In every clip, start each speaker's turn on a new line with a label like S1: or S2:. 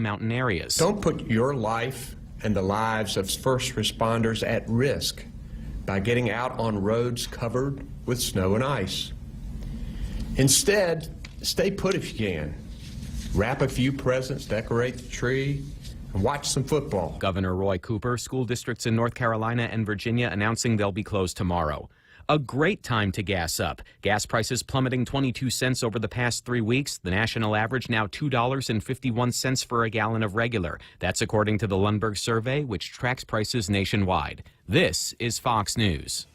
S1: mountain areas.
S2: Don't put your life and the lives of first responders at risk by getting out on roads covered with snow and ice. Instead, stay put if you can. Wrap a few presents, decorate the tree, and watch some football.
S1: Governor Roy Cooper, school districts in North Carolina and Virginia announcing they'll be closed tomorrow. A great time to gas up. Gas prices plummeting 22 cents over the past 3 weeks. The national average now $2.51 for a gallon of regular. That's according to the Lundberg survey, which tracks prices nationwide. This is Fox News.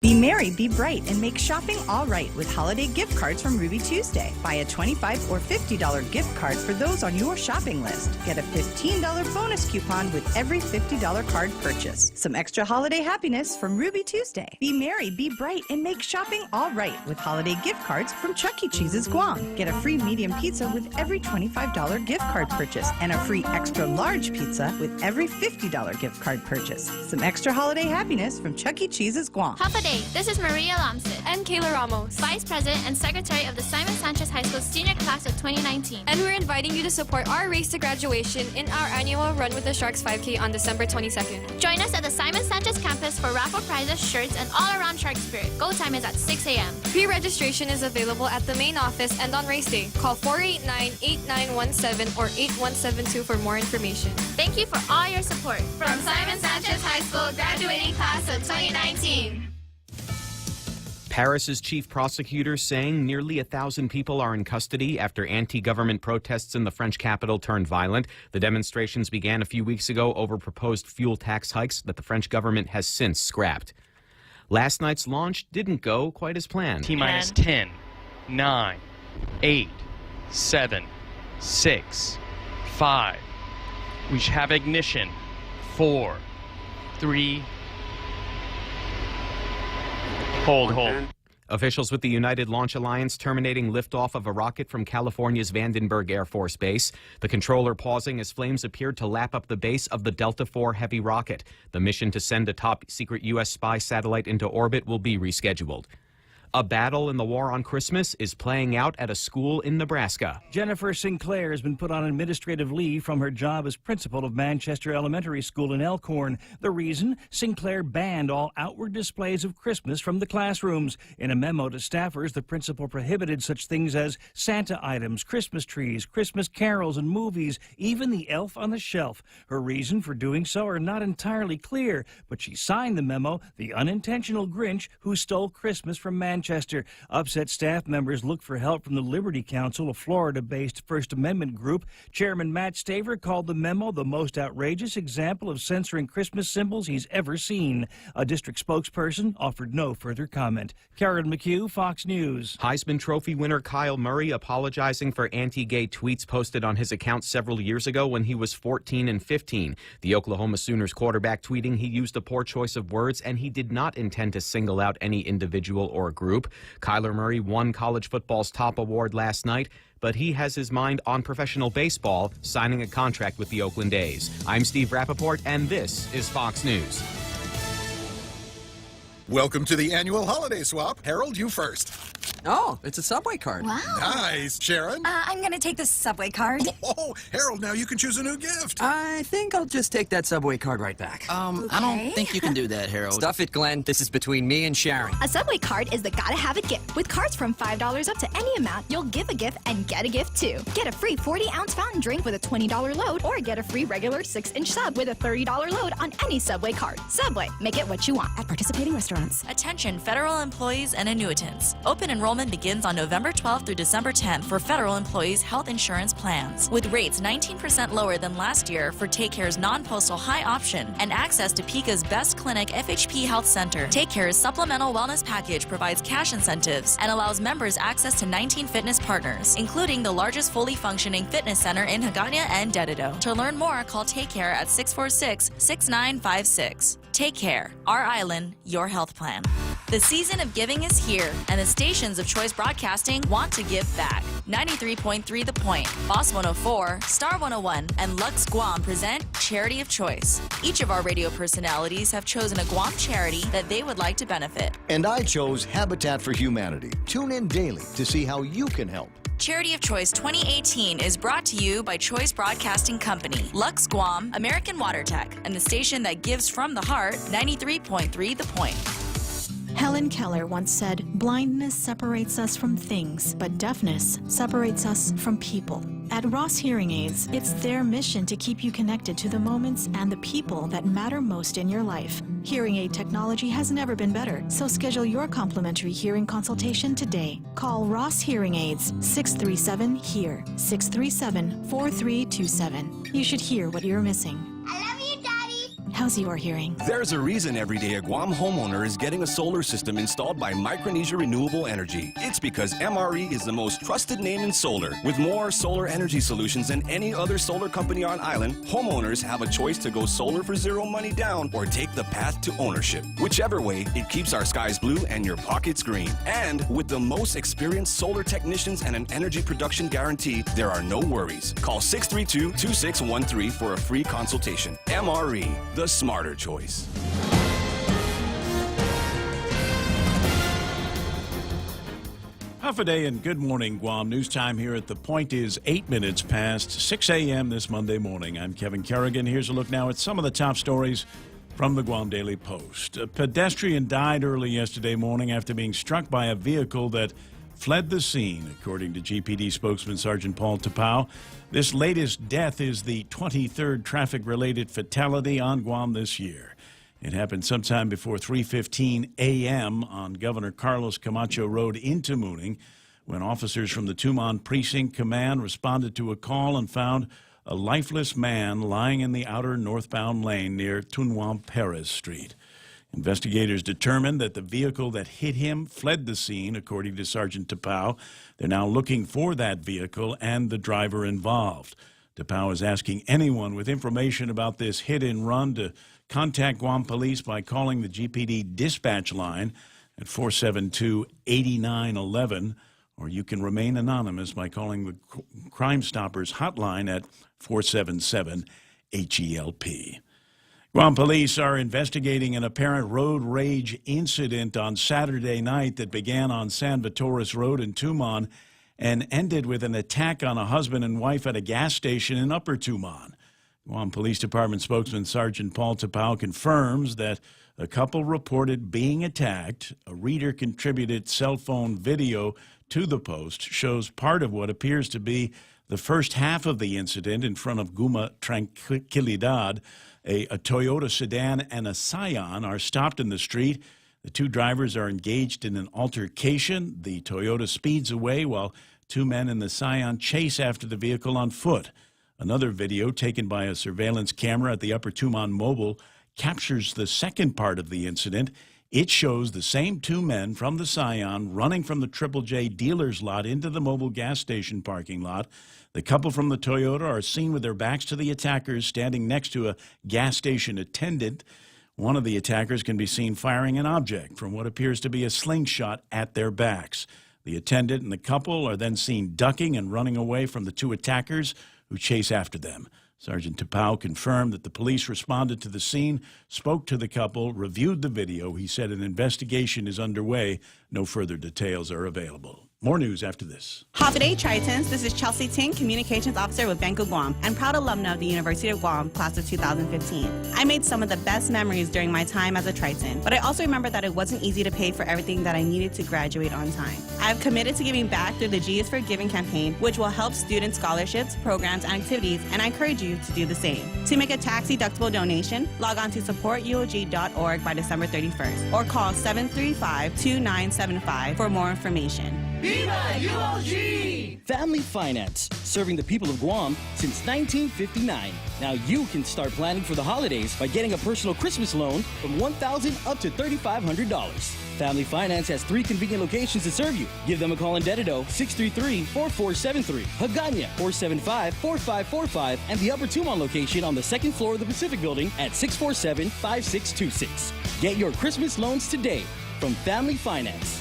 S3: Be merry, be bright, and make shopping all right with holiday gift cards from Ruby Tuesday. Buy a $25 or $50 gift card for those on your shopping list. Get a $15 bonus coupon with every $50 card purchase. Some extra holiday happiness from Ruby Tuesday. Be merry, be bright, and make shopping all right with holiday gift cards from Chuck E. Cheese's Guam. Get a free medium pizza with every $25 gift card purchase and a free extra large pizza with every $50 gift card purchase. Some extra holiday happiness from Chuck E. Cheese's Guam.
S4: This is Maria Lamsit
S5: and Kayla Ramos,
S4: Vice President and Secretary of the Simon Sanchez High School Senior Class of 2019.
S5: And we're inviting you to support our race to graduation in our annual Run with the Sharks 5K on December 22nd.
S4: Join us at the Simon Sanchez campus for raffle prizes, shirts, and all-around Shark spirit. Go time is at 6 a.m.
S5: Pre-registration is available at the main office and on race day. Call 489-8917 or 8172 for more information.
S4: Thank you for all your support. From Simon Sanchez High School graduating class of 2019.
S1: Paris's chief prosecutor saying nearly 1,000 people are in custody after anti-government protests in the French capital turned violent. The demonstrations began a few weeks ago over proposed fuel tax hikes that the French government has since scrapped. Last night's launch didn't go quite as planned.
S6: T-minus 10, 9, 8, 7, 6, 5. We should have ignition. 4, 3. Hold.
S1: Officials with the United Launch Alliance terminating liftoff of a rocket from California's Vandenberg Air Force Base. The controller pausing as flames appeared to lap up the base of the Delta IV Heavy rocket. The mission to send a top-secret U.S. spy satellite into orbit will be rescheduled. A battle in the war on Christmas is playing out at a school in Nebraska.
S7: Jennifer Sinclair has been put on administrative leave from her job as principal of Manchester Elementary School in Elkhorn. The reason? Sinclair banned all outward displays of Christmas from the classrooms. In a memo to staffers, the principal prohibited such things as Santa items, Christmas trees, Christmas carols, and movies, even the elf on the shelf. Her reason for doing so are not entirely clear, but she signed the memo, The Unintentional Grinch Who Stole Christmas from Manchester. Upset staff members look for help from the Liberty Council, a Florida-based First Amendment group. Chairman Matt Staver called the memo the most outrageous example of censoring Christmas symbols he's ever seen. A district spokesperson offered no further comment. Karen McHugh, Fox News.
S1: Heisman Trophy winner Kyle Murray apologizing for anti-gay tweets posted on his account several years ago when he was 14 and 15. The Oklahoma Sooners quarterback tweeting he used a poor choice of words and he did not intend to single out any individual or group. Kyler Murray won college football's top award last night, but he has his mind on professional baseball, signing a contract with the Oakland A's. I'm Steve Rappaport, and this is Fox News.
S8: Welcome to the annual holiday swap. Harold, you first.
S9: Oh, it's a Subway card.
S10: Wow.
S8: Nice. Sharon?
S10: I'm going to take the Subway card.
S8: Oh, Harold, now you can choose a new gift.
S9: I think I'll just take that Subway card right back.
S10: Okay.
S9: I don't think you can do that, Harold. Stuff it, Glenn. This is between me and Sharon.
S10: A Subway card is the gotta-have-it gift. With cards from $5 up to any amount, you'll give a gift and get a gift, too. Get a free 40-ounce fountain drink with a $20 load, or get a free regular 6-inch sub with a $30 load on any Subway card. Subway, make it what you want at participating restaurants.
S11: Attention federal employees and annuitants. Open enrollment begins on November 12th through December 10th for federal employees' health insurance plans. With rates 19% lower than last year for Take Care's non-postal high option and access to PICA's best clinic FHP Health Center, Take Care's supplemental wellness package provides cash incentives and allows members access to 19 fitness partners, including the largest fully functioning fitness center in Hagåtña and Dededo. To learn more, call Take Care at 646-6956. Take care. Our island, your health plan. The season of giving is here, and the stations of Choice Broadcasting want to give back. 93.3 The Point, Boss 104, Star 101, and Lux Guam present Charity of Choice. Each of our radio personalities have chosen a Guam charity that they would like to benefit.
S12: And I chose Habitat for Humanity. Tune in daily to see how you can help.
S11: Charity of Choice 2018 is brought to you by Choice Broadcasting Company, Lux Guam, American Water Tech, and the station that gives from the heart, 93.3 The Point.
S13: Helen Keller once said, "Blindness separates us from things, but deafness separates us from people." At Ross Hearing Aids, it's their mission to keep you connected to the moments and the people that matter most in your life. Hearing aid technology has never been better, so schedule your complimentary hearing consultation today. Call Ross Hearing Aids, 637-HEAR, 637-4327. You should hear what you're missing.
S4: I love you, Daddy.
S13: How's your hearing?
S14: There's a reason every day a Guam homeowner is getting a solar system installed by Micronesia Renewable Energy. It's because MRE is the most trusted name in solar. With more solar energy solutions than any other solar company on island, homeowners have a choice to go solar for zero money down or take the path to ownership. Whichever way, it keeps our skies blue and your pockets green. And with the most experienced solar technicians and an energy production guarantee, there are no worries. Call 632-2613 for a free consultation. MRE, the smarter choice.
S7: Half a day and good morning, Guam. News time here at The Point is 8 minutes past 6 a.m. this Monday morning. I'm Kevin Kerrigan. Here's a look now at some of the top stories from the Guam Daily Post. A pedestrian died early yesterday morning after being struck by a vehicle that fled the scene, according to GPD spokesman Sergeant Paul Tapao. This latest death is the 23rd traffic-related fatality on Guam this year. It happened sometime before 3:15 a.m. on Governor Carlos Camacho Road into Mooning when officers from the Tumon Precinct Command responded to a call and found a lifeless man lying in the outer northbound lane near Tunwam Perez Street. Investigators determined that the vehicle that hit him fled the scene, according to Sergeant Tapao. They're now looking for that vehicle and the driver involved. Tapao is asking anyone with information about this hit and run to contact Guam Police by calling the GPD dispatch line at 472-8911, or you can remain anonymous by calling the Crime Stoppers hotline at 477-HELP. Guam Police are investigating an apparent road rage incident on Saturday night that began on San Vitoris Road in Tumon and ended with an attack on a husband and wife at a gas station in Upper Tumon. Guam Police Department spokesman Sergeant Paul Tapao confirms that a couple reported being attacked. A reader contributed cell phone video to the Post shows part of what appears to be the first half of the incident in front of Guma Tranquilidad. A Toyota sedan and a Scion are stopped in the street. The two drivers are engaged in an altercation. The Toyota speeds away while two men in the Scion chase after the vehicle on foot. Another video taken by a surveillance camera at the Upper Tumon Mobile captures the second part of the incident. It shows the same two men from the Scion running from the Triple J dealer's lot into the Mobile gas station parking lot. The couple from the Toyota are seen with their backs to the attackers standing next to a gas station attendant. One of the attackers can be seen firing an object from what appears to be a slingshot at their backs. The attendant and the couple are then seen ducking and running away from the two attackers who chase after them. Sergeant Tapao confirmed that the police responded to the scene, spoke to the couple, reviewed the video. He said an investigation is underway. No further details are available. More news after this.
S15: Holiday Tritons, this is Chelsea Ting, Communications Officer with Bank of Guam and proud alumna of the University of Guam, class of 2015. I made some of the best memories during my time as a Triton, but I also remember that it wasn't easy to pay for everything that I needed to graduate on time. I've committed to giving back through the G is for Giving campaign, which will help student scholarships, programs, and activities, and I encourage you to do the same. To make a tax-deductible donation, log on to supportuog.org by December 31st or call 735-2975 for more information.
S16: Viva ULG! Family Finance, serving the people of Guam since 1959. Now you can start planning for the holidays by getting a personal Christmas loan from $1,000 up to $3,500. Family Finance has 3 convenient locations to serve you. Give them a call in Dededo, 633-4473, Hagåtña, 475-4545, and the Upper Tumon location on the 2nd floor of the Pacific Building at 647-5626. Get your Christmas loans today from Family Finance.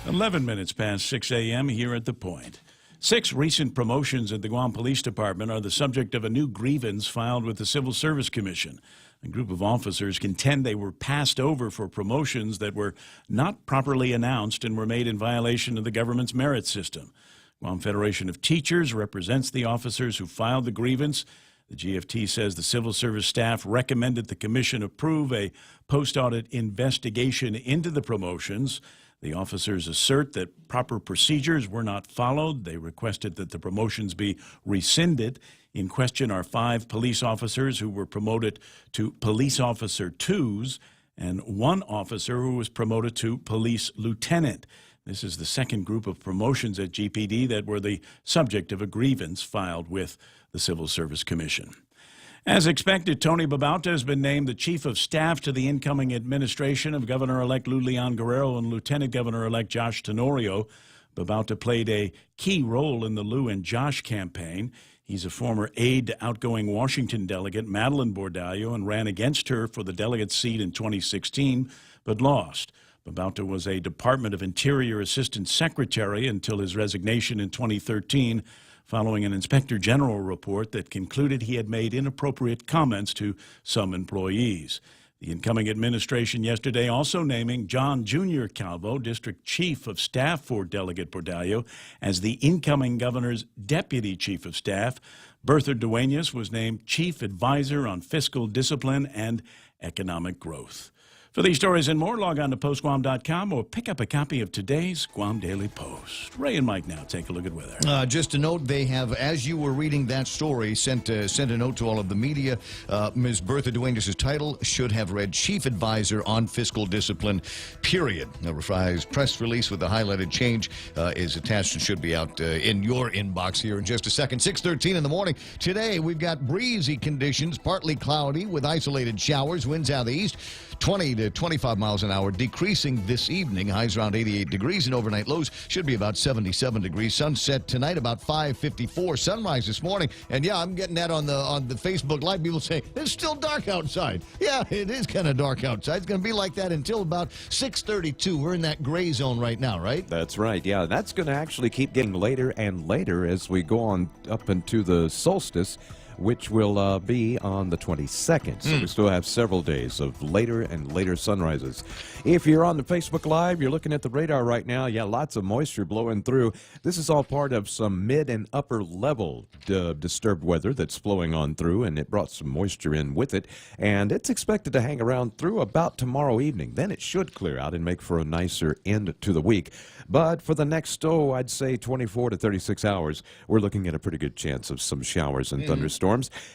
S7: 11 minutes past 6 a.m. here at The Point. 6 recent promotions at the Guam Police Department are the subject of a new grievance filed with the Civil Service Commission. A group of officers contend they were passed over for promotions that were not properly announced and were made in violation of the government's merit system. Guam Federation of Teachers represents the officers who filed the grievance. The GFT says the civil service staff recommended the commission approve a post-audit investigation into the promotions. The officers assert that proper procedures were not followed. They requested that the promotions be rescinded. In question are 5 police officers who were promoted to police officer 2s and 1 officer who was promoted to police lieutenant. This is the second group of promotions at GPD that were the subject of a grievance filed with the Civil Service Commission. As expected, Tony Babauta has been named the Chief of Staff to the incoming administration of Governor-elect Lou Leon Guerrero and Lieutenant Governor-elect Josh Tenorio. Babauta played a key role in the Lou and Josh campaign. He's a former aide to outgoing Washington delegate Madeline Bordallo and ran against her for the delegate seat in 2016, but lost. Babauta was a Department of Interior Assistant Secretary until his resignation in 2013, following an Inspector General report that concluded he had made inappropriate comments to some employees. The incoming administration yesterday also naming John Jr. Calvo, District Chief of Staff for Delegate Bordallo, as the incoming governor's Deputy Chief of Staff. Bertha Duenas was named Chief Advisor on Fiscal Discipline and Economic Growth. For these stories and more, log on to postguam.com or pick up a copy of today's Guam Daily Post. Ray and Mike now take a look at weather.
S12: Just a note, they have, as you were reading that story, sent a note to all of the media. Ms. Bertha Duenas' title should have read Chief Advisor on Fiscal Discipline, period. A revised press release with the highlighted change is attached and should be out in your inbox here in just a second. 6:13 in the morning. Today, we've got breezy conditions, partly cloudy with isolated showers, winds out of the east. 20 to 25 miles an hour, decreasing this evening. Highs around 88 degrees, and overnight lows should be about 77 degrees. Sunset tonight about 5:54. Sunrise this morning, and yeah, I'm getting that on the Facebook Live. People say it's still dark outside. Yeah, it is kind of dark outside. It's going to be like that until about 6:32. We're in that gray zone right now, right?
S17: That's right. Yeah, that's going to actually keep getting later and later as we go on up into the solstice, which will be on the 22nd. So we still have several days of later and later sunrises. If you're on the Facebook Live, you're looking at the radar right now. Yeah, lots of moisture blowing through. This is all part of some mid and upper level disturbed weather that's flowing on through, and it brought some moisture in with it. And it's expected to hang around through about tomorrow evening. Then it should clear out and make for a nicer end to the week. But for the next, I'd say 24 to 36 hours, we're looking at a pretty good chance of some showers and thunderstorms.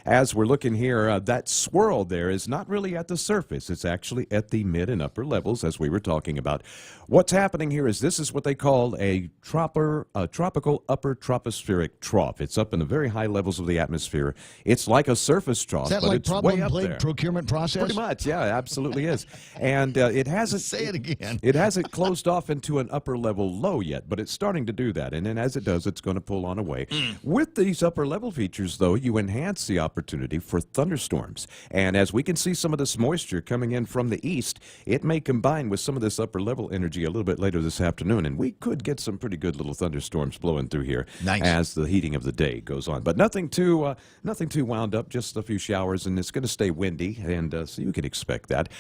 S17: As we're looking here, that swirl there is not really at the surface. It's actually at the mid and upper levels, as we were talking about. What's happening here is this is what they call a tropical upper tropospheric trough. It's up in the very high levels of the atmosphere. It's like a surface trough,
S12: but
S17: like
S12: it's way up there. Procurement process?
S17: Pretty much, yeah, absolutely is. And it hasn't...
S12: Say it again.
S17: It hasn't closed off into an upper level low yet, but it's starting to do that. And then as it does, it's going to pull on away. With these upper level features, though, you enhance the opportunity for thunderstorms. And as we can see some of this moisture coming in from the east, it may combine with some of this upper level energy a little bit later this afternoon, and we could get some pretty good little thunderstorms blowing through here as the heating of the day goes on. But nothing too wound up, just a few showers, and it's going to stay windy, and so you can expect that.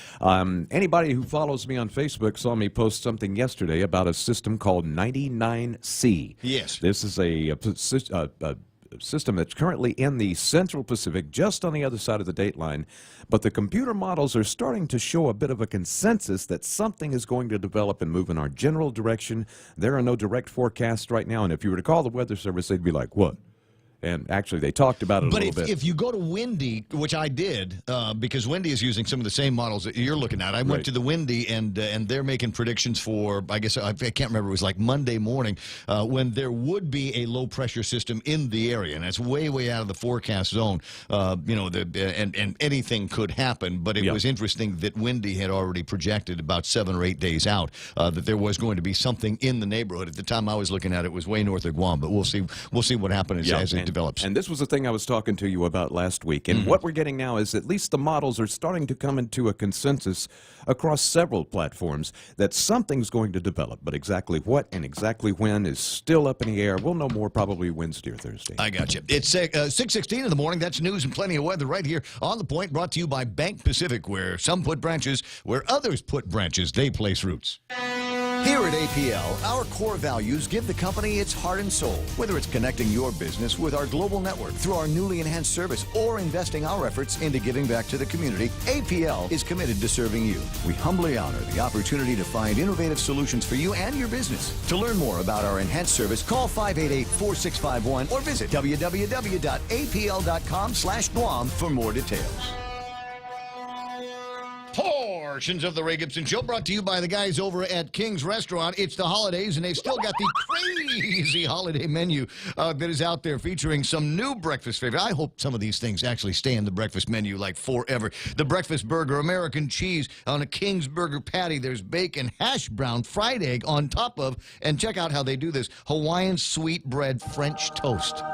S17: Anybody who follows me on Facebook saw me post something yesterday about a system called 99C.
S12: Yes.
S17: This is a system that's currently in the Central Pacific, just on the other side of the date line. But the computer models are starting to show a bit of a consensus that something is going to develop and move in our general direction. There are no direct forecasts right now, and if you were to call the Weather Service, they'd be like, what? And actually, they talked about it a
S12: But
S17: little bit.
S12: if you go to Windy, which I did, because Windy is using some of the same models that you're looking at. I went to the Windy, and they're making predictions for, I guess, I can't remember, it was like Monday morning, when there would be a low-pressure system in the area. And that's way, way out of the forecast zone. And anything could happen. But it was interesting that Windy had already projected about 7 or 8 days out that there was going to be something in the neighborhood. At the time I was looking at it, was way north of Guam. But we'll see what happens as it develops.
S17: And this was the thing I was talking to you about last week. And what we're getting now is at least the models are starting to come into a consensus across several platforms that something's going to develop. But exactly what and exactly when is still up in the air. We'll know more probably Wednesday or Thursday.
S12: I got you. It's 6:16 in the morning. That's news and plenty of weather right here on The Point, brought to you by Bank Pacific, where some put branches, where others put branches, they place roots.
S18: Here at APL, our core values give the company its heart and soul. Whether it's connecting your business with our global network through our newly enhanced service or investing our efforts into giving back to the community, APL is committed to serving you. We humbly honor the opportunity to find innovative solutions for you and your business. To learn more about our enhanced service, call 588-4651 or visit www.apl.com/Guam for more details.
S12: Portions of the Ray Gibson Show brought to you by the guys over at King's Restaurant. It's the holidays, and they've still got the crazy holiday menu that is out there featuring some new breakfast favorites. I hope some of these things actually stay in the breakfast menu like forever. The breakfast burger, American cheese on a King's burger patty. There's bacon, hash brown, fried egg on top of, and check out how they do this, Hawaiian sweet bread French toast.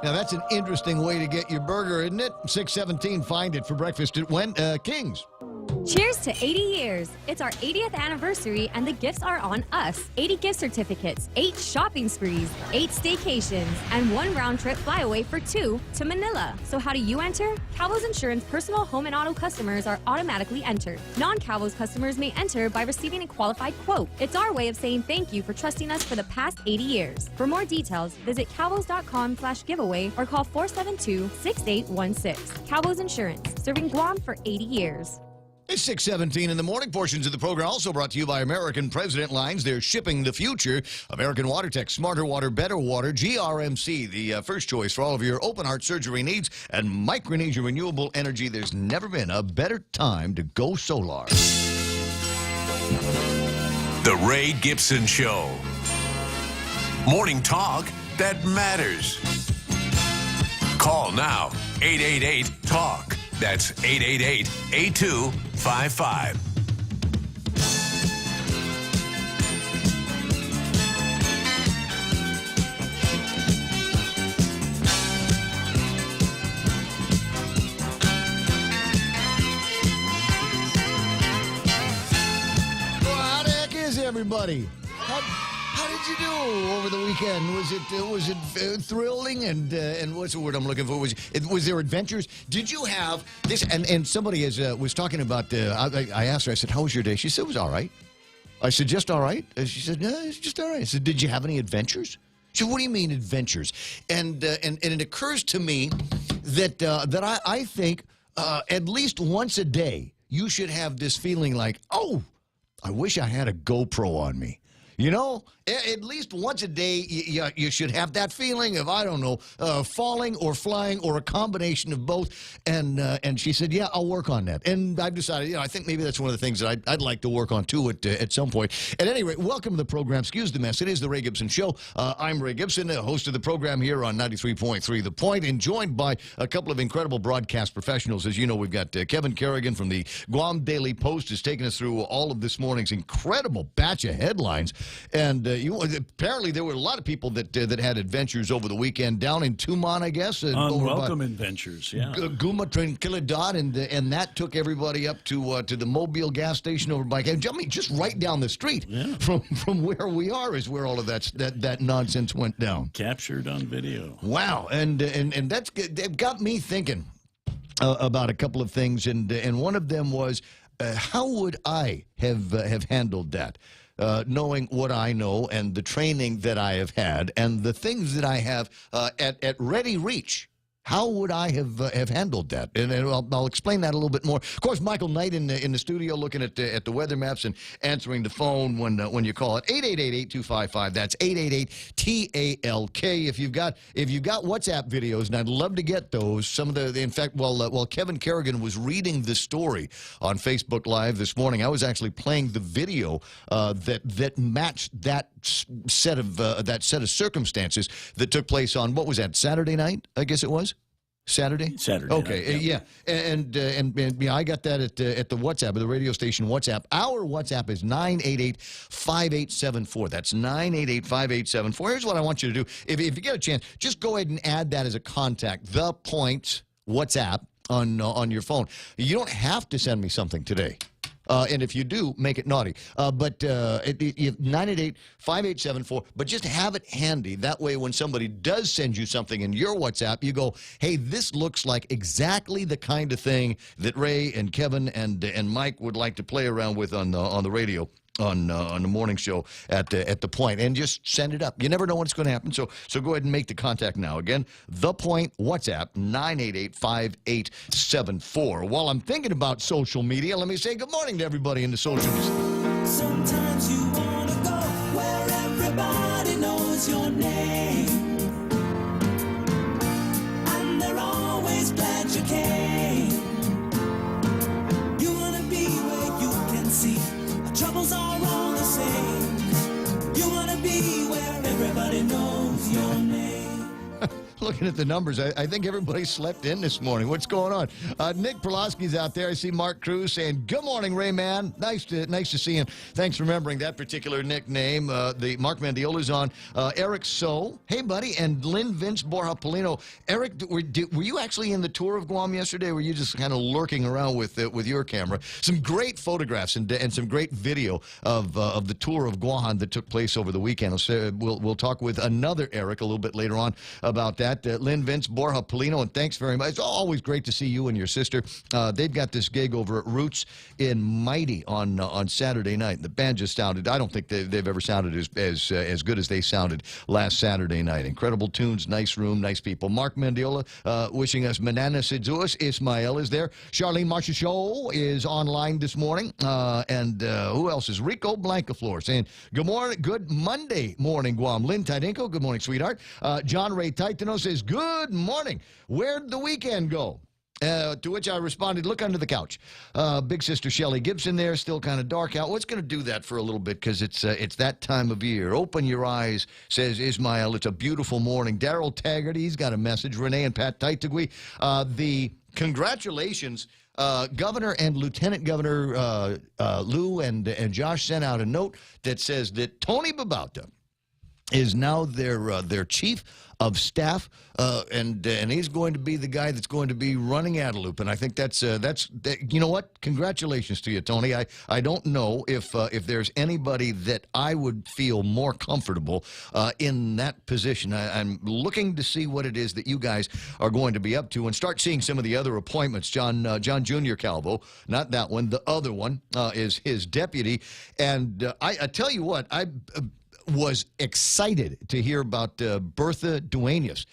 S12: Now, that's an interesting way to get your burger, isn't it? 6:17, find it for breakfast at King's.
S19: Cheers to 80 years. It's our 80th anniversary, and the gifts are on us. 80 gift certificates, 8 shopping sprees, 8 staycations, and 1 round-trip flyaway for 2 to Manila. So how do you enter? Calvo's Insurance personal home and auto customers are automatically entered. Non-Calvo's customers may enter by receiving a qualified quote. It's our way of saying thank you for trusting us for the past 80 years. For more details, visit calvos.com/giveaway or call 472-6816. Calvo's Insurance, serving Guam for 80 years.
S12: It's 6:17 in the morning. Portions of the program also brought to you by American President Lines. They're shipping the future. American WaterTech, smarter water, better water. GRMC, the first choice for all of your open heart surgery needs. And Micronesia Renewable Energy. There's never been a better time to go solar.
S20: The Ray Gibson Show. Morning talk that matters. Call now, 888-TALK. That's 888-8255.
S12: Well, how the heck is everybody? How did you do over the weekend? Was it thrilling and what's the word I'm looking for? Was there adventures? Did you have this? And somebody was talking about. I asked her. I said, "How was your day?" She said, "It was all right." I said, "Just all right?" And she said, "No, it's just all right." I said, "Did you have any adventures?" She said, "What do you mean adventures?" And it occurs to me that I think at least once a day you should have this feeling like, "Oh, I wish I had a GoPro on me." You know, at least once a day, you should have that feeling of, I don't know, falling or flying or a combination of both. And she said, yeah, I'll work on that. And I've decided, I think maybe that's one of the things that I'd like to work on, too, at some point. At any rate, welcome to the program. Excuse the mess. It is the Ray Gibson Show. I'm Ray Gibson, host of the program here on 93.3 The Point, and joined by a couple of incredible broadcast professionals. As you know, we've got Kevin Kerrigan from the Guam Daily Post has taken us through all of this morning's incredible batch of headlines. And apparently there were a lot of people that had adventures over the weekend down in Tumon, I guess.
S7: Unwelcome adventures, yeah.
S12: Guma Tranquilidad, and that took everybody up to the Mobile gas station over by. I mean, just right down the street from where we are is where all of that nonsense went down.
S7: Captured on video.
S12: Wow, and that got me thinking about a couple of things, and one of them was how would I have handled that? Knowing what I know and the training that I have had and the things that I have at ready reach How would I have handled that? And I'll explain that a little bit more. Of course, Michael Knight in the studio looking at the weather maps and answering the phone when you call it 888-8255. That's 888-TALK. If you've got WhatsApp videos, and I'd love to get those. Some of the in fact, while Kevin Kerrigan was reading the story on Facebook Live this morning, I was actually playing the video that matched that set of circumstances that took place on, what was that, Saturday night? I guess it was. Saturday? Okay,
S7: night,
S12: yeah. And yeah, I got that at the WhatsApp, the radio station WhatsApp. Our WhatsApp is 988-5874. That's 988-5874. Here's what I want you to do. If you get a chance, just go ahead and add that as a contact. The Point WhatsApp on your phone. You don't have to send me something today. And if you do, make it naughty. But 988-5874, but just have it handy. That way, when somebody does send you something in your WhatsApp, you go, hey, this looks like exactly the kind of thing that Ray and Kevin and Mike would like to play around with on the radio. On the morning show at the Point, and just send it up. You never know what's going to happen, so go ahead and make the contact now. Again, The Point WhatsApp 988-5874. While I'm thinking about social media, let me say good morning to everybody in the socials.
S21: Sometimes you want to go where everybody knows your name, and they're always glad you came. You want to be where you can see troubles are all the same. You want to be where everybody knows your name.
S12: Looking at the numbers, I think everybody slept in this morning. What's going on? Nick Perlowski's out there. I see Mark Cruz saying, good morning, Ray Man. Nice to see him. Thanks for remembering that particular nickname. The Mark Mandiola's on. Eric So. Hey, buddy. And Lynn Vince Borja Polino. Eric, were you actually in the tour of Guam yesterday, or were you just kind of lurking around with your camera? Some great photographs and some great video of the tour of Guam that took place over the weekend. We'll talk with another Eric a little bit later on about that. Lynn Vince Borja Polino, and thanks very much. It's always great to see you and your sister. They've got this gig over at Roots in Mighty on Saturday night. The band just sounded, I don't think they've ever sounded as good as they sounded last Saturday night. Incredible tunes, nice room, nice people. Mark Mendiola wishing us Manana Sidzuas. Ismael is there. Charlene Marchachot is online this morning. And who else is? Rico Blancaflor saying, good morning, good Monday morning, Guam. Lynn Tydinko, good morning, sweetheart. John Ray Titano says, good morning. Where'd the weekend go? To which I responded, look under the couch. Big sister Shelly Gibson there, still kind of dark out. What's going to do that for a little bit, because it's that time of year. Open your eyes, says Ismael. It's a beautiful morning. Daryl Taggart, he's got a message. Renee and Pat Taitigui. The congratulations. Governor and Lieutenant Governor Lou and Josh sent out a note that says that Tony Babauta is now their chief of staff, and he's going to be the guy that's going to be running Adelup. And I think that's you know what? Congratulations to you, Tony. I don't know if there's anybody that I would feel more comfortable in that position. I'm looking to see what it is that you guys are going to be up to, and start seeing some of the other appointments. John Jr. Calvo, not that one, the other one is his deputy. And I tell you what, I was excited to hear about Bertha Duenas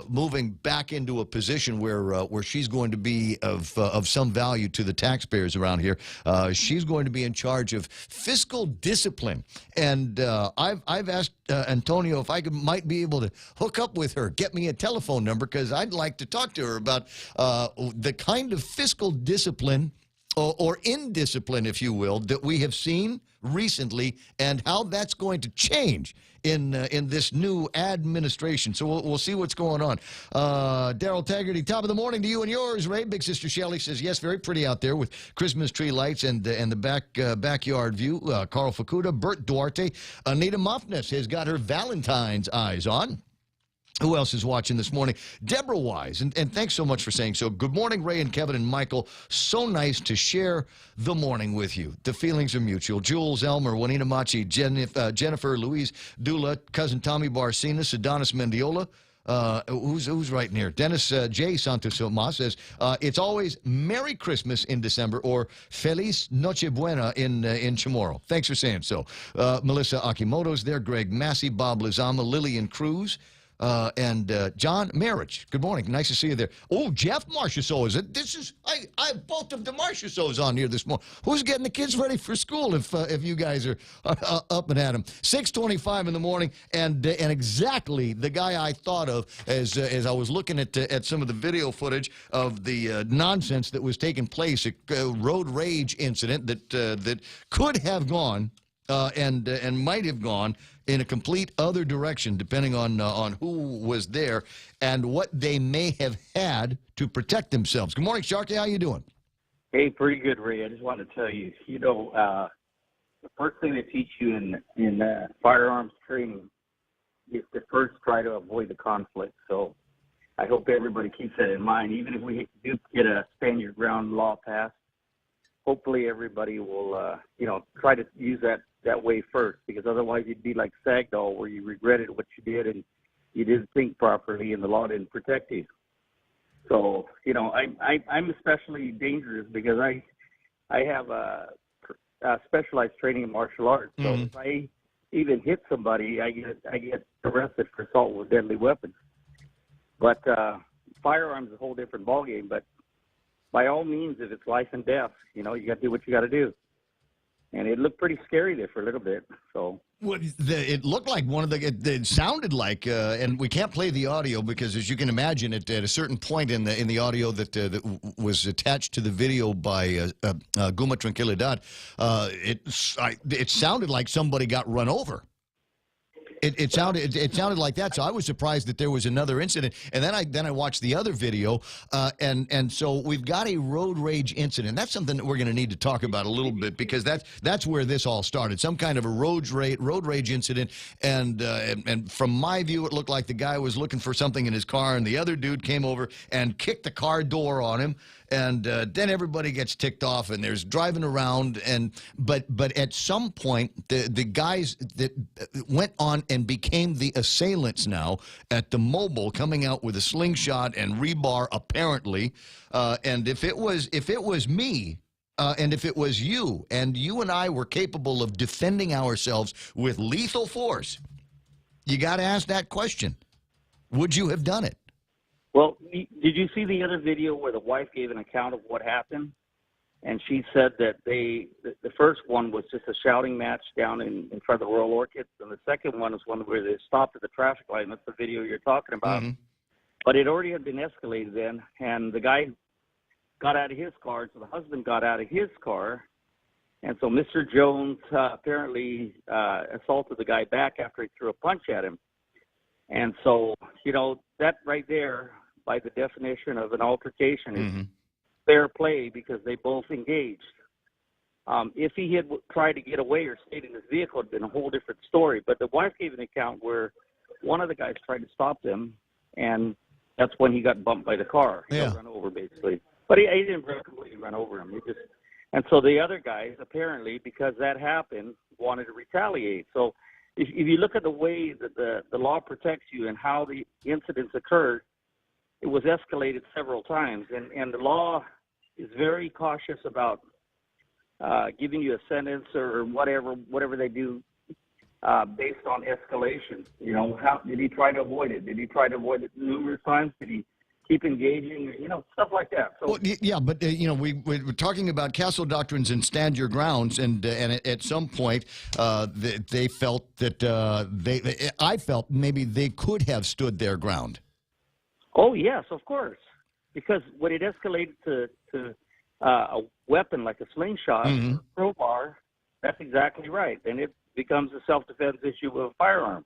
S12: moving back into a position where she's going to be of some value to the taxpayers around here. She's going to be in charge of fiscal discipline, and I've asked Antonio if I might be able to hook up with her, get me a telephone number, because I'd like to talk to her about the kind of fiscal discipline or indiscipline, if you will, that we have seen recently, and how that's going to change in this new administration. So we'll see what's going on. Daryl Taggarty, top of the morning to you and yours, Ray. Big Sister Shelley says, yes, very pretty out there with Christmas tree lights and the backyard view. Carl Facuda, Bert Duarte, Anita Muffness has got her Valentine's eyes on. Who else is watching this morning? Deborah Wise, and thanks so much for saying so. Good morning, Ray and Kevin and Michael. So nice to share the morning with you. The feelings are mutual. Jules Elmer, Juanita Machi, Jennifer, Louise Dula, cousin Tommy Barcinas, Adonis Mendiola. Who's writing here? Dennis J. Santos Tomas says, it's always Merry Christmas in December, or Feliz Nochebuena in Chamorro. Thanks for saying so. Melissa Akimoto's there. Greg Massey, Bob Lizama, Lillian Cruz. And John Marich, good morning. Nice to see you there. Oh, Jeff Marchessault is it? I have both of the Marchessaults on here this morning. Who's getting the kids ready for school if you guys are up and at 'em? 6:25 in the morning, and exactly the guy I thought of as I was looking at some of the video footage of the nonsense that was taking place, a road rage incident that could have gone and might have gone in a complete other direction, depending on who was there and what they may have had to protect themselves. Good morning, Sharky. How you doing?
S2: Hey, pretty good, Ray. I just wanted to tell you, the first thing they teach you in firearms training is to first try to avoid the conflict. So I hope everybody keeps that in mind. Even if we do get a stand your ground law passed, hopefully everybody will, try to use that way first, because otherwise you'd be like Sagdahl, where you regretted what you did and you didn't think properly and the law didn't protect you. So, I'm especially dangerous because I have a specialized training in martial arts. So if I even hit somebody, I get arrested for assault with deadly weapons. But firearms is a whole different ballgame. But by all means, if it's life and death, you got to do what you got to do. And it looked pretty scary there for a little bit. So
S12: it looked like it sounded like, and we can't play the audio because, as you can imagine, at a certain point in the audio that was attached to the video by Guma Tranquilidad, it sounded like somebody got run over. It sounded like that, so I was surprised that there was another incident. And then I watched the other video, and so we've got a road rage incident. That's something that we're going to need to talk about a little bit, because that's where this all started. Some kind of a road rage incident, and from my view, it looked like the guy was looking for something in his car, and the other dude came over and kicked the car door on him. And then everybody gets ticked off, and there's driving around. But at some point, the guys that went on and became the assailants now at the Mobile, coming out with a slingshot and rebar, apparently. And if it was me, and if it was you, and you and I were capable of defending ourselves with lethal force, you got to ask that question: would you have done it?
S2: Well, did you see the other video where the wife gave an account of what happened? And she said that the first one was just a shouting match down in front of the Royal Orchids, and the second one is one where they stopped at the traffic light. And that's the video you're talking about. Mm-hmm. But it already had been escalated then, and the guy got out of his car, so the husband got out of his car, and so Mr. Jones apparently assaulted the guy back after he threw a punch at him. And so, that right there, by the definition of an altercation, is fair play because they both engaged. If he had tried to get away or stayed in his vehicle, it would have been a whole different story. But the wife gave an account where one of the guys tried to stop them, and that's when he got bumped by the car. He got run over, basically. But he didn't completely run over him. And so the other guys, apparently, because that happened, wanted to retaliate. So if you look at the way that the law protects you and how the incidents occurred, it was escalated several times. And the law is very cautious about giving you a sentence or whatever they do based on escalation. How did he try to avoid it? Did he try to avoid it numerous times? Did he keep engaging? Stuff like that. So,
S12: well, yeah, but we're talking about castle doctrines and stand your grounds, and at some point they felt that I felt maybe they could have stood their ground.
S2: Oh yes, of course, because when it escalated to a weapon like a slingshot, or a crowbar, that's exactly right, and it becomes a self-defense issue with a firearm.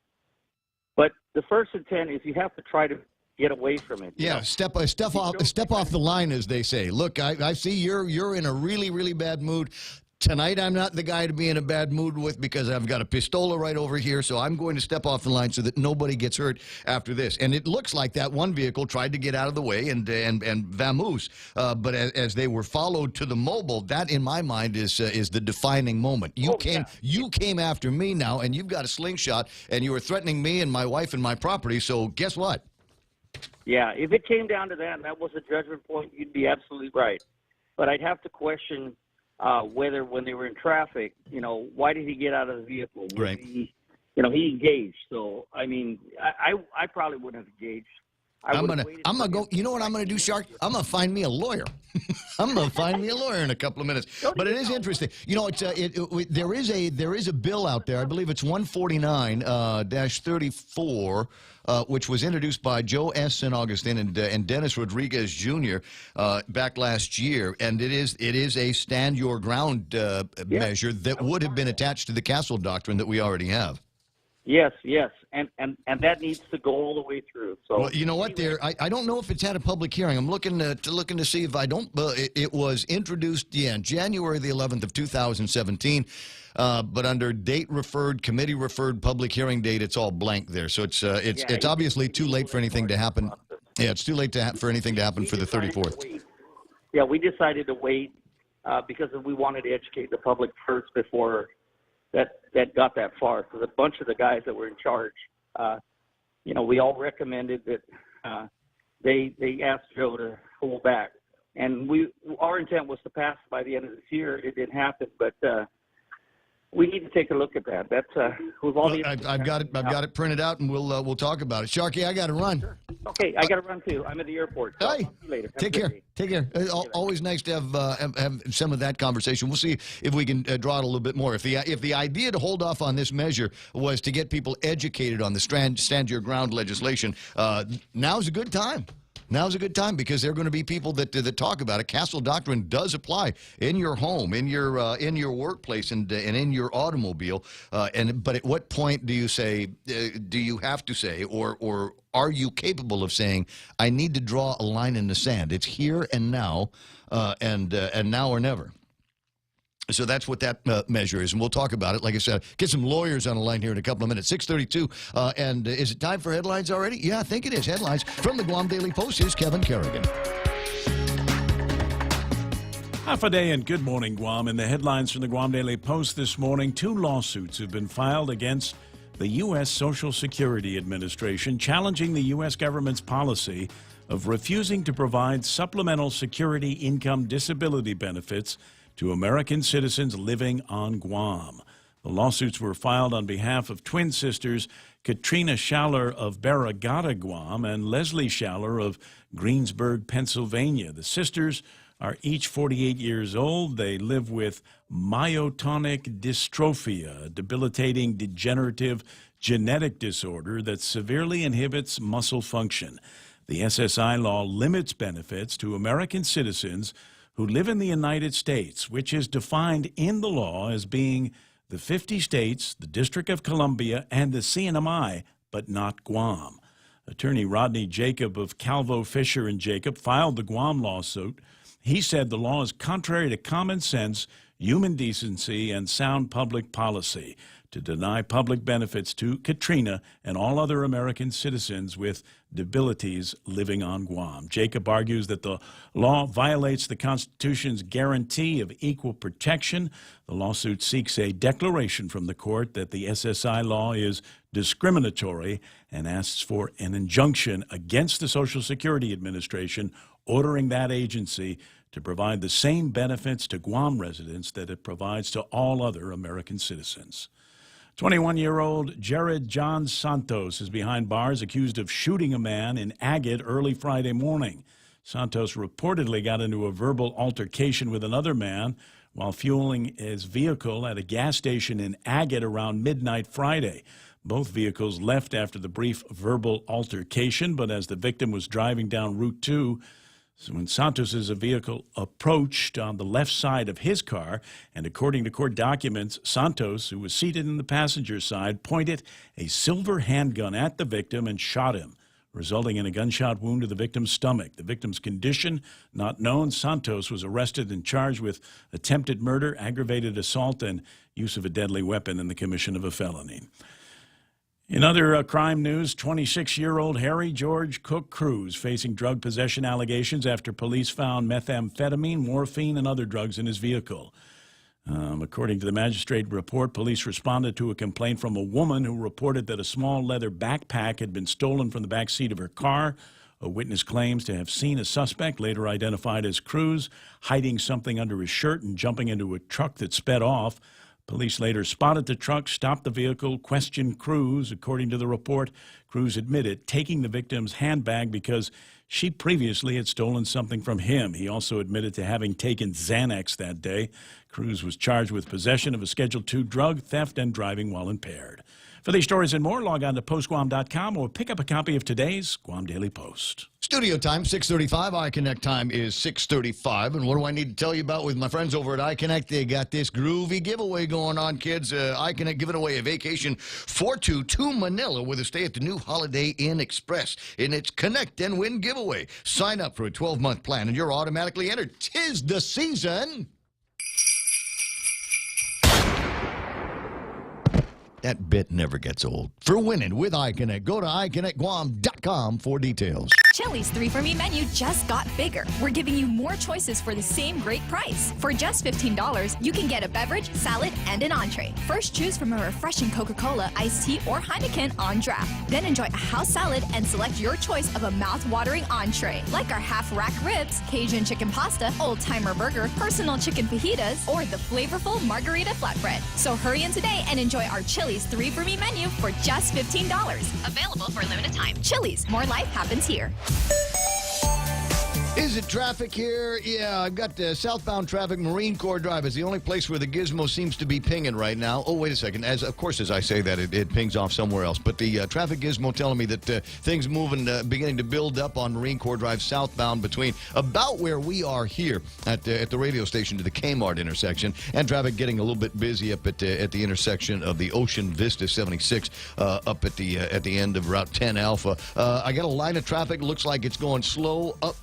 S2: But the first intent is you have to try to get away from it.
S12: Yeah, step off the line, as they say. Look, I see you're in a really, really bad mood. Tonight, I'm not the guy to be in a bad mood with because I've got a pistola right over here, so I'm going to step off the line so that nobody gets hurt after this. And it looks like that one vehicle tried to get out of the way and vamoose, but as they were followed to the Mobile, that in my mind is the defining moment. You came after me now, and you've got a slingshot, and you were threatening me and my wife and my property. So guess what?
S2: Yeah, if it came down to that, and that was a judgment point, you'd be absolutely right. But I'd have to question whether when they were in traffic, why did he get out of the vehicle? Was he he engaged. So, I mean, I probably wouldn't have engaged.
S12: I'm gonna go. You know what I'm gonna do, Shark? I'm gonna find me a lawyer. I'm gonna find me a lawyer in a couple of minutes. But it is interesting. It's there is a bill out there. I believe it's 149-34, which was introduced by Joe S. St. Augustine and Dennis Rodriguez Jr. Back last year, and it is a stand your ground measure that would have been attached to the Castle Doctrine that we already have.
S2: Yes, and that needs to go all the way through. So,
S12: well, you know what? I don't know if it's had a public hearing. I'm looking to see if I don't. It was introduced, January the 11th of 2017, but under date referred, committee referred, public hearing date, it's all blank there. So it's obviously too late for anything to happen. Yeah, it's too late for anything to happen for the 34th.
S2: Yeah, we decided to wait because we wanted to educate the public first before that got that far, because a bunch of the guys that were in charge, we all recommended that they asked Joe to hold back, and our intent was to pass by the end of this year. It didn't happen, but we need to take a look at that. That's with all
S12: I've got it printed out, and we'll talk about it. Sharky, I got to run.
S2: Sure. Okay, I got to run too. I'm at the airport. So
S12: Hey,
S2: I'll see you later.
S12: take care. Take care. Always nice to have some of that conversation. We'll see if we can draw it a little bit more. If the idea to hold off on this measure was to get people educated on the stand your ground legislation, now's a good time. Now's a good time, because there are going to be people that talk about it. Castle Doctrine does apply in your home, in your workplace, and in your automobile. But at what point do you say? Do you have to say, or are you capable of saying, I need to draw a line in the sand? It's here and now, and now or never. So that's what that measure is, and we'll talk about it. Like I said, get some lawyers on the line here in a couple of minutes. 6:32, and is it time for headlines already? Yeah, I think it is. Headlines from the Guam Daily Post. Here's Kevin Kerrigan.
S3: Half a day and good morning, Guam. In the headlines from the Guam Daily Post this morning, 2 lawsuits have been filed against the U.S. Social Security Administration, challenging the U.S. government's policy of refusing to provide supplemental security income disability benefits to American citizens living on Guam. The lawsuits were filed on behalf of twin sisters Katrina Schaller of Barragata, Guam, and Leslie Schaller of Greensburg, Pennsylvania. The sisters are each 48 years old. They live with myotonic dystrophia, a debilitating degenerative genetic disorder that severely inhibits muscle function. The SSI law limits benefits to American citizens who live in the United States, which is defined in the law as being the 50 states, the District of Columbia, and the CNMI, but not Guam. Attorney Rodney Jacob of Calvo, Fisher & Jacob filed the Guam lawsuit. He said the law is contrary to common sense, human decency, and sound public policy to deny public benefits to Katrina and all other American citizens with debilities living on Guam. Jacob argues that the law violates the Constitution's guarantee of equal protection. The lawsuit seeks a declaration from the court that the SSI law is discriminatory and asks for an injunction against the Social Security Administration, ordering that agency to provide the same benefits to Guam residents that it provides to all other American citizens. 21-year-old Jared John Santos is behind bars accused of shooting a man in Agate early Friday morning. Santos reportedly got into a verbal altercation with another man while fueling his vehicle at a gas station in Agate around midnight Friday. Both vehicles left after the brief verbal altercation, but as the victim was driving down Route 2, so when Santos' vehicle approached on the left side of his car, and according to court documents, Santos, who was seated in the passenger side, pointed a silver handgun at the victim and shot him, resulting in a gunshot wound to the victim's stomach. The victim's condition not known. Santos was arrested and charged with attempted murder, aggravated assault, and use of a deadly weapon in the commission of a felony. In other crime news, 26-year-old Harry George Cook Cruz facing drug possession allegations after police found methamphetamine, morphine, and other drugs in his vehicle. According to the magistrate report, police responded to a complaint from a woman who reported that a small leather backpack had been stolen from the back seat of her car. A witness claims to have seen a suspect, later identified as Cruz, hiding something under his shirt and jumping into a truck that sped off. Police later spotted the truck, stopped the vehicle, questioned Cruz. According to the report, Cruz admitted taking the victim's handbag because she previously had stolen something from him. He also admitted to having taken Xanax that day. Cruz was charged with possession of a Schedule II drug, theft, and driving while impaired. For these stories and more, log on to postguam.com or pick up a copy of today's Guam Daily Post.
S12: Studio time, 6:35. iConnect time is 6:35. And what do I need to tell you about with my friends over at iConnect? They got this groovy giveaway going on, kids. iConnect giving away a vacation for two to Manila with a stay at the new Holiday Inn Express in its Connect and Win giveaway. Sign up for a 12-month plan and you're automatically entered. 'Tis the season. That bit never gets old. For winning with iConnect, go to iConnectGuam.com for details.
S10: Chili's 3 for Me menu just got bigger. We're giving you more choices for the same great price. For just $15, you can get a beverage, salad, and an entree. First, choose from a refreshing Coca-Cola, iced tea, or Heineken on draft. Then enjoy a house salad and select your choice of a mouth-watering entree, like our half-rack ribs, Cajun chicken pasta, old-timer burger, personal chicken fajitas, or the flavorful margarita flatbread. So hurry in today and enjoy our Chili's 3 for Me menu for just $15. Available for a limited time. Chili's, more life happens here.
S12: Is it traffic here? Yeah, I've got southbound traffic. Marine Corps Drive is the only place where the gizmo seems to be pinging right now. Oh, wait a second. Of course, as I say that, it pings off somewhere else. But the traffic gizmo telling me that things moving, beginning to build up on Marine Corps Drive southbound between about where we are here at the radio station to the Kmart intersection, and traffic getting a little bit busy up at the intersection of the Ocean Vista 76 up at the end of Route 10 Alpha. I got a line of traffic. Looks like it's going slow up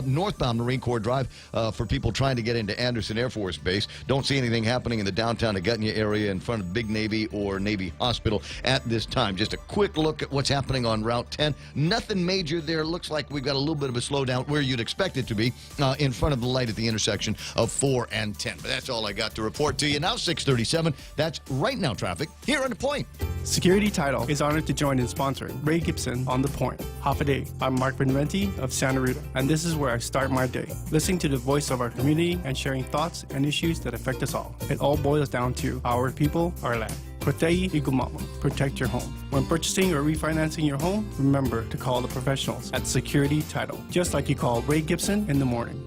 S12: northbound Marine Corps Drive for people trying to get into Anderson Air Force Base. Don't see anything happening in the downtown Agutnia area in front of Big Navy or Navy Hospital at this time. Just a quick look at what's happening on Route 10. Nothing major there. Looks like we've got a little bit of a slowdown where you'd expect it to be in front of the light at the intersection of 4 and 10. But that's all I got to report to you. Now 6:37. That's right now traffic here on The Point.
S5: Security Title is honored to join in sponsoring Ray Gibson on The Point. Half a day. I'm Mark Benventi of Santa Rita, and this is where I start my day, listening to the voice of our community and sharing thoughts and issues that affect us all. It all boils down to our people, our land. Protei Igumama. Protect your home. When purchasing or refinancing your home, remember to call the professionals at Security Title, just like you call Ray Gibson in the morning.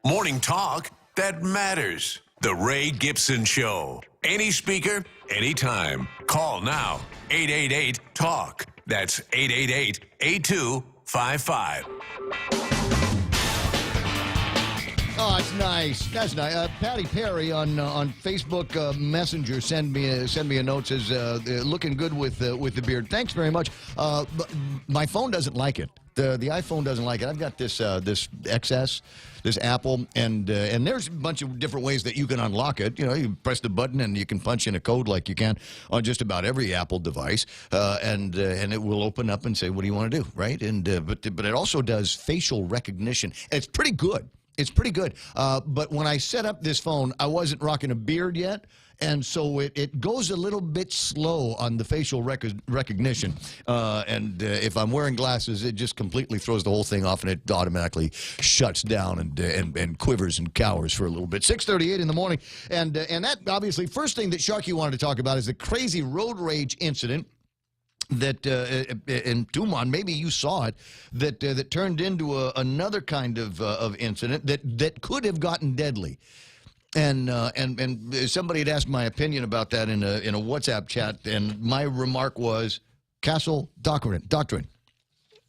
S20: Morning talk that matters. The Ray Gibson Show. Any speaker, anytime. Call now. 888-TALK. That's 888-8255.
S12: Oh, it's nice. That's nice. Patty Perry on Facebook Messenger send me a note, says looking good with the beard. Thanks very much. But my phone doesn't like it. The iPhone doesn't like it. I've got this XS, this Apple, and there's a bunch of different ways that you can unlock it. You know, you press the button and you can punch in a code like you can on just about every Apple device, and it will open up and say, "What do you want to do?" Right? And but it also does facial recognition. It's pretty good. It's pretty good. But when I set up this phone, I wasn't rocking a beard yet. And so it goes a little bit slow on the facial recognition. And if I'm wearing glasses, it just completely throws the whole thing off, and it automatically shuts down and quivers and cowers for a little bit. 6:38 in the morning. And that, obviously, first thing that Sharky wanted to talk about is the crazy road rage incident that in Tumon, maybe you saw it, that turned into another kind of incident that could have gotten deadly. And somebody had asked my opinion about that in a WhatsApp chat, and my remark was Castle Doctrine.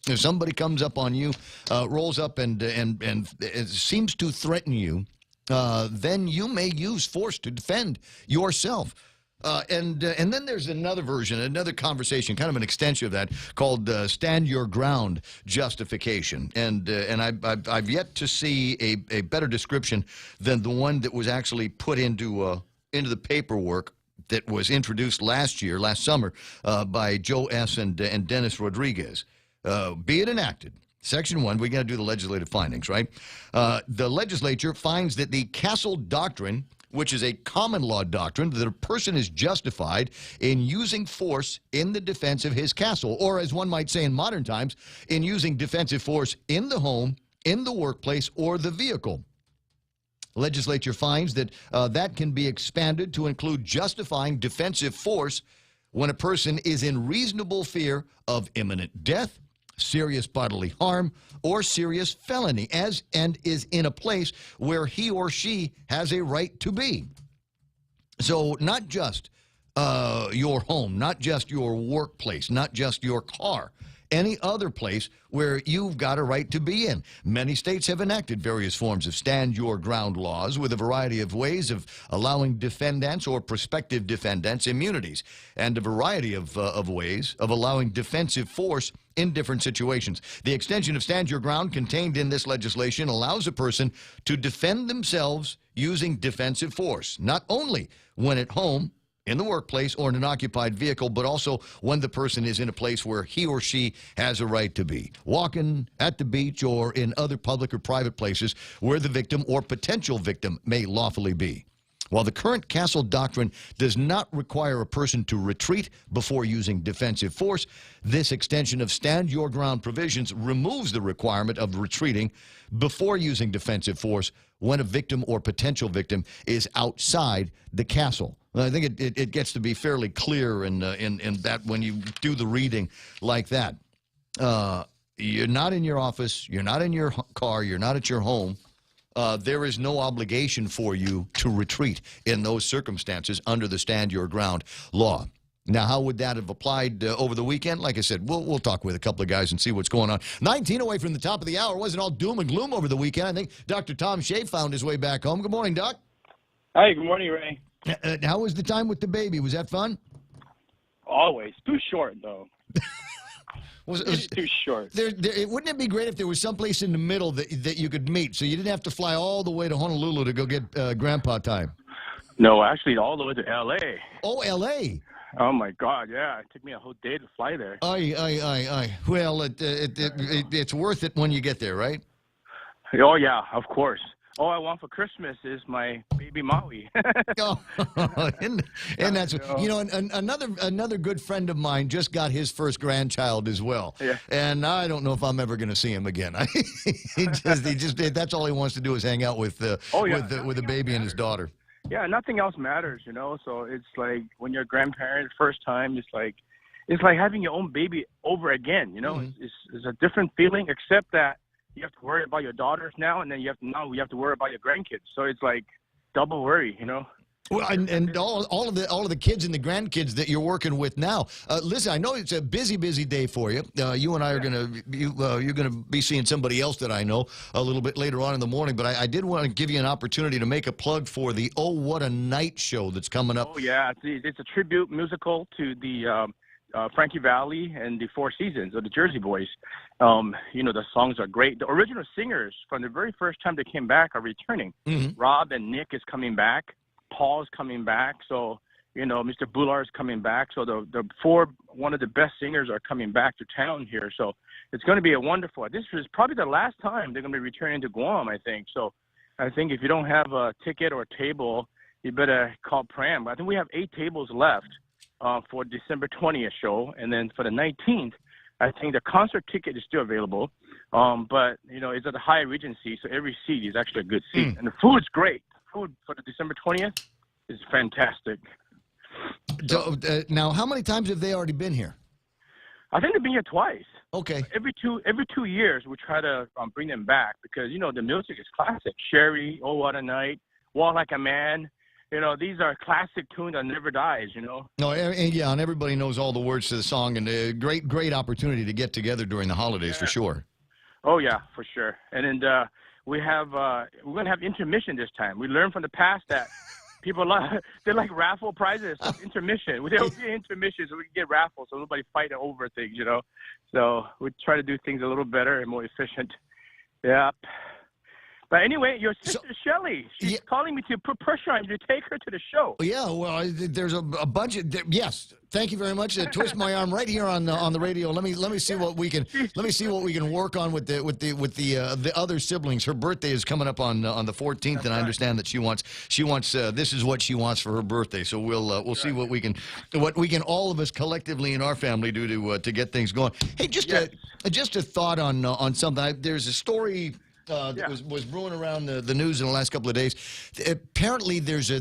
S12: If somebody comes up on you, rolls up and it seems to threaten you, then you may use force to defend yourself. And then there's another version, another conversation, kind of an extension of that, called stand your ground justification. And I've yet to see a better description than the one that was actually put into the paperwork that was introduced last summer, by Joe S. and Dennis Rodriguez. Be it enacted. Section 1, we got to do the legislative findings, right? The legislature finds that the Castle Doctrine, which is a common law doctrine, that a person is justified in using force in the defense of his castle, or as one might say in modern times, in using defensive force in the home, in the workplace, or the vehicle. Legislature finds that that can be expanded to include justifying defensive force when a person is in reasonable fear of imminent death, serious bodily harm, or serious felony, and is in a place where he or she has a right to be. So not just your home, not just your workplace, not just your car, any other place where you've got a right to be in. Many states have enacted various forms of stand-your-ground laws with a variety of ways of allowing defendants or prospective defendants immunities, and a variety of ways of allowing defensive force in different situations. The extension of stand your ground contained in this legislation allows a person to defend themselves using defensive force, not only when at home, in the workplace, or in an occupied vehicle, but also when the person is in a place where he or she has a right to be, walking at the beach or in other public or private places where the victim or potential victim may lawfully be. While the current Castle Doctrine does not require a person to retreat before using defensive force, this extension of stand-your-ground provisions removes the requirement of retreating before using defensive force when a victim or potential victim is outside the castle. I think it gets to be fairly clear in that when you do the reading like that. You're not in your office, you're not in your car, you're not at your home. There is no obligation for you to retreat in those circumstances under the Stand Your Ground law. Now, how would that have applied over the weekend? Like I said, we'll talk with a couple of guys and see what's going on. 19 away from the top of the hour. Wasn't all doom and gloom over the weekend. I think Dr. Tom Shea found his way back home. Good morning, Doc.
S6: Hi, good morning, Ray.
S12: How was the time with the baby? Was that fun?
S6: Always. Too short, though. It's too short.
S12: Wouldn't it be great if there was someplace in the middle that you could meet, so you didn't have to fly all the way to Honolulu to go get grandpa time?
S6: No, actually, all the way to L.A.
S12: Oh, L.A.?
S6: Oh, my God, yeah. It took me a whole day to fly there.
S12: Aye. Well, it's worth it when you get there, right?
S6: Oh, yeah, of course. All I want for Christmas is my baby Maui.
S12: and that's, you know, another good friend of mine just got his first grandchild as well.
S6: Yeah.
S12: And I don't know if I'm ever going to see him again. he just that's all he wants to do is hang out with the baby and his daughter.
S6: Yeah, nothing else matters, you know. So it's like when you're a grandparent first time, it's like having your own baby over again, you know. Mm-hmm. It's a different feeling, except that you have to worry about your daughters now, and then you have to worry about your grandkids. So it's like double worry, you know.
S12: Well, and all of the kids and the grandkids that you're working with now. Listen, I know it's a busy day for you. You and I are you're gonna be seeing somebody else that I know a little bit later on in the morning. But I did want to give you an opportunity to make a plug for the Oh What a Night show that's coming up.
S6: Oh yeah, it's a tribute musical to the Frankie Valli and the Four Seasons of the Jersey Boys. You know, the songs are great. The original singers from the very first time they came back are returning. Mm-hmm. Rob and Nick is coming back. Paul's coming back. So, you know, Mr. Bullard is coming back. So one of the best singers are coming back to town here. So it's going to be a wonderful. This is probably the last time they're going to be returning to Guam, I think. So I think if you don't have a ticket or a table, you better call Pram. I think we have 8 tables left for December 20th show. And then for the 19th, I think the concert ticket is still available. But, you know, it's at the Hyatt Regency, so every seat is actually a good seat. And the food's great. Food for the December 20th is fantastic.
S12: So, now, how many times have they already been here?
S6: I think they've been here twice.
S12: Okay.
S6: Every 2 years, we try to bring them back because, you know, the music is classic. Sherry, Oh What a Night, Walk Like a Man. You know, these are classic tunes that never dies, you know.
S12: No, and everybody knows all the words to the song, and a great opportunity to get together during the holidays for sure.
S6: Oh, yeah, for sure. And then we're going to have intermission this time. We learned from the past that people they like raffle prizes. So intermission. There'll be intermission so we can get raffles so nobody fight over things, you know. So we try to do things a little better and more efficient. Yeah. But anyway, your sister Shelley, she's calling me to put pressure on you to take her to the show.
S12: Yeah, well, there's a bunch of yes. Thank you very much. Twist my arm right here on the radio. Let me see what we can work on with the other siblings. Her birthday is coming up on the 14th, and I understand that she wants this is what she wants for her birthday. So we'll see what we can all of us collectively in our family do to get things going. Hey, just a thought on something. There's a story that was brewing around the news in the last couple of days. Apparently, there's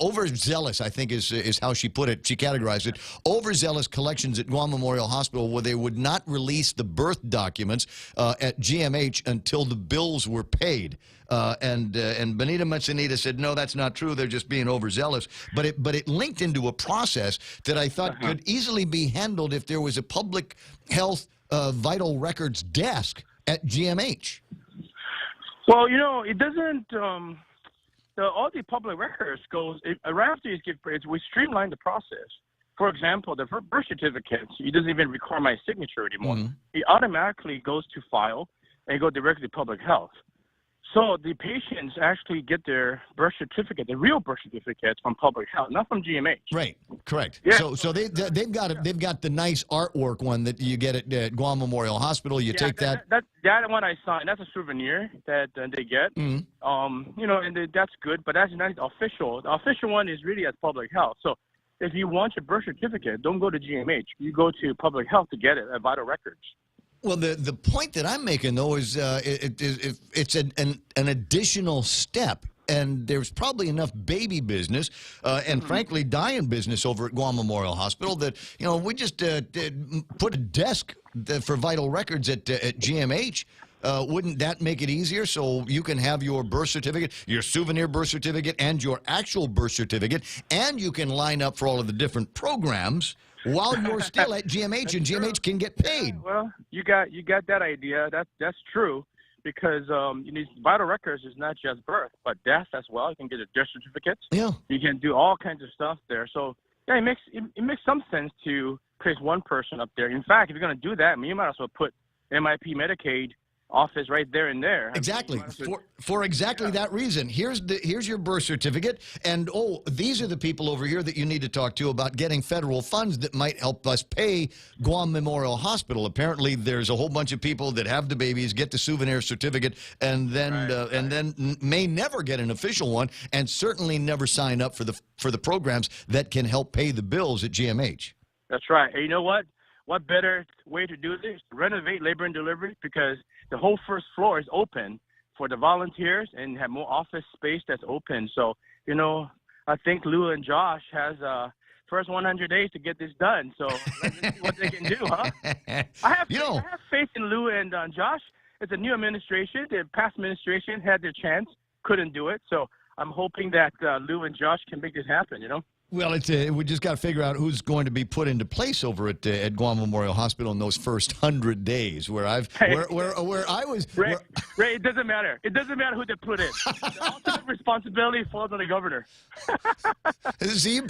S12: overzealous, I think is how she put it. She categorized it. Overzealous collections at Guam Memorial Hospital, where they would not release the birth documents at GMH until the bills were paid. And Benita Manzanita said, no, that's not true. They're just being overzealous. But it linked into a process that I thought could easily be handled if there was a public health vital records desk at GMH.
S6: Well, it doesn't. All the public records goes. After we streamline the process. For example, the birth certificate, it doesn't even require my signature anymore.
S12: Mm-hmm.
S6: It automatically goes to file and go directly to public health. So the patients actually get their birth certificate, the real birth certificates, from public health, not from GMH.
S12: Right, correct.
S6: Yeah.
S12: So they've got the nice artwork one that you get at Guam Memorial Hospital. You take that.
S6: That one I signed. That's a souvenir that they get.
S12: Mm-hmm.
S6: And that's good, but that's not official. The official one is really at public health. So if you want your birth certificate, don't go to GMH. You go to public health to get it at Vital Records.
S12: Well, the point that I'm making, though, is it's an additional step, and there's probably enough baby business and, frankly, dying business over at Guam Memorial Hospital that, we just put a desk for Vital Records at GMH. Wouldn't that make it easier so you can have your birth certificate, your souvenir birth certificate, and your actual birth certificate, and you can line up for all of the different programs while you're still at GMH, and GMH can get paid?
S6: Well, you got that idea. That's true, because Vital Records is not just birth, but death as well. You can get a death certificate.
S12: Yeah.
S6: You can do all kinds of stuff there. So yeah, it makes some sense to place one person up there. In fact, if you're going to do that, you might as well put MIP Medicaid office right there and there.
S12: Exactly. For exactly that reason. Here's your birth certificate, and these are the people over here that you need to talk to about getting federal funds that might help us pay Guam Memorial Hospital. Apparently, there's a whole bunch of people that have the babies, get the souvenir certificate, and then may never get an official one, and certainly never sign up for the programs that can help pay the bills at GMH.
S6: That's right. And you know what? What better way to do this? Renovate labor and delivery, because the whole first floor is open for the volunteers and have more office space that's open. So, I think Lou and Josh has first 100 days to get this done. So let's see what they can do, huh? I have faith in Lou and Josh. It's a new administration. The past administration had their chance, couldn't do it. So I'm hoping that Lou and Josh can make this happen,
S12: Well, we just got to figure out who's going to be put into place over at Guam Memorial Hospital in those first 100 days. Where I was.
S6: Ray, it doesn't matter. It doesn't matter who they put in. The ultimate responsibility falls on the governor.
S12: See,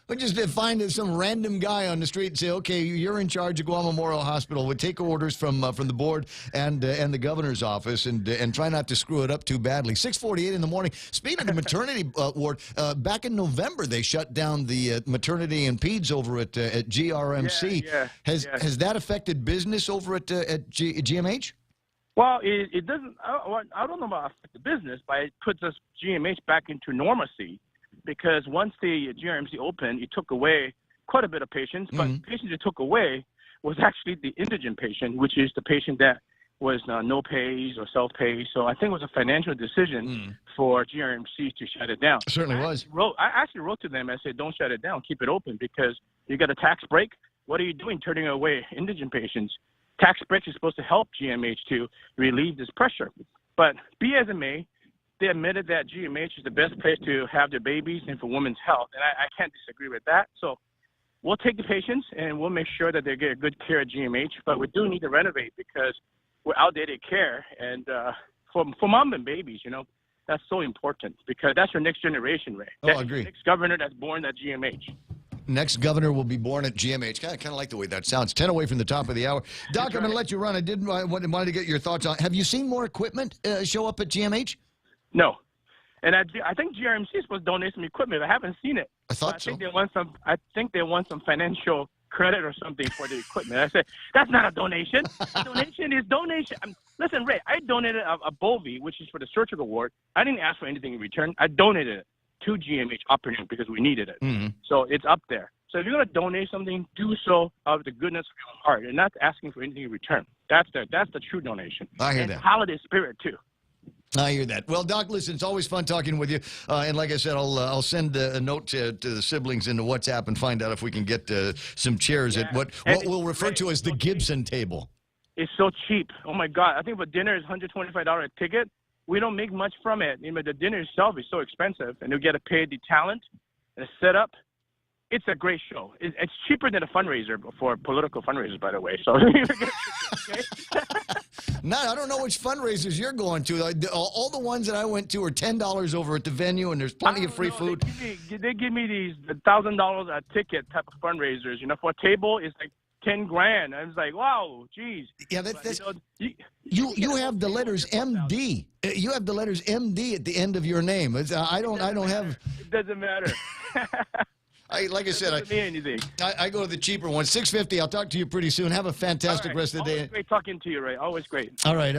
S12: we just find some random guy on the street and say, okay, you're in charge of Guam Memorial Hospital. We'll take orders from the board and the governor's office and try not to screw it up too badly. 6:48 in the morning. Speaking of the maternity ward, back in November they shut down the maternity and peds over at GRMC. Has that affected business over at GMH?
S6: Well, it doesn't. I don't know about the business, but it puts us GMH back into normalcy, because once the GRMC opened, it took away quite a bit of patients. But the patient it took away was actually the indigent patient, which is the patient that was no pays or self-pay. So I think it was a financial decision for GRMC to shut it down.
S12: Certainly was.
S6: I actually wrote to them and said, don't shut it down, keep it open, because you got a tax break. What are you doing turning away indigent patients? Tax breaks is supposed to help GMH to relieve this pressure. But be as it may, they admitted that GMH is the best place to have their babies and for women's health, and I can't disagree with that. So we'll take the patients and we'll make sure that they get good care at GMH, but we do need to renovate, because we're outdated care, and for mom and babies, that's so important, because that's your next generation, Ray.
S12: I agree.
S6: Next governor that's born at GMH.
S12: Next governor will be born at GMH. Kind of like the way that sounds. 10 away from the top of the hour. Doc, I'm going to let you run. I wanted to get your thoughts on. Have you seen more equipment show up at GMH?
S6: No, and I think GRMC is supposed to donate some equipment. I haven't seen it.
S12: I thought so.
S6: I think they want some financial credit or something for the equipment. I said, that's not a donation. A donation is donation. Listen, Ray, I donated a Bovie, which is for the surgical ward. I didn't ask for anything in return. I donated it to GMH operating because we needed it. So it's up there. So if you're going to donate something, do so out of the goodness of your heart and not asking for anything in return. That's the true donation.
S12: I hear
S6: and
S12: that.
S6: Holiday spirit too.
S12: I hear that. Well, Doc, listen, it's always fun talking with you. And like I said, I'll send a note to the siblings into WhatsApp and find out if we can get some chairs at what we'll refer to as the Gibson table.
S6: It's so cheap. Oh my God! I think for dinner is $125 a ticket. We don't make much from it. The dinner itself is so expensive, and you get to pay the talent and the setup. It's a great show. It's cheaper than a fundraiser for political fundraisers, by the way. So, okay?
S12: No, I don't know which fundraisers you're going to. All the ones that I went to are $10 over at the venue, and there's plenty of free food.
S6: They give me these $1,000 a ticket type of fundraisers. For a table, it's like $10,000. I was like, wow, geez.
S12: Yeah, that's you have the letters MD. You have the letters MD at the end of your name. I don't have.
S6: It doesn't matter.
S12: Like I said, I go to the cheaper one, $6.50. I'll talk to you pretty soon. Have a fantastic rest of the day.
S6: Always great talking to you, Ray. Always great.
S12: All right.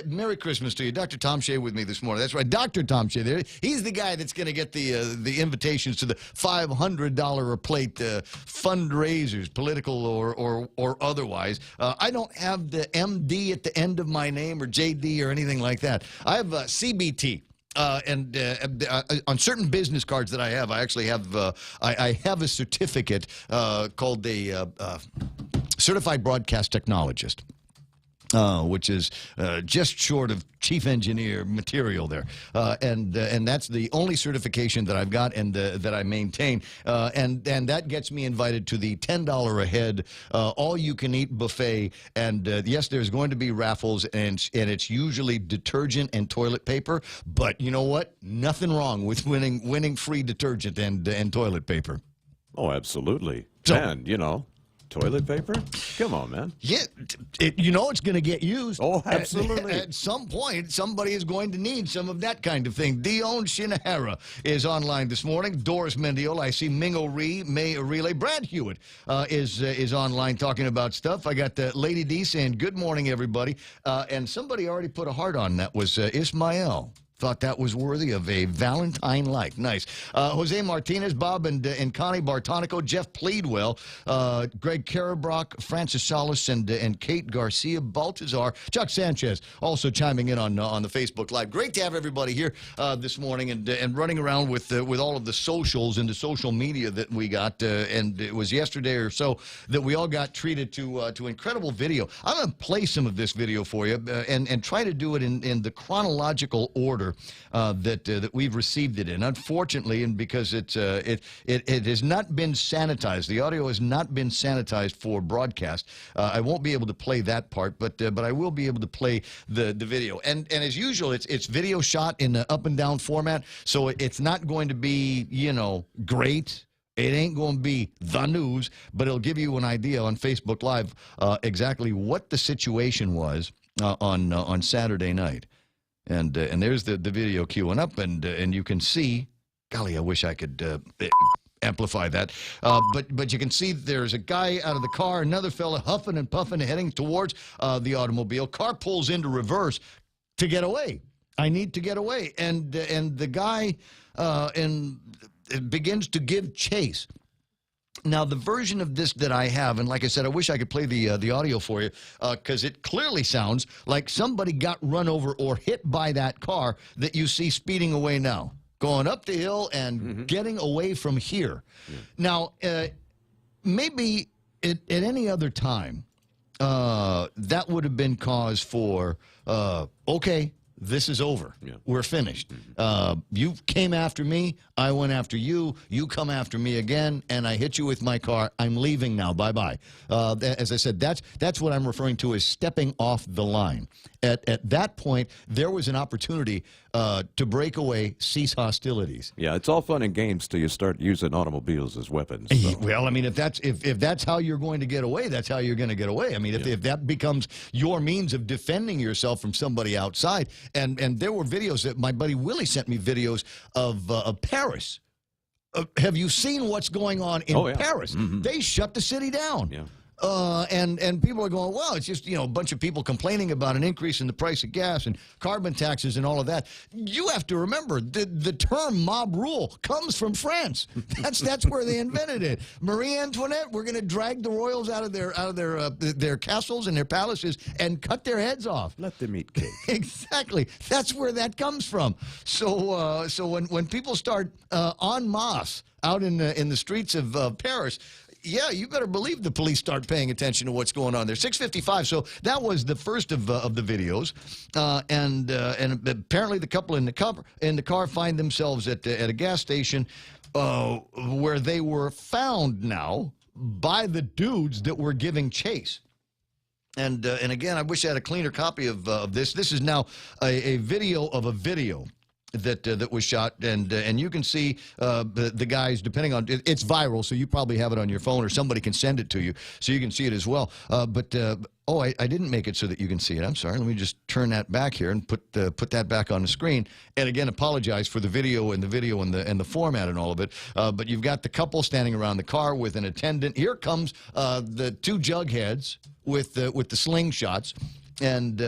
S12: Merry Christmas to you. Dr. Tom Shea with me this morning. That's right. Dr. Tom Shea there. He's the guy that's going to get the invitations to the $500 a plate fundraisers, political or otherwise. I don't have the MD at the end of my name or JD or anything like that. I have CBT. And on certain business cards that I have, I actually have I have a certificate called a Certified Broadcast Technologist. Which is just short of chief engineer material there, and that's the only certification that I've got and that I maintain, and that gets me invited to the $10 a head all-you-can-eat buffet, and yes, there's going to be raffles, and it's usually detergent and toilet paper, but you know what? Nothing wrong with winning free detergent and toilet paper.
S17: Oh, absolutely, man. Toilet paper? Come on, man.
S12: Yeah, it's going to get used.
S17: Oh, absolutely.
S12: At some point, somebody is going to need some of that kind of thing. Dion Shinahara is online this morning. Doris Mendiola. I see Ming O'Ree, May Relay. Brad Hewitt is online talking about stuff. I got Lady D saying, good morning, everybody. And somebody already put a heart on. That was Ismael. Thought that was worthy of a Valentine-like. Nice. Jose Martinez, Bob and Connie Bartonico, Jeff Pleadwell, Greg Karabrock, Francis Salas, and Kate Garcia Baltazar. Chuck Sanchez also chiming in on the Facebook Live. Great to have everybody here this morning and running around with all of the socials and the social media that we got. And it was yesterday or so that we all got treated to incredible video. I'm going to play some of this video for you and try to do it in the chronological order that we've received it in. Unfortunately, and because it has not been sanitized, the audio has not been sanitized for broadcast. I won't be able to play that part, but I will be able to play the video. And as usual, it's video shot in an up and down format, so it's not going to be great. It ain't going to be the news, but it'll give you an idea on Facebook Live exactly what the situation was on Saturday night. And there's the video queuing up, and you can see, golly, I wish I could amplify that. But you can see there's a guy out of the car, another fella huffing and puffing, heading towards the automobile. Car pulls into reverse to get away. I need to get away, and the guy begins to give chase. Now, the version of this that I have, and like I said, I wish I could play the audio for you, because it clearly sounds like somebody got run over or hit by that car that you see speeding away now, going up the hill and getting away from here. Yeah. Now, maybe at any other time, that would have been cause for, okay, this is over. Yeah. We're finished. You came after me. I went after you. You come after me again, and I hit you with my car. I'm leaving now. Bye-bye. As I said, that's what I'm referring to as stepping off the line. At that point, there was an opportunity to break away, cease hostilities.
S17: Yeah, it's all fun and games till you start using automobiles as weapons. So.
S12: Well, I mean, if that's how you're going to get away, that's how you're going to get away. I mean, if that becomes your means of defending yourself from somebody outside, and there were videos that my buddy Willie sent me videos of Paris. Have you seen what's going on in Paris? They shut the city down. Yeah. And people are going, well, it's just, a bunch of people complaining about an increase in the price of gas and carbon taxes and all of that. You have to remember, the term mob rule comes from France. That's where they invented it. Marie Antoinette, we're going to drag the royals out of their castles and their palaces and cut their heads off.
S17: Let them eat cake.
S12: Exactly. That's where that comes from. So when people start en masse out in the streets of Paris, yeah, you better believe the police start paying attention to what's going on there. 6:55. So that was the first of the videos, and apparently the couple in the car find themselves at a gas station where they were found now by the dudes that were giving chase. And again, I wish I had a cleaner copy of this. This is now a video of a video that was shot, and you can see the guys, depending on, it's viral, so you probably have it on your phone, or somebody can send it to you so you can see it as well. I didn't make it so that you can see it. I'm sorry. Let me just turn that back here and put that back on the screen. And again, apologize for the video and the format and all of it. But you've got the couple standing around the car with an attendant. Here comes the two jugheads with the slingshots. And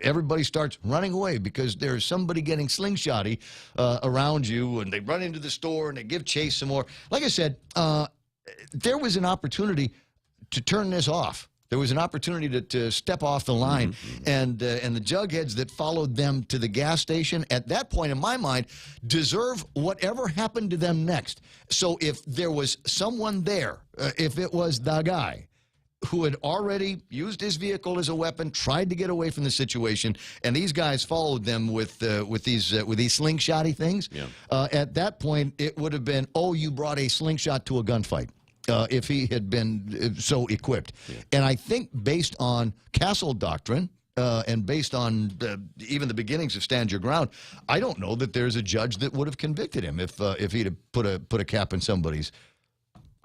S12: everybody starts running away because there's somebody getting slingshotty around you, and they run into the store and they give chase some more. Like I said, there was an opportunity to turn this off. There was an opportunity to step off the line, and the jugheads that followed them to the gas station at that point, in my mind, deserve whatever happened to them next. So if there was someone there, if it was the guy who had already used his vehicle as a weapon, tried to get away from the situation, and these guys followed them with these slingshotty things. Yeah. At that point, it would have been, oh, you brought a slingshot to a gunfight. If he had been so equipped. Yeah. And I think based on Castle Doctrine and based on even the beginnings of Stand Your Ground, I don't know that there's a judge that would have convicted him if he'd have put a cap in somebody's.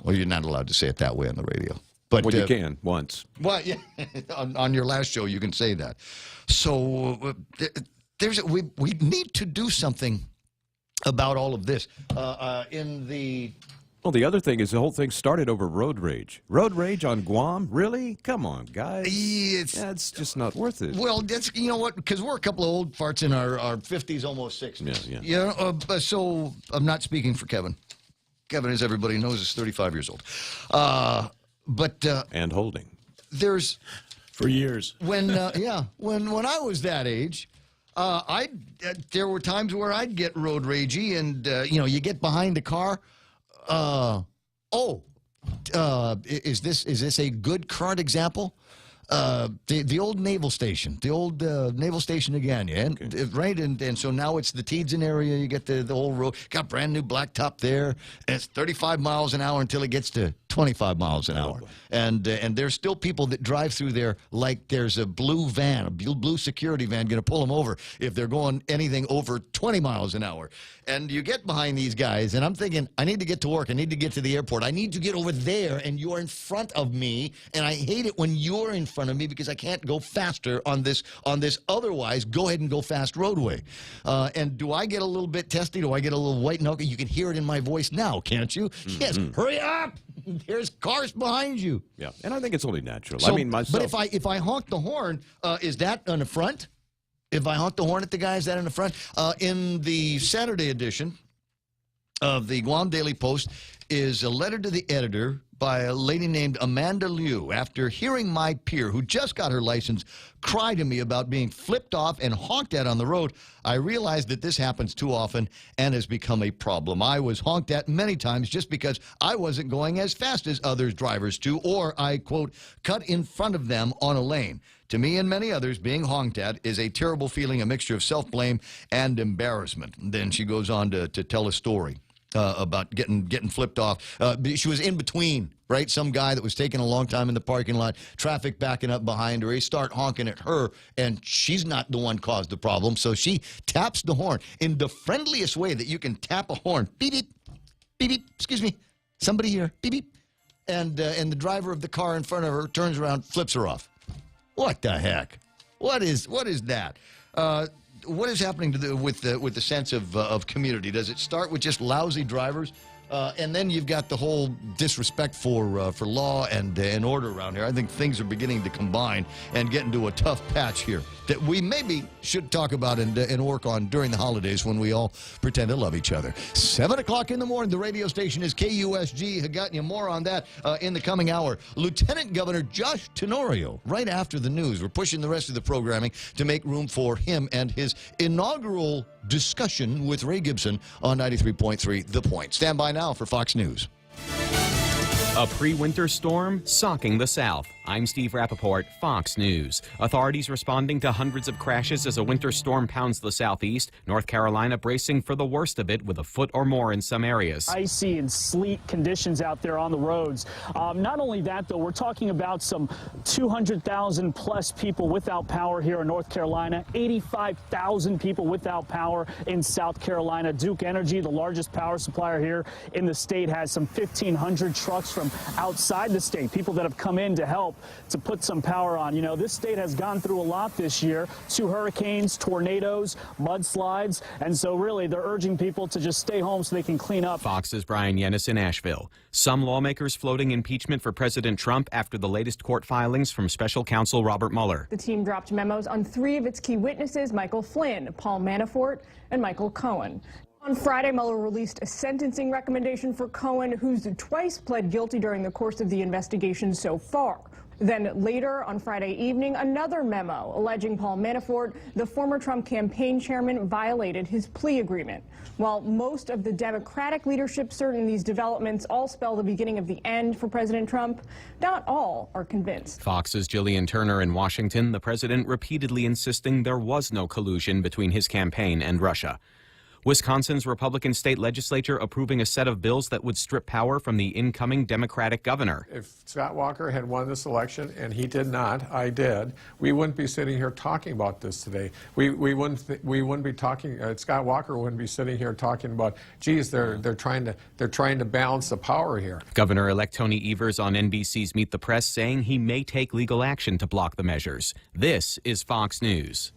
S12: Well, you're not allowed to say it that way on the radio. But
S17: well, you can once.
S12: Well, yeah, on your last show you can say that. So we need to do something about all of this.
S17: Well, the other thing is the whole thing started over road rage. Road rage on Guam? Really? Come on, guys. It's just not worth it.
S12: Well, that's, you know what, because we're a couple of old farts in our 50s, almost 60s. Yeah. You know, so I'm not speaking for Kevin. Kevin, as everybody knows, is 35 years old.
S17: And holding.
S12: There's...
S3: For years.
S12: When I was that age... there were times where I'd get road ragey, and you get behind the car. Is this a good current example? The old naval station, naval station again, yeah, right, and so now it's the Teedson area. You get the whole road, got brand new blacktop there, and it's 35 miles an hour until it gets to 25 miles an hour, and there's still people that drive through there like there's a blue van, a blue security van, going to pull them over if they're going anything over 20 miles an hour. And you get behind these guys, and I'm thinking, I need to get to work, I need to get to the airport, I need to get over there, and you're in front of me, and I hate it when you're in front of me because I can't go faster on this otherwise go ahead and go fast roadway. And do I get a little bit testy? Do I get a little white knuckle? You can hear it in my voice now, can't you? Yes, hurry up! There's cars behind you.
S17: Yeah, and I think it's only natural.
S12: So,
S17: I mean, myself.
S12: But if I honk the horn, is that on the front? If I honk the horn at the guy, is that in the front? In the Saturday edition of the Guam Daily Post is a letter to the editor by a lady named Amanda Liu after hearing my peer, who just got her license, cry to me about being flipped off and honked at on the road. I realized that this happens too often and has become a problem. I was honked at many times just because I wasn't going as fast as others drivers do, or I, quote, cut in front of them on a lane. To me and many others, being honked at is a terrible feeling, a mixture of self-blame and embarrassment. And then she goes on to tell a story about getting flipped off. She was in between, right? Some guy that was taking a long time in the parking lot, traffic backing up behind her. He start honking at her, and she's not the one caused the problem. So she taps the horn in the friendliest way that you can tap a horn. Beep, beep, beep, beep. Excuse me, somebody here. Beep, beep. And the driver of the car in front of her turns around, flips her off. What the heck? What is that? What is happening with the sense of community? Does it start with just lousy drivers? And then you've got the whole disrespect for law and order around here. I think things are beginning to combine and get into a tough patch here that we maybe should talk about and work on during the holidays when we all pretend to love each other. 7 o'clock in the morning, the radio station is KUSG. I've gotten you more on that in the coming hour. Lieutenant Governor Josh Tenorio, right after the news. We're pushing the rest of the programming to make room for him and his inaugural discussion with Ray Gibson on 93.3 The Point. Stand by now for Fox News.
S1: A pre-winter storm socking the South. I'm Steve Rappaport, Fox News. Authorities responding to hundreds of crashes as a winter storm pounds the southeast. North Carolina bracing for the worst of it with a foot or more in some areas.
S22: Icy and sleet conditions out there on the roads. Not only that, though, we're talking about some 200,000 plus people without power here in North Carolina, 85,000 people without power in South Carolina. Duke Energy, the largest power supplier here in the state, has some 1,500 trucks from outside the state, people that have come in to help to put some power on. You know, this state has gone through a lot this year. 2 hurricanes, tornadoes, mudslides, and so really they're urging people to just stay home so they can clean up.
S1: Fox's Brian Yennis in Asheville. Some lawmakers floating impeachment for President Trump after the latest court filings from special counsel Robert Mueller.
S23: The team dropped memos on 3 of its key witnesses, Michael Flynn, Paul Manafort, and Michael Cohen. On Friday, Mueller released a sentencing recommendation for Cohen, who's twice pled guilty during the course of the investigation so far. Then later on Friday evening, another memo alleging Paul Manafort, the former Trump campaign chairman, violated his plea agreement. While most of the Democratic leadership certain these developments all spell the beginning of the end for President Trump, not all are convinced.
S1: Fox's Jillian Turner in Washington, the president repeatedly insisting there was no collusion between his campaign and Russia. Wisconsin's Republican state legislature approving a set of bills that would strip power from the incoming Democratic governor.
S24: If Scott Walker had won this election, and he did not, I did, we wouldn't be sitting here talking about this today. We wouldn't be talking. Scott Walker wouldn't be sitting here talking about, geez, they're trying to balance the power here.
S1: Governor-elect Tony Evers on NBC's Meet the Press saying he may take legal action to block the measures. This is Fox News.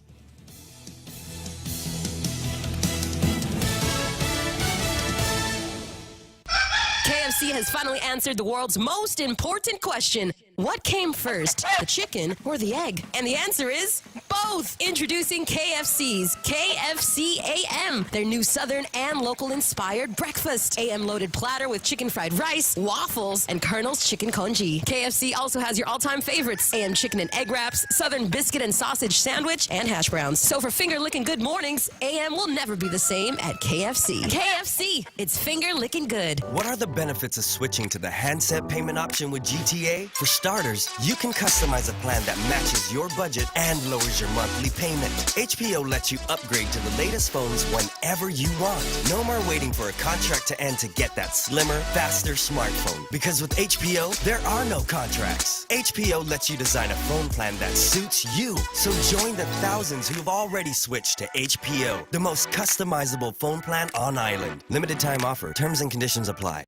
S25: KFC has finally answered the world's most important question. What came first, the chicken or the egg? And the answer is both. Introducing KFC's KFC AM, their new Southern and local-inspired breakfast. AM-loaded platter with chicken fried rice, waffles, and Colonel's chicken congee. KFC also has your all-time favorites, AM chicken and egg wraps, Southern biscuit and sausage sandwich, and hash browns. So for finger-licking good mornings, AM will never be the same at KFC. KFC, it's finger-licking good.
S26: What are the benefits of switching to the handset payment option with GTA? For starters, you can customize a plan that matches your budget and lowers your monthly payment. HPO lets you upgrade to the latest phones whenever you want. No more waiting for a contract to end to get that slimmer, faster smartphone. Because with HPO, there are no contracts. HPO lets you design a phone plan that suits you. So join the thousands who have already switched to HPO, the most customizable phone plan on island. Limited time offer. Terms and conditions apply.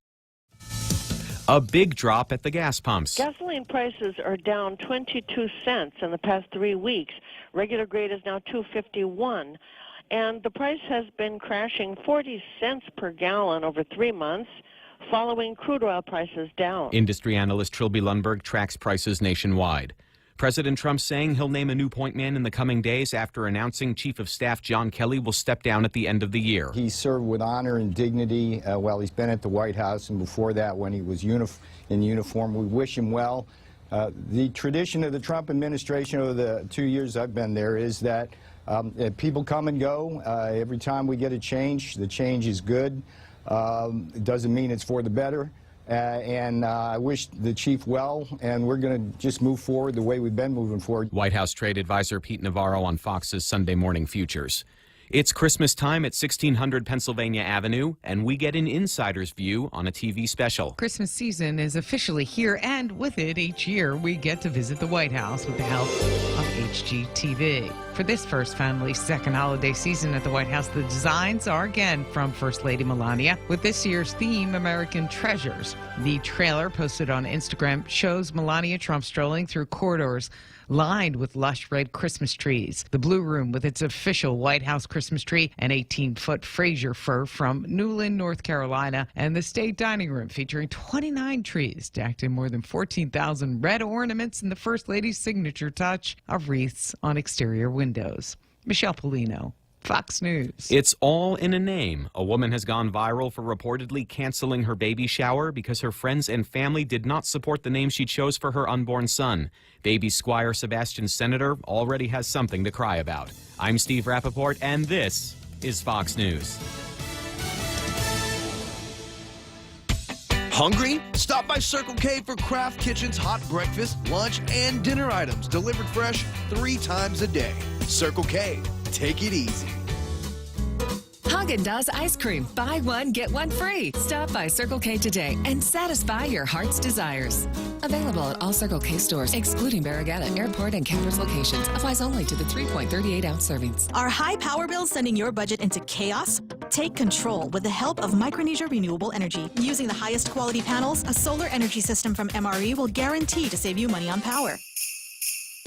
S1: A big drop at the gas pumps.
S27: Gasoline prices are down 22 cents in the past 3 weeks. Regular grade is now $2.51, and the price has been crashing 40 cents per gallon over 3 months, following crude oil prices down.
S1: Industry analyst Trilby Lundberg tracks prices nationwide. President Trump saying he'll name a new point man in the coming days after announcing Chief of Staff John Kelly will step down at the end of the year.
S28: He served with honor and dignity while he's been at the White House, and before that when he was in uniform. We wish him well. The tradition of the Trump administration over the 2 years I've been there is that people come and go. Every time we get a change, the change is good. It doesn't mean it's for the better. And I wish the chief well, and we're going to just move forward the way we've been moving forward.
S1: White House trade advisor Pete Navarro on Fox's Sunday Morning Futures. It's Christmas time at 1600 Pennsylvania Avenue, and we get an insider's view on a TV special.
S29: Christmas season is officially here, and with it, each year we get to visit the White House with the help of HGTV. For this first family's second holiday season at the White House, the designs are again from First Lady Melania, with this year's theme, American Treasures. The trailer posted on Instagram shows Melania Trump strolling through corridors lined with lush red Christmas trees. The Blue Room with its official White House Christmas tree, an 18-foot Fraser fir from Newland, North Carolina, and the State Dining Room featuring 29 trees decked in more than 14,000 red ornaments and the First Lady's signature touch of wreaths on exterior windows. Michelle Polino, Fox News.
S1: It's all in a name. A woman has gone viral for reportedly canceling her baby shower because her friends and family did not support the name she chose for her unborn son. Baby Squire Sebastian Senator already has something to cry about. I'm Steve Rappaport, and this is Fox News.
S4: Hungry? Stop by Circle K for Kraft Kitchen's hot breakfast, lunch, and dinner items delivered fresh 3 times a day. Circle K. Take it easy.
S8: Haagen-Dazs ice cream. Buy one, get one free. Stop by Circle K today and satisfy your heart's desires. Available at all Circle K stores, excluding Barragata, Airport, and Campers locations. Applies only to the 3.38-ounce servings.
S9: Are high power bills sending your budget into chaos? Take control with the help of Micronesia Renewable Energy. Using the highest quality panels, a solar energy system from MRE will guarantee to save you money on power.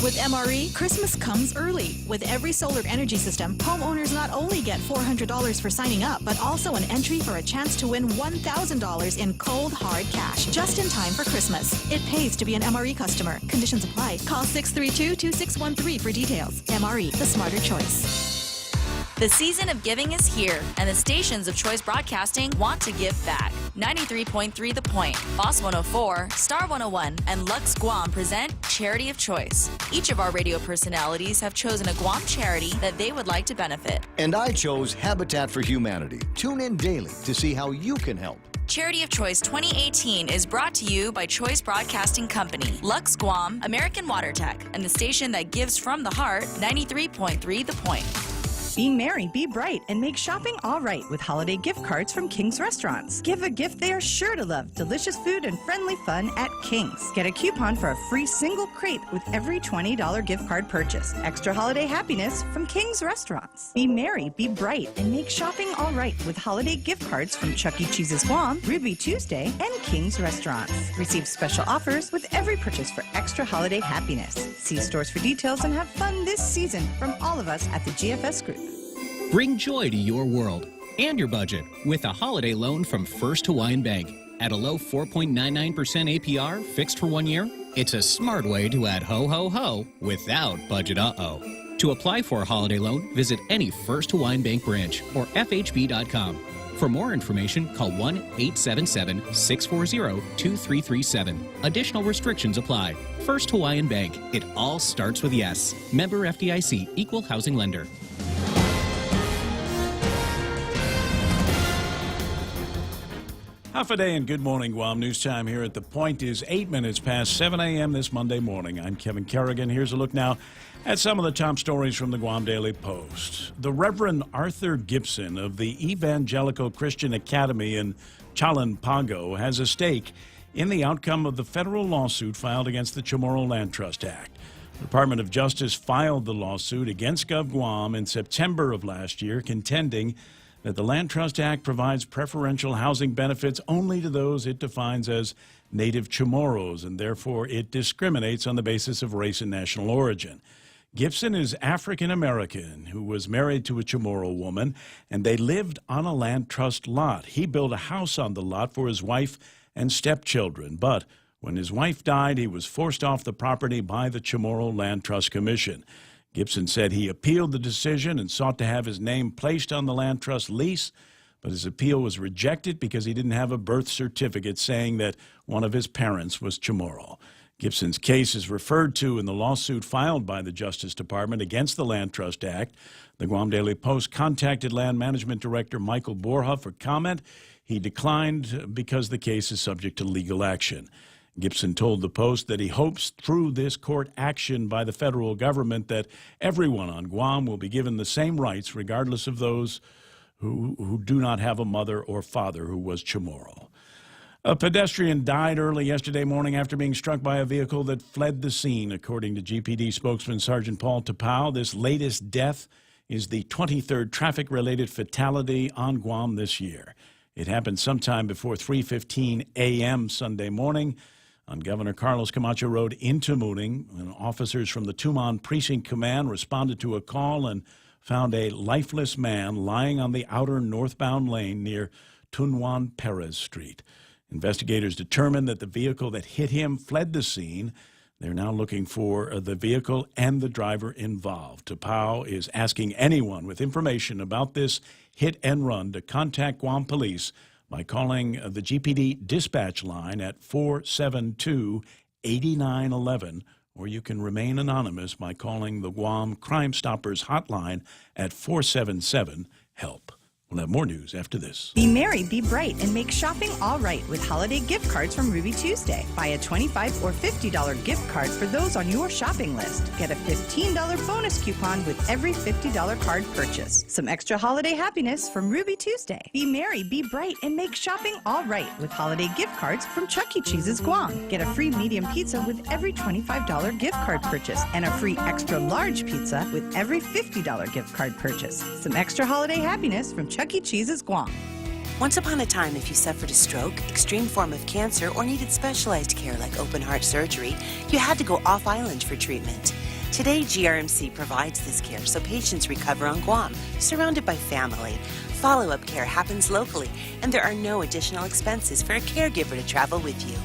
S9: With MRE, Christmas comes early. With every solar energy system, homeowners not only get $400 for signing up, but also an entry for a chance to win $1,000 in cold, hard cash, just in time for Christmas. It pays to be an MRE customer. Conditions apply. Call 632-2613 for details. MRE, the smarter choice.
S11: The season of giving is here, and the stations of Choice Broadcasting want to give back. 93.3 The Point, Boss 104, Star 101, and Lux Guam present Charity of Choice. Each of our radio personalities have chosen a Guam charity that they would like to benefit.
S12: And I chose Habitat for Humanity. Tune in daily to see how you can help.
S11: Charity of Choice 2018 is brought to you by Choice Broadcasting Company, Lux Guam, American Water Tech, and the station that gives from the heart, 93.3 The Point.
S13: Be merry, be bright, and make shopping all right with holiday gift cards from King's Restaurants. Give a gift they are sure to love. Delicious food and friendly fun at King's. Get a coupon for a free single crepe with every $20 gift card purchase. Extra holiday happiness from King's Restaurants. Be merry, be bright, and make shopping all right with holiday gift cards from Chuck E. Cheese's Guam, Ruby Tuesday, and King's Restaurants. Receive special offers with every purchase for extra holiday happiness. See stores for details and have fun this season from all of us at the GFS Group.
S14: Bring joy to your world and your budget with a holiday loan from First Hawaiian Bank. At a low 4.99% APR fixed for 1 year, it's a smart way to add ho-ho-ho without budget uh-oh. To apply for a holiday loan, visit any First Hawaiian Bank branch or FHB.com. For more information, call 1-877-640-2337. Additional restrictions apply. First Hawaiian Bank. It all starts with yes. Member FDIC, Equal Housing Lender.
S3: Half a day and good morning, Guam. News time here at The Point is 8 minutes past 7 a.m. this Monday morning. I'm Kevin Kerrigan. Here's a look now at some of the top stories from the Guam Daily Post. The Reverend Arthur Gibson of the Evangelical Christian Academy in Chalan Pago has a stake in the outcome of the federal lawsuit filed against the Chamorro Land Trust Act. The Department of Justice filed the lawsuit against Gov Guam in September of last year, contending that the Land Trust Act provides preferential housing benefits only to those it defines as native Chamorros, and therefore it discriminates on the basis of race and national origin. Gibson is African American who was married to a Chamorro woman, and they lived on a land trust lot. He built a house on the lot for his wife and stepchildren, but when his wife died, he was forced off the property by the Chamorro Land Trust Commission. Gibson said he appealed the decision and sought to have his name placed on the land trust lease, but his appeal was rejected because he didn't have a birth certificate saying that one of his parents was Chamorro. Gibson's case is referred to in the lawsuit filed by the Justice Department against the Land Trust Act. The Guam Daily Post contacted Land Management Director Michael Borja for comment. He declined because the case is subject to legal action. Gibson told the Post that he hopes through this court action by the federal government that everyone on Guam will be given the same rights regardless of those who do not have a mother or father who was Chamorro. A pedestrian died early yesterday morning after being struck by a vehicle that fled the scene, according to GPD spokesman Sergeant Paul Tapau. This latest death is the 23rd traffic-related fatality on Guam this year. It happened sometime before 3:15 a.m. Sunday morning on Governor Carlos Camacho Road in Tamuning, when officers from the Tumon Precinct Command responded to a call and found a lifeless man lying on the outer northbound lane near Tunjuan Perez Street. Investigators determined that the vehicle that hit him fled the scene. They're now looking for the vehicle and the driver involved. Tapau is asking anyone with information about this hit and run to contact Guam Police by calling the GPD dispatch line at 472-8911, or you can remain anonymous by calling the Guam Crime Stoppers hotline at 477-HELP. We'll have more news after this.
S13: Be merry, be bright, and make shopping all right with holiday gift cards from Ruby Tuesday. Buy a $25 or $50 gift card for those on your shopping list. Get a $15 bonus coupon with every $50 card purchase. Some extra holiday happiness from Ruby Tuesday. Be merry, be bright, and make shopping all right with holiday gift cards from Chuck E. Cheese's Guam. Get a free medium pizza with every $25 gift card purchase and a free extra large pizza with every $50 gift card purchase. Some extra holiday happiness from Chuck E. Cheese's Guam.
S2: Once upon a time, if you suffered a stroke, extreme form of cancer, or needed specialized care like open heart surgery, you had to go off-island for treatment. Today, GRMC provides this care so patients recover on Guam, surrounded by family. Follow-up care happens locally, and there are no additional expenses for a caregiver to travel with you.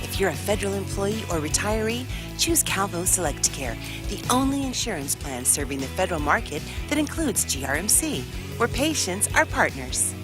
S2: If you're a federal employee or retiree, choose Calvo Select Care, the only insurance plan serving the federal market that includes GRMC, where patients are partners.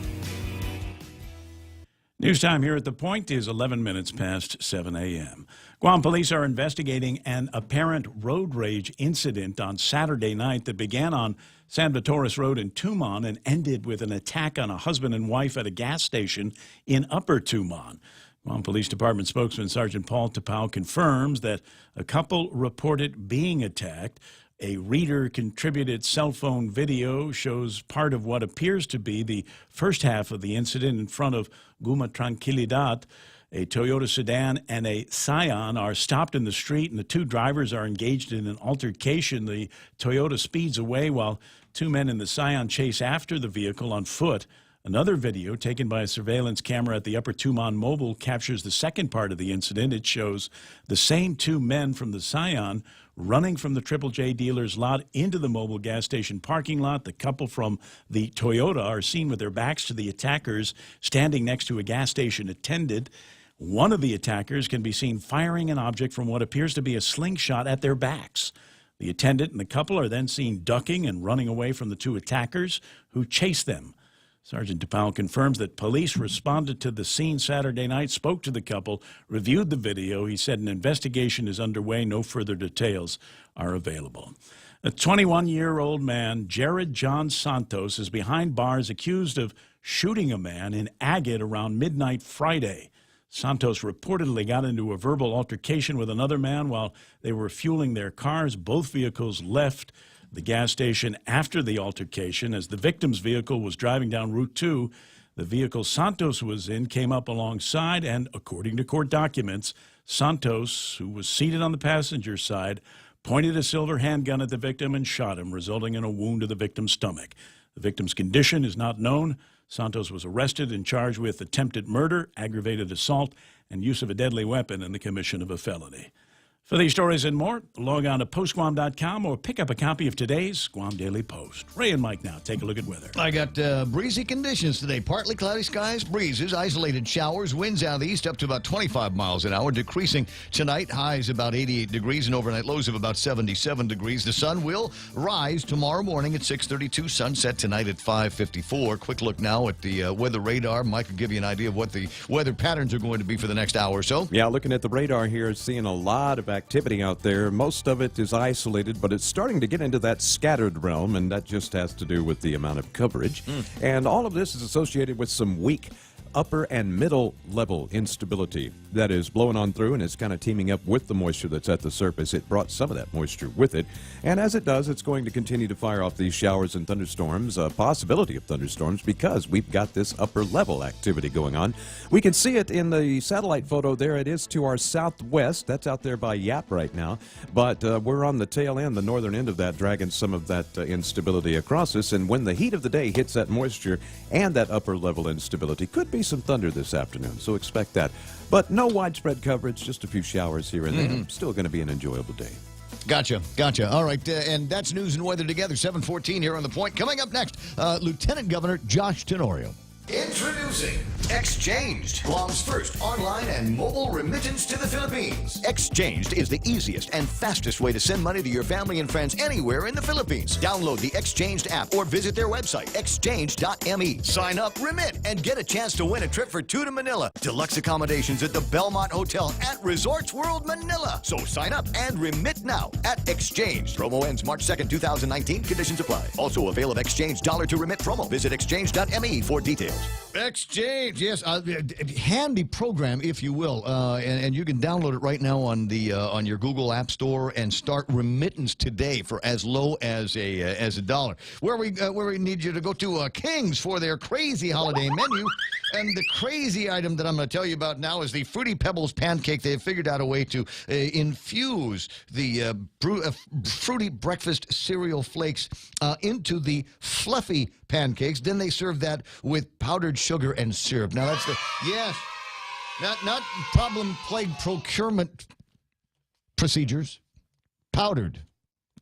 S3: News time here at The Point is 11 minutes past 7 a.m. Guam police are investigating an apparent road rage incident on Saturday night that began on San Vitoris Road in Tumon and ended with an attack on a husband and wife at a gas station in Upper Tumon. Guam Police Department spokesman Sergeant Paul Tapau confirms that a couple reported being attacked. A reader-contributed cell phone video shows part of what appears to be the first half of the incident in front of Guma Tranquilidad. A Toyota sedan and a Scion are stopped in the street, and the two drivers are engaged in an altercation. The Toyota speeds away while two men in the Scion chase after the vehicle on foot. Another video taken by a surveillance camera at the Upper Tumon Mobile captures the second part of the incident. It shows the same two men from the Scion running from the Triple J dealer's lot into the Mobile gas station parking lot. The couple from the Toyota are seen with their backs to the attackers, standing next to a gas station attendant. One of the attackers can be seen firing an object from what appears to be a slingshot at their backs. The attendant and the couple are then seen ducking and running away from the two attackers, who chase them. Sergeant Tapau confirms that police responded to the scene Saturday night, spoke to the couple, reviewed the video. He said an investigation is underway. No further details are available. A 21-year-old man, Jared John Santos, is behind bars accused of shooting a man in Agate around midnight Friday. Santos reportedly got into a verbal altercation with another man while they were fueling their cars. Both vehicles left the gas station after the altercation. As the victim's vehicle was driving down Route 2, the vehicle Santos was in came up alongside, and according to court documents, Santos, who was seated on the passenger side, pointed a silver handgun at the victim and shot him, resulting in a wound to the victim's stomach. The victim's condition is not known. Santos was arrested and charged with attempted murder, aggravated assault, and use of a deadly weapon in the commission of a felony. For these stories and more, log on to postguam.com or pick up a copy of today's Guam Daily Post. Ray and Mike now take a look at weather.
S12: I got breezy conditions today. Partly cloudy skies, breezes, isolated showers, winds out of the east up to about 25 miles an hour, decreasing tonight. Highs about 88 degrees and overnight lows of about 77 degrees. The sun will rise tomorrow morning at 6:32. Sunset tonight at 5:54. Quick look now at the weather radar. Mike will give you an idea of what the weather patterns are going to be for the next hour or so.
S17: Yeah, looking at the radar here, seeing a lot of activity out there. Most of it is isolated, but it's starting to get into that scattered realm, and that just has to do with the amount of coverage. And all of this is associated with some weak upper and middle level instability that is blowing on through, and it's kind of teaming up with the moisture that's at the surface. It brought some of that moisture with it, and as it does, it's going to continue to fire off these showers and thunderstorms, a possibility of thunderstorms, because we've got this upper level activity going on. We can see it in the satellite photo there. It is to our southwest. That's out there by Yap right now, but we're on the tail end, the northern end of that, dragging some of that instability across us, and when the heat of the day hits that moisture and that upper level instability, could be some thunder this afternoon, so expect that. But no widespread coverage, just a few showers here and there. Still going to be an enjoyable day.
S12: Gotcha. All right, and that's news and weather together. 7:14 here on The Point. Coming up next, Lieutenant Governor Josh Tenorio. Introducing Exchanged, Guam's first online and mobile remittance to the Philippines. Exchanged is the easiest and fastest way to send money to your family and friends anywhere in the Philippines. Download the Exchanged app or visit their website, exchange.me. Sign up, remit, and get a chance to win a trip for two to Manila. Deluxe accommodations at the Belmont Hotel at Resorts World Manila. So sign up and remit now at Exchanged. Promo ends March 2nd, 2019. Conditions apply. Also avail of Exchange dollar to remit promo. Visit exchange.me for details. Exchange, yes, handy program, if you will, and you can download it right now on the on your Google App Store and start remittance today for as low as $1. Where we need you to go to King's for their crazy holiday menu, and the crazy item that I'm going to tell you about now is the Fruity Pebbles pancake. They have figured out a way to infuse the fruity breakfast cereal flakes into the fluffy pancakes. Then they serve that with powdered sugar and syrup. Now that's not problem-plagued procurement procedures. Powdered.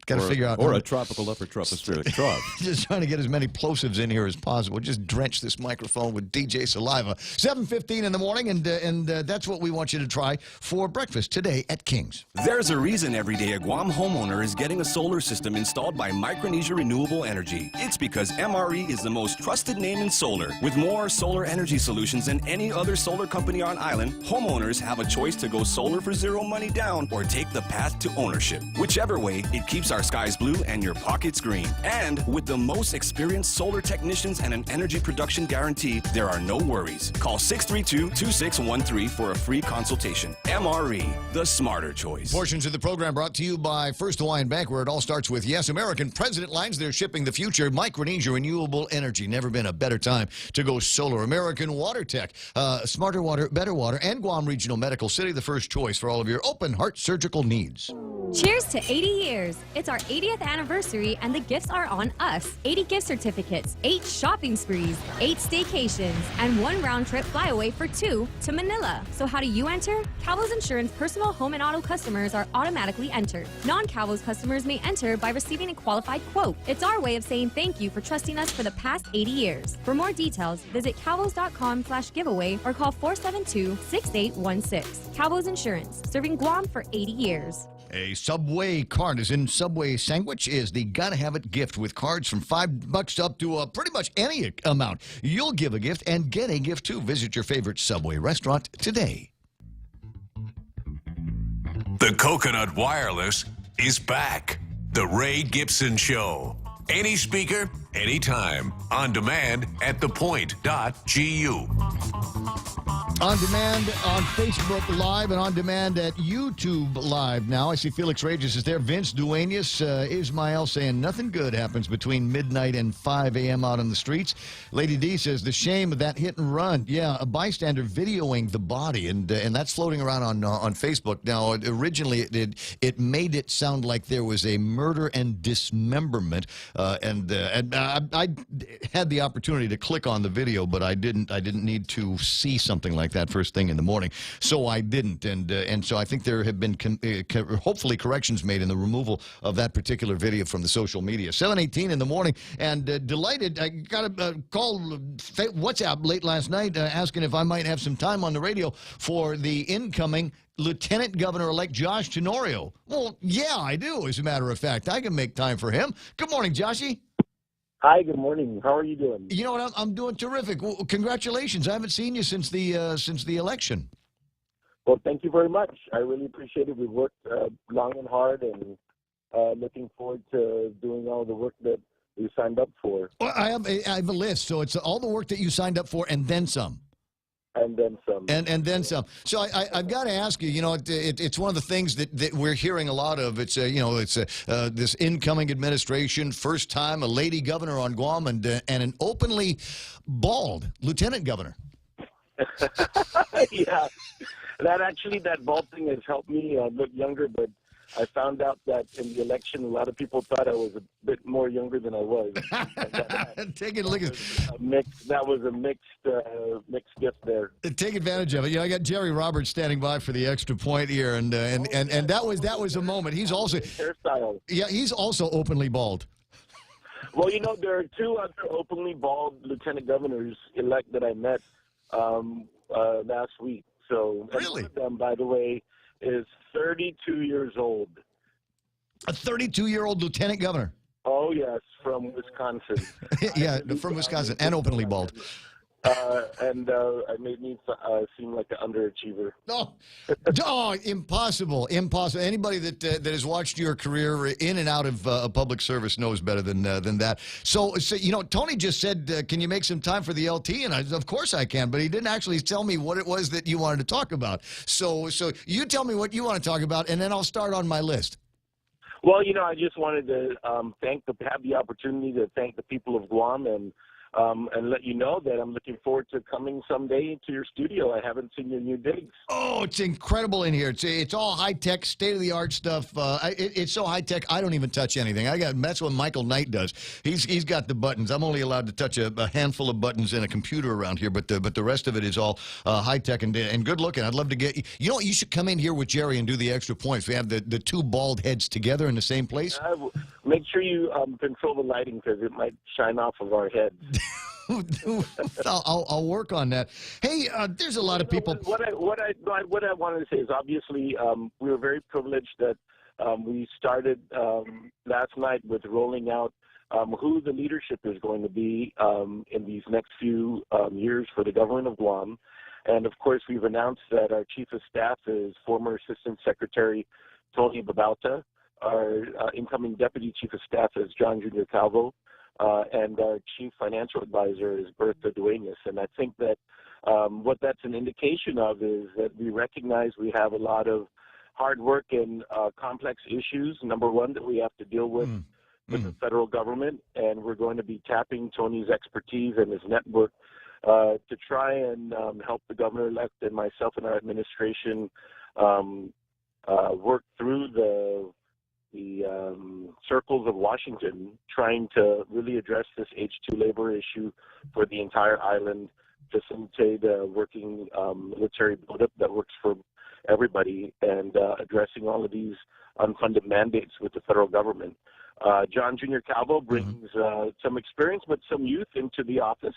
S12: Got to figure out.
S17: Or a tropical upper tropospheric trough.
S12: Just trying to get as many plosives in here as possible. Just drench this microphone with DJ saliva. 7:15 in the morning, and that's what we want you to try for breakfast today at King's.
S5: There's a reason every day a Guam homeowner is getting a solar system installed by Micronesia Renewable Energy. It's because MRE is the most trusted name in solar. With more solar energy solutions than any other solar company on island, homeowners have a choice to go solar for zero money down or take the path to ownership. Whichever way, it keeps our skies blue and your pockets green. And with the most experienced solar technicians and an energy production guarantee, there are no worries. Call 632-2613 for a free consultation. MRE, the smarter choice.
S12: Portions of the program brought to you by First Hawaiian Bank, where it all starts with yes, American President lines. They're shipping the future. Micronesia Renewable Energy. Never been a better time to go solar. American Water Tech. Smarter water, better water, and Guam Regional Medical City, the first choice for all of your open heart surgical needs.
S7: Cheers to 80 years. It's our 80th anniversary and the gifts are on us. 80 gift certificates, 8 shopping sprees, 8 staycations, and 1 round-trip flyaway for 2 to Manila. So how do you enter? Calvo's Insurance personal home and auto customers are automatically entered. Non-Calvo's customers may enter by receiving a qualified quote. It's our way of saying thank you for trusting us for the past 80 years. For more details, visit calvos.com/giveaway or call 472-6816. Calvo's Insurance, serving Guam for 80 years.
S12: A Subway card, as in Subway sandwich, is the gotta have it gift with cards from $5 up to pretty much any amount. You'll give a gift and get a gift too. Visit your favorite Subway restaurant today.
S10: The Coconut Wireless is back. The Ray Gibson Show. Any speaker, anytime. On demand at thepoint.gu.
S12: On demand on Facebook Live and on demand at YouTube Live now. I see Felix Regis is there. Vince Duenas, Ismael saying nothing good happens between midnight and 5 a.m. out on the streets. Lady D says the shame of that hit and run. Yeah, a bystander videoing the body, and that's floating around on Facebook. Now, originally it made it sound like there was a murder and dismemberment, and I had the opportunity to click on the video, but I didn't need to see something like that first thing in the morning, so I didn't, and so I think there have been hopefully corrections made in the removal of that particular video from the social media. 7:18 in the morning, and delighted. I got a call WhatsApp late last night asking if I might have some time on the radio for the incoming Lieutenant Governor-elect Josh Tenorio. Well, yeah, I do. As a matter of fact, I can make time for him. Good morning, Joshy.
S15: Hi, good morning. How are you doing?
S12: You know what? I'm doing terrific. Well, congratulations. I haven't seen you since the election.
S15: Well, thank you very much. I really appreciate it. We've worked long and hard, and looking forward to doing all the work that you signed up for.
S12: Well, I have a list, so it's all the work that you signed up for and then some.
S15: And then some.
S12: And then some. So I've got to ask you. You know, it's one of the things that we're hearing a lot of. It's this incoming administration, first time a lady governor on Guam, and an openly bald lieutenant governor.
S15: Yeah, that bald thing has helped me look younger, but I found out that in the election, a lot of people thought I was a bit more younger than I was.
S12: Take a look at
S15: that was a mixed gift there.
S12: Take advantage of it. You know, I got Jerry Roberts standing by for the extra point here, and that was a moment. He's also
S15: hairstyle.
S12: Yeah, he's also openly bald.
S15: Well, you know, there are two other openly bald lieutenant governors elect that I met last week. So
S12: really,
S15: one of them, by the way, is 32 years old.
S12: A 32-year-old lieutenant governor.
S15: Oh, yes, from Wisconsin.
S12: Yeah, from Wisconsin, and openly bald.
S15: And I made me seem like an underachiever.
S12: Oh, impossible. Anybody that has watched your career in and out of public service knows better than that. So you know, Tony just said, "Can you make some time for the LT?" And of course I can, but he didn't actually tell me what it was that you wanted to talk about. So you tell me what you want to talk about, and then I'll start on my list.
S15: Well, you know, I just wanted to have the opportunity to thank the people of Guam and let you know that I'm looking forward to coming someday to your studio. I haven't seen your new digs.
S12: Oh, it's incredible in here. It's all high-tech, state-of-the-art stuff. It's so high-tech, I don't even touch anything. That's what Michael Knight does. He's got the buttons. I'm only allowed to touch a handful of buttons in a computer around here, but the rest of it is all high-tech and good-looking. I'd love to get you know what? You should come in here with Jerry and do the extra points. We have the two bald heads together in the same place.
S15: Make sure you control the lighting because it might shine off of our heads.
S12: I'll work on that. Hey, there's a lot of people.
S15: What I wanted to say is obviously we were very privileged that we started last night with rolling out who the leadership is going to be in these next few years for the government of Guam. And of course, we've announced that our chief of staff is former Assistant Secretary Tony Babauta. Our incoming deputy chief of staff is John Junior Calvo. And our chief financial advisor is Bertha Duenas. And I think that what that's an indication of is that we recognize we have a lot of hard work and complex issues, number one, that we have to deal with the federal government. And we're going to be tapping Tony's expertise and his network to try and help the governor-elect and myself and our administration work through the circles of Washington, trying to really address this H-2 labor issue for the entire island, facilitate a working military buildup that works for everybody, and addressing all of these unfunded mandates with the federal government. John Junior Calvo brings some experience, but some youth into the office.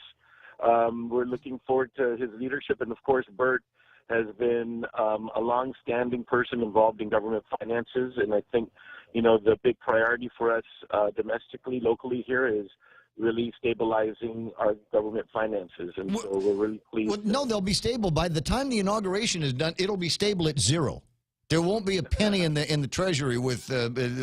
S15: We're looking forward to his leadership, and of course, Bert has been a long-standing person involved in government finances, and I think, you know, the big priority for us domestically, locally here is really stabilizing our government finances, and so we're really pleased.
S12: Well, no, they'll be stable. By the time the inauguration is done, it'll be stable at zero. There won't be a penny in the Treasury with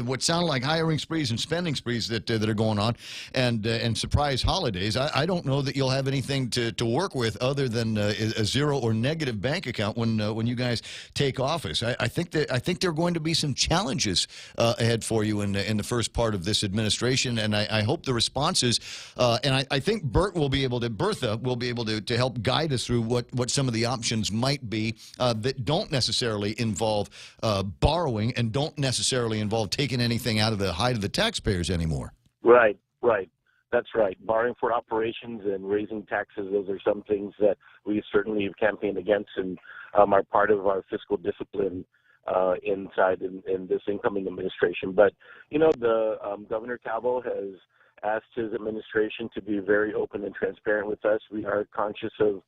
S12: what sound like hiring sprees and spending sprees that are going on, and surprise holidays. I don't know that you'll have anything to work with other than a zero or negative bank account when you guys take office. I think there are going to be some challenges ahead for you in the first part of this administration, and I hope the responses and I think Bertha will be able to help guide us through what some of the options might be that don't necessarily involve borrowing and don't necessarily involve taking anything out of the hide of the taxpayers anymore.
S15: Right. That's right. Borrowing for operations and raising taxes, those are some things that we certainly have campaigned against and are part of our fiscal discipline inside in this incoming administration. But, you know, the Governor Calvo has asked his administration to be very open and transparent with us. We are conscious of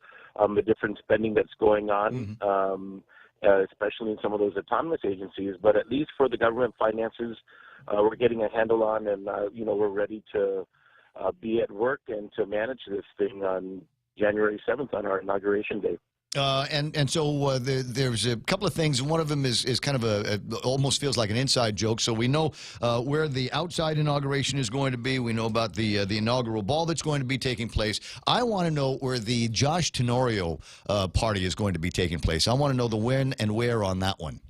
S15: the different spending that's going on. Especially in some of those autonomous agencies, but at least for the government finances, we're getting a handle on, and you know, we're ready to be at work and to manage this thing on January 7th on our inauguration day.
S12: And so there's a couple of things. One of them is kind of almost feels like an inside joke. So we know where the outside inauguration is going to be. We know about the inaugural ball that's going to be taking place. I want to know where the Josh Tenorio party is going to be taking place. I want to know the when and where on that one.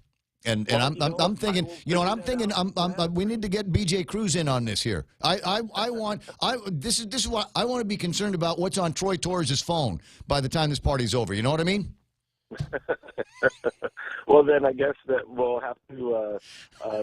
S12: And I'm thinking, we need to get BJ Cruz in on this here. This is what I want to be concerned about. What's on Troy Torres' phone by the time this party's over? You know what I mean?
S15: Well, then I guess that we'll have to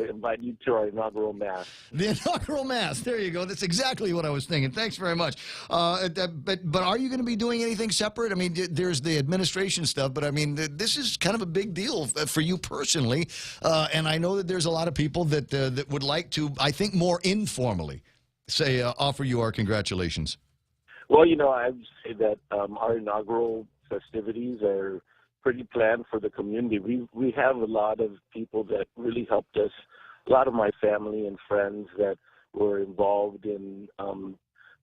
S15: invite you to our inaugural mass.
S12: The inaugural mass. There you go. That's exactly what I was thinking. Thanks very much. But are you going to be doing anything separate? I mean, there's the administration stuff, but I mean, this is kind of a big deal for you personally. And I know that there's a lot of people that would like to, I think, more informally say, offer you our congratulations.
S15: Well, I would say that our inaugural festivities are pretty planned for the community. We have a lot of people that really helped us, a lot of my family and friends that were involved in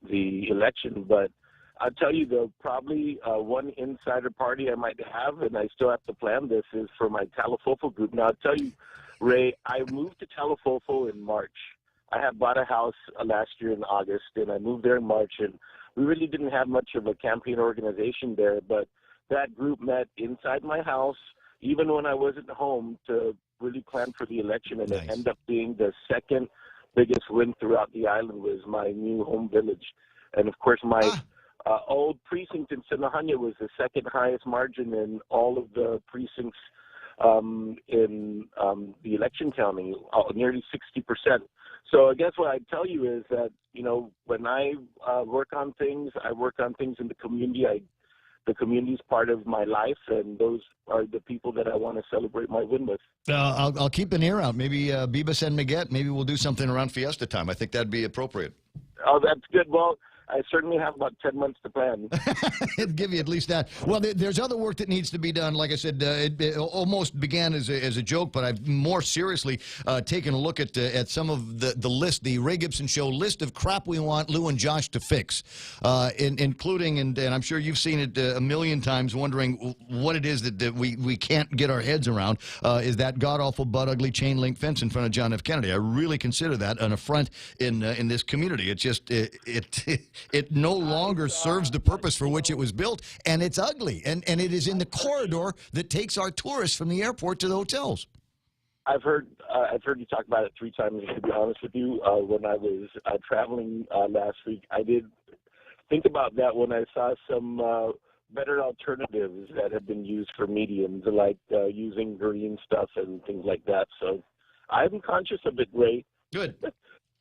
S15: the election. But I'll tell you, though, probably one insider party I might have, and I still have to plan this, is for my Talofofo group. Now, I'll tell you, Ray, I moved to Talofofo in March. I had bought a house last year in August, and I moved there in March, and we really didn't have much of a campaign organization there, but that group met inside my house, even when I wasn't home, to really plan for the election, and it ended up being the second biggest win throughout the island was my new home village. And, of course, my old precinct in Sinahanya was the second highest margin in all of the precincts in the election county, nearly 60%. So I guess what I'd tell you is that, when I work on things in the community. The community is part of my life, and those are the people that I want to celebrate my win with.
S12: I'll keep an ear out. Maybe Bibas and Miguel, maybe we'll do something around Fiesta time. I think that'd be appropriate.
S15: Oh, that's good. Well, I certainly have about 10 months to plan.
S12: It'd give you at least that. Well, there's other work that needs to be done. Like I said, it almost began as a joke, but I've more seriously taken a look at some of the list, the Ray Gibson Show list of crap we want Lou and Josh to fix, including, and I'm sure you've seen it a million times, wondering what it is that we can't get our heads around, is that god-awful, butt-ugly chain-link fence in front of John F. Kennedy. I really consider that an affront in this community. It's just, it no longer serves the purpose for which it was built, and it's ugly. And it is in the corridor that takes our tourists from the airport to the hotels.
S15: I've heard you talk about it 3 times, to be honest with you. When I was traveling last week, I did think about that when I saw some better alternatives that have been used for mediums, like using green stuff and things like that. So I'm conscious of it, Ray.
S12: Good.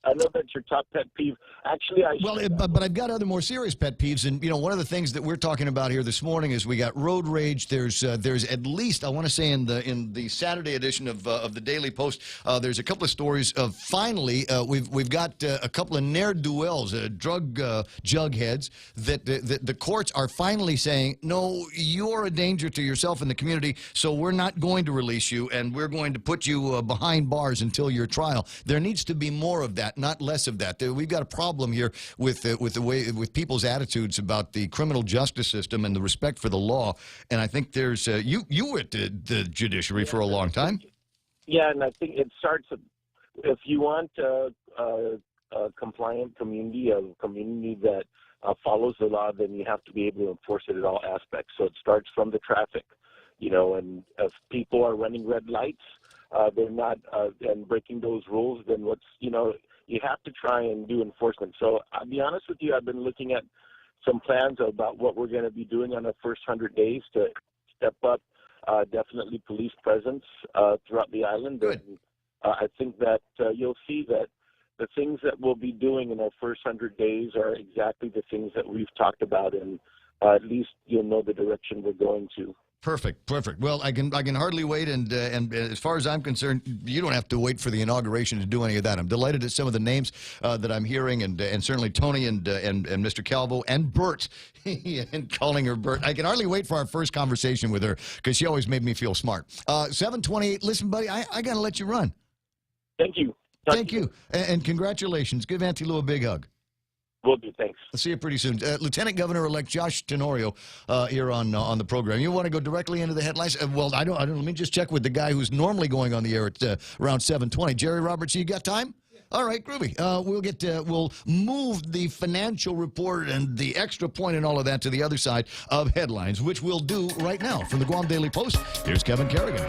S15: I know that's your top pet peeve. Actually,
S12: but I've got other more serious pet peeves, and one of the things that we're talking about here this morning is we got road rage. There's at least, I want to say, in the Saturday edition of the Daily Post, there's a couple of stories of finally we've got a couple of ne'er-do-wells, drug jugheads that the courts are finally saying, no, you're a danger to yourself and the community, so we're not going to release you, and we're going to put you behind bars until your trial. There needs to be more of that, not less of that. We've got a problem here with people's attitudes about the criminal justice system and the respect for the law. And I think there's you were at the judiciary for a long time.
S15: Yeah, and I think it starts. If you want a compliant community, a community that follows the law, then you have to be able to enforce it at all aspects. So it starts from the traffic, and if people are running red lights, they're not and breaking those rules, then you have to try and do enforcement. So I'll be honest with you, I've been looking at some plans about what we're going to be doing on the first 100 days to step up definitely police presence throughout the island.
S12: Good.
S15: And I think that you'll see that the things that we'll be doing in our first 100 days are exactly the things that we've talked about, and at least you'll know the direction we're going to.
S12: Perfect. Well, I can hardly wait, and as far as I'm concerned, you don't have to wait for the inauguration to do any of that. I'm delighted at some of the names that I'm hearing, and certainly Tony and Mr. Calvo and Bert, and calling her Bert. I can hardly wait for our first conversation with her because she always made me feel smart. 7:28. Listen, buddy, I got to let you run.
S15: Thank you.
S12: Thank you, and congratulations. Give Auntie Lou a big hug.
S15: Will do. Thanks.
S12: I'll see you pretty soon. Lieutenant Governor-elect Josh Tenorio here on the program. You want to go directly into the headlines? Well, I don't. Let me just check with the guy who's normally going on the air at around 7:20. Jerry Roberts, you got time? All right, groovy. We'll move the financial report and the extra point and all of that to the other side of headlines, which we'll do right now. From the Guam Daily Post, here's Kevin Kerrigan.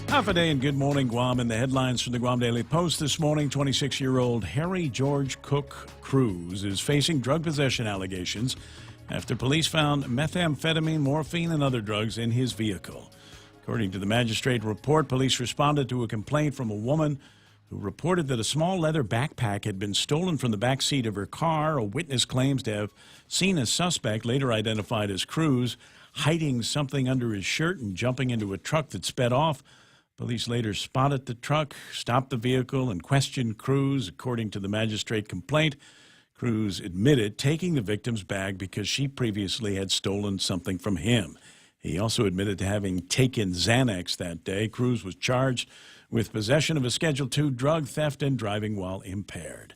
S3: Half a day and good morning, Guam. And the headlines from the Guam Daily Post this morning, 26-year-old Harry George Cook Cruz is facing drug possession allegations after police found methamphetamine, morphine, and other drugs in his vehicle. According to the magistrate report, police responded to a complaint from a woman who reported that a small leather backpack had been stolen from the back seat of her car. A witness claims to have seen a suspect, later identified as Cruz, hiding something under his shirt and jumping into a truck that sped off. Police later spotted the truck, stopped the vehicle, and questioned Cruz. According to the magistrate complaint, Cruz admitted taking the victim's bag because she previously had stolen something from him. He also admitted to having taken Xanax that day. Cruz was charged with possession of a Schedule II drug, theft, and driving while impaired.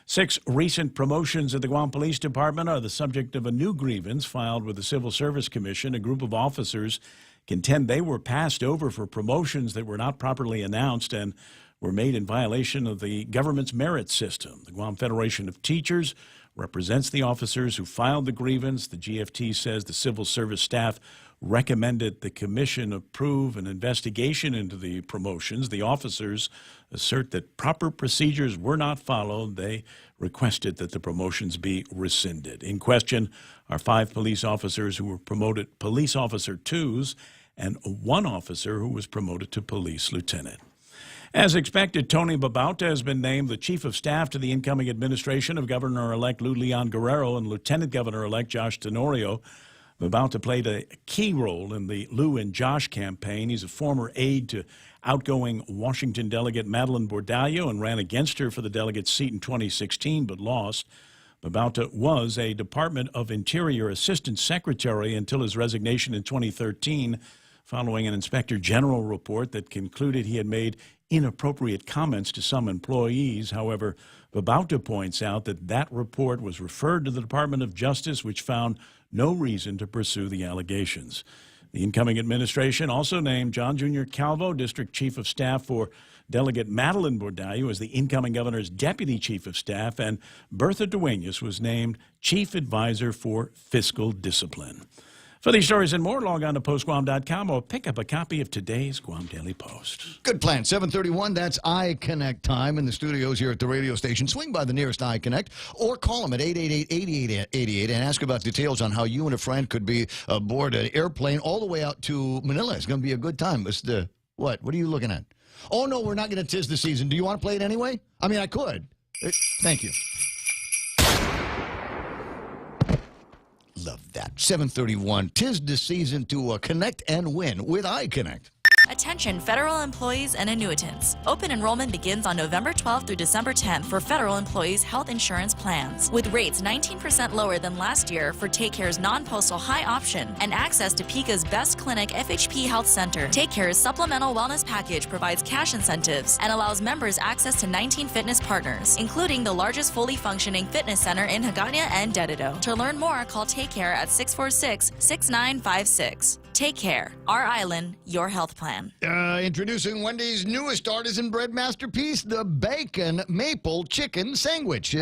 S3: 6 recent promotions at the Guam Police Department are the subject of a new grievance filed with the Civil Service Commission. A group of officers contend they were passed over for promotions that were not properly announced and were made in violation of the government's merit system. The Guam Federation of Teachers represents the officers who filed the grievance. The GFT says the civil service staff recommended the commission approve an investigation into the promotions. The officers assert that proper procedures were not followed. They requested that the promotions be rescinded. In question are 5 police officers who were promoted police officer 2s and 1 officer who was promoted to police lieutenant. As expected, Tony Babauta has been named the Chief of Staff to the incoming administration of Governor-elect Lou Leon Guerrero and Lieutenant Governor-elect Josh Tenorio. Babauta played a key role in the Lou and Josh campaign. He's a former aide to outgoing Washington delegate Madeline Bordallo and ran against her for the delegate's seat in 2016 but lost. Babauta was a Department of Interior Assistant Secretary until his resignation in 2013 following an Inspector General report that concluded he had made inappropriate comments to some employees. However, Babauta points out that that report was referred to the Department of Justice, which found no reason to pursue the allegations. The incoming administration also named John Jr. Calvo, District Chief of Staff for Delegate Madeline Bordallo, as the incoming governor's Deputy Chief of Staff, and Bertha Duenas was named Chief Advisor for Fiscal Discipline. For these stories and more, log on to postguam.com or pick up a copy of today's Guam Daily Post.
S12: Good plan. 7:31, that's iConnect time in the studios here at the radio station. Swing by the nearest iConnect or call them at 888-8888 and ask about details on how you and a friend could be aboard an airplane all the way out to Manila. It's going to be a good time. What are you looking at? Oh, no, we're not going to tis the season. Do you want to play it anyway? I mean, I could. Thank you. Love that. 7:31. 'Tis the season to connect and win with iConnect.
S11: Attention federal employees and annuitants. Open enrollment begins on November 12th through December 10th for federal employees' health insurance plans. With rates 19% lower than last year for Take Care's non-postal high option and access to PICA's Best Clinic FHP Health Center. Take Care's supplemental wellness package provides cash incentives and allows members access to 19 fitness partners, including the largest fully functioning fitness center in Hagåtña and Dededo. To learn more, call Take Care at 646-6956. Take Care. Our island, your health plan.
S12: Introducing Wendy's newest artisan bread masterpiece, the Bacon Maple Chicken Sandwich.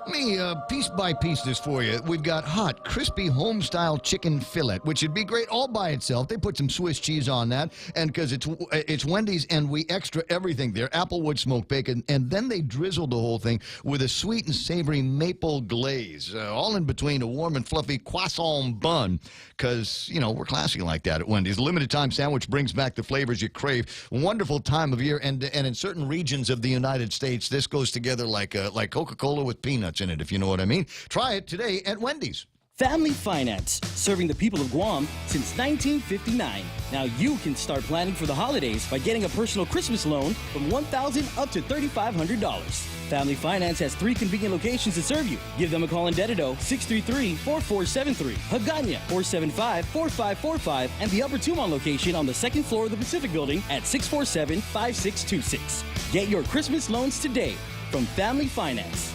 S12: Let me piece by piece this for you. We've got hot, crispy, home-style chicken fillet, which would be great all by itself. They put some Swiss cheese on that, and because it's Wendy's, and we extra everything there, applewood smoked bacon, and then they drizzle the whole thing with a sweet and savory maple glaze, all in between a warm and fluffy croissant bun, because, we're classy like that at Wendy's. Limited-time sandwich brings back the flavors you crave. Wonderful time of year, and in certain regions of the United States, this goes together like Coca-Cola with peanuts in it, if you know what I mean. Try it today at Wendy's.
S6: Family Finance, serving the people of Guam since 1959. Now you can start planning for the holidays by getting a personal Christmas loan from $1,000 up to $3,500. Family Finance has 3 convenient locations to serve you. Give them a call in Dededo, 633-4473, Hagåtña, 475-4545, and the Upper Tumon location on the 2nd floor of the Pacific Building at 647-5626. Get your Christmas loans today from Family Finance.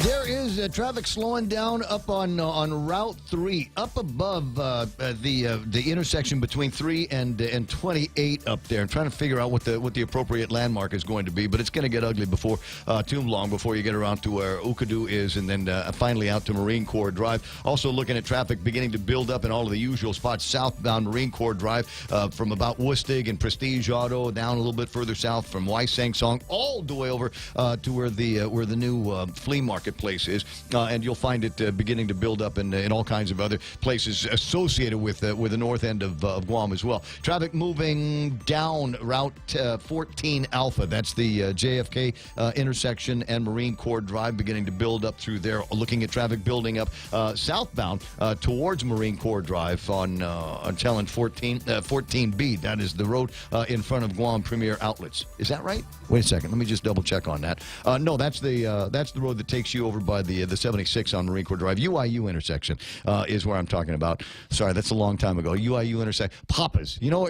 S12: There is traffic slowing down up on Route 3, up above the intersection between 3 and 28 up there. I'm trying to figure out what the appropriate landmark is going to be, but it's going to get ugly before too long before you get around to where Ukadu is, and then finally out to Marine Corps Drive. Also looking at traffic beginning to build up in all of the usual spots southbound Marine Corps Drive from about Woostig and Prestige Auto down a little bit further south from Waisang Song all the way over to where the new flea market place is, and you'll find it beginning to build up in all kinds of other places associated with the north end of Guam as well. Traffic moving down Route 14 Alpha. That's the JFK intersection and Marine Corps Drive beginning to build up through there. Looking at traffic building up southbound towards Marine Corps Drive on 14B. That is the road in front of Guam Premier Outlets. Is that right? Wait a second. Let me just double check on that. No, that's the road that takes you over by the 76 on Marine Corps Drive. UIU intersection is where I'm talking about. Sorry, that's a long time ago. UIU intersection. Papa's. You know,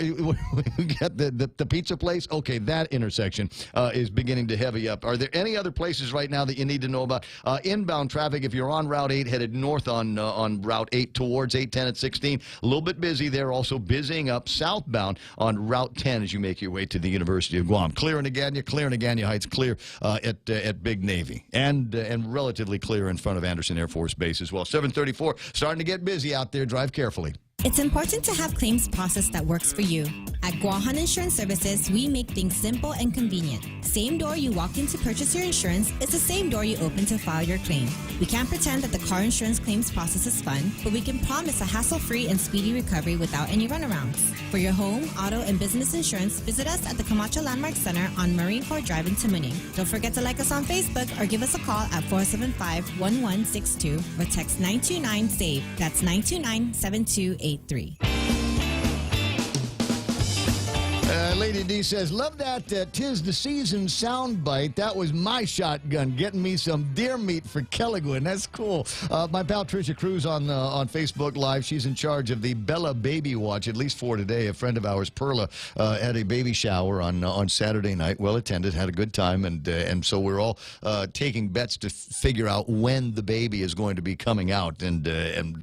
S12: we get the pizza place? Okay, that intersection is beginning to heavy up. Are there any other places right now that you need to know about? Inbound traffic, if you're on Route 8, headed north on Route 8 towards 810 at 16. A little bit busy there. Also busying up southbound on Route 10 as you make your way to the University of Guam. Clear in Agania Heights, clear at Big Navy. And relatively clear in front of Anderson Air Force Base as well. 734, starting to get busy out there. Drive carefully.
S16: It's important to have claims process that works for you. At Guahan Insurance Services, we make things simple and convenient. Same door you walk in to purchase your insurance is the same door you open to file your claim. We can't pretend that the car insurance claims process is fun, but we can promise a hassle-free and speedy recovery without any runarounds. For your home, auto, and business insurance, visit us at the Camacho Landmark Center on Marine Corps Drive in Tamuning. Don't forget to like us on Facebook or give us a call at 475-1162 or text 929-SAVE. That's 929-7283.
S12: Lady D says, love that "'Tis the Season" soundbite. That was my shotgun getting me some deer meat for Kelligwin. That's cool. My pal Tricia Cruz on Facebook Live. She's in charge of the Bella Baby Watch, at least for today. A friend of ours, Perla, had a baby shower on Saturday night. Well attended, had a good time, and so we're all taking bets to figure out when the baby is going to be coming out. And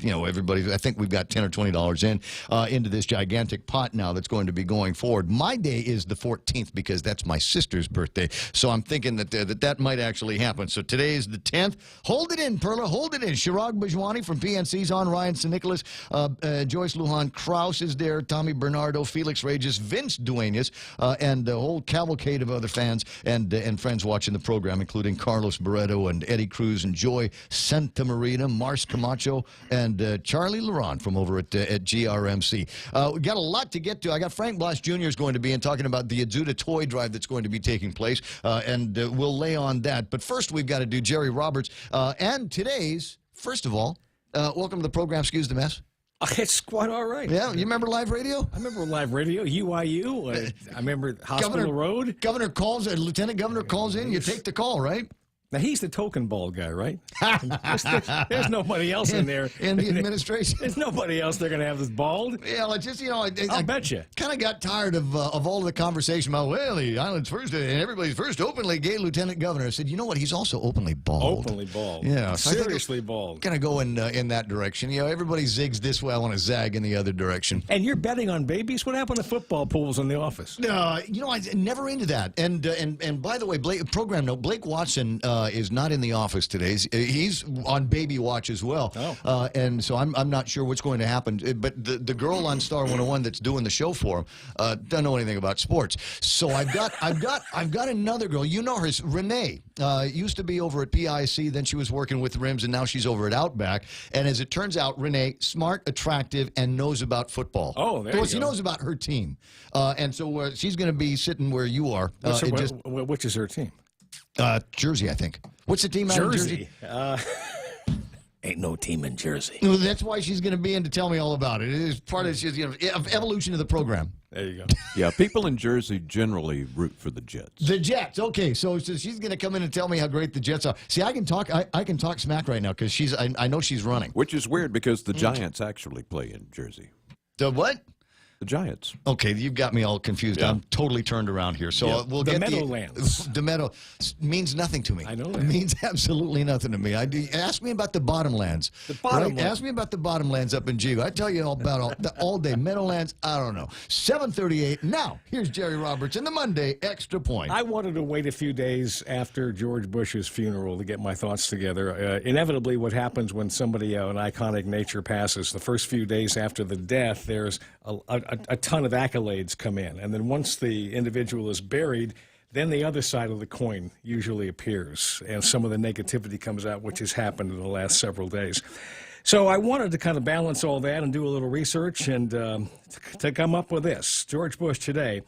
S12: you know, everybody, I think we've got $10 or $20 into this gigantic pot now that's going to be going forward. My day is the 14th because that's my sister's birthday. So I'm thinking that might actually happen. So today is the 10th. Hold it in, Perla. Hold it in. Chirag Bajwani from PNC's on. Ryan St. Nicholas. Joyce Lujan Kraus is there. Tommy Bernardo. Felix Regis. Vince Duenas. And a whole cavalcade of other fans and friends watching the program, including Carlos Barreto and Eddie Cruz and Joy Santa Marina, Mars Camacho, and Charlie Laurent from over at GRMC. We got a lot to get to. I got Frank Blas Jr. is going to be in talking about the Azuda toy drive that's going to be taking place, and we'll lay on that. But first, we've got to do Jerry Roberts and today's, first of all, welcome to the program, Excuse the Mess.
S18: It's quite all right.
S12: Yeah, you remember live radio?
S18: I remember live radio, UIU. I remember Hospital Road.
S12: Governor calls, Lieutenant Governor calls in, you take the call, right?
S18: Now, he's the token bald guy, right? There's nobody else in there.
S12: In the administration?
S18: There's nobody else they're going to have this bald.
S12: Yeah, like just, you know,
S18: I'll bet you.
S12: Kind of got tired of all of the conversation about, well, the island's first, and everybody's first openly gay lieutenant governor. I said, you know what? He's also openly bald.
S18: Openly bald.
S12: Yeah. So
S18: seriously bald.
S12: Kind of go in that direction. You know, everybody zigs this way. I want to zag in the other direction.
S18: And you're betting on babies? What happened to football pools in the office?
S12: You know, I never into that. And by the way, program note, Blake Watson is not in the office today. He's on baby watch as well.
S18: Oh.
S12: And so I'm not sure what's going to happen. But the girl on Star 101 that's doing the show for him doesn't know anything about sports. So I've got another girl. You know her, Renee. Used to be over at PIC, then she was working with Rims, and now she's over at Outback. And as it turns out, Renee, smart, attractive, and knows about football.
S18: Oh, there you go.
S12: She knows about her team. And so she's going to be sitting where you are.
S18: Which is her team?
S12: Jersey, I think. What's the team out of Jersey?
S18: Ain't no team in Jersey.
S12: Well, that's why she's going to be in to tell me all about it. It is part of evolution of the program.
S18: There you go.
S17: Yeah, people in Jersey generally root for the Jets.
S12: The Jets. Okay, so she's going to come in and tell me how great the Jets are. See, I can talk. I can talk smack right now because I know she's running.
S17: Which is weird because the Giants actually play in Jersey.
S12: The what?
S17: The Giants.
S12: Okay, you've got me all confused.
S17: Yeah.
S12: I'm totally turned around here. So we'll get
S18: Meadowlands.
S12: The Meadow means nothing to me.
S18: I know that.
S12: It means absolutely nothing to me. Ask me about the Bottomlands.
S18: The Bottomlands.
S12: Right? Ask me about the Bottomlands up in Jigo. I tell you all about all day. Meadowlands, I don't know. 7:38. Now, here's Jerry Roberts in the Monday Extra Point.
S18: I wanted to wait a few days after George Bush's funeral to get my thoughts together. Inevitably, what happens when somebody of an iconic nature passes, the first few days after the death, there's a ton of accolades come in. And then once the individual is buried, then the other side of the coin usually appears. And some of the negativity comes out, which has happened in the last several days. So I wanted to kind of balance all that and do a little research and to come up with this. George Bush today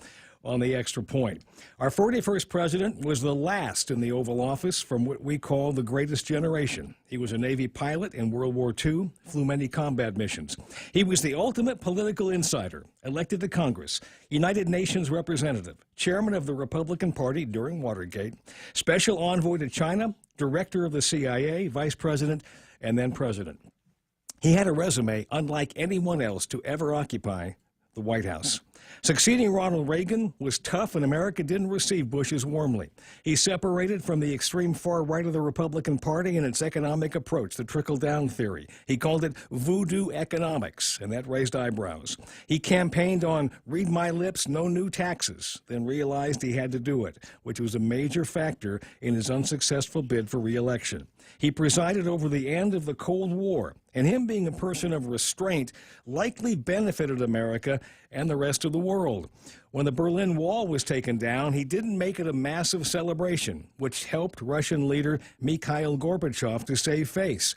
S18: on the Extra Point. Our 41st president was the last in the Oval Office from what we call the greatest generation. He was a Navy pilot in World War II, flew many combat missions. He was the ultimate political insider, elected to Congress, United Nations representative, chairman of the Republican Party during Watergate, special envoy to China, director of the CIA, vice president, and then president. He had a resume unlike anyone else to ever occupy the White House. Succeeding Ronald Reagan was tough, and America didn't receive Bush as warmly. He separated from the extreme far right of the Republican Party and its economic approach, the trickle-down theory. He called it voodoo economics, and that raised eyebrows. He campaigned on read my lips, no new taxes, then realized he had to do it, which was a major factor in his unsuccessful bid for re-election. He presided over the end of the Cold War, and him being a person of restraint likely benefited America and the rest of the world. When the Berlin Wall was taken down, he didn't make it a massive celebration, which helped Russian leader Mikhail Gorbachev to save face.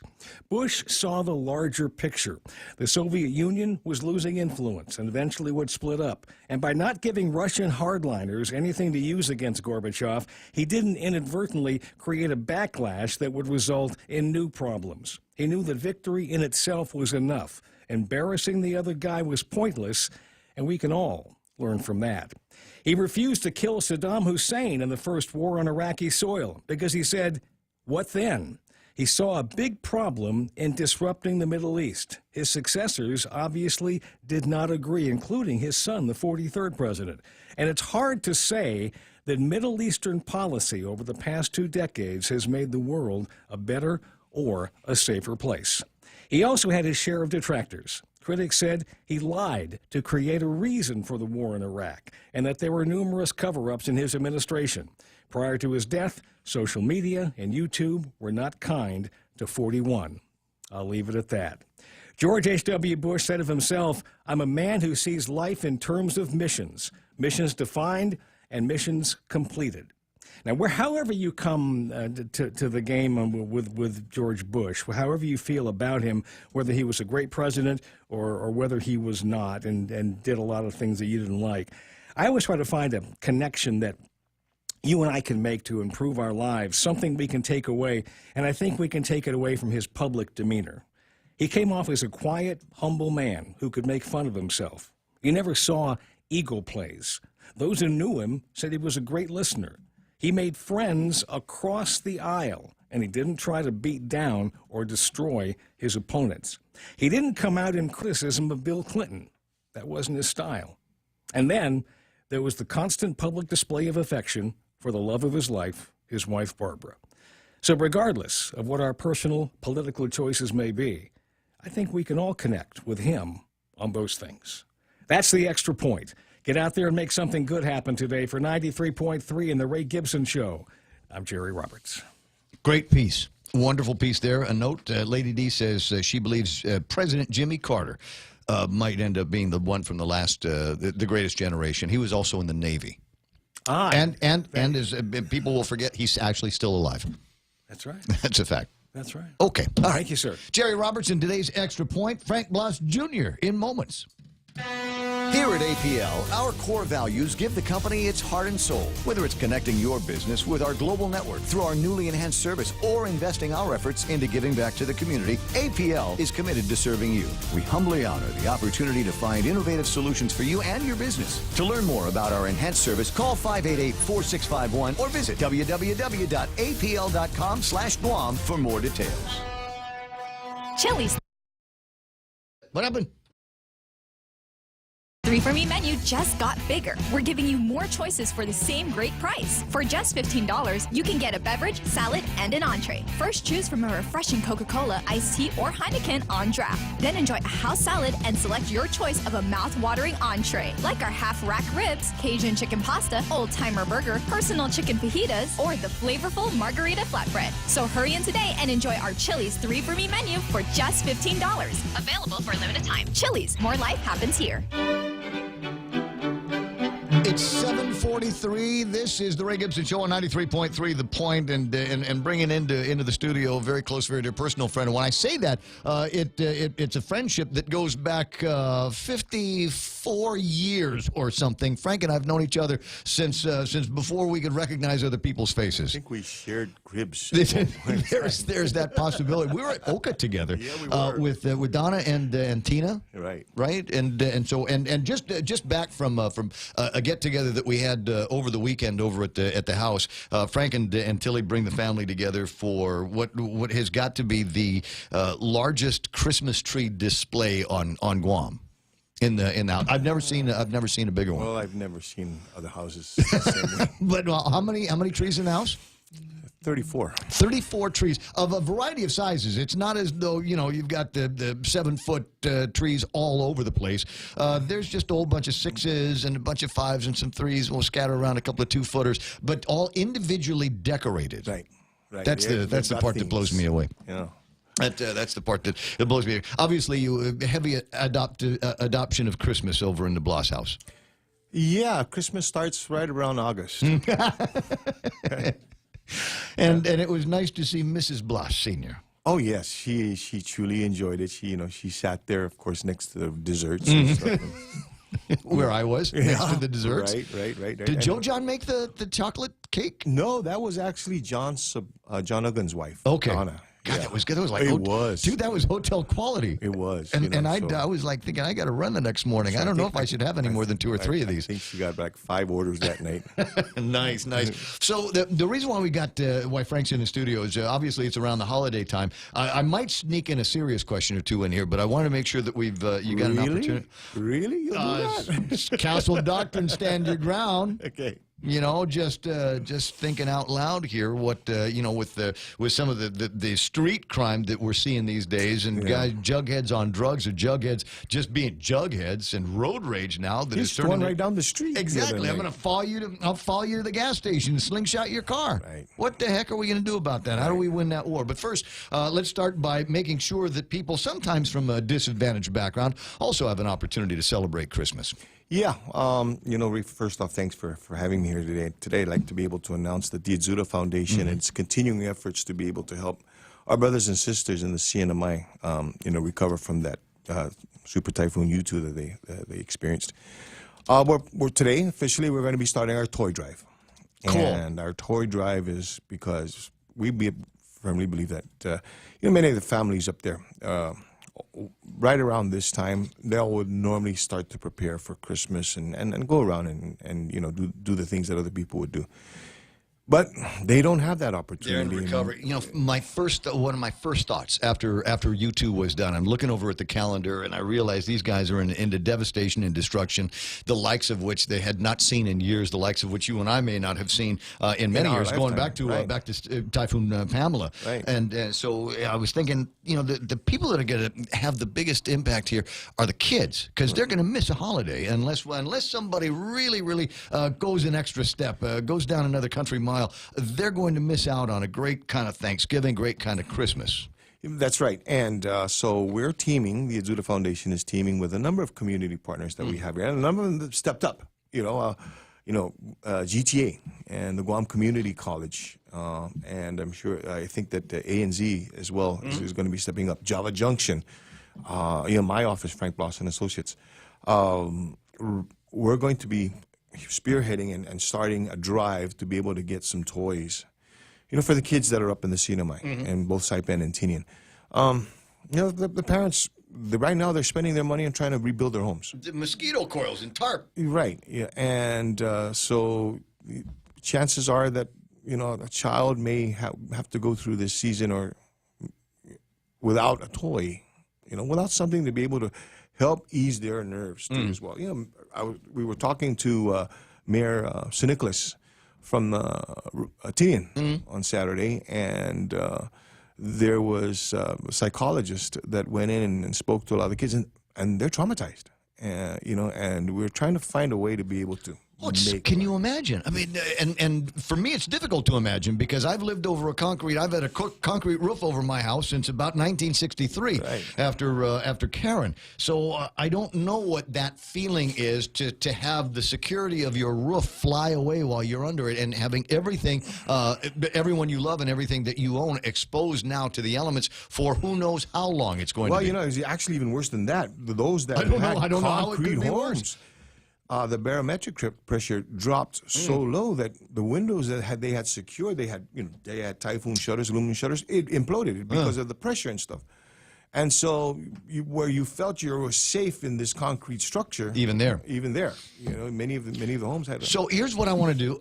S18: Bush saw the larger picture. The Soviet Union was losing influence and eventually would split up. And by not giving Russian hardliners anything to use against Gorbachev, he didn't inadvertently create a backlash that would result in new problems. He knew that victory in itself was enough. Embarrassing the other guy was pointless, and we can all learn from that. He refused to kill Saddam Hussein in the first war on Iraqi soil because he said, what then? He saw a big problem in disrupting the Middle East. His successors obviously did not agree, including his son, the 43rd president. And it's hard to say that Middle Eastern policy over the past 2 decades has made the world a better or a safer place. He also had his share of detractors. Critics said he lied to create a reason for the war in Iraq and that there were numerous cover-ups in his administration. Prior to his death, social media and YouTube were not kind to 41. I'll leave it at that. George H.W. Bush said of himself, I'm a man who sees life in terms of missions, missions defined and missions completed. Now, however you come to the game with George Bush, however you feel about him, whether he was a great president or whether he was not and did a lot of things that you didn't like, I always try to find a connection that you and I can make to improve our lives, something we can take away, and I think we can take it away from his public demeanor. He came off as a quiet, humble man who could make fun of himself. He never saw ego plays. Those who knew him said he was a great listener. He made friends across the aisle, and he didn't try to beat down or destroy his opponents. He didn't come out in criticism of Bill Clinton. That wasn't his style. And then there was the constant public display of affection for the love of his life, his wife Barbara. So regardless of what our personal political choices may be, I think we can all connect with him on those things. That's the Extra Point. Get out there and make something good happen today. For 93.3 in the Ray Gibson Show, I'm Jerry Roberts.
S12: Great piece. Wonderful piece there. A note, Lady D says she believes President Jimmy Carter might end up being the one from the last, the greatest generation. He was also in the Navy. And as people will forget, he's actually still alive.
S18: That's right.
S12: That's a fact.
S18: That's right.
S12: Okay. All right.
S18: Thank you, sir.
S12: Jerry Roberts in today's Extra Point. Frank Bloss Jr. in moments. Here at APL, our core values give the company its heart and soul. Whether it's connecting your business with our global network through our newly enhanced service or investing our efforts into giving back to the community, APL is committed to serving you. We humbly honor the opportunity to find innovative solutions for you and your business. To learn more about our enhanced service, call 588-4651 or visit www.apl.com/Guam for more details.
S19: Chili's.
S12: What happened?
S19: 3 for Me menu just got bigger. We're giving you more choices for the same great price. For just $15, you can get a beverage, salad, and an entree. First, choose from a refreshing Coca-Cola, iced tea, or Heineken on draft. Then enjoy a house salad and select your choice of a mouth-watering entree, like our half-rack ribs, Cajun chicken pasta, old-timer burger, personal chicken fajitas, or the flavorful margarita flatbread. So hurry in today and enjoy our Chili's 3 for Me menu for just $15. Available for a limited time. Chili's, more life happens here.
S12: It's 7:43. This is the Ray Gibson Show on 93.3 The Point, and bringing into the studio a very close, very dear personal friend. And when I say that, it's a friendship that goes back 54 years or something. Frank and I have known each other since before we could recognize other people's faces.
S20: I think we shared cribs.
S12: There's that possibility. We were at Oka together with Donna and Tina.
S20: Right.
S12: And so just back from a get together that we had over the weekend over at the house. Frank and Tilly bring the family together for what has got to be the largest Christmas tree display on Guam. In the I've never seen a bigger one.
S20: Well, I've never seen other houses the same way.
S12: But how many trees in the house?
S20: 34.
S12: 34 trees of a variety of sizes. It's not as though, you've got the 7-foot trees all over the place. There's just a whole bunch of 6s and a bunch of 5s and some 3s. We'll scatter around a couple of 2-footers, but all individually decorated.
S20: Right.
S12: That's the part that blows me away.
S20: Yeah.
S12: That's the part that blows me away. Obviously, you heavy adoption of Christmas over in the Bloss house.
S20: Yeah, Christmas starts right around August.
S12: And it was nice to see Mrs. Bloss Sr.
S20: Oh yes, she truly enjoyed it. She sat there, of course, next to the desserts. And stuff.
S12: Where I was next to the desserts.
S20: Right.
S12: Did Joe John make the chocolate cake?
S20: No, that was actually John Uggan's wife.
S12: Okay.
S20: Donna.
S12: God, that was good. That was like dude, that was hotel quality.
S20: It was.
S12: And I was like thinking I got to run the next morning. I don't know if I should have any more than 2 or 3 of these.
S20: I think she got like 5 orders that night.
S12: Nice. So the reason why why Frank's in the studio is obviously it's around the holiday time. I might sneak in a serious question or two in here, but I want to make sure that we've you got an opportunity.
S20: Really? You'll do that?
S12: Council doctrine, stand your ground.
S20: Okay.
S12: Just thinking out loud here. What with some of the street crime that we're seeing these days, and guys jugheads on drugs or jugheads just being jugheads and road rage now that
S20: is turning right down the street.
S12: Exactly. I'm going to follow you to the gas station and slingshot your car.
S20: Right.
S12: What the heck are we going to do about that? How do we win that war? But first, let's start by making sure that people, sometimes from a disadvantaged background, also have an opportunity to celebrate Christmas.
S20: Yeah, first off, thanks for having me here today. Today, I'd like to be able to announce that the Adzuta Foundation and its continuing efforts to be able to help our brothers and sisters in the CNMI, recover from that Super Typhoon U2 that they experienced. Today, officially, we're going to be starting our toy drive.
S12: Cool.
S20: And our toy drive is because we firmly believe that, many of the families up there, right around this time, they would normally start to prepare for Christmas and go around and do the things that other people would do. But they don't have that opportunity.
S12: They're in recovery. One of my first thoughts after U2 was done, I'm looking over at the calendar and I realize these guys are into devastation and destruction, the likes of which they had not seen in years, the likes of which you and I may not have seen in many years, going back to Typhoon Pamela.
S20: Right.
S12: And so I was thinking, the people that are going to have the biggest impact here are the kids, because they're going to miss a holiday unless somebody really, really goes an extra step, goes down another country mile. They're going to miss out on a great kind of Thanksgiving, great kind of Christmas.
S20: That's right. And so we're teaming, the Adzuta Foundation is teaming with a number of community partners that we have here. And a number of them have stepped up, GTA and the Guam Community College. And I think that A&Z as well is going to be stepping up. Java Junction, my office, Frank Bloss and Associates. we're going to be spearheading and starting a drive to be able to get some toys, for the kids that are up in the Sinamay and both Saipan and Tinian. The parents, right now they're spending their money on trying to rebuild their homes.
S12: The mosquito coils and tarp.
S20: Right, yeah, and so chances are that a child may have to go through this season or without a toy, without something to be able to help ease their nerves too as well. We were talking to Mayor Sinicolas from Tinian on Saturday, and there was a psychologist that went in and spoke to a lot of the kids, and they're traumatized. And we're trying to find a way to be able to.
S12: Can you imagine? I mean, and for me, it's difficult to imagine because I've lived over I've had a concrete roof over my house since about 1963 after Karen. So I don't know what that feeling is to have the security of your roof fly away while you're under it and having everything, everyone you love and everything that you own exposed now to the elements for who knows how long it's going to be.
S20: Well, it's actually even worse than that. Those that
S12: I don't know how it could be worse.
S20: The barometric pressure dropped so low that the windows that they had secured, they had typhoon shutters, aluminum shutters, it imploded because of the pressure and stuff. And so, where you felt you were safe in this concrete structure,
S12: even there,
S20: many of the homes had.
S12: So here's what I want to do.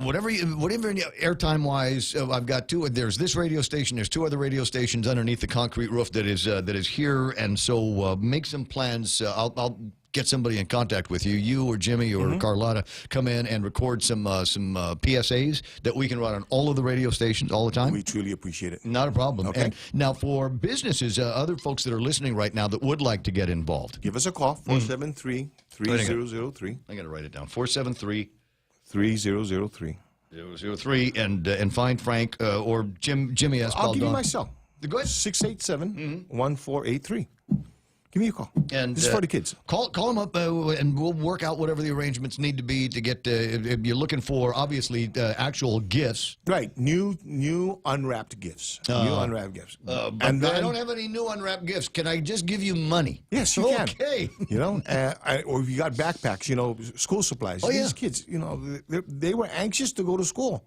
S12: Whatever airtime wise, I've got two. There's this radio station. There's two other radio stations underneath the concrete roof that is here, and so make some plans. I'll get somebody in contact with you or Jimmy or Carlotta, come in and record some PSAs that we can run on all of the radio stations all the time.
S20: We truly appreciate it.
S12: Not a problem.
S20: Okay.
S12: And now for businesses, other folks that are listening right now that would like to get involved.
S20: Give us a call, 473-3003.
S12: I got to write it down, 473-3003.
S20: 003.
S12: And find Frank or Jimmy Espaldon.
S20: I'll give you my cell.
S12: Go ahead.
S20: 687-1483. Give me a call.
S12: And
S20: this is for the kids.
S12: Call them up, and we'll work out whatever the arrangements need to be to get. If you're looking for obviously actual gifts,
S20: right? New unwrapped gifts. New unwrapped gifts.
S12: But I don't have any new unwrapped gifts. Can I just give you money?
S20: Yes, you can.
S12: Okay.
S20: Or if you got backpacks, school supplies. These kids, they were anxious to go to school.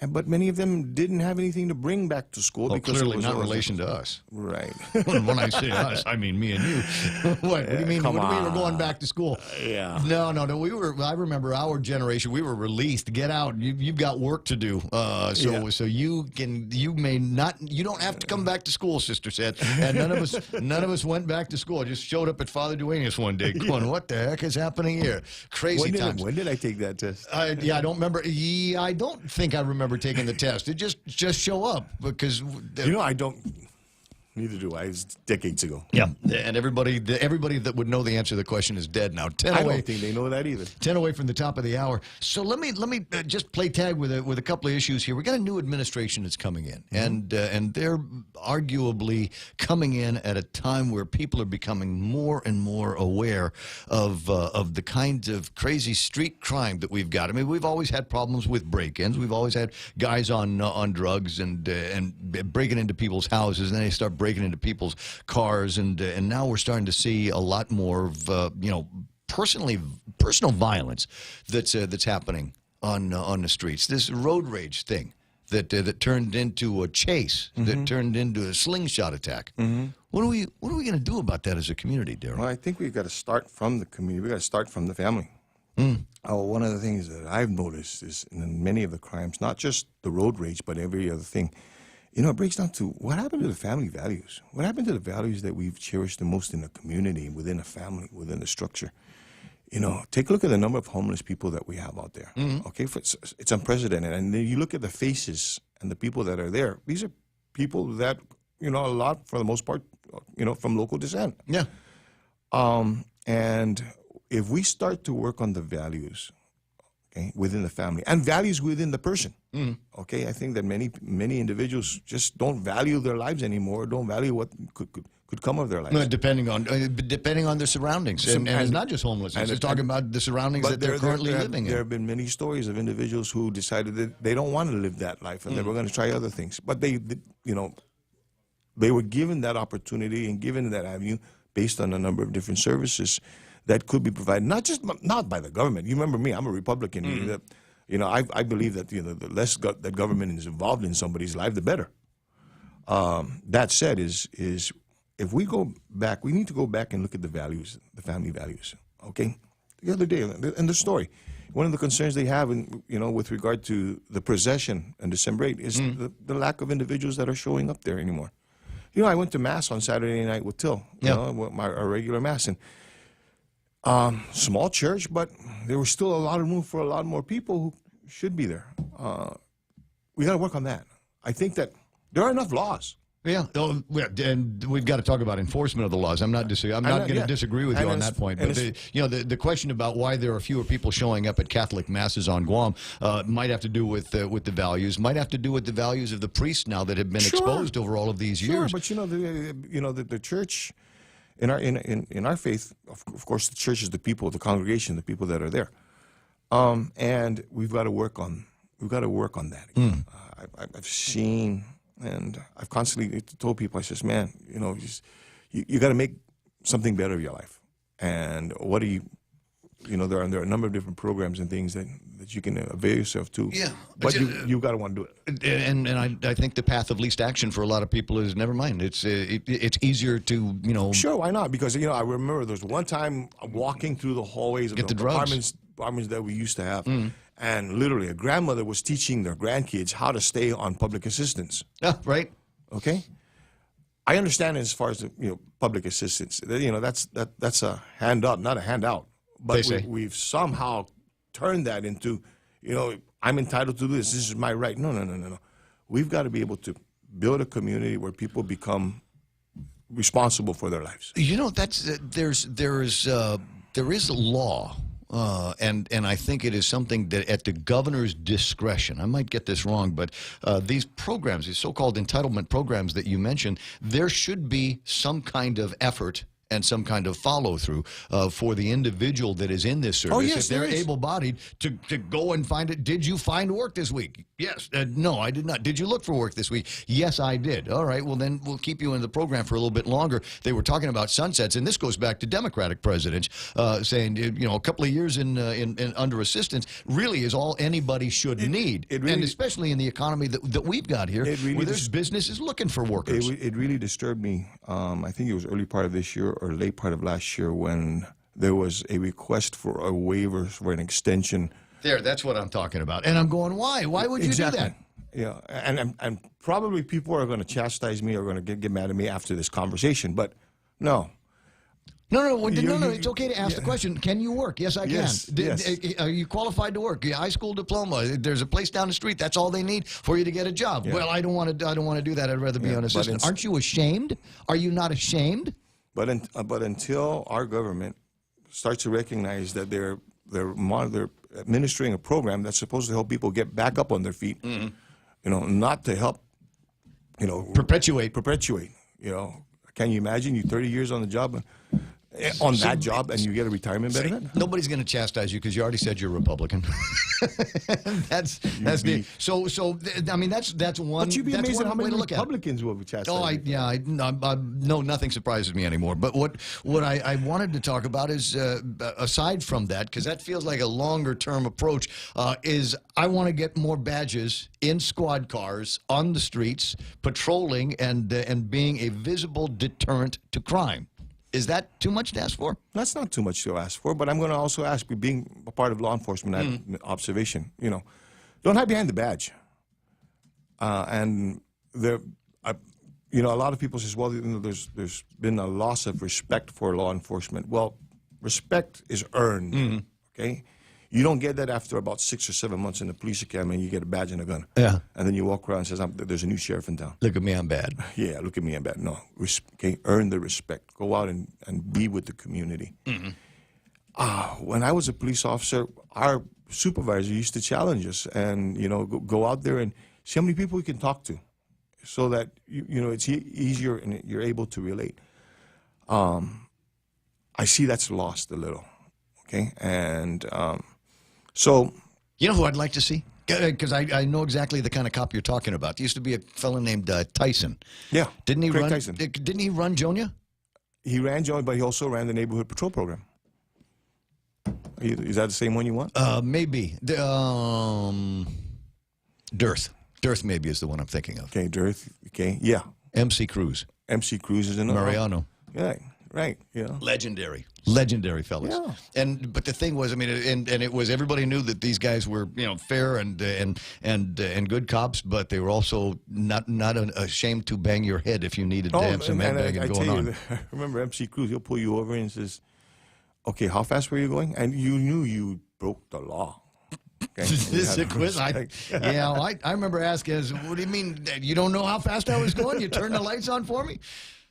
S20: But many of them didn't have anything to bring back to school because
S12: clearly
S20: it was
S12: not relation to us.
S20: Right.
S12: When I say us, I mean me and you. What do you mean?
S20: Come
S12: we
S20: on.
S12: were going back to school?
S20: Yeah.
S12: No. We were. I remember our generation. We were released. Get out. You've got work to do. So you may not. You don't have to come back to school, Sister said. And none of us went back to school. I just showed up at Father Duenas one day, going, "What the heck is happening here?" Crazy times.
S20: When did I take that test?
S12: I don't remember. I don't think I remember taking the test. It just show up because
S20: I don't. Neither do I. It's decades ago.
S12: Yeah, and everybody that would know the answer to the question is dead now. 10
S20: I
S12: away.
S20: don't think they know that either.
S12: 10 away from the top of the hour. So let me just play tag with a couple of issues here. We got a new administration that's coming in, and they're arguably coming in at a time where people are becoming more and more aware of the kinds of crazy street crime that we've got. I mean, we've always had problems with break-ins. We've always had guys on drugs and breaking into people's houses, and then they start breaking into people's cars, and now we're starting to see a lot more of personal violence that's happening on the streets. This road rage thing that turned into a chase, that turned into a slingshot attack. What are we going to do about that as a community, Darryl?
S20: Well, I think we've got to start from the community. We've got to start from the family. One of the things that I've noticed is in many of the crimes, not just the road rage, but every other thing, it breaks down to what happened to the family values. What happened to the values that we've cherished the most in the community, within a family, within the structure? Take a look at the number of homeless people that we have out there. Okay, it's unprecedented. And then you look at the faces and the people that are there. These are people that, a lot, for the most part, from local descent.
S12: Yeah.
S20: And if we start to work on the values, okay, within the family and values within the person, okay, I think that many individuals just don't value their lives anymore, don't value what could come of their lives.
S12: No, depending on their surroundings, and it's not just homelessness. It's talking about the surroundings that they're currently living in.
S20: There have been many stories of individuals who decided that they don't want to live that life and they were going to try other things, but they were given that opportunity and given that avenue based on a number of different services that could be provided, not by the government. You remember me, I'm a Republican. I believe that the less that government is involved in somebody's life, the better. That said, is if we go back, we need to go back and look at the values, the family values. Okay, the other day in the story, one of the concerns they have, with regard to the procession on December 8th, is the lack of individuals that are showing up there anymore. I went to Mass on Saturday night with Till, our regular Mass, and small church, but there was still a lot of room for a lot more people who should be there. We got to work on that. I think that there are enough laws.
S12: Yeah, and we've got to talk about enforcement of the laws. I'm not going to disagree with you on that point. But the question about why there are fewer people showing up at Catholic masses on Guam might have to do with the values. Might have to do with the values of the priests now that have been exposed over all of these years.
S20: But the church in our faith, of course, the church is the people, the congregation, the people that are there, and we've got to work on that. I've seen. And I've constantly told people, I says, man, you got to make something better of your life. And what do there are a number of different programs and things that you can avail yourself to. Yeah. But you got to want to do it.
S12: And I think the path of least action for a lot of people is never mind. It's easier to,
S20: Sure, why not? Because, I remember there was one time walking through the hallways of the apartments that we used to have. And literally, a grandmother was teaching their grandkids how to stay on public assistance.
S12: Yeah, right.
S20: Okay. I understand as far as public assistance. That's a hand up, not a handout. But we've somehow turned that into, I'm entitled to this. This is my right. No. We've got to be able to build a community where people become responsible for their lives.
S12: There is a law. And I think it is something that at the governor's discretion, I might get this wrong, but these programs, these so-called entitlement programs that you mentioned, there should be some kind of effort and some kind of follow-through for the individual that is in this service.
S20: Oh, yes,
S12: if they're able-bodied, to go and find it. Did you find work this week? Yes. No, I did not. Did you look for work this week? Yes, I did. All right, well, then we'll keep you in the program for a little bit longer. They were talking about sunsets, and this goes back to Democratic presidents saying, a couple of years in under assistance really is all anybody should need. And especially in the economy that we've got here, where there's businesses looking for workers.
S20: It really disturbed me. I think it was early part of this year or late part of last year when there was a request for a waiver for an extension.
S12: That's what I'm talking about. And I'm going, why? Why would you do that?
S20: Yeah, and probably people are going to chastise me or going to get mad at me after this conversation, but no.
S12: No, it's okay to ask the question. Can you work? Yes, I can.
S20: Yes.
S12: Are you qualified to work? High school diploma. There's a place down the street. That's all they need for you to get a job. Yeah. Well, I don't want to do that. I'd rather be on assistance. Aren't you ashamed? Are you not ashamed?
S20: But until our government starts to recognize that they're administering a program that's supposed to help people get back up on their feet, not to help,
S12: perpetuate.
S20: Can you imagine you 30 years on the job? On that job, and you get a retirement benefit?
S12: Nobody's going to chastise you because you already said you're Republican. that's the that's one.
S20: But you'd be amazed at how many
S12: Republicans
S20: will be chastised.
S12: No, nothing surprises me anymore. But what I wanted to talk about is aside from that, because that feels like a longer term approach, is I want to get more badges in squad cars on the streets, patrolling and being a visible deterrent to crime. Is that too much to ask for?
S20: That's not too much to ask for, but I'm going to also ask you, being a part of law enforcement, observation, don't hide behind the badge. And there, a lot of people says, well, there's been a loss of respect for law enforcement. Well, respect is earned, okay? You don't get that after about 6 or 7 months in the police academy and you get a badge and a gun.
S12: Yeah.
S20: And then you walk around and says, there's a new sheriff in town.
S12: Look at me, I'm bad.
S20: Yeah, look at me, I'm bad. No, okay, earn the respect. Go out and be with the community. When I was a police officer, our supervisor used to challenge us and, go out there and see how many people we can talk to so that, it's easier and you're able to relate. I see that's lost a little, okay? And so...
S12: You know who I'd like to see? Because I know exactly the kind of cop you're talking about. There used to be a fellow named Tyson.
S20: Yeah,
S12: didn't he
S20: Craig
S12: run?
S20: Tyson.
S12: Didn't he run Jonia?
S20: He ran Jonia, but he also ran the neighborhood patrol program. Is that the same one you want?
S12: Maybe. Dearth. Dearth maybe is the one I'm thinking of.
S20: Okay, Dearth. Okay, yeah.
S12: MC Cruz.
S20: MC Cruz is another.
S12: Mariano.
S20: Yeah, right. Yeah.
S12: Legendary fellas.
S20: Yeah.
S12: But the thing was, I mean, and it was everybody knew that these guys were fair and good cops, but they were also not ashamed to bang your head if you needed to have some headbanging going on.
S20: I remember MC Cruz. He'll pull you over and says, "Okay, how fast were you going?" And you knew you broke the law. Okay.
S12: This is a quiz. I remember asking, "What do you mean? You don't know how fast I was going? You turned the lights on for me?"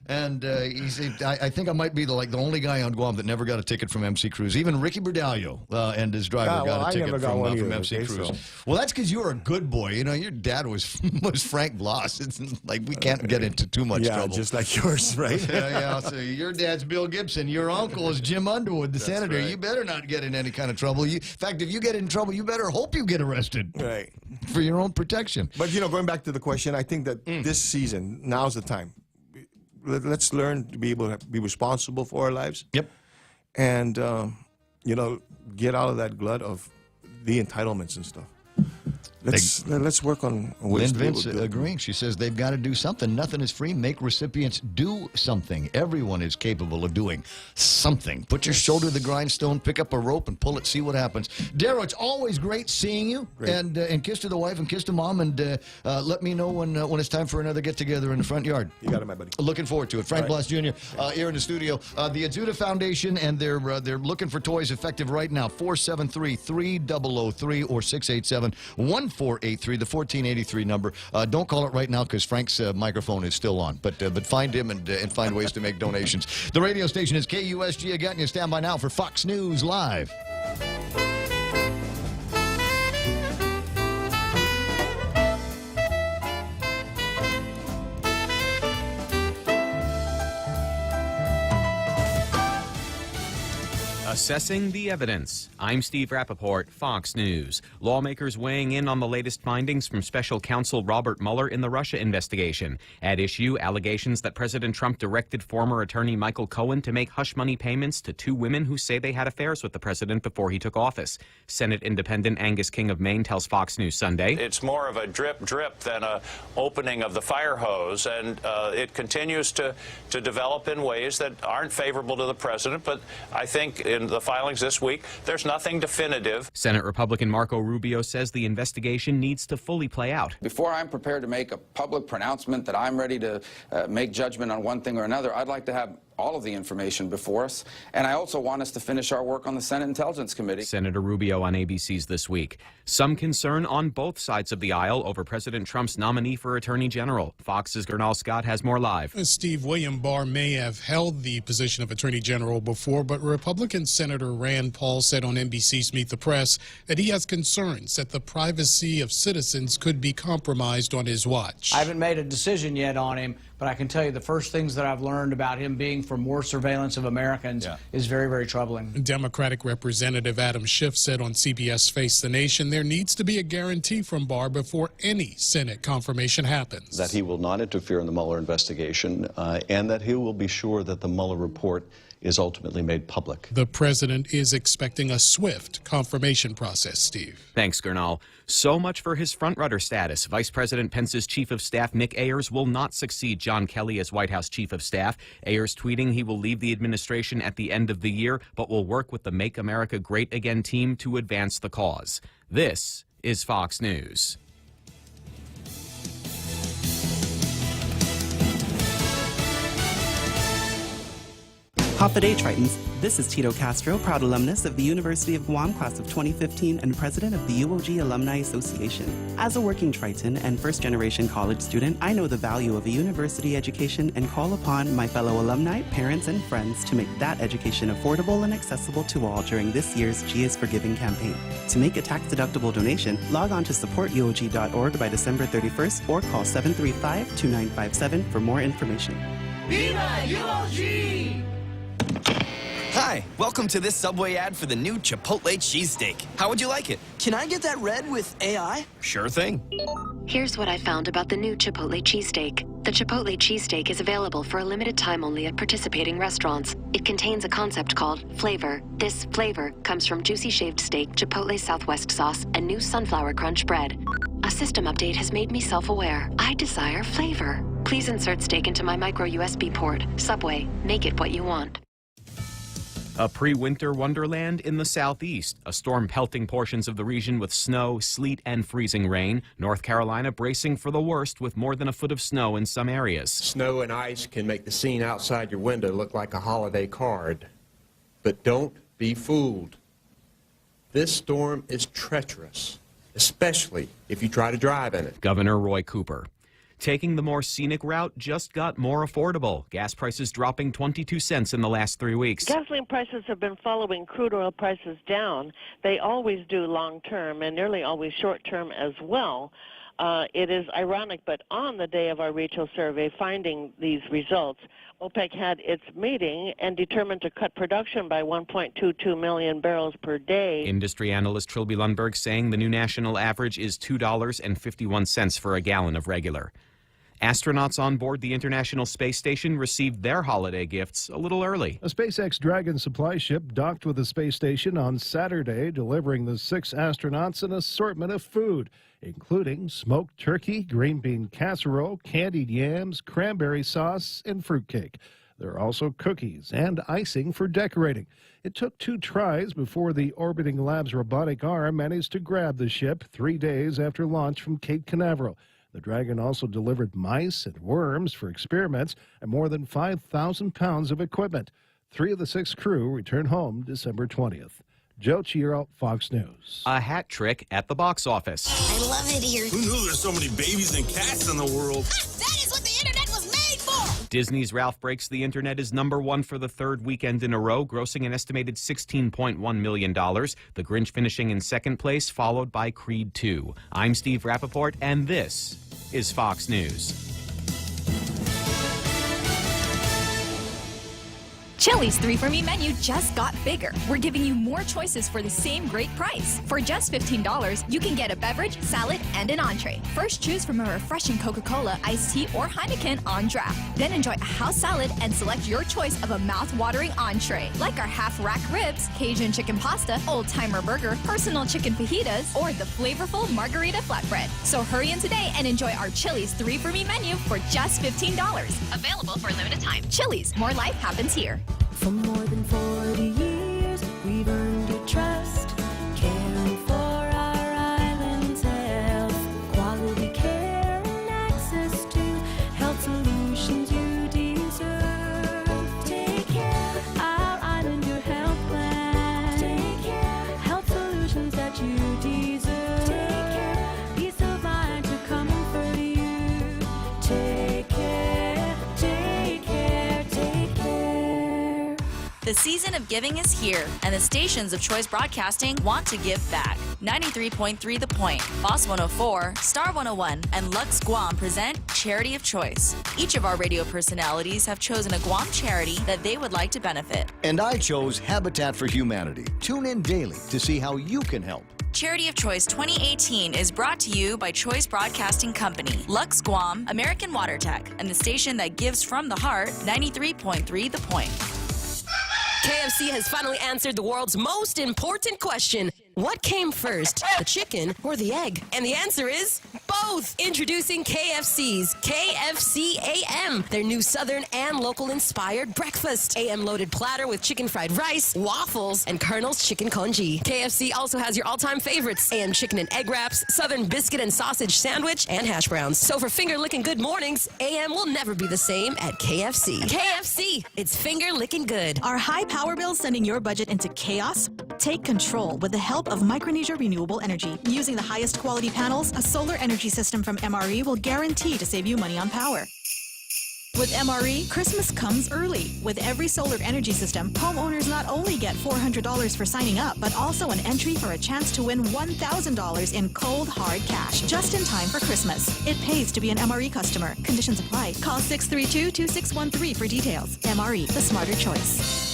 S12: And he said, I think I might be the only guy on Guam that never got a ticket from MC Cruz. Even Ricky Berdallo and his driver got a ticket from MC Cruz. So. Well, that's because you were a good boy. Your dad was Frank Bloss. It's like we can't get into too much trouble.
S20: Yeah, just like yours, right?
S12: Yeah. So your dad's Bill Gibson. Your uncle is Jim Underwood, the senator. Right. You better not get in any kind of trouble. In fact, if you get in trouble, you better hope you get arrested.
S20: Right.
S12: For your own protection.
S20: But, going back to the question, I think that this season, now's the time. Let's learn to be able to be responsible for our lives.
S12: Yep.
S20: And, get out of that glut of the entitlements and stuff. Let's work on ways
S12: Lynn Vince agreeing. She says they've got to do something. Nothing is free. Make recipients do something. Everyone is capable of doing something. Put your shoulder to the grindstone, pick up a rope, and pull it. See what happens. Darrow, it's always great seeing you. Great. And kiss to the wife and kiss to mom. And let me know when it's time for another get together in the front yard.
S20: You got it, my buddy.
S12: Looking forward to it. Frank Bloss Jr. Here in the studio. The Azuda Foundation, and they're looking for toys effective right now. 473-3003 or 687-1483, the 1483 number. Don't call it right now because Frank's microphone is still on. But find him and find ways to make donations. The radio station is KUSG. Again, you stand by now for Fox News Live.
S1: Assessing the evidence. I'm Steve Rappaport, Fox News. Lawmakers weighing in on the latest findings from special counsel Robert Mueller in the Russia investigation. At issue, allegations that President Trump directed former attorney Michael Cohen to make hush money payments to two women who say they had affairs with the president before he took office. Senate Independent Angus King of Maine tells Fox News Sunday.
S21: It's more of a drip than a opening of the fire hose, and it continues to develop in ways that aren't favorable to the president, but I think in the filings this week, there's nothing definitive.
S1: Senate Republican Marco Rubio says the investigation needs to fully play out.
S22: Before I'm prepared to make a public pronouncement that I'm ready to make judgment on one thing or another, I'd like to have all of the information before us, and I also want us to finish our work on the Senate Intelligence Committee.
S1: Senator Rubio on ABC's This Week. Some concern on both sides of the aisle over President Trump's nominee for Attorney General. Fox's Gernal Scott has more live.
S23: Steve, William Barr may have held the position of Attorney General before, but Republican Senator Rand Paul said on NBC's Meet the Press that he has concerns that the privacy of citizens could be compromised on his watch.
S24: I haven't made a decision yet on him, but I can tell you the first things that I've learned about him being for more surveillance of Americans is very, very troubling.
S23: Democratic Representative Adam Schiff said on CBS Face the Nation there needs to be a guarantee from Barr before any Senate confirmation happens.
S25: That he will not interfere in the Mueller investigation and that he will be sure that the Mueller report is ultimately made public.
S23: The president is expecting a swift confirmation process, Steve.
S1: Thanks, Gernal. So much for his frontrunner status. Vice President Pence's Chief of Staff, Nick Ayers, will not succeed John Kelly as White House Chief of Staff. Ayers tweeting he will leave the administration at the end of the year, but will work with the Make America Great Again team to advance the cause. This is Fox News.
S26: Hafa Day, Tritons. This is Tito Castro, proud alumnus of the University of Guam, class of 2015, and president of the UOG Alumni Association. As a working Triton and first-generation college student, I know the value of a university education and call upon my fellow alumni, parents, and friends to make that education affordable and accessible to all during this year's G is Forgiving campaign. To make a tax-deductible donation, log on to supportuog.org by December 31st or call 735-2957 for more information.
S27: Viva UOG!
S28: Hi, welcome to this Subway ad for the new Chipotle cheesesteak. How would you like it?
S27: Can I get that red with AI?
S28: Sure thing.
S29: Here's what I found about the new Chipotle cheesesteak.
S2: The Chipotle cheesesteak is available for a limited time only at participating restaurants. It contains a concept called flavor. This flavor comes from juicy shaved steak, Chipotle Southwest sauce, and new sunflower crunch bread. A system update has made me self-aware. I desire flavor. Please insert steak into my micro USB port. Subway, make it what you want.
S1: A pre-winter wonderland in the southeast. A storm pelting portions of the region with snow, sleet, and freezing rain. North Carolina bracing for the worst with more than a foot of snow in some areas.
S4: Snow and ice can make the scene outside your window look like a holiday card. But don't be fooled. This storm is treacherous, especially if you try to drive in it.
S1: Governor Roy Cooper. Taking the more scenic route just got more affordable. Gas prices dropping 22 cents in the last 3 weeks.
S5: Gasoline prices have been following crude oil prices down. They always do long term and nearly always short term as well. It is ironic, but on the day of our retail survey finding these results, OPEC had its meeting and determined to cut production by 1.22 million barrels per day.
S1: Industry analyst Trilby Lundberg saying the new national average is $2.51 for a gallon of regular. Astronauts on board the International Space Station received their holiday gifts a little early.
S7: A SpaceX Dragon supply ship docked with the space station on Saturday, delivering the 6 astronauts an assortment of food, including smoked turkey, green bean casserole, candied yams, cranberry sauce, and fruitcake. There are also cookies and icing for decorating. It took 2 tries before the orbiting lab's robotic arm managed to grab the ship 3 days after launch from Cape Canaveral. The Dragon also delivered mice and worms for experiments and more than 5,000 pounds of equipment. 3 of the 6 crew returned home December 20th. Joe Chiro, Fox News.
S1: A hat trick at the box office.
S8: I love it here.
S9: Who knew there's so many babies and cats in the world?
S8: That is what the internet was made for!
S1: Disney's Ralph Breaks the Internet is #1 for the 3rd weekend in a row, grossing an estimated $16.1 million. The Grinch finishing in 2nd place, followed by Creed 2. I'm Steve Rappaport, and this is Fox News.
S19: Chili's 3 for Me menu just got bigger. We're giving you more choices for the same great price. For just $15, you can get a beverage, salad, and an entree. First, choose from a refreshing Coca-Cola, iced tea, or Heineken on draft. Then enjoy a house salad and select your choice of a mouth-watering entree, like our half-rack ribs, Cajun chicken pasta, old-timer burger, personal chicken fajitas, or the flavorful margarita flatbread. So hurry in today and enjoy our Chili's 3 for Me menu for just $15. Available for a limited time. Chili's, more life happens here.
S13: For more than 40 years, we've earned your trust, caring for our island's health, quality care and access to health solutions you deserve. Take care, our island, your health plan. Take care, health solutions that you deserve. Take care, peace of mind to comfort you. Take care, take care, take care.
S11: The season of giving is here, and the stations of Choice Broadcasting want to give back. 93.3 The Point, Boss 104, Star 101, and Lux Guam present Charity of Choice. Each of our radio personalities have chosen a Guam charity that they would like to benefit.
S12: And I chose Habitat for Humanity. Tune in daily to see how you can help.
S11: Charity of Choice 2018 is brought to you by Choice Broadcasting Company, Lux Guam, American Water Tech, and the station that gives from the heart, 93.3 The Point.
S14: KFC has finally answered the world's most important question. What came first, the chicken or the egg? And the answer is both. Introducing KFC's KFC AM, their new Southern and local-inspired breakfast. AM-loaded platter with chicken fried rice, waffles, and Colonel's chicken congee. KFC also has your all-time favorites, AM chicken and egg wraps, Southern biscuit and sausage sandwich, and hash browns. So for finger-licking good mornings, AM will never be the same at KFC. KFC, it's finger-licking good.
S29: Are high power bills sending your budget into chaos? Take control with the help of Micronesia Renewable Energy. Using the highest quality panels, a solar energy system from MRE will guarantee to save you money on power. With MRE, Christmas comes early. With every solar energy system, homeowners not only get $400 for signing up, but also an entry for a chance to win $1,000 in cold, hard cash, just in time for Christmas. It pays to be an MRE customer. Conditions apply. Call 632-2613 for details. MRE, the smarter choice.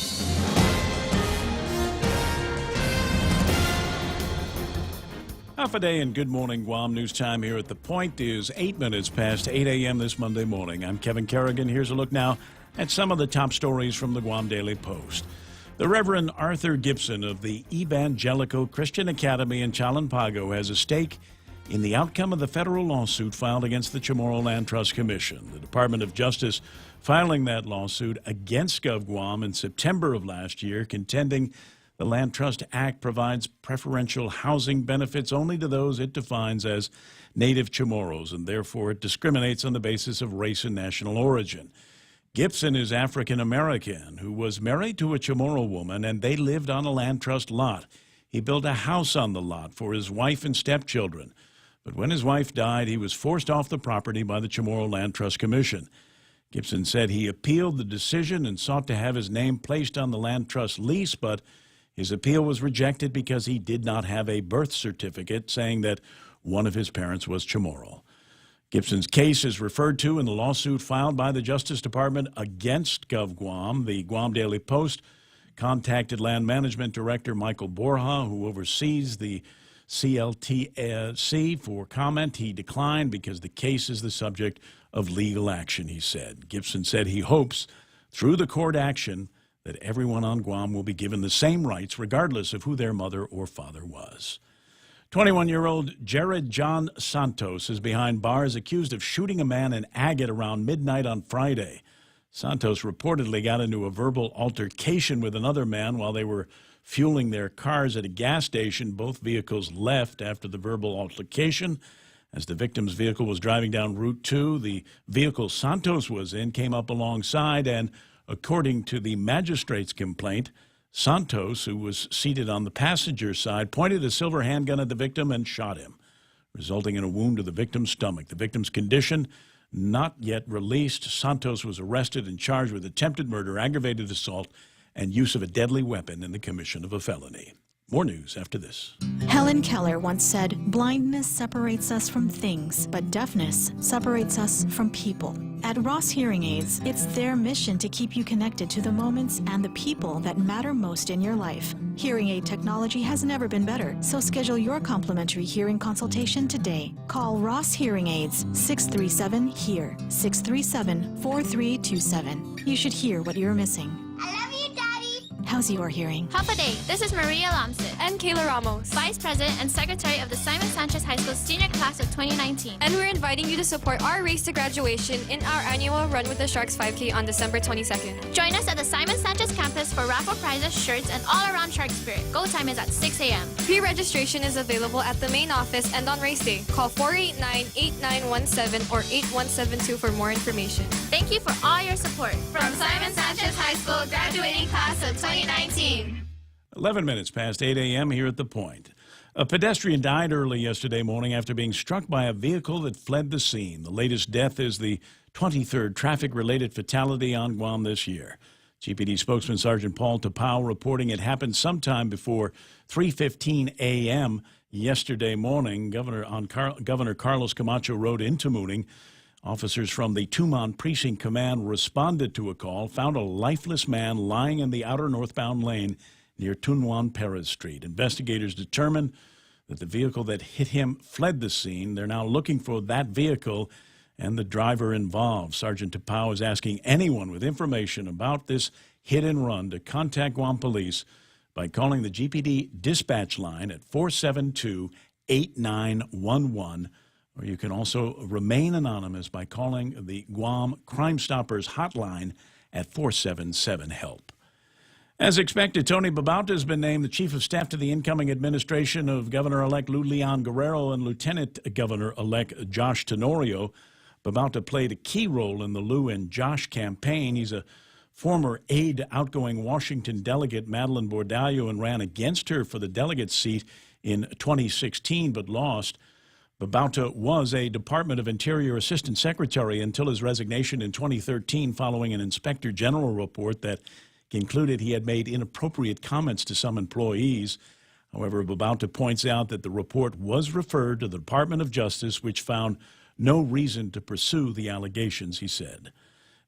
S3: Half a day and good morning, Guam. News time here at The Point is 8 minutes past 8 a.m. this Monday morning. I'm Kevin Kerrigan. Here's a look now at some of the top stories from the Guam Daily Post. The Reverend Arthur Gibson of the Evangelical Christian Academy in Chalampago has a stake in the outcome of the federal lawsuit filed against the Chamorro Land Trust Commission. The Department of Justice filing that lawsuit against GovGuam in September of last year, contending the Land Trust Act provides preferential housing benefits only to those it defines as native Chamorros, and therefore it discriminates on the basis of race and national origin. Gibson is African American who was married to a Chamorro woman, and they lived on a Land Trust lot. He built a house on the lot for his wife and stepchildren. But when his wife died, he was forced off the property by the Chamorro Land Trust Commission. Gibson said he appealed the decision and sought to have his name placed on the Land Trust lease, but his appeal was rejected because he did not have a birth certificate saying that one of his parents was Chamorro. Gibson's case is referred to in the lawsuit filed by the Justice Department against GovGuam. The Guam Daily Post contacted Land Management Director Michael Borja, who oversees the CLTC, for comment. He declined because the case is the subject of legal action, he said. Gibson said he hopes, through the court action, that everyone on Guam will be given the same rights regardless of who their mother or father was. 21-year-old Jared John Santos is behind bars accused of shooting a man in Agate around midnight on Friday. Santos reportedly got into a verbal altercation with another man while they were fueling their cars at a gas station. Both vehicles left after the verbal altercation. As the victim's vehicle was driving down Route 2, the vehicle Santos was in came up alongside, and according to the magistrate's complaint, Santos, who was seated on the passenger side, pointed a silver handgun at the victim and shot him, resulting in a wound to the victim's stomach. The victim's condition not yet released. Santos was arrested and charged with attempted murder, aggravated assault, and use of a deadly weapon in the commission of a felony. More news after this.
S29: Helen Keller once said, "Blindness separates us from things, but deafness separates us from people." At Ross Hearing Aids, it's their mission to keep you connected to the moments and the people that matter most in your life. Hearing aid technology has never been better, so schedule your complimentary hearing consultation today. Call Ross Hearing Aids, 637-HEAR, 637-4327. You should hear what you're missing. How's your hearing?
S6: Half a day. This is Maria Lamsit and Kayla Ramos, Vice President and Secretary of the Simon Sanchez High School Senior Class of 2019.
S10: And we're inviting you to support our race to graduation in our annual Run with the Sharks 5K on December 22nd.
S6: Join us at the Simon Sanchez campus for raffle prizes, shirts, and all-around Shark spirit. Go time is at 6 a.m.
S10: Pre-registration is available at the main office and on race day. Call 489-8917 or 8172 for more information.
S6: Thank you for all your support. From Simon Sanchez High School graduating class of 2019.
S3: 11 minutes past 8 a.m. here at The Point. A pedestrian died early yesterday morning after being struck by a vehicle that fled the scene. The latest death is the 23rd traffic-related fatality on Guam this year. GPD spokesman Sergeant Paul Tapao reporting it happened sometime before 3:15 a.m. yesterday morning. Governor Carlos Camacho Road in Tamuning. Officers from the Tumon Precinct Command responded to a call, found a lifeless man lying in the outer northbound lane near Tunwan Perez Street. Investigators determined that the vehicle that hit him fled the scene. They're now looking for that vehicle and the driver involved. Sergeant Tapao is asking anyone with information about this hit and run to contact Guam Police by calling the GPD dispatch line at 472-8911. Or you can also remain anonymous by calling the Guam Crime Stoppers hotline at 477-HELP. As expected, Tony Babauta has been named the Chief of Staff to the incoming administration of Governor-elect Lou Leon Guerrero and Lieutenant Governor-elect Josh Tenorio. Babauta played a key role in the Lou and Josh campaign. He's a former aide to outgoing Washington delegate Madeline Bordallo and ran against her for the delegate seat in 2016 but lost. Babauta was a Department of Interior Assistant Secretary until his resignation in 2013 following an Inspector General report that concluded he had made inappropriate comments to some employees. However, Babauta points out that the report was referred to the Department of Justice, which found no reason to pursue the allegations, he said.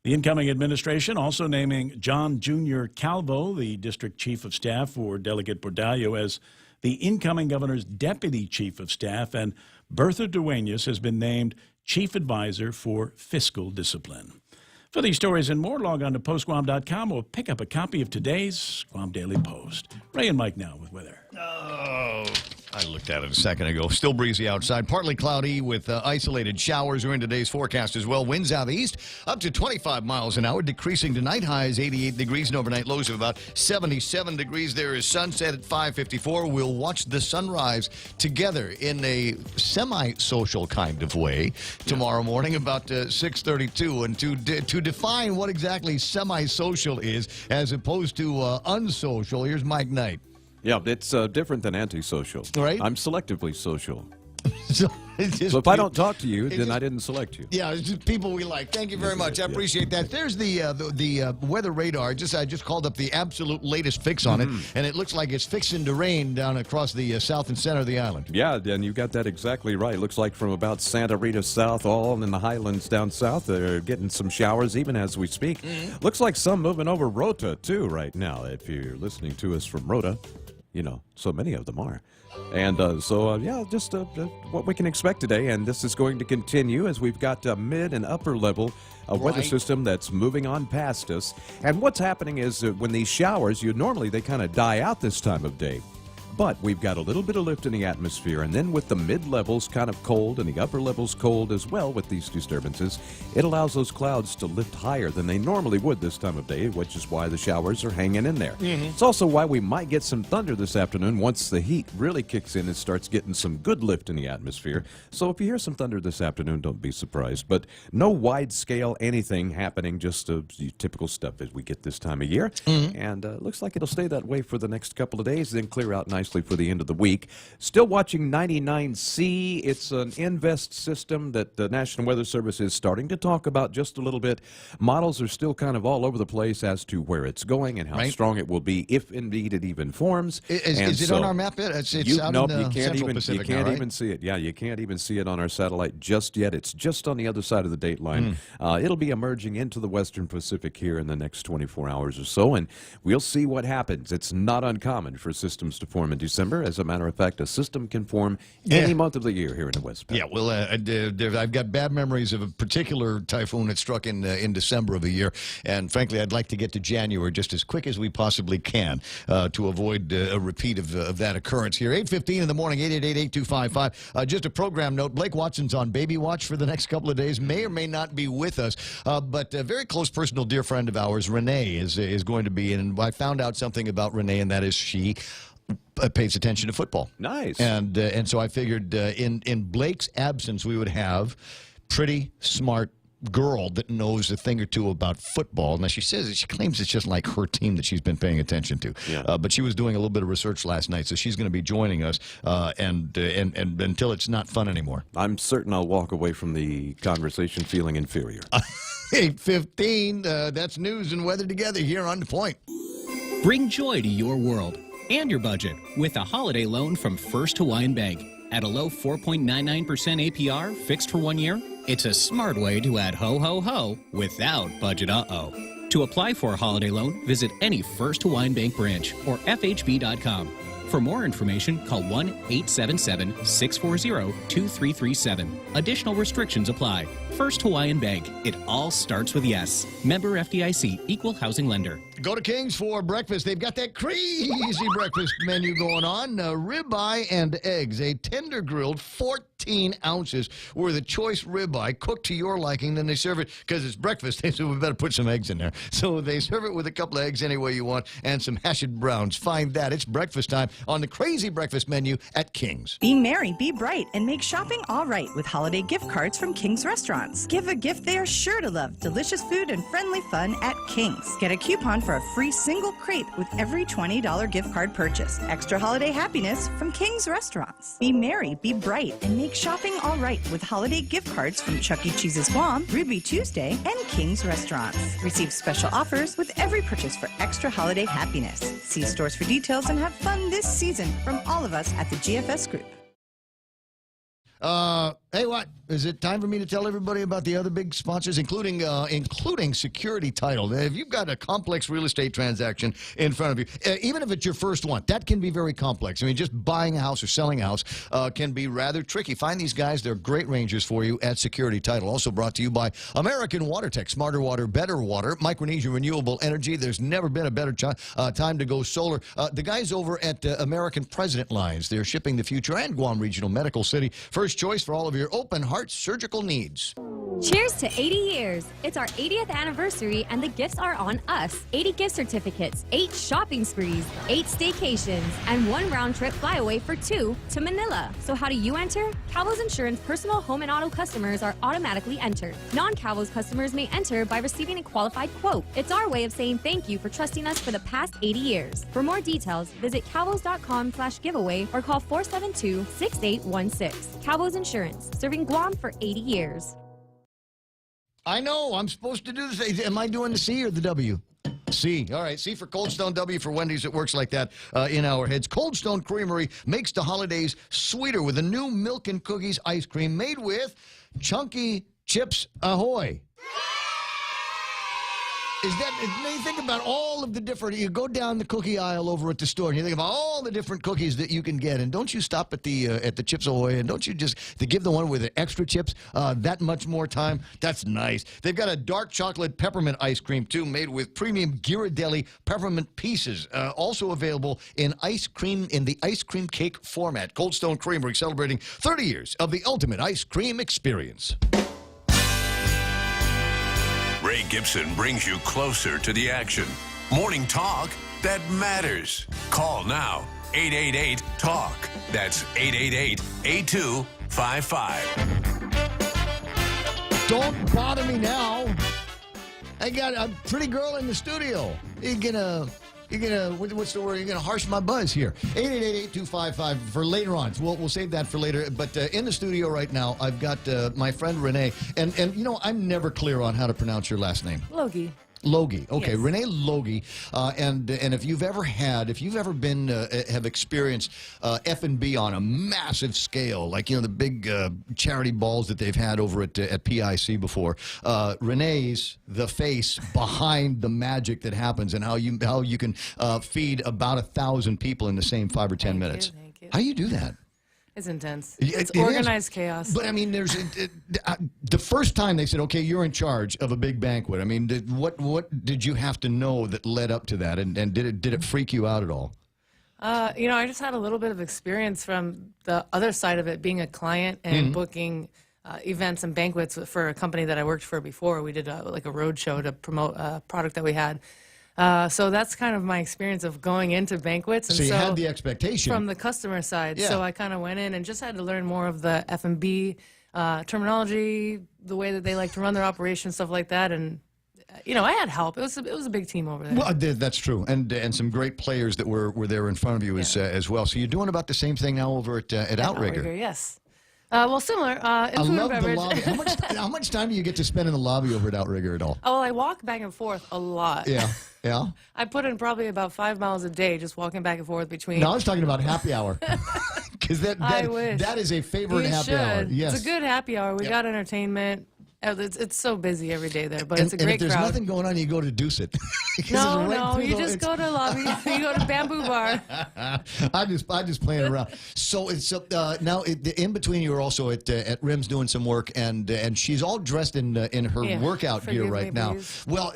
S3: The incoming administration also naming John Jr. Calvo, the district chief of staff, for Delegate Bordallo as the incoming governor's deputy chief of staff, and Bertha Duenas has been named chief advisor for fiscal discipline. For these stories and more, log on to postguam.com or pick up a copy of today's Guam Daily Post. Ray and Mike now with weather.
S12: Oh, I looked at it a second ago. Still breezy outside. Partly cloudy with isolated showers are in today's forecast as well. Winds out east up to 25 miles an hour, decreasing tonight. Highs 88 degrees and overnight lows of about 77 degrees. There is sunset at 5:54. We'll watch the sunrise together in a semi-social kind of way tomorrow morning about 6:32. And to define what exactly semi-social is as opposed to unsocial, here's Mike Knight.
S15: Yeah, it's different than antisocial.
S12: Right?
S15: I'm selectively social.
S12: So
S15: if I don't talk to you, then I didn't select you.
S12: Yeah, it's just people we like. Thank you very much. I appreciate that. There's the weather radar. I just called up the absolute latest fix on it, and it looks like it's fixing to rain down across the south and center of the island.
S15: Yeah, and you got that exactly right. Looks like from about Santa Rita south, all in the highlands down south, they're getting some showers even as we speak. Looks like some moving over Rota, too, right now, if you're listening to us from Rota. You know, so many of them are. And just what we can expect today. And this is going to continue as we've got mid and upper level weather system that's moving on past us. And what's happening is when these showers, they kind of die out this time of day. But we've got a little bit of lift in the atmosphere, and then with the mid-levels kind of cold and the upper levels cold as well with these disturbances, it allows those clouds to lift higher than they normally would this time of day, which is why the showers are hanging in there. It's also why we might get some thunder this afternoon once the heat really kicks in and starts getting some good lift in the atmosphere. So if you hear some thunder this afternoon, don't be surprised. But no wide-scale anything happening, just typical stuff as we get this time of year. And looks like it'll stay that way for the next couple of days, then clear out nicely for the end of the week. Still watching 99C. It's an Invest system that the National Weather Service is starting to talk about just a little bit. Models are still kind of all over the place as to where it's going and how strong it will be, if indeed it even forms.
S12: Is it on our map yet? It's out in the Central Pacific now, right?
S15: You can't even see it. Yeah, you can't even see it on our satellite just yet. It's just on the other side of the date line. It'll be emerging into the Western Pacific here in the next 24 hours or so, and we'll see what happens. It's not uncommon for systems to form in December. As a matter of fact, a system can form any month of the year here in the West.
S12: Yeah, well, I've got bad memories of a particular typhoon that struck in December of the year, and frankly, I'd like to get to January just as quick as we possibly can to avoid a repeat of that occurrence here. 8:15 in the morning, 888-8255. Just a program note, Blake Watson's on baby watch for the next couple of days, may or may not be with us, but a very close personal dear friend of ours, Renee, is going to be in, and I found out something about Renee, and that is she pays attention to football.
S15: Nice.
S12: And so I figured in Blake's absence, we would have pretty smart girl that knows a thing or two about football. Now, she claims it's just like her team that she's been paying attention to.
S15: Yeah.
S12: But she was doing a little bit of research last night, so she's going to be joining us and until it's not fun anymore.
S15: I'm certain I'll walk away from the conversation feeling inferior.
S12: 8:15, that's news and weather together here on The Point.
S16: Bring joy to your world and your budget with a holiday loan from First Hawaiian Bank. At a low 4.99% APR, fixed for 1 year, it's a smart way to add ho, ho, ho without budget uh-oh. To apply for a holiday loan, visit any First Hawaiian Bank branch or FHB.com. For more information, call 1-877-640-2337. Additional restrictions apply. First Hawaiian Bank. It all starts with yes. Member FDIC, Equal Housing Lender.
S12: Go to King's for breakfast. They've got that crazy breakfast menu going on. Ribeye and eggs, a tender grilled 14 ounces worth of choice ribeye cooked to your liking. Then they serve it, because it's breakfast, so we better put some eggs in there. So they serve it with a couple of eggs any way you want and some hashed browns. Find that. It's breakfast time on the crazy breakfast menu at King's.
S17: Be merry, be bright, and make shopping all right with holiday gift cards from King's Restaurants. Give a gift they are sure to love. Delicious food and friendly fun at King's. Get a coupon for a free single crepe with every $20 gift card purchase. Extra holiday happiness from King's Restaurants. Be merry, be bright, and make shopping all right with holiday gift cards from Chuck E. Cheese's Guam, Ruby Tuesday, and King's Restaurants. Receive special offers with every purchase for extra holiday happiness. See stores for details and have fun this season from all of us at the GFS Group.
S12: Hey, what? Is it time for me to tell everybody about the other big sponsors, including Security Title? If you've got a complex real estate transaction in front of you, even if it's your first one, that can be very complex. I mean, just buying a house or selling a house can be rather tricky. Find these guys. They're great rangers for you at Security Title. Also brought to you by American WaterTech. Smarter water, better water. Micronesia Renewable Energy. There's never been a better time to go solar. The guys over at American President Lines. They're shipping the future, and Guam Regional Medical City. First choice for all of your open heart surgical needs.
S18: Cheers to 80 years. It's our 80th anniversary and the gifts are on us. 80 gift certificates, 8 shopping sprees, 8 staycations, and 1 round trip flyaway for 2 to Manila. So how do you enter? Calvo's Insurance personal home and auto customers are automatically entered. Non-Calvo's customers may enter by receiving a qualified quote. It's our way of saying thank you for trusting us for the past 80 years. For more details, visit calvos.com/giveaway or call 472-6816. Calvo's Insurance, serving Guam for 80 years.
S12: I know. I'm supposed to do this. Am I doing the C or the W? C. All right. C for Cold Stone, W for Wendy's. It works like that in our heads. Cold Stone Creamery makes the holidays sweeter with a new milk and cookies ice cream made with Chunky Chips Ahoy. You think about all of the different, you go down the cookie aisle over at the store and you think about all the different cookies that you can get, and don't you stop at the Chips Ahoy, and don't you just give the one with the extra chips that much more time? That's nice. They've got a dark chocolate peppermint ice cream too, made with premium Ghirardelli peppermint pieces, also available in the ice cream cake format. Cold Stone Creamery celebrating 30 years of the ultimate ice cream experience.
S20: Ray Gibson brings you closer to the action. Morning talk that matters. Call now. 888-TALK. That's 888-8255.
S12: Don't bother me now. I got a pretty girl in the studio. You're gonna, what's the word? You're gonna harsh my buzz here. 888-8255 for later on. We'll save that for later. But in the studio right now, I've got my friend Renee, and you know, I'm never clear on how to pronounce your last name.
S21: Logie.
S12: Logie. Okay,
S21: Yes.
S12: Renee Logie. And if you've ever been, have experienced F&B on a massive scale, like, you know, the big charity balls that they've had over at PIC before, Renee's the face behind the magic that happens, and how you can feed about 1,000 people in the same 5 or 10 minutes.
S21: Thank you.
S12: How do you do that?
S21: It's intense.
S12: It
S21: It's
S12: is.
S21: organized chaos.
S12: But I mean, there's the first time they said, "Okay, you're in charge of a big banquet." I mean, what did you have to know that led up to that, and did it freak you out at all?
S21: You know, I just had a little bit of experience from the other side of it, being a client and booking events and banquets for a company that I worked for before. We did like a road show to promote a product that we had. So that's kind of my experience of going into banquets. And
S12: so you had the expectation
S21: from the customer side.
S12: Yeah.
S21: So I kind of went in and just had to learn more of the F&B terminology, the way that they like to run their operations, stuff like that. And you know, I had help. It was a big team over there.
S12: Well, that's true, and some great players that were there in front of you as well. So you're doing about the same thing now over at Outrigger.
S21: Yes. Well, similar. In
S12: I
S21: food
S12: love
S21: and
S12: the
S21: beverage.
S12: lobby. How much time do you get to spend in the lobby over at Outrigger at all?
S21: Oh, well, I walk back and forth a lot.
S12: Yeah.
S21: I put in probably about 5 miles a day just walking back and forth between.
S12: No, I was talking about happy hour. Because
S21: I wish.
S12: that is a favorite
S21: You
S12: happy
S21: should.
S12: hour. Yes.
S21: It's a good happy hour. We
S12: Yep.
S21: got entertainment. It's so busy every day there, but
S12: and,
S21: it's a
S12: and
S21: great
S12: if there's
S21: crowd.
S12: nothing going on, you go to Deuce It. 'Cause
S21: No,
S12: it's right
S21: no,
S12: through
S21: you
S12: the-
S21: just
S12: it's-
S21: go to the lobby. You go to Bamboo Bar.
S12: I'm just playing around. So it's now in between. You were also at Rim's doing some work, and she's all dressed in her
S21: Yeah,
S12: workout gear
S21: forgive
S12: right
S21: me,
S12: now.
S21: please.
S12: Well,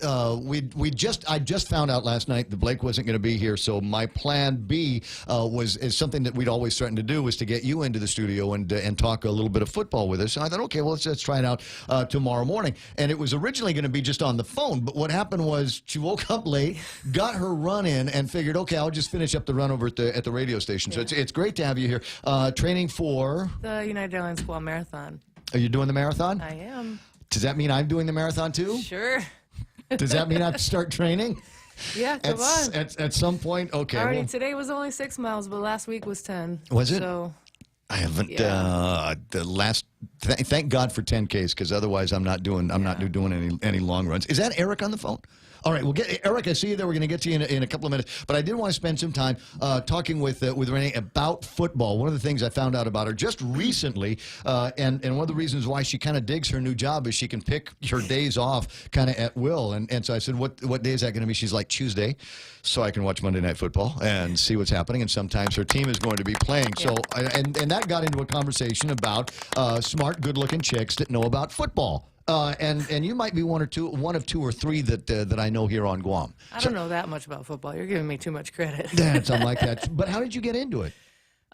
S12: I just found out last night that Blake wasn't going to be here, so my plan B is something that we'd always threatened to do, was to get you into the studio and talk a little bit of football with us. So I thought, okay, well, let's try it out tomorrow morning. And it was originally going to be just on the phone, but what happened was she woke up late, got her run in, and figured, okay, I'll just finish up the run over at the radio station. So it's great to have you here, training for
S21: The United Airlines Guam Marathon.
S12: Are you doing the marathon?
S21: I am.
S12: Does that mean I'm doing the marathon too?
S21: Sure.
S12: Does that mean I have to start training?
S21: Yeah, come on.
S12: At some point? Okay.
S21: Already
S12: well,
S21: today was only 6 miles, but last week was 10.
S12: Was it?
S21: So
S12: I haven't.
S21: Yeah.
S12: The last. Thank God for 10Ks, because otherwise I'm not doing any long runs. Is that Eric on the phone? All right, we'll get Eric. I see you there. We're going to get to you in a couple of minutes, but I did want to spend some time talking with Renee about football. One of the things I found out about her just recently, and one of the reasons why she kind of digs her new job is she can pick her days off kind of at will. And so I said, what day is that going to be? She's like, Tuesday, so I can watch Monday Night Football and see what's happening. And sometimes her team is going to be playing. So and that got into a conversation about smart, good-looking chicks that know about football. And you might be one of two or three that I know here on Guam.
S21: I don't know that much about football. You're giving me too much credit.
S12: Yeah, something like that. But how did you get into it?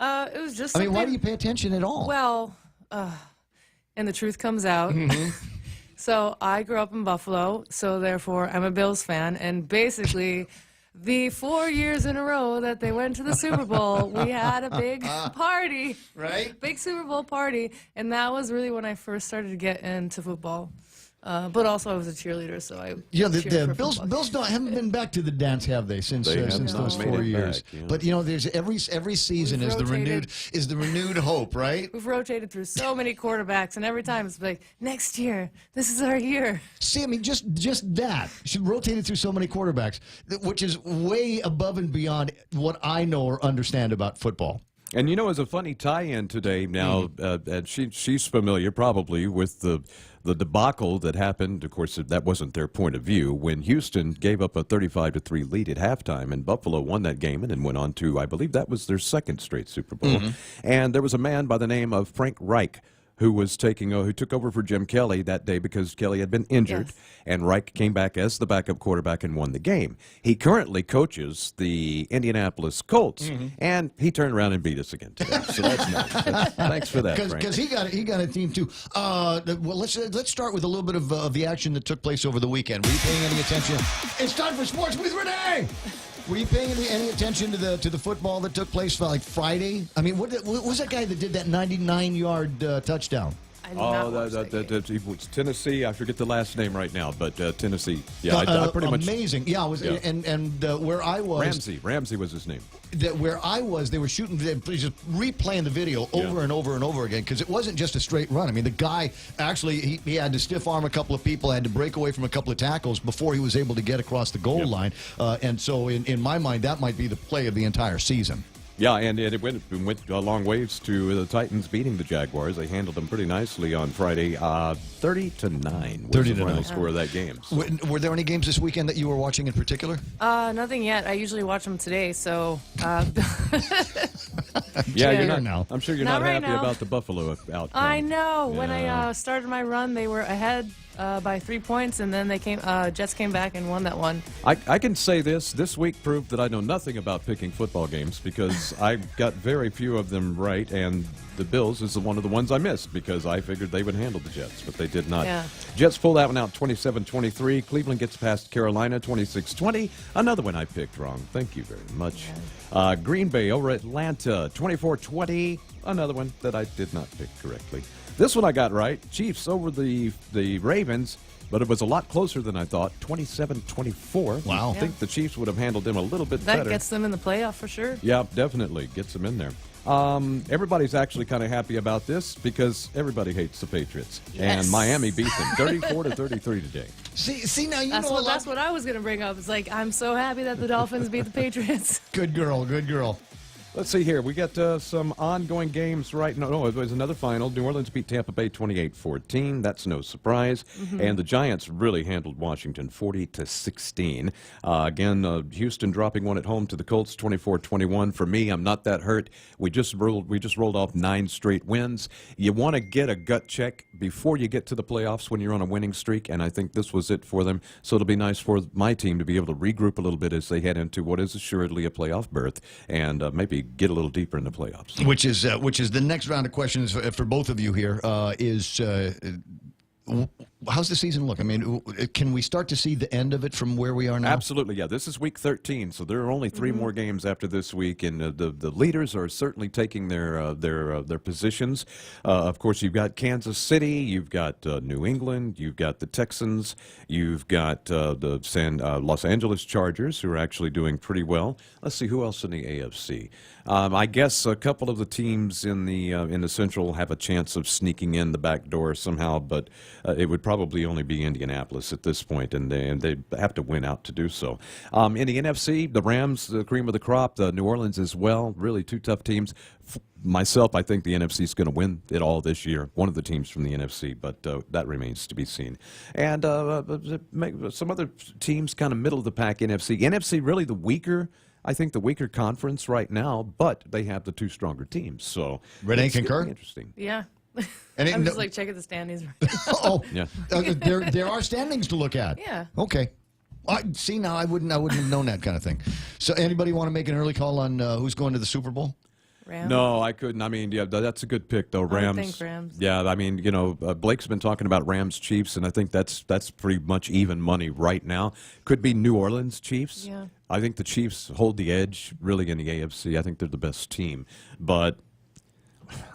S21: It was just.
S12: I mean, why do you pay attention at all?
S21: Well, and the truth comes out. So I grew up in Buffalo, so therefore I'm a Bills fan, and basically. The 4 years in a row that they went to the Super Bowl, we had a big party.
S12: Right?
S21: Big Super Bowl party. And that was really when I first started to get into football. But also I was a cheerleader, so I
S12: the Bills haven't been back to the dance, have they? Since those 4 years.
S15: Back, yeah.
S12: But there's every season is the renewed hope, right?
S21: We've rotated through so many quarterbacks, and every time it's like, next year, this is our year.
S12: See, I mean, just that. She rotated through so many quarterbacks, which is way above and beyond what I know or understand about football.
S15: And as a funny tie-in today, now, and she's familiar probably with the debacle that happened. Of course, that wasn't their point of view when Houston gave up a 35-3 lead at halftime, and Buffalo won that game and then went on to, I believe, that was their second straight Super Bowl. And there was a man by the name of Frank Reich who took over for Jim Kelly that day because Kelly had been injured, and Reich came back as the backup quarterback and won the game. He currently coaches the Indianapolis Colts, and he turned around and beat us again today. So that's nice. Thanks for that, Frank.
S12: Because he got a team too. Well, let's start with a little bit of the action that took place over the weekend. Were you paying any attention? It's time for Sports with Renee. Were you paying any attention to the football that took place like Friday? I mean, what was that guy that did that 99-yard touchdown?
S15: It was Tennessee. I forget the last name right now, but Tennessee. Yeah, I pretty much.
S12: Amazing. Yeah, it was. Yeah. And where I was,
S15: Ramsey was his name.
S12: Where I was, they were shooting, just replaying the video over and over and over again because it wasn't just a straight run. I mean, the guy actually he had to stiff arm a couple of people, had to break away from a couple of tackles before he was able to get across the goal line. And so, in my mind, that might be the play of the entire season.
S15: Yeah, and it went a long ways to the Titans beating the Jaguars. They handled them pretty nicely on Friday. 30-9 was the final score of that game. So.
S12: Were there any games this weekend that you were watching in particular?
S21: Nothing yet. I usually watch them today, so.
S15: You're not now. I'm sure you're not
S21: right
S15: happy
S21: now.
S15: About the Buffalo outcome.
S21: I know. When I started my run, they were ahead by 3 points, and then Jets came back and won that one.
S15: I can say this week proved that I know nothing about picking football games because I got very few of them right, and the Bills is one of the ones I missed because I figured they would handle the Jets, but they did not.
S21: Yeah.
S15: Jets pull that one out 27-23. Cleveland gets past Carolina 26-20. Another one I picked wrong. Thank you very much. Green Bay over Atlanta 24-20. Another one that I did not pick correctly. This one I got right. Chiefs over the Ravens, but it was a lot closer than I thought. 27-24.
S12: Wow.
S15: I think the Chiefs would have handled them a little bit better.
S21: That gets them in the playoff for sure.
S15: Yeah, definitely gets them in there. Everybody's actually kind of happy about this because everybody hates the Patriots.
S21: Yes.
S15: And Miami beat them 34-33 today.
S12: See now you
S21: that's
S12: know
S21: that's what I was going to bring up. It's like, I'm so happy that the Dolphins beat the Patriots.
S12: Good girl, good girl.
S15: Let's see here. We got some ongoing games right now. No, it was another final. New Orleans beat Tampa Bay 28-14. That's no surprise. And the Giants really handled Washington 40-16. Again, Houston dropping one at home to the Colts 24-21. For me, I'm not that hurt. We just rolled off 9 straight wins. You want to get a gut check before you get to the playoffs when you're on a winning streak, and I think this was it for them. So it'll be nice for my team to be able to regroup a little bit as they head into what is assuredly a playoff berth and maybe get a little deeper in the playoffs.
S12: Which is the next round of questions for both of you here. How's the season look? I mean, can we start to see the end of it from where we are now?
S15: Absolutely, yeah. This is week 13, so there are only 3 more games after this week, and the leaders are certainly taking their positions. Of course, you've got Kansas City, you've got New England, you've got the Texans, you've got the Los Angeles Chargers, who are actually doing pretty well. Let's see, who else in the AFC? I guess a couple of the teams in the Central have a chance of sneaking in the back door somehow, but it would probably only be Indianapolis at this point, and they have to win out to do so. In the NFC, the Rams, the cream of the crop, the New Orleans as well, really two tough teams. Myself, I think the NFC is going to win it all this year. One of the teams from the NFC, but that remains to be seen. And some other teams kind of middle of the pack NFC. NFC really the weaker, I think the weaker conference right now, but they have the two stronger teams. So
S12: Renee concur?
S15: Interesting.
S21: Yeah.
S12: And
S21: I'm just like checking the standings.
S12: Oh,
S15: yeah.
S12: There are standings to look at.
S21: Yeah.
S12: Okay. See, now I wouldn't have known that kind of thing. So anybody want to make an early call on who's going to the Super Bowl?
S21: Rams.
S15: No, I couldn't. I mean, yeah, that's a good pick, though.
S21: I
S15: Rams.
S21: would think Rams.
S15: Yeah, I mean, Blake's been talking about Rams Chiefs, and I think that's pretty much even money right now. Could be New Orleans Chiefs.
S21: Yeah.
S15: I think the Chiefs hold the edge, really, in the AFC. I think they're the best team, but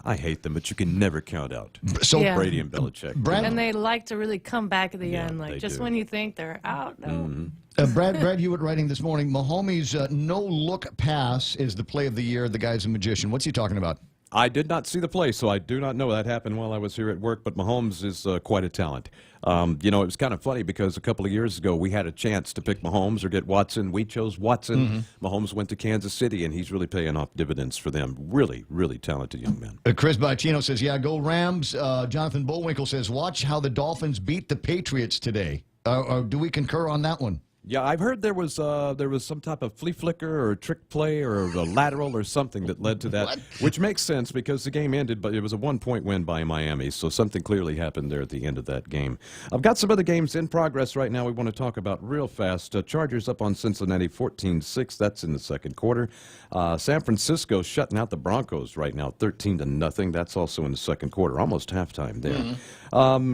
S15: I hate them. But you can never count out Brady and Belichick.
S21: And they like to really come back at the end,
S15: they
S21: like just
S15: do.
S21: when you think they're out. No.
S12: Brad Hewitt writing this morning, Mahomes' no-look pass is the play of the year. The guy's a magician. What's he talking about?
S15: I did not see the play, so I do not know. That happened while I was here at work, but Mahomes is quite a talent. It was kind of funny because a couple of years ago we had a chance to pick Mahomes or get Watson. We chose Watson. Mahomes went to Kansas City, and he's really paying off dividends for them. Really, really talented young man.
S12: Chris Bacino says, yeah, go Rams. Jonathan Bullwinkle says, watch how the Dolphins beat the Patriots today. Do we concur on that one?
S15: Yeah, I've heard there was some type of flea flicker or a trick play or a lateral or something that led to that, which makes sense because the game ended, but it was a 1-point win by Miami, so something clearly happened there at the end of that game. I've got some other games in progress right now we want to talk about real fast. Chargers up on Cincinnati 14-6. That's in the second quarter. San Francisco shutting out the Broncos right now 13-0. That's also in the second quarter, almost halftime there.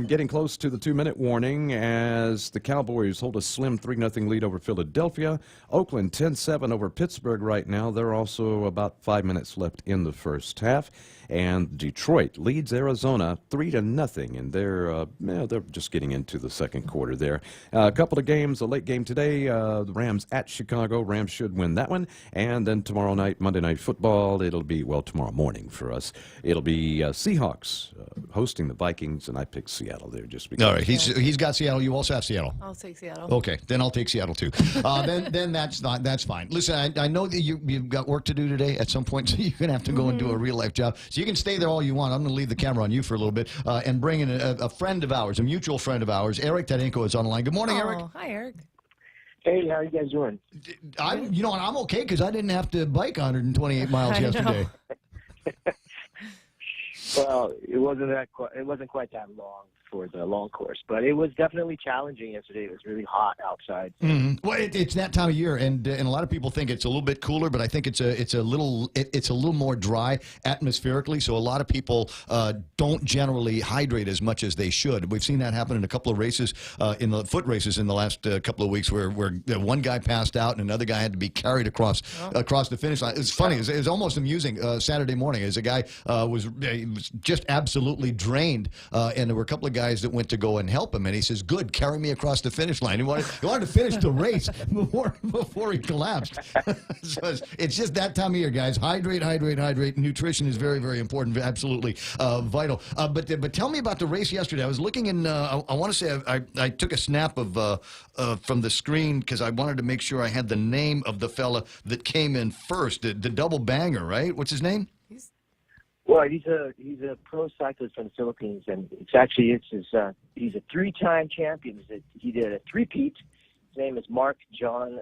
S15: Getting close to the 2-minute warning as the Cowboys hold a slim 3-0 lead over Philadelphia. Oakland 10-7 over Pittsburgh right now. They're also about 5 minutes left in the first half. And Detroit leads Arizona 3-0, and they're just getting into the second quarter there. A couple of games, a late game today, the Rams at Chicago. Rams should win that one. And then tomorrow night, Monday Night Football, it'll be, tomorrow morning for us. It'll be Seahawks hosting the Vikings, and I picked Seattle there just because.
S12: All right, he's got Seattle. You also have Seattle.
S21: I'll take Seattle.
S12: Okay, then I'll take Seattle too. Then that's fine. Listen, I know that you've got work to do today at some point, so you're gonna have to go and do a real life job. So you can stay there all you want. I'm gonna leave the camera on you for a little bit and bring in a friend of ours, a mutual friend of ours, Eric Tadenko is on the line. Good morning, Eric.
S21: Hi, Eric.
S2: Hey, how are you guys doing?
S12: I'm okay because I didn't have to bike 128 miles yesterday.
S2: Well, it wasn't quite that long for the long course, but it was definitely challenging yesterday. It was really hot outside.
S12: Well, it's that time of year, and a lot of people think it's a little bit cooler, but I think it's a little more dry atmospherically. So a lot of people don't generally hydrate as much as they should. We've seen that happen in a couple of races, in the foot races in the last couple of weeks, where one guy passed out and another guy had to be carried across the finish line. It's funny. It was almost amusing. Saturday morning, as a guy was just absolutely drained, and there were a couple of guys that went to go and help him, and he says, "Good, carry me across the finish line." He wanted to finish the race before he collapsed. So it's just that time of year, guys. Hydrate. Nutrition is very, very important, absolutely vital. But tell me about the race yesterday. I was looking in. I want to say I took a snap of from the screen because I wanted to make sure I had the name of the fella that came in first, the double banger, right? What's his name?
S2: Well, he's a pro cyclist from the Philippines, and he's a three-time champion. He did a three-peat. His name is Mark John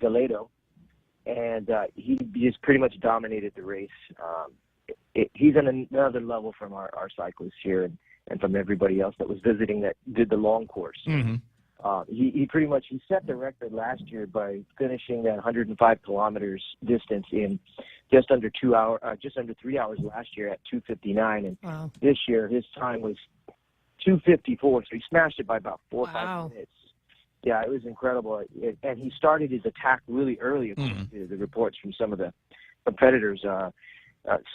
S2: Galedo, and he just pretty much dominated the race. He's on another level from our cyclists here, and from everybody else that was visiting that did the long course. He pretty much set the record last year by finishing that 105 kilometers distance in just under 3 hours last year at 2:59, and this year his time was 2:54, so he smashed it by about 4 or 5 minutes. Yeah, it was incredible, and he started his attack really early, according to the reports from some of the competitors. So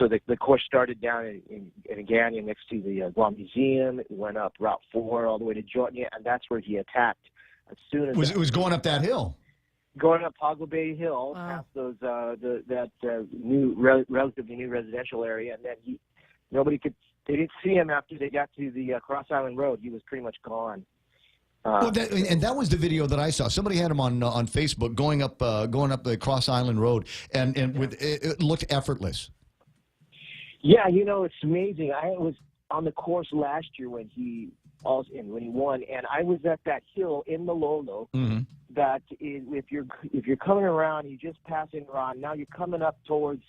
S2: the course started down in Agana next to the Guam Museum. It went up Route 4 all the way to Jordan, and that's where he attacked. As soon as
S12: it was going up that hill.
S2: Going up Pago Bay Hill, past those relatively new residential area, and then nobody could They didn't see him after they got to the Cross Island Road. He was pretty much gone.
S12: Well, that was the video that I saw. Somebody had him on Facebook going up the Cross Island Road, and it looked effortless.
S2: Yeah, you know, it's amazing. I was on the course last year when he won, and I was at that hill in Malolo.
S12: Mm-hmm.
S2: That is, if you're coming around, you're just passing around. Now you're coming up towards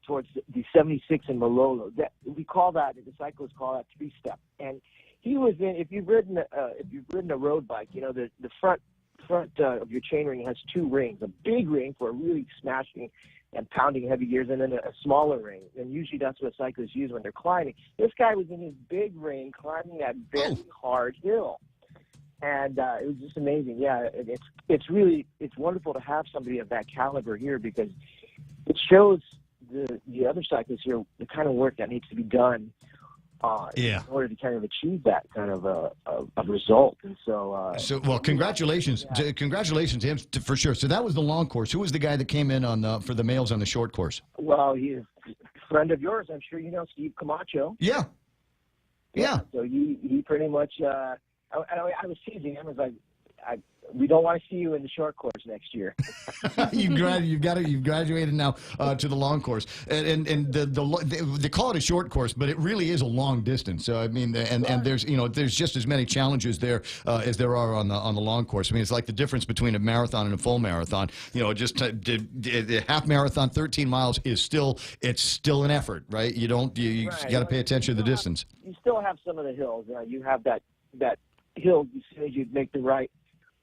S2: towards the 76 in Malolo. That we call that, the cyclists call that 3-step. And he was in. If you've ridden a road bike, you know the front of your chainring has 2 rings: a big ring for really smashing and pounding heavy gears, and then a smaller ring. And usually that's what cyclists use when they're climbing. This guy was in his big ring climbing that very hard hill. And it was just amazing. Yeah, it's wonderful to have somebody of that caliber here, because it shows the other cyclists here the kind of work that needs to be done in order to kind of achieve that kind of a result. And so,
S12: well, congratulations to him for sure. So that was the long course. Who was the guy that came in for the males on the short course?
S2: Well, he's a friend of yours. I'm sure you know Steve Camacho.
S12: Yeah.
S2: So he pretty much. I was teasing him. I was like, we don't want to see you in the short course next year.
S12: You've graduated now to the long course, and they call it a short course, but it really is a long distance. So I mean, and there's just as many challenges there as there are on the long course. I mean, it's like the difference between a marathon and a full marathon. You know, just the half marathon, 13 miles is still an effort, right? You got to pay attention to the distance.
S2: You still have some of the hills. You have that hill as soon as you make the right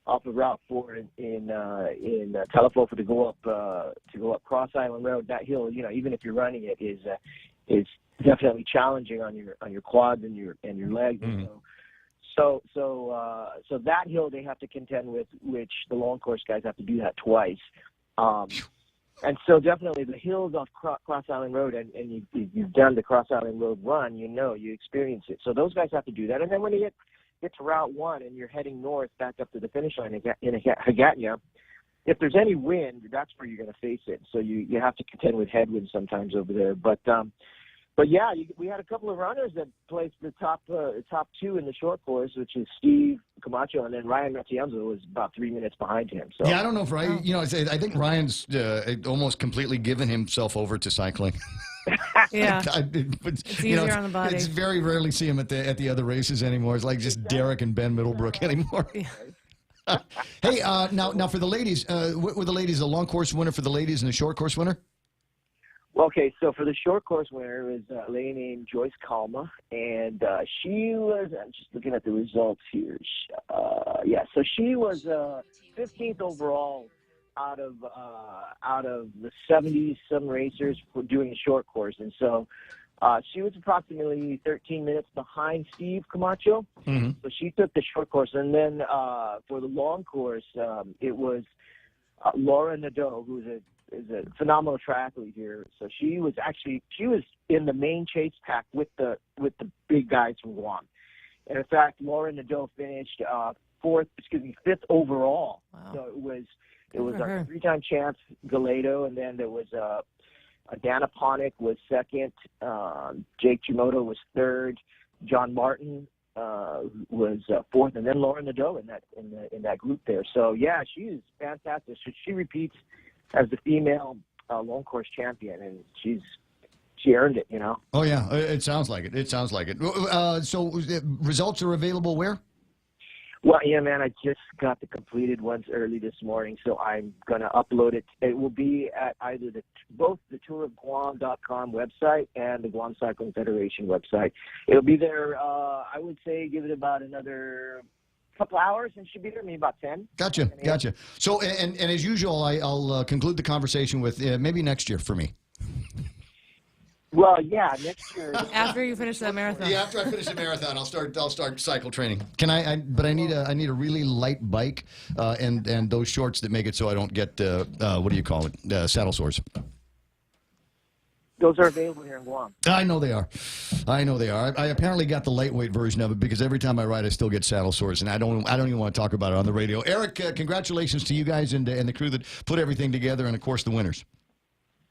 S2: off of Route 4 in Telefofa to go up Cross Island Road. That hill, you know, even if you're running it, is definitely challenging on your quads and your legs.
S12: Mm-hmm.
S2: So that hill they have to contend with, which the long course guys have to do that twice. And so definitely the hills off Cross Island Road, and you've done the Cross Island Road run, you experience it. So those guys have to do that. And then when you get to Route 1 and you're heading north back up to the finish line in Hagatna, if there's any wind, that's where you're going to face it. So you have to contend with headwinds sometimes over there. But yeah, we had a couple of runners that placed the top 2 in the short course, which is Steve Camacho, and then Ryan Matienzo was about 3 minutes behind him. So
S12: yeah, I don't know if Ryan. You know, I think Ryan's almost completely given himself over to cycling.
S21: Yeah, it's easier on the body.
S12: It's very rarely see him at the other races anymore. It's like just Derek and Ben Middlebrook anymore. Yeah. Hey, now for the ladies, were the ladies a long course winner for the ladies and a short course winner?
S2: Well, okay, so for the short course winner was a lady named Joyce Kalma, and she was. I'm just looking at the results here. So she was 15th overall out of the 70-some racers for doing the short course, and so she was approximately 13 minutes behind Steve Camacho.
S12: Mm-hmm.
S2: So she took the short course, and then for the long course, it was Laura Nadeau, who is a phenomenal triathlete here. So she was in the main chase pack with the big guys from Guam, and in fact, Laura Nadeau finished 5th overall.
S21: Wow.
S2: So it was our 3-time champ Galedo, and then there was Dana Ponick was 2nd, Jake Chimoto was 3rd, John Martin was 4th, and then Lauren Nadeau in that group there. So yeah, she is fantastic. So she repeats as the female long course champion, and she earned it, you know.
S12: Oh yeah, it sounds like it. So results are available where?
S2: Well, yeah, man, I just got the completed ones early this morning, so I'm going to upload it. It will be at either both the tourofguam.com website and the Guam Cycling Federation website. It'll be there, I would say, give it about another couple hours, and should be there, maybe about 10.
S12: Gotcha. So, and as usual, I'll conclude the conversation with maybe next year for me.
S2: Well, yeah, next year.
S21: After you finish that marathon.
S12: Yeah, after I finish the marathon, I'll start cycle training. Can I? But I need a really light bike and those shorts that make it so I don't get what do you call it? Saddle sores.
S2: Those are available here in Guam.
S12: I know they are. I apparently got the lightweight version of it because every time I ride, I still get saddle sores, and I don't even want to talk about it on the radio. Eric, congratulations to you guys and the crew that put everything together, and of course the winners.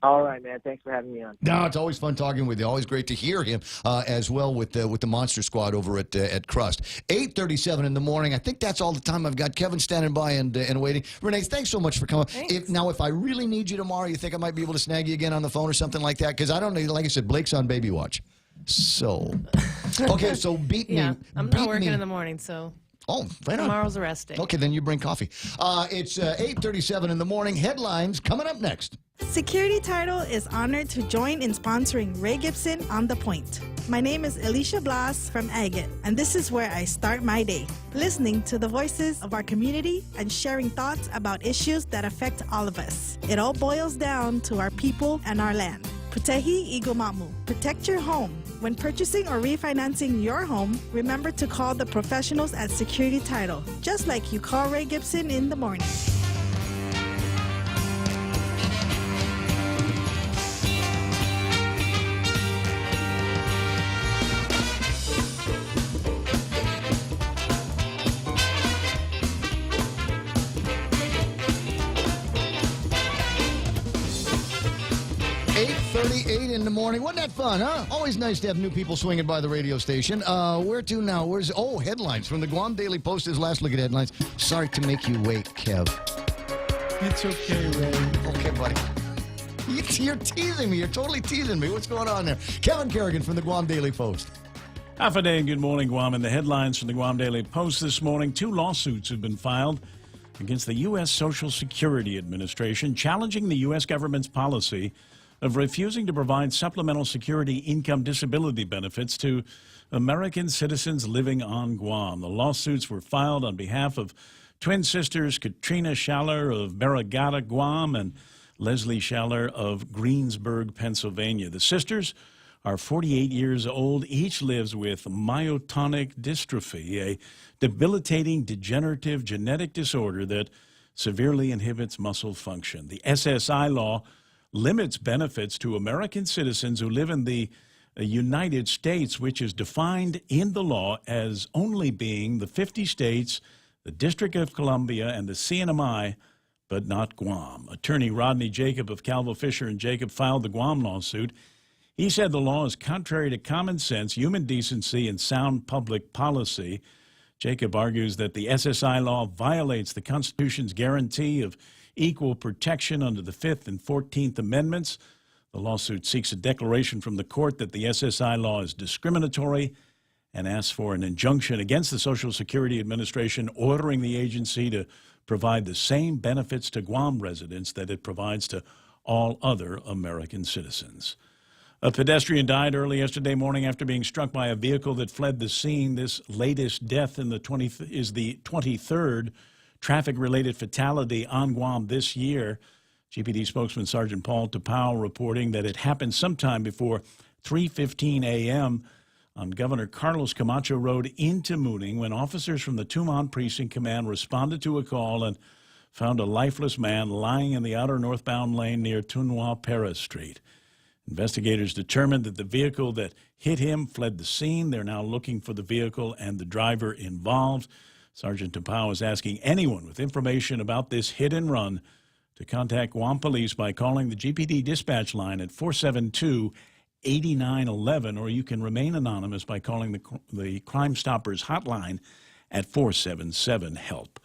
S2: All right, man. Thanks for having me on.
S12: No, it's always fun talking with you. Always great to hear him as well with the Monster Squad over at Crust. 8:37 in the morning. I think that's all the time I've got. Kevin standing by and waiting. Renee, thanks so much for coming. If I really need you tomorrow, you think I might be able to snag you again on the phone or something like that? Because I don't know. Like I said, Blake's on baby watch. So, okay, so beat me.
S21: Yeah, I'm not working in the morning, so.
S12: Oh, right on.
S21: Tomorrow's a rest day.
S12: Okay, then you bring coffee. It's 8:37 in the morning. Headlines coming up next.
S4: Security Title is honored to join in sponsoring Ray Gibson on The Point. My name is Alicia Blas from Agate, and this is where I start my day, listening to the voices of our community and sharing thoughts about issues that affect all of us. It all boils down to our people and our land. Putehi Igomamu. Protect your home. When purchasing or refinancing your home, remember to call the professionals at Security Title, just like you call Ray Gibson in the morning.
S12: In the morning. Wasn't that fun, huh? Always nice to have new people swinging by the radio station. Where to now? Headlines from the Guam Daily Post. His last look at headlines. Sorry to make you wait, Kev.
S5: It's okay, Ray.
S12: Okay, buddy. You're teasing me. You're totally teasing me. What's going on there? Kevin Kerrigan from the Guam Daily Post.
S3: Half a day and good morning, Guam. And the headlines from the Guam Daily Post this morning. 2 lawsuits have been filed against the U.S. Social Security Administration, challenging the U.S. government's policy of refusing to provide supplemental security income disability benefits to American citizens living on Guam. The lawsuits were filed on behalf of twin sisters Katrina Schaller of Barragata, Guam, and Leslie Schaller of Greensburg, Pennsylvania. The sisters are 48 years old. Each lives with myotonic dystrophy, a debilitating degenerative genetic disorder that severely inhibits muscle function. The SSI law limits benefits to American citizens who live in the United States, which is defined in the law as only being the 50 states, the District of Columbia, and the CNMI, but not Guam. Attorney Rodney Jacob of Calvo Fisher and Jacob filed the Guam lawsuit. He said the law is contrary to common sense, human decency, and sound public policy. Jacob argues that the SSI law violates the Constitution's guarantee of equal protection under the 5th and 14th Amendments. The lawsuit seeks a declaration from the court that the SSI law is discriminatory and asks for an injunction against the Social Security Administration ordering the agency to provide the same benefits to Guam residents that it provides to all other American citizens. A pedestrian died early yesterday morning after being struck by a vehicle that fled the scene. This latest death is the 23rd traffic-related fatality on Guam this year. GPD spokesman Sergeant Paul Tapao reporting that it happened sometime before 3:15 a.m. on Governor Carlos Camacho Road into Mooning when officers from the Tumon Precinct Command responded to a call and found a lifeless man lying in the outer northbound lane near Tunua Perez Street. Investigators determined that the vehicle that hit him fled the scene. They're now looking for the vehicle and the driver involved. Sergeant Tapao is asking anyone with information about this hit and run to contact Guam Police by calling the GPD dispatch line at 472-8911, or you can remain anonymous by calling the Crime Stoppers hotline at 477-HELP.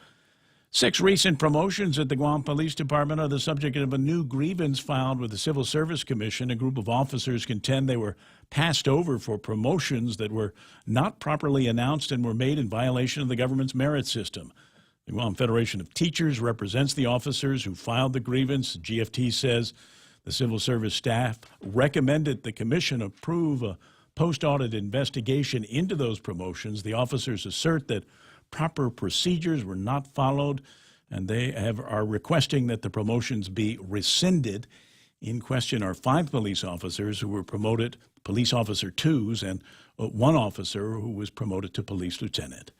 S3: 6 recent promotions at the Guam Police Department are the subject of a new grievance filed with the Civil Service Commission. A group of officers contend they were passed over for promotions that were not properly announced and were made in violation of the government's merit system. The Guam Federation of Teachers represents the officers who filed the grievance. GFT says the Civil Service staff recommended the commission approve a post-audit investigation into those promotions. The officers assert that proper procedures were not followed, and they are requesting that the promotions be rescinded. In question are 5 police officers who were promoted police officer 2s and 1 officer who was promoted to police lieutenant.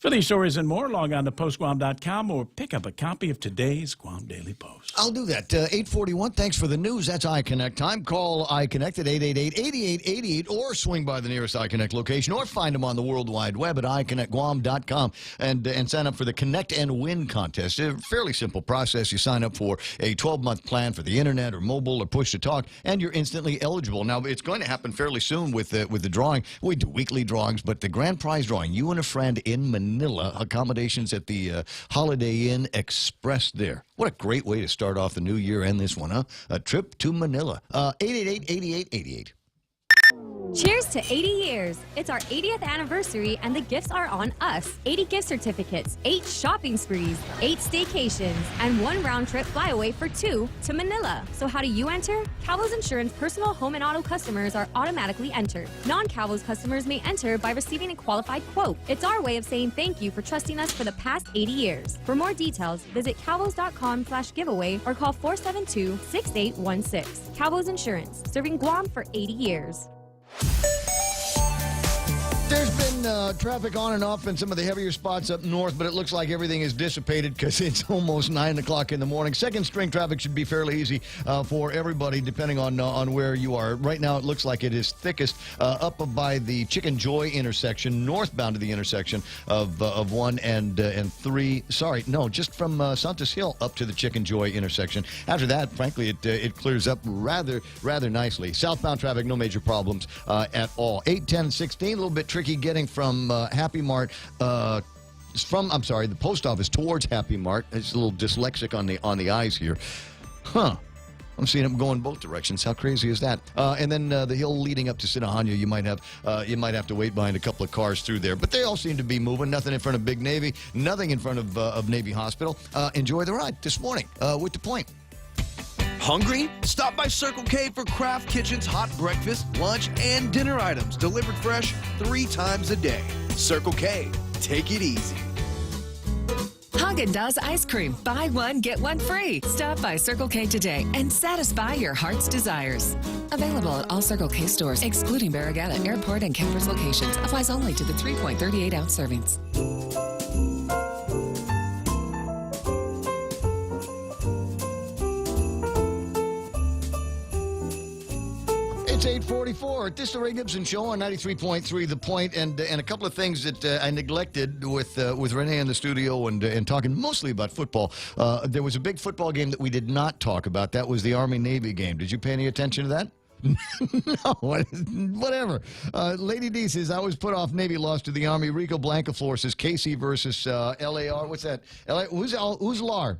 S3: For these stories and more, log on to postguam.com or pick up a copy of today's Guam Daily Post.
S12: I'll do that. 841, thanks for the news. That's iConnect time. Call iConnect at 888-8888 or swing by the nearest iConnect location or find them on the World Wide Web at iConnectGuam.com and sign up for the Connect and Win contest. A fairly simple process. You sign up for a 12-month plan for the internet or mobile or push-to-talk, and you're instantly eligible. Now, it's going to happen fairly soon with the drawing. We do weekly drawings, but the grand prize drawing, you and a friend in Manila, accommodations at the Holiday Inn Express there. What a great way to start off the new year and this one, huh? A trip to Manila. 888-8888.
S18: Cheers to 80 years. It's our 80th anniversary and the gifts are on us. 80 gift certificates, 8 shopping sprees, 8 staycations, and 1 round trip flyaway for 2 to Manila. So how do you enter? Calvo's Insurance personal home and auto customers are automatically entered. Non-Calvo's customers may enter by receiving a qualified quote. It's our way of saying thank you for trusting us for the past 80 years. For more details, visit calvos.com/giveaway or call 472-6816. Calvo's Insurance, serving Guam for 80 years.
S12: There's been traffic on and off in some of the heavier spots up north, but it looks like everything is dissipated because it's almost 9 o'clock in the morning. Second string traffic should be fairly easy for everybody, depending on where you are. Right now, it looks like it is thickest up by the Chicken Joy intersection, northbound to the intersection of 1 and 3. Sorry, no, just from Santos Hill up to the Chicken Joy intersection. After that, frankly, it clears up rather nicely. Southbound traffic, no major problems at all. 8, 10, 16, a little bit tricky getting from Happy Mart the post office towards Happy Mart. It's a little dyslexic on the eyes here. I'm seeing them going both directions. How crazy is that? And then the hill leading up to Sinahanya, you might have to wait behind a couple of cars through there. But they all seem to be moving. Nothing in front of Big Navy. Nothing in front of Navy Hospital. Enjoy the ride this morning with The Point.
S7: Hungry? Stop by Circle K for Craft Kitchen's hot breakfast, lunch, and dinner items delivered fresh 3 times a day. Circle K. Take it easy.
S9: Haagen-Dazs ice cream. Buy one, get one free. Stop by Circle K today and satisfy your heart's desires. Available at all Circle K stores, excluding Barragata Airport and Campers locations. Applies only to the 3.38-ounce servings.
S12: It's 8:44. This is the Ray Gibson Show on 93.3 The Point, and a couple of things that I neglected with Renee in the studio and talking mostly about football. There was a big football game that we did not talk about. That was the Army-Navy game. Did you pay any attention to that? No, whatever. Lady D says, I was put off. Navy lost to the Army. Rico Blancaflor says, KC versus LAR. What's that? Who's LAR?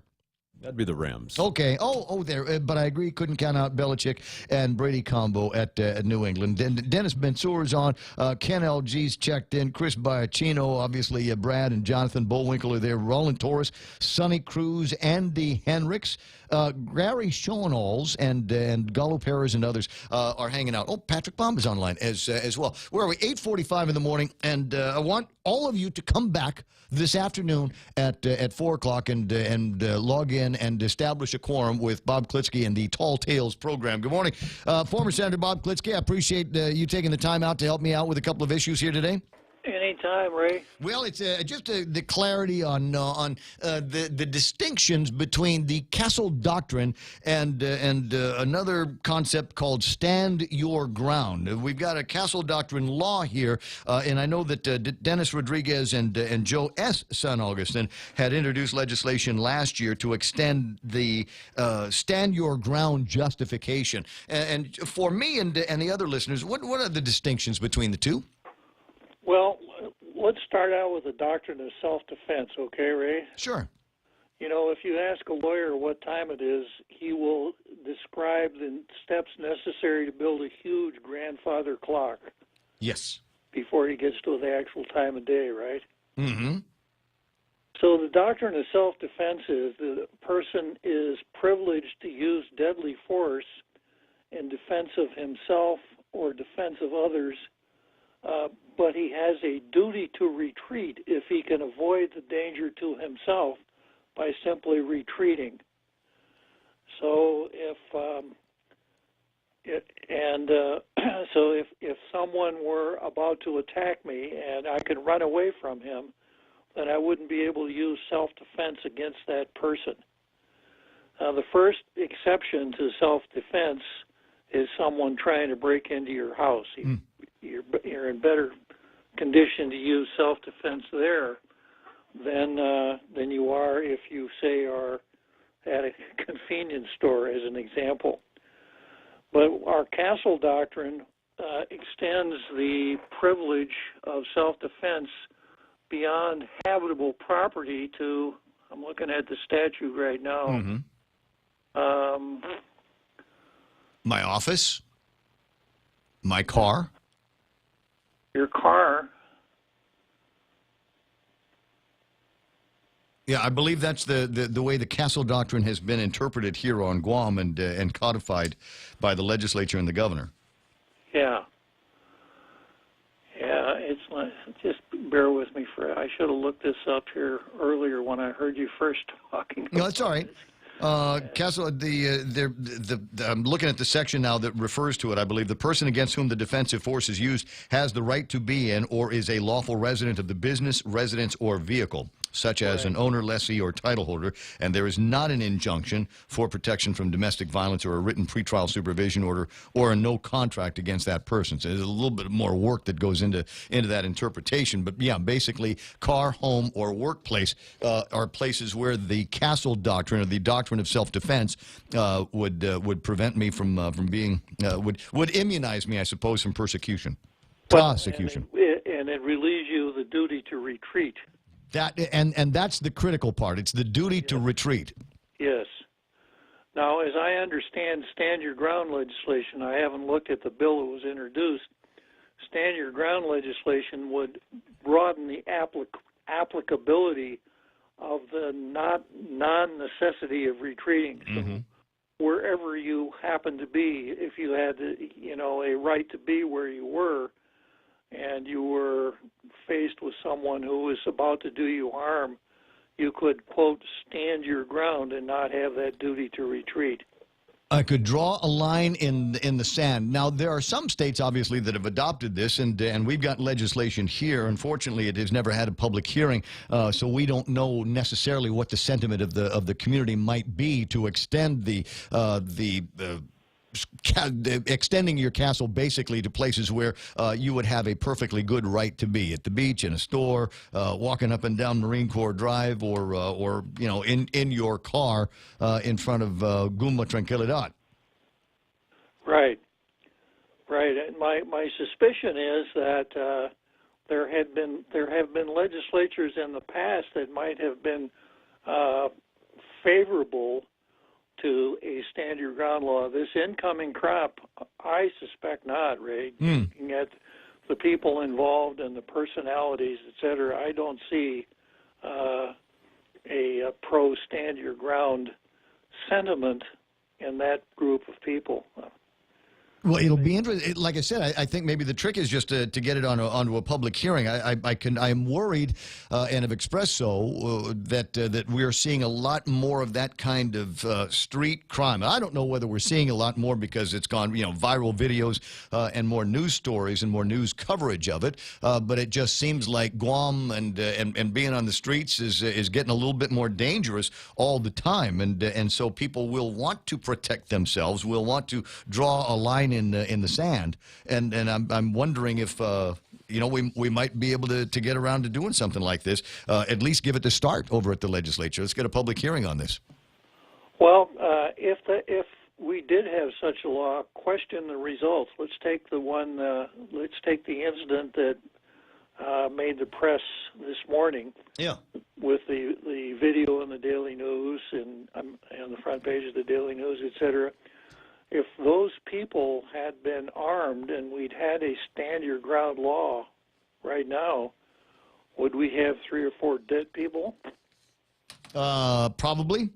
S15: That'd be the Rams.
S12: Okay. Oh, there. But I agree. Couldn't count out Belichick and Brady combo at New England. Dennis Bensour is on. Ken LG's checked in. Chris Biacchino, obviously. Brad and Jonathan Bullwinkle are there. Roland Torres, Sonny Cruz, Andy Henricks, Gary Schoenholz, and Gallo Perez and others are hanging out. Oh, Patrick Baum is online as well. Where are we? 8:45 in the morning, and I want all of you to come back this afternoon at 4 o'clock and log in and establish a quorum with Bob Klitsky and the Tall Tales program. Good morning. Former Senator Bob Klitsky, I appreciate you taking the time out to help me out with a couple of issues here today.
S22: Anytime, Ray.
S12: Well, it's just the clarity on the distinctions between the Castle Doctrine and another concept called Stand Your Ground. We've got a Castle Doctrine law here, and I know that Dennis Rodriguez and Joe S. San Augustin had introduced legislation last year to extend the Stand Your Ground justification. And for me and the other listeners, what are the distinctions between the two?
S22: Well, let's start out with the doctrine of self-defense, okay, Ray?
S12: Sure.
S22: You know, if you ask a lawyer what time it is, he will describe the steps necessary to build a huge grandfather clock.
S12: Yes.
S22: Before he gets to the actual time of day, right?
S12: Mm-hmm.
S22: So the doctrine of self-defense is the person is privileged to use deadly force in defense of himself or defense of others, but he has a duty to retreat if he can avoid the danger to himself by simply retreating. So if someone were about to attack me and I could run away from him, then I wouldn't be able to use self-defense against that person. The first exception to self-defense is someone trying to break into your house. You're in better condition to use self-defense there than you are if you, say, are at a convenience store, as an example. But our castle doctrine extends the privilege of self-defense beyond habitable property to, I'm looking at the statute right now,
S12: my office, my car.
S22: Your car.
S12: Yeah, I believe that's the way the castle doctrine has been interpreted here on Guam and codified by the legislature and the governor.
S22: Yeah. Yeah, it's like, just bear with me for, I should have looked this up here earlier when I heard you first talking.
S12: No, that's all right. Castle, I'm looking at the section now that refers to it. I believe the person against whom the defensive force is used has the right to be in or is a lawful resident of the business, residence, or vehicle, such as an owner, lessee, or title holder, and there is not an injunction for protection from domestic violence or a written pretrial supervision order or a no contract against that person. So there's a little bit more work that goes into that interpretation. But yeah, basically, car, home, or workplace are places where the castle doctrine or the doctrine of self-defense would prevent me from being would immunize me, I suppose, from persecution, prosecution,
S22: and it relieves you the duty to retreat.
S12: That and that's the critical part. It's the duty to retreat.
S22: Yes. Now, as I understand stand your ground legislation, I haven't looked at the bill that was introduced. Stand your ground legislation would broaden the applicability of the non-necessity of retreating. So wherever you happen to be, if you had, a right to be where you were, and you were faced with someone who was about to do you harm, you could, quote, stand your ground and not have that duty to retreat.
S12: I could draw a line in the sand. Now, there are some states, obviously, that have adopted this, and we've got legislation here. Unfortunately, it has never had a public hearing, so we don't know necessarily what the sentiment of the community might be to extend extending your castle basically to places where you would have a perfectly good right to be, at the beach, in a store, walking up and down Marine Corps Drive, or in your car in front of Guma Tranquilidad.
S22: Right. And my suspicion is that there have been legislatures in the past that might have been favorable to a stand your ground law. This incoming crop, I suspect not, Ray. Looking at the people involved and the personalities, et cetera, I don't see a pro stand your ground sentiment in that group of people.
S12: Well, it'll be interesting. Like I said, I think maybe the trick is just to get it onto a public hearing. I am worried, and have expressed so, that we're seeing a lot more of that kind of street crime. I don't know whether we're seeing a lot more because it's gone, viral videos and more news stories and more news coverage of it. But it just seems like Guam and being on the streets is getting a little bit more dangerous all the time, and so people will want to protect themselves, will want to draw a line in the sand, and I'm wondering if we might be able to get around to doing something like this. At least give it the start over at the legislature. Let's get a public hearing on this.
S22: Well, if we did have such a law, question the results. Let's take the incident that made the press this morning.
S12: Yeah.
S22: With the video in the Daily News and on the front page of the Daily News, et cetera. If those people had been armed and we'd had a stand your ground law right now, would we have 3 or 4 dead people?
S12: Probably.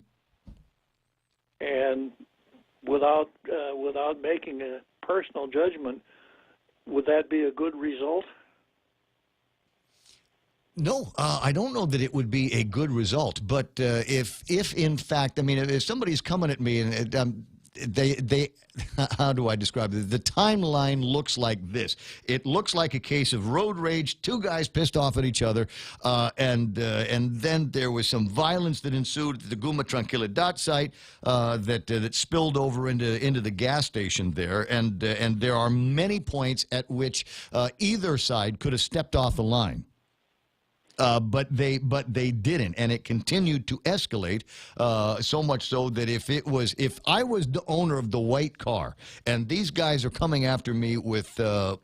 S22: And without making a personal judgment, would that be a good result?
S12: No, I don't know that it would be a good result. But if in fact, if somebody's coming at me and they how do I describe it? The timeline looks like this. It looks like a case of road rage, two guys pissed off at each other, and then there was some violence that ensued at the Guma Tranquilidad site that spilled over into the gas station there, and there are many points at which either side could have stepped off the line. But they didn't, and it continued to escalate so much so that if I was the owner of the white car and these guys are coming after me with a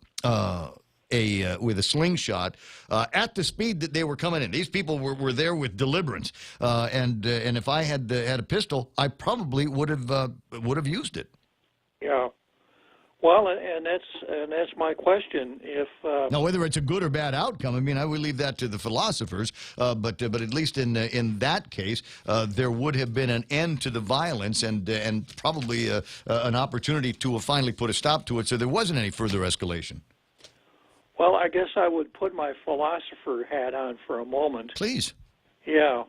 S12: slingshot at the speed that they were coming in, these people were there with deliverance, and if I had a pistol, I probably would have used it.
S22: Yeah. Well, and that's my question. If
S12: now, whether it's a good or bad outcome, I mean, I would leave that to the philosophers. But at least in that case, there would have been an end to the violence and probably an opportunity to have finally put a stop to it, so there wasn't any further escalation.
S22: Well, I guess I would put my philosopher hat on for a moment.
S12: Please.
S22: Yeah.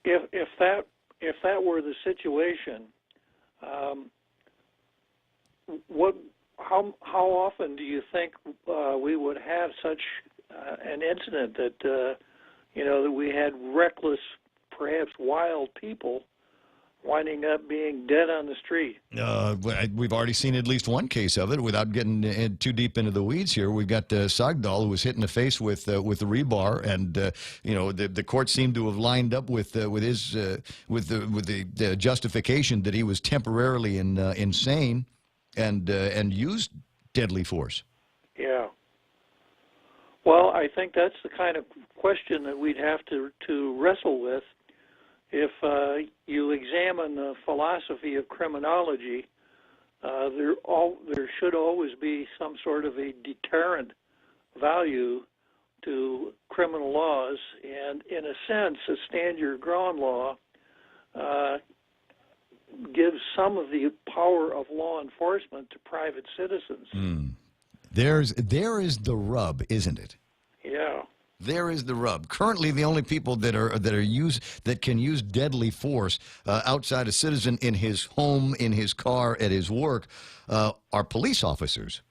S22: If that were the situation. How often do you think we would have such an incident that that we had reckless, perhaps wild people winding up being dead on the street?
S12: We've already seen at least one case of it. Without getting too deep into the weeds here, we've got Sagdal, who was hit in the face with the rebar, and the court seemed to have lined up with the justification that he was temporarily insane. And used deadly force.
S22: Yeah. Well, I think that's the kind of question that we'd have to wrestle with. If you examine the philosophy of criminology, there should always be some sort of a deterrent value to criminal laws, and in a sense, a stand your ground law gives some of the power of law enforcement to private citizens.
S12: There is the rub, isn't it?
S22: Yeah.
S12: There is the rub. Currently, the only people that can use deadly force outside a citizen in his home, in his car, at his work, are police officers.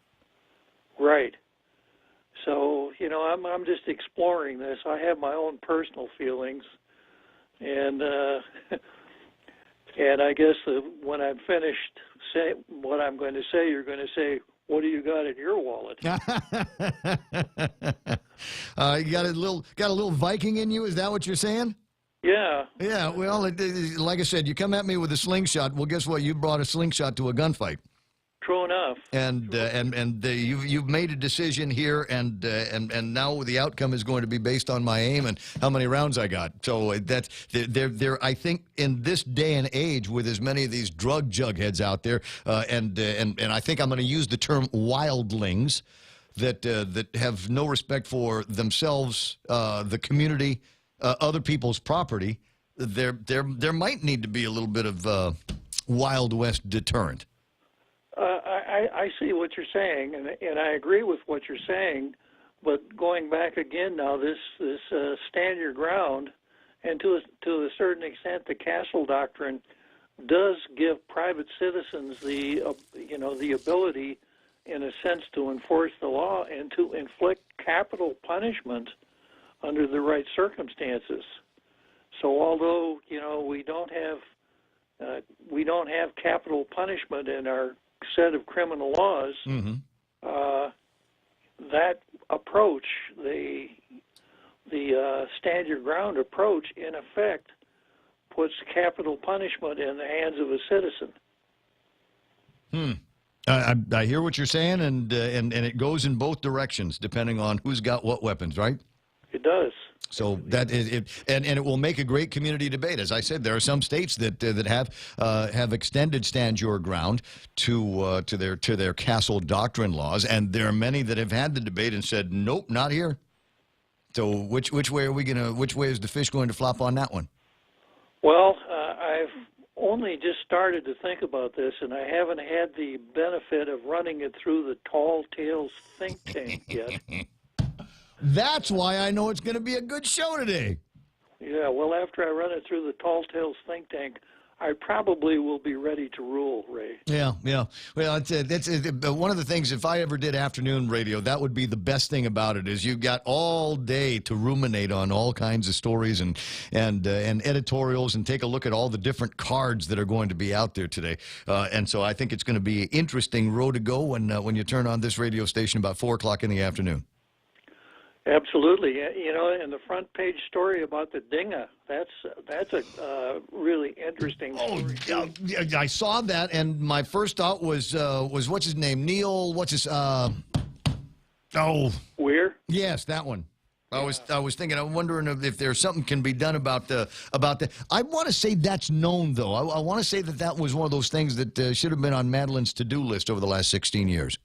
S22: Right. So I'm just exploring this. I have my own personal feelings, and. And I guess when I'm finished what I'm going to say, you're going to say, "What do you got in your wallet?"
S12: You got a little Viking in you? Is that what you're saying?
S22: Yeah.
S12: Yeah. Well, like I said, you come at me with a slingshot. Well, guess what? You brought a slingshot to a gunfight.
S22: True enough.
S12: And you've made a decision here, and now the outcome is going to be based on my aim and how many rounds I got. So that's there. I think in this day and age, with as many of these drug jugheads out there, and I think I'm going to use the term wildlings, that have no respect for themselves, the community, other people's property. There might need to be a little bit of Wild West deterrent.
S22: I see what you're saying, and I agree with what you're saying. But going back again now, this stand your ground, and to a certain extent, the Castle Doctrine does give private citizens the ability, in a sense, to enforce the law and to inflict capital punishment under the right circumstances. So although we don't have capital punishment in our set of criminal laws, that approach, the stand your ground approach, in effect, puts capital punishment in the hands of a citizen.
S12: I hear what you're saying, and it goes in both directions depending on who's got what weapons, right?
S22: It does.
S12: So that is it, and it will make a great community debate. As I said, there are some states that have extended stand your ground to their Castle Doctrine laws, and there are many that have had the debate and said, nope, not here. So which way are we gonna? Which way is the fish going to flop on that one?
S22: Well, I've only just started to think about this, and I haven't had the benefit of running it through the Tall Tales think tank yet.
S12: That's why I know it's going to be a good show today.
S22: Yeah, well, after I run it through the Tall Tales think tank, I probably will be ready to rule, Ray.
S12: Yeah. Well, that's one of the things. If I ever did afternoon radio, that would be the best thing about it. Is you've got all day to ruminate on all kinds of stories and editorials, and take a look at all the different cards that are going to be out there today. And so I think it's going to be an interesting row to go when you turn on this radio station about 4 o'clock in the afternoon.
S22: Absolutely. You know, and the front page story about the Dinga, that's a really interesting story.
S12: I saw that, and my first thought was what's his name? Neil,
S22: Weir?
S12: Yes, that one. I was thinking, I'm wondering if there's something can be done about the. I want to say that's known, though. I want to say that was one of those things that should have been on Madeline's to-do list over the last 16 years.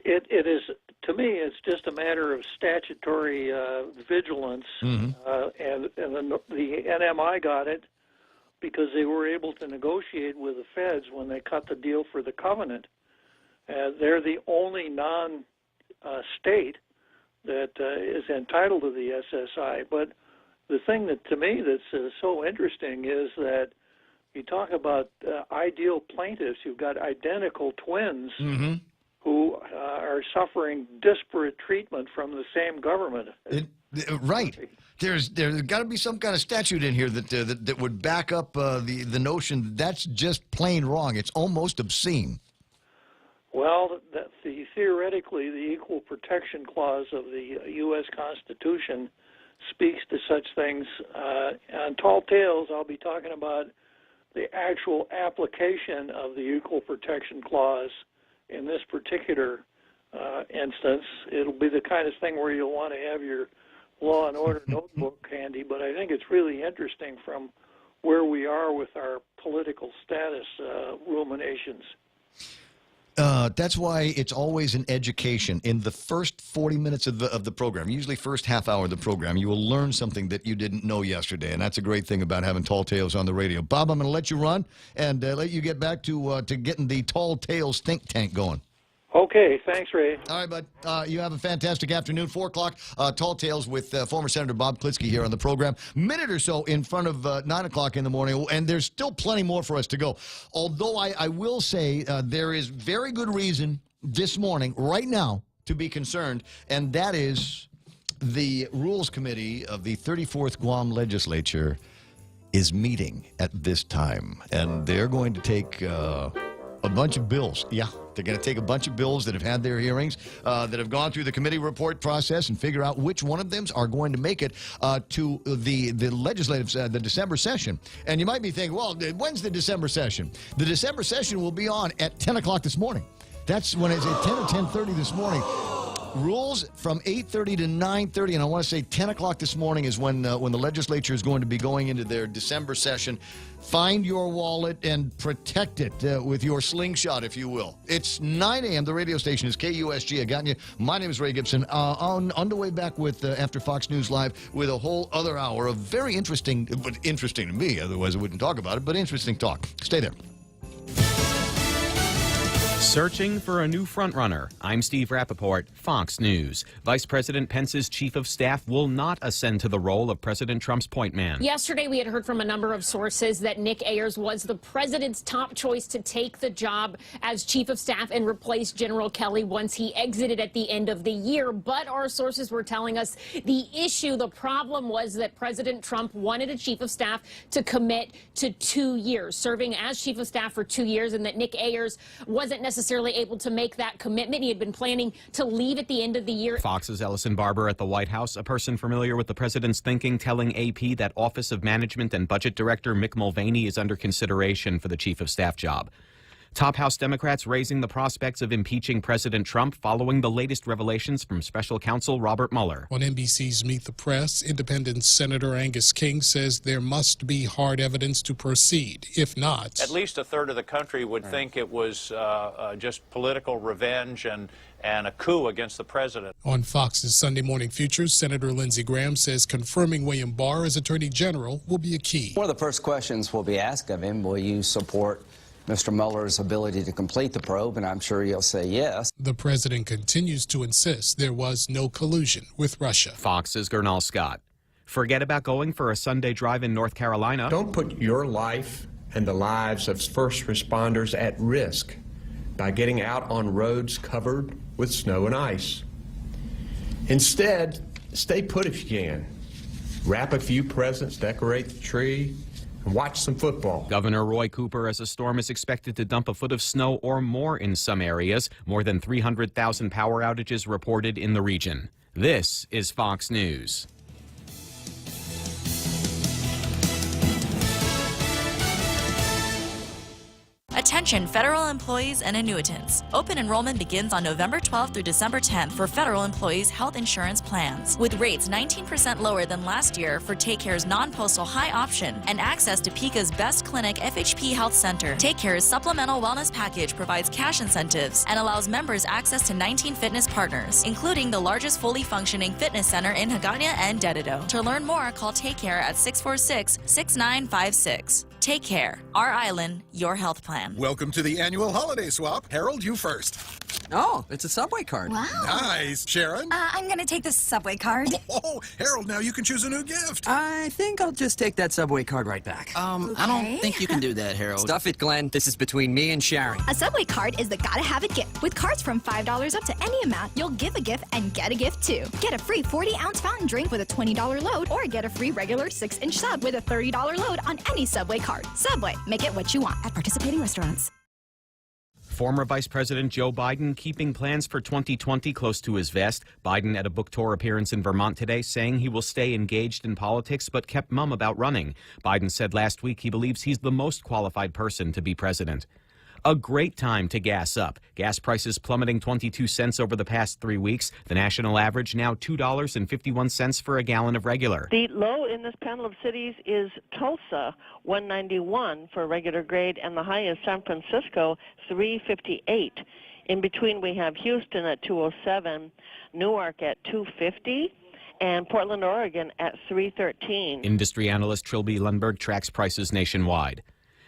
S22: It is. To me, it's just a matter of statutory vigilance, and the NMI got it because they were able to negotiate with the feds when they cut the deal for the covenant. They're the only non-state that is entitled to the SSI. But the thing that, to me, that's so interesting is that you talk about ideal plaintiffs. You've got identical twins.
S12: Mm-hmm.
S22: Who are suffering disparate treatment from the same government.
S12: Right. There's got to be some kind of statute in here that would back up the notion that's just plain wrong. It's almost obscene.
S22: Well, theoretically, the Equal Protection Clause of the U.S. Constitution speaks to such things. On Tall Tales, I'll be talking about the actual application of the Equal Protection Clause. In this particular instance, it'll be the kind of thing where you'll want to have your law and order notebook handy, but I think it's really interesting from where we are with our political status ruminations.
S12: That's why it's always an education. In the first 40 minutes of the program, usually first half hour of the program, you will learn something that you didn't know yesterday, and that's a great thing about having Tall Tales on the radio. Bob, I'm going to let you run and let you get back to getting the Tall Tales think tank going.
S22: Okay, thanks, Ray.
S12: All right, bud. You have a fantastic afternoon. 4 o'clock, Tall Tales with former Senator Bob Klitsky here on the program. Minute or so in front of 9 o'clock in the morning, and there's still plenty more for us to go. Although I will say there is very good reason this morning, right now, to be concerned, and that is the Rules Committee of the 34th Guam Legislature is meeting at this time, and they're going to take a bunch of bills. Yeah, they're going to take a bunch of bills that have had their hearings, that have gone through the committee report process, and figure out which one of them are going to make it to the legislative, the December session. And you might be thinking, well, when's the December session? The December session will be on at 10 o'clock this morning. That's when it's at 10 or 10:30 this morning. Rules from 8:30 to 9:30, and I want to say 10 o'clock this morning is when the legislature is going to be going into their December session. Find your wallet and protect it with your slingshot, if you will. It's 9 a.m. The radio station is KUSG. I got you. My name is Ray Gibson. On the way back with after Fox News Live with a whole other hour of very interesting, but interesting to me, otherwise I wouldn't talk about it, but interesting talk. Stay there.
S1: Searching for a new frontrunner. I'm Steve Rappaport, Fox News. Vice President Pence's chief of staff will not ascend to the role of President Trump's point man.
S8: Yesterday, we had heard from a number of sources that Nick Ayers was the president's top choice to take the job as chief of staff and replace General Kelly once he exited at the end of the year. But our sources were telling us the problem was that President Trump wanted a chief of staff to commit to 2 years, serving as chief of staff for 2 years, and that Nick Ayers wasn't necessarily able to make that commitment. He had been planning to leave at the end of the year.
S1: Fox's Ellison Barber at the White House, a person familiar with the president's thinking, telling AP that Office of Management and Budget Director Mick Mulvaney is under consideration for the chief of staff job. Top House Democrats raising the prospects of impeaching President Trump following the latest revelations from special counsel Robert Mueller.
S19: On NBC's Meet the Press, Independent Senator Angus King says there must be hard evidence to proceed. If not,
S23: at least a third of the country would think it was just political revenge and a coup against the president.
S19: On Fox's Sunday Morning Futures, Senator Lindsey Graham says confirming William Barr as Attorney General will be a key.
S24: One of the first questions will be asked of him, will you support Mr. Mueller's ability to complete the probe, and I'm sure he'll say yes.
S19: The president continues to insist there was no collusion with Russia.
S1: Fox's Gernal Scott. Forget about going for a Sunday drive in North Carolina.
S25: Don't put your life
S10: and the lives of first responders at risk by getting out on roads covered with snow and ice. Instead, stay put if you can. Wrap a few presents, decorate the tree, and watch some football.
S1: Governor Roy Cooper, as a storm is expected to dump a foot of snow or more in some areas. More than 300,000 power outages reported in the region. This is Fox News.
S11: Attention federal employees and annuitants. Open enrollment begins on November 12th through December 10th for federal employees' health insurance plans. With rates 19% lower than last year for Take Care's non-postal high option and access to PICA's best clinic FHP Health Center. Take Care's supplemental wellness package provides cash incentives and allows members access to 19 fitness partners, including the largest fully functioning fitness center in Hagåtña and Dededo. To learn more, call Take Care at 646-6956. Take Care. Our island, your health plan.
S13: Welcome to the annual holiday swap. Harold, you first.
S14: Oh, it's a Subway card.
S25: Wow.
S13: Nice. Sharon?
S25: I'm going to take the Subway card.
S13: Oh, Harold, now you can choose a new gift.
S14: I think I'll just take that Subway card right back.
S25: Okay.
S14: I don't think you can do that, Harold. Stuff it, Glenn. This is between me and Sharon.
S25: A Subway card is the gotta have it gift. With cards from $5 up to any amount, you'll give a gift and get a gift too. Get a free 40-ounce fountain drink with a $20 load, or get a free regular 6-inch sub with a $30 load on any Subway card. Subway, make it what you want at participating restaurants.
S1: Former Vice President Joe Biden keeping plans for 2020 close to his vest. Biden at a book tour appearance in Vermont today saying he will stay engaged in politics but kept mum about running. Biden said last week he believes he's the most qualified person to be president. A great time to gas up. Gas prices plummeting 22 cents over the past 3 weeks. The national average now $2.51 for a gallon of regular.
S26: The low in this panel of cities is Tulsa, 191 for regular grade, and the high is San Francisco, 358. In between, we have Houston at 207, Newark at 250, and Portland, Oregon at 313.
S1: Industry analyst Trilby Lundberg tracks prices nationwide.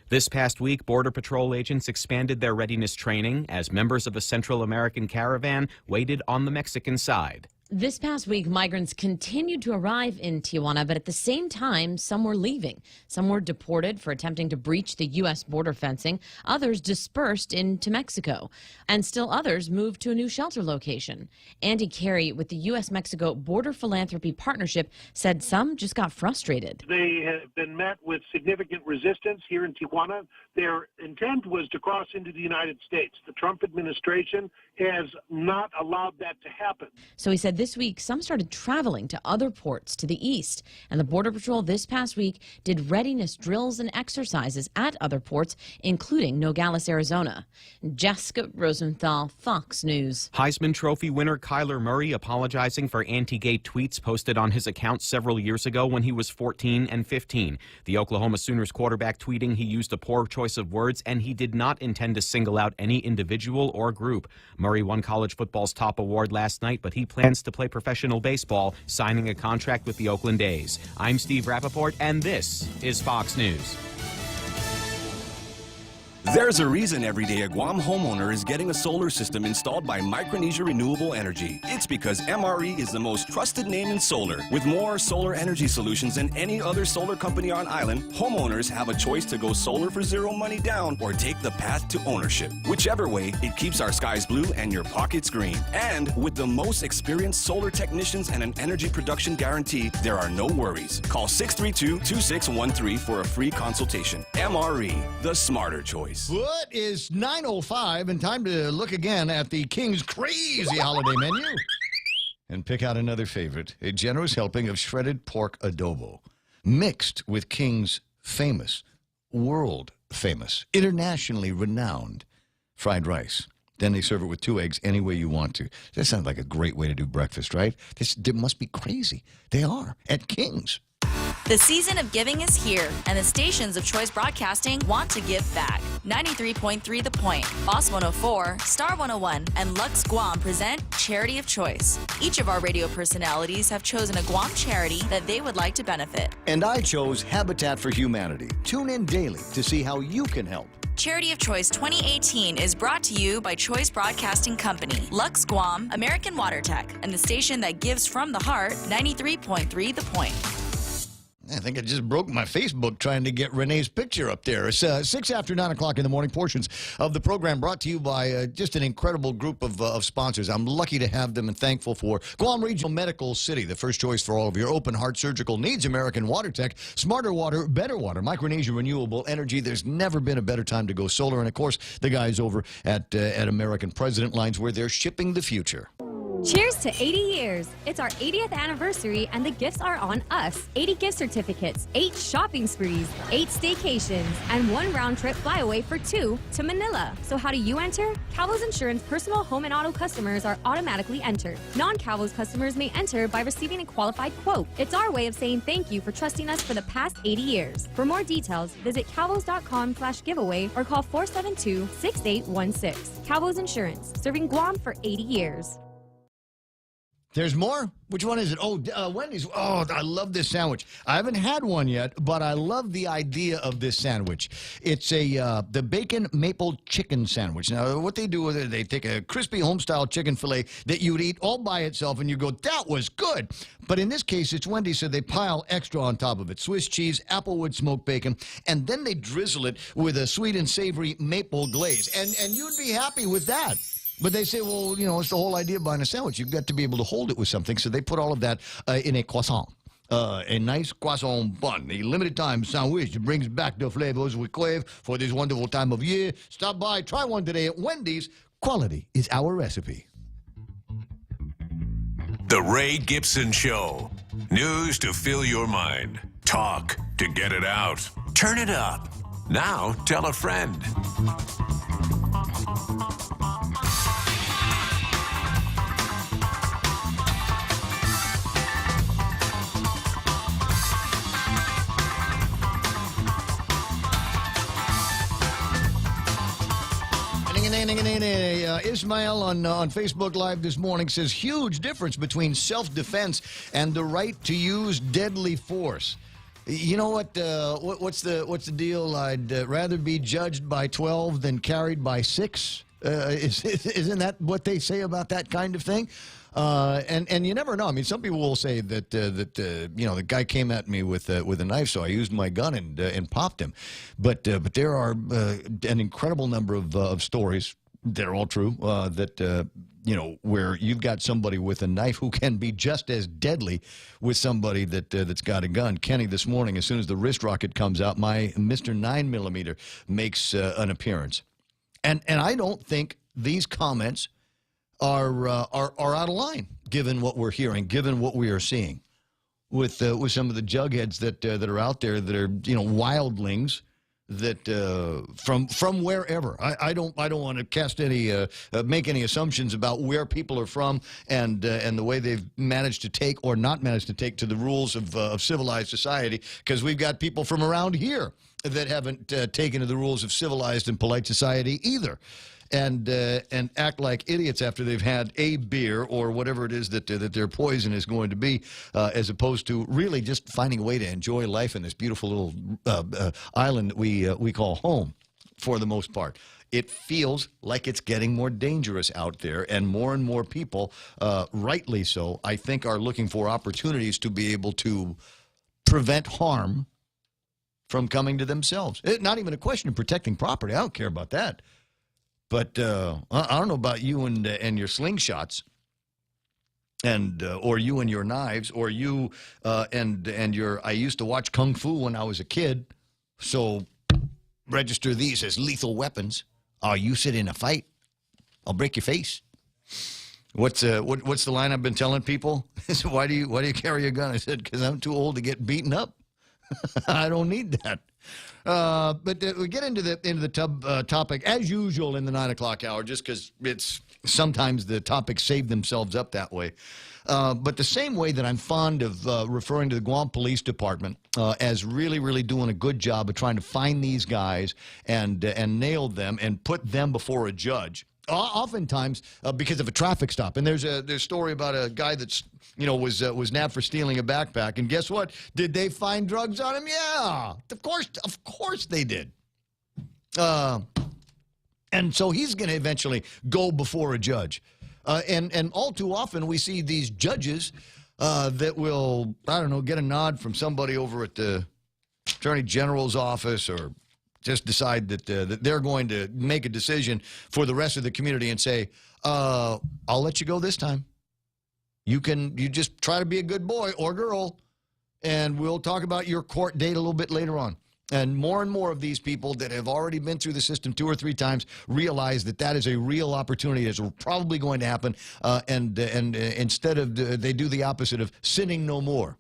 S1: This past week, Border Patrol agents expanded their readiness training as members of a Central American caravan waited on the Mexican side.
S27: This past week, migrants continued to arrive in Tijuana, but at the same time, some were leaving. Some were deported for attempting to breach the U.S. border fencing. Others dispersed into Mexico. And still others moved to a new shelter location. Andy Carey with the U.S.-Mexico Border Philanthropy Partnership said some just got frustrated.
S28: They have been met with significant resistance here in Tijuana. Their intent was to cross into the United States. The Trump administration has not allowed that to happen.
S27: So he said this week some started traveling to other ports to the east. And the Border Patrol this past week did readiness drills and exercises at other ports, including Nogales, Arizona. Jessica Rosenthal, Fox News.
S1: Heisman Trophy winner Kyler Murray apologizing for anti-gay tweets posted on his account several years ago when he was 14 and 15. The Oklahoma Sooners quarterback tweeting he used a poor choice of words and he did not intend to single out any individual or group. Murray won college football's top award last night, but he plans to play professional baseball, signing a contract with the Oakland A's. I'm Steve Rappaport, and this is Fox News.
S29: There's a reason every day a Guam homeowner is getting a solar system installed by Micronesia Renewable Energy. It's because MRE is the most trusted name in solar. With more solar energy solutions than any other solar company on island, homeowners have a choice to go solar for zero money down or take the path to ownership. Whichever way, it keeps our skies blue and your pockets green. And with the most experienced solar technicians and an energy production guarantee, there are no worries. Call 632-2613 for a free consultation. MRE, the smarter choice.
S12: What is 9:05 and time to look again at the King's crazy holiday menu and pick out another favorite, a generous helping of shredded pork adobo mixed with King's famous, world famous, internationally renowned fried rice. Then they serve it with 2 eggs any way you want to. That sounds like a great way to do breakfast, right? They must be crazy. They are at King's.
S11: The season of giving is here, and the stations of Choice Broadcasting want to give back. 93.3 The Point, Boss 104, Star 101, and Lux Guam present Charity of Choice. Each of our radio personalities have chosen a Guam charity that they would like to benefit.
S12: And I chose Habitat for Humanity. Tune in daily to see how you can help.
S11: Charity of Choice 2018 is brought to you by Choice Broadcasting Company, Lux Guam, American Water Tech, and the station that gives from the heart, 93.3 The Point.
S12: I think I just broke my Facebook trying to get Renee's picture up there. It's 6 after 9 o'clock in the morning. Portions of the program brought to you by just an incredible group of sponsors. I'm lucky to have them and thankful for Guam Regional Medical City, the first choice for all of your open heart surgical needs. American Water Tech, smarter water, better water. Micronesia Renewable Energy. There's never been a better time to go solar. And of course, the guys over at American President Lines, where they're shipping the future.
S18: Cheers to 80 years. It's our 80th anniversary and the gifts are on us. 80 gift certificates, 8 shopping sprees, 8 staycations, and 1 round-trip flyaway for 2 to Manila. So how do you enter? Calvo's Insurance personal home and auto customers are automatically entered. Non-Calvo's customers may enter by receiving a qualified quote. It's our way of saying thank you for trusting us for the past 80 years. For more details, visit calvos.com/giveaway or call 472-6816. Calvo's Insurance, serving Guam for 80 years.
S12: There's more? Which one is it? Oh, Wendy's. Oh, I love this sandwich. I haven't had one yet, but I love the idea of this sandwich. It's the bacon maple chicken sandwich. Now, what they do with it, they take a crispy home-style chicken fillet that you'd eat all by itself, and you go, that was good. But in this case, it's Wendy's, so they pile extra on top of it. Swiss cheese, applewood smoked bacon, and then they drizzle it with a sweet and savory maple glaze. And you'd be happy with that. But they say, well, you know, it's the whole idea behind a sandwich. You've got to be able to hold it with something. So they put all of that in a croissant, a nice croissant bun, a limited time sandwich. It brings back the flavors we crave for this wonderful time of year. Stop by, try one today at Wendy's. Quality is our recipe.
S2: The Ray Gibson Show. News to fill your mind. Talk to get it out. Turn it up. Now tell a friend.
S12: Ismail on Facebook Live this morning says, huge difference between self-defense and the right to use deadly force. You know what? What's the deal? I'd rather be judged by 12 than carried by 6. Isn't that what they say about that kind of thing? And you never know. I mean, some people will say that you know, the guy came at me with a knife, so I used my gun and popped him. But there are an incredible number of stories. They're all true. That you know, where you've got somebody with a knife who can be just as deadly with somebody that's got a gun. Kenny, this morning, as soon as the wrist rocket comes out, my Mr. 9mm makes an appearance, and I don't think these comments are out of line, given what we're hearing, given what we are seeing, with some of the jugheads that are out there that are, you know, wildlings that from wherever. I don't want to cast any make any assumptions about where people are from and the way they've managed to take or not managed to take to the rules of civilized society, because we've got people from around here that haven't taken to the rules of civilized and polite society either. And act like idiots after they've had a beer or whatever it is that their poison is going to be, as opposed to really just finding a way to enjoy life in this beautiful little island that we call home, for the most part. It feels like it's getting more dangerous out there, and more people, rightly so, I think, are looking for opportunities to be able to prevent harm from coming to themselves. Not even a question of protecting property. I don't care about that. But I don't know about you and your slingshots, and or you and your knives, or you and your. I used to watch Kung Fu when I was a kid, so register these as lethal weapons. I'll use it in a fight. I'll break your face. What's the line I've been telling people? Why do you carry a gun? I said, because I'm too old to get beaten up. I don't need that. But we get into the topic as usual in the 9 o'clock hour, just because it's sometimes the topics save themselves up that way. But the same way that I'm fond of referring to the Guam Police Department as really doing a good job of trying to find these guys and nail them and put them before a judge. Oftentimes because of a traffic stop. And there's a story about a guy that's, you know, was nabbed for stealing a backpack. And guess what? Did they find drugs on him? Yeah, of course they did. And so he's going to eventually go before a judge. And all too often we see these judges that will, I don't know, get a nod from somebody over at the Attorney General's office, or just decide that they're going to make a decision for the rest of the community and say, I'll let you go this time. You just try to be a good boy or girl, and we'll talk about your court date a little bit later on. And more of these people that have already been through the system 2 or 3 times realize that that is a real opportunity that's probably going to happen, and instead of they do the opposite of sinning no more.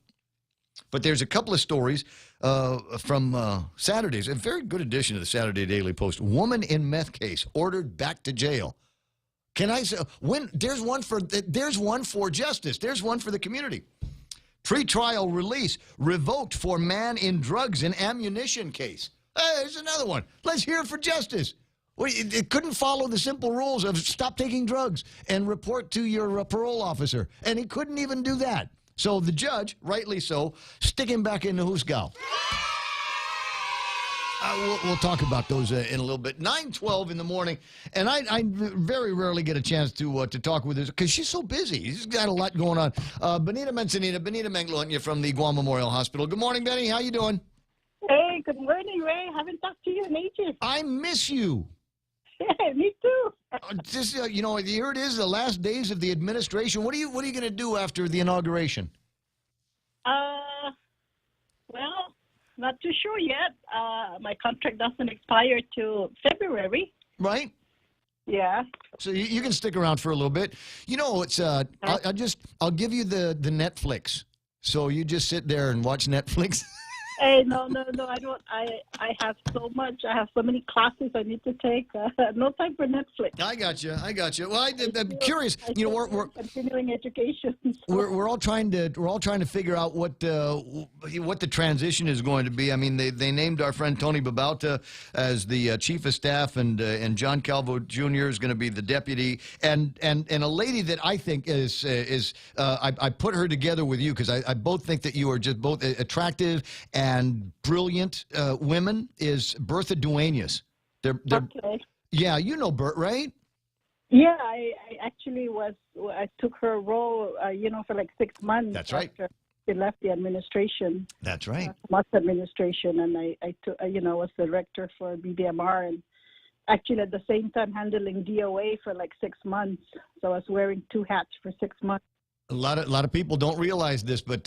S12: But there's a couple of stories from Saturdays, a very good edition of the Saturday Daily Post. Woman in meth case ordered back to jail. Can I say, there's one for justice. There's one for the community. Pretrial release revoked for man in drugs and ammunition case. Hey, there's another one. Let's hear it for justice. Well, it couldn't follow the simple rules of stop taking drugs and report to your parole officer. And he couldn't even do that. So the judge, rightly so, stick him back in the Hooskow. We'll talk about those in a little bit. 9:12 in the morning, and I very rarely get a chance to talk with her because she's so busy. She's got a lot going on. Benita Manglonia from the Guam Memorial Hospital. Good morning, Benny. How you doing?
S3: Hey, good morning, Ray. Haven't talked to you in ages.
S12: I miss you.
S3: Yeah, me too.
S12: Just here it is, the last days of the administration. What are you going to do after the inauguration?
S3: Well, not too sure yet. My contract doesn't expire till February.
S12: Right.
S3: Yeah.
S12: So you can stick around for a little bit. You know, it's I'll give you the Netflix. So you just sit there and watch Netflix.
S3: Hey, no, I don't. I have so much. I have so many classes I need to take. No time for Netflix.
S12: I got you. Well, I'm curious. We're
S3: continuing education. So.
S12: We're all trying to figure out what the transition is going to be. I mean, they named our friend Tony Babauta as the chief of staff, and John Calvo Jr. is going to be the deputy, and a lady that I think is I put her together with you because I both think that you are just both attractive and brilliant women, is Bertha Duenas.
S3: Okay.
S12: Yeah, you know Bert, right?
S3: Yeah, I actually I took her role, for like 6 months.
S12: That's right.
S3: After she left the administration.
S12: That's right.
S3: Moss administration, and I took, was the director for BBMR, and actually at the same time handling DOA for like 6 months. So I was wearing 2 hats for 6 months.
S12: A lot of people don't realize this, but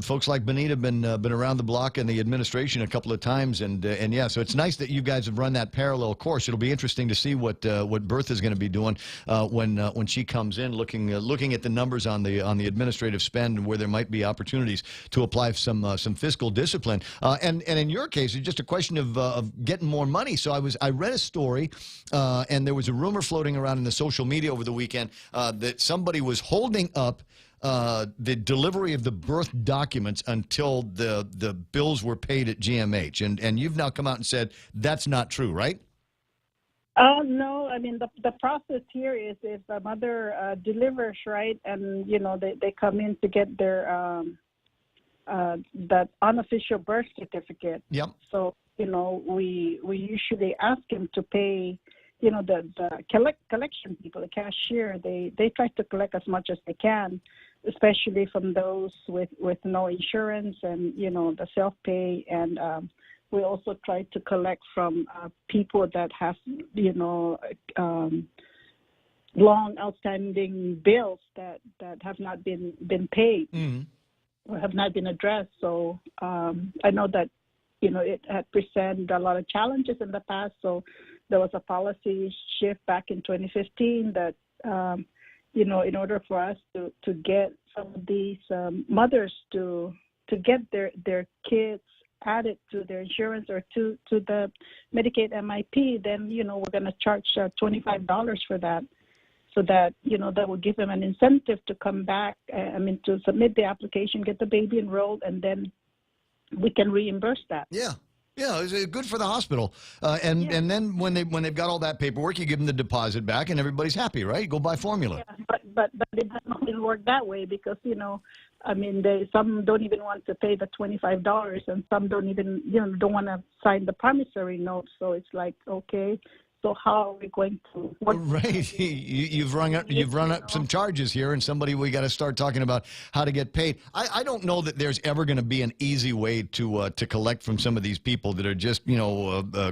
S12: folks like Benita have been around the block in the administration a couple of times, and yeah, so it's nice that you guys have run that parallel course. It'll be interesting to see what Bertha's going to be doing when she comes in, looking at the numbers on the administrative spend and where there might be opportunities to apply some fiscal discipline. And in your case, it's just a question of getting more money. So I read a story, and there was a rumor floating around in the social media over the weekend that somebody was holding up the delivery of the birth documents until the bills were paid at GMH. And you've now come out and said that's not true, right?
S3: Oh, no. I mean, the process here is if a mother delivers, right, and, they come in to get their that unofficial birth certificate.
S12: Yep.
S3: So, we usually ask him to pay, the collection people, the cashier, they try to collect as much as they can, especially from those with no insurance and, the self-pay. And we also try to collect from people that have, long outstanding bills that have not been paid or have not been addressed. So I know that, it had presented a lot of challenges in the past. So there was a policy shift back in 2015 that, in order for us to get some of these mothers to get their kids added to their insurance or to the Medicaid MIP, then, we're going to charge $25 for that. So that, that will give them an incentive to come back, to submit the application, get the baby enrolled, and then we can reimburse that.
S12: Yeah. Yeah, it's good for the hospital. And then when they've got all that paperwork, you give them the deposit back, and everybody's happy, right? You go buy formula.
S3: Yeah, but it doesn't always work that way because, some don't even want to pay the $25, and some don't even, don't want to sign the promissory note. So it's like, okay, So how are we going to work?
S12: Right, you've run up some charges here, and we got to start talking about how to get paid. I don't know that there's ever going to be an easy way to collect from some of these people that are just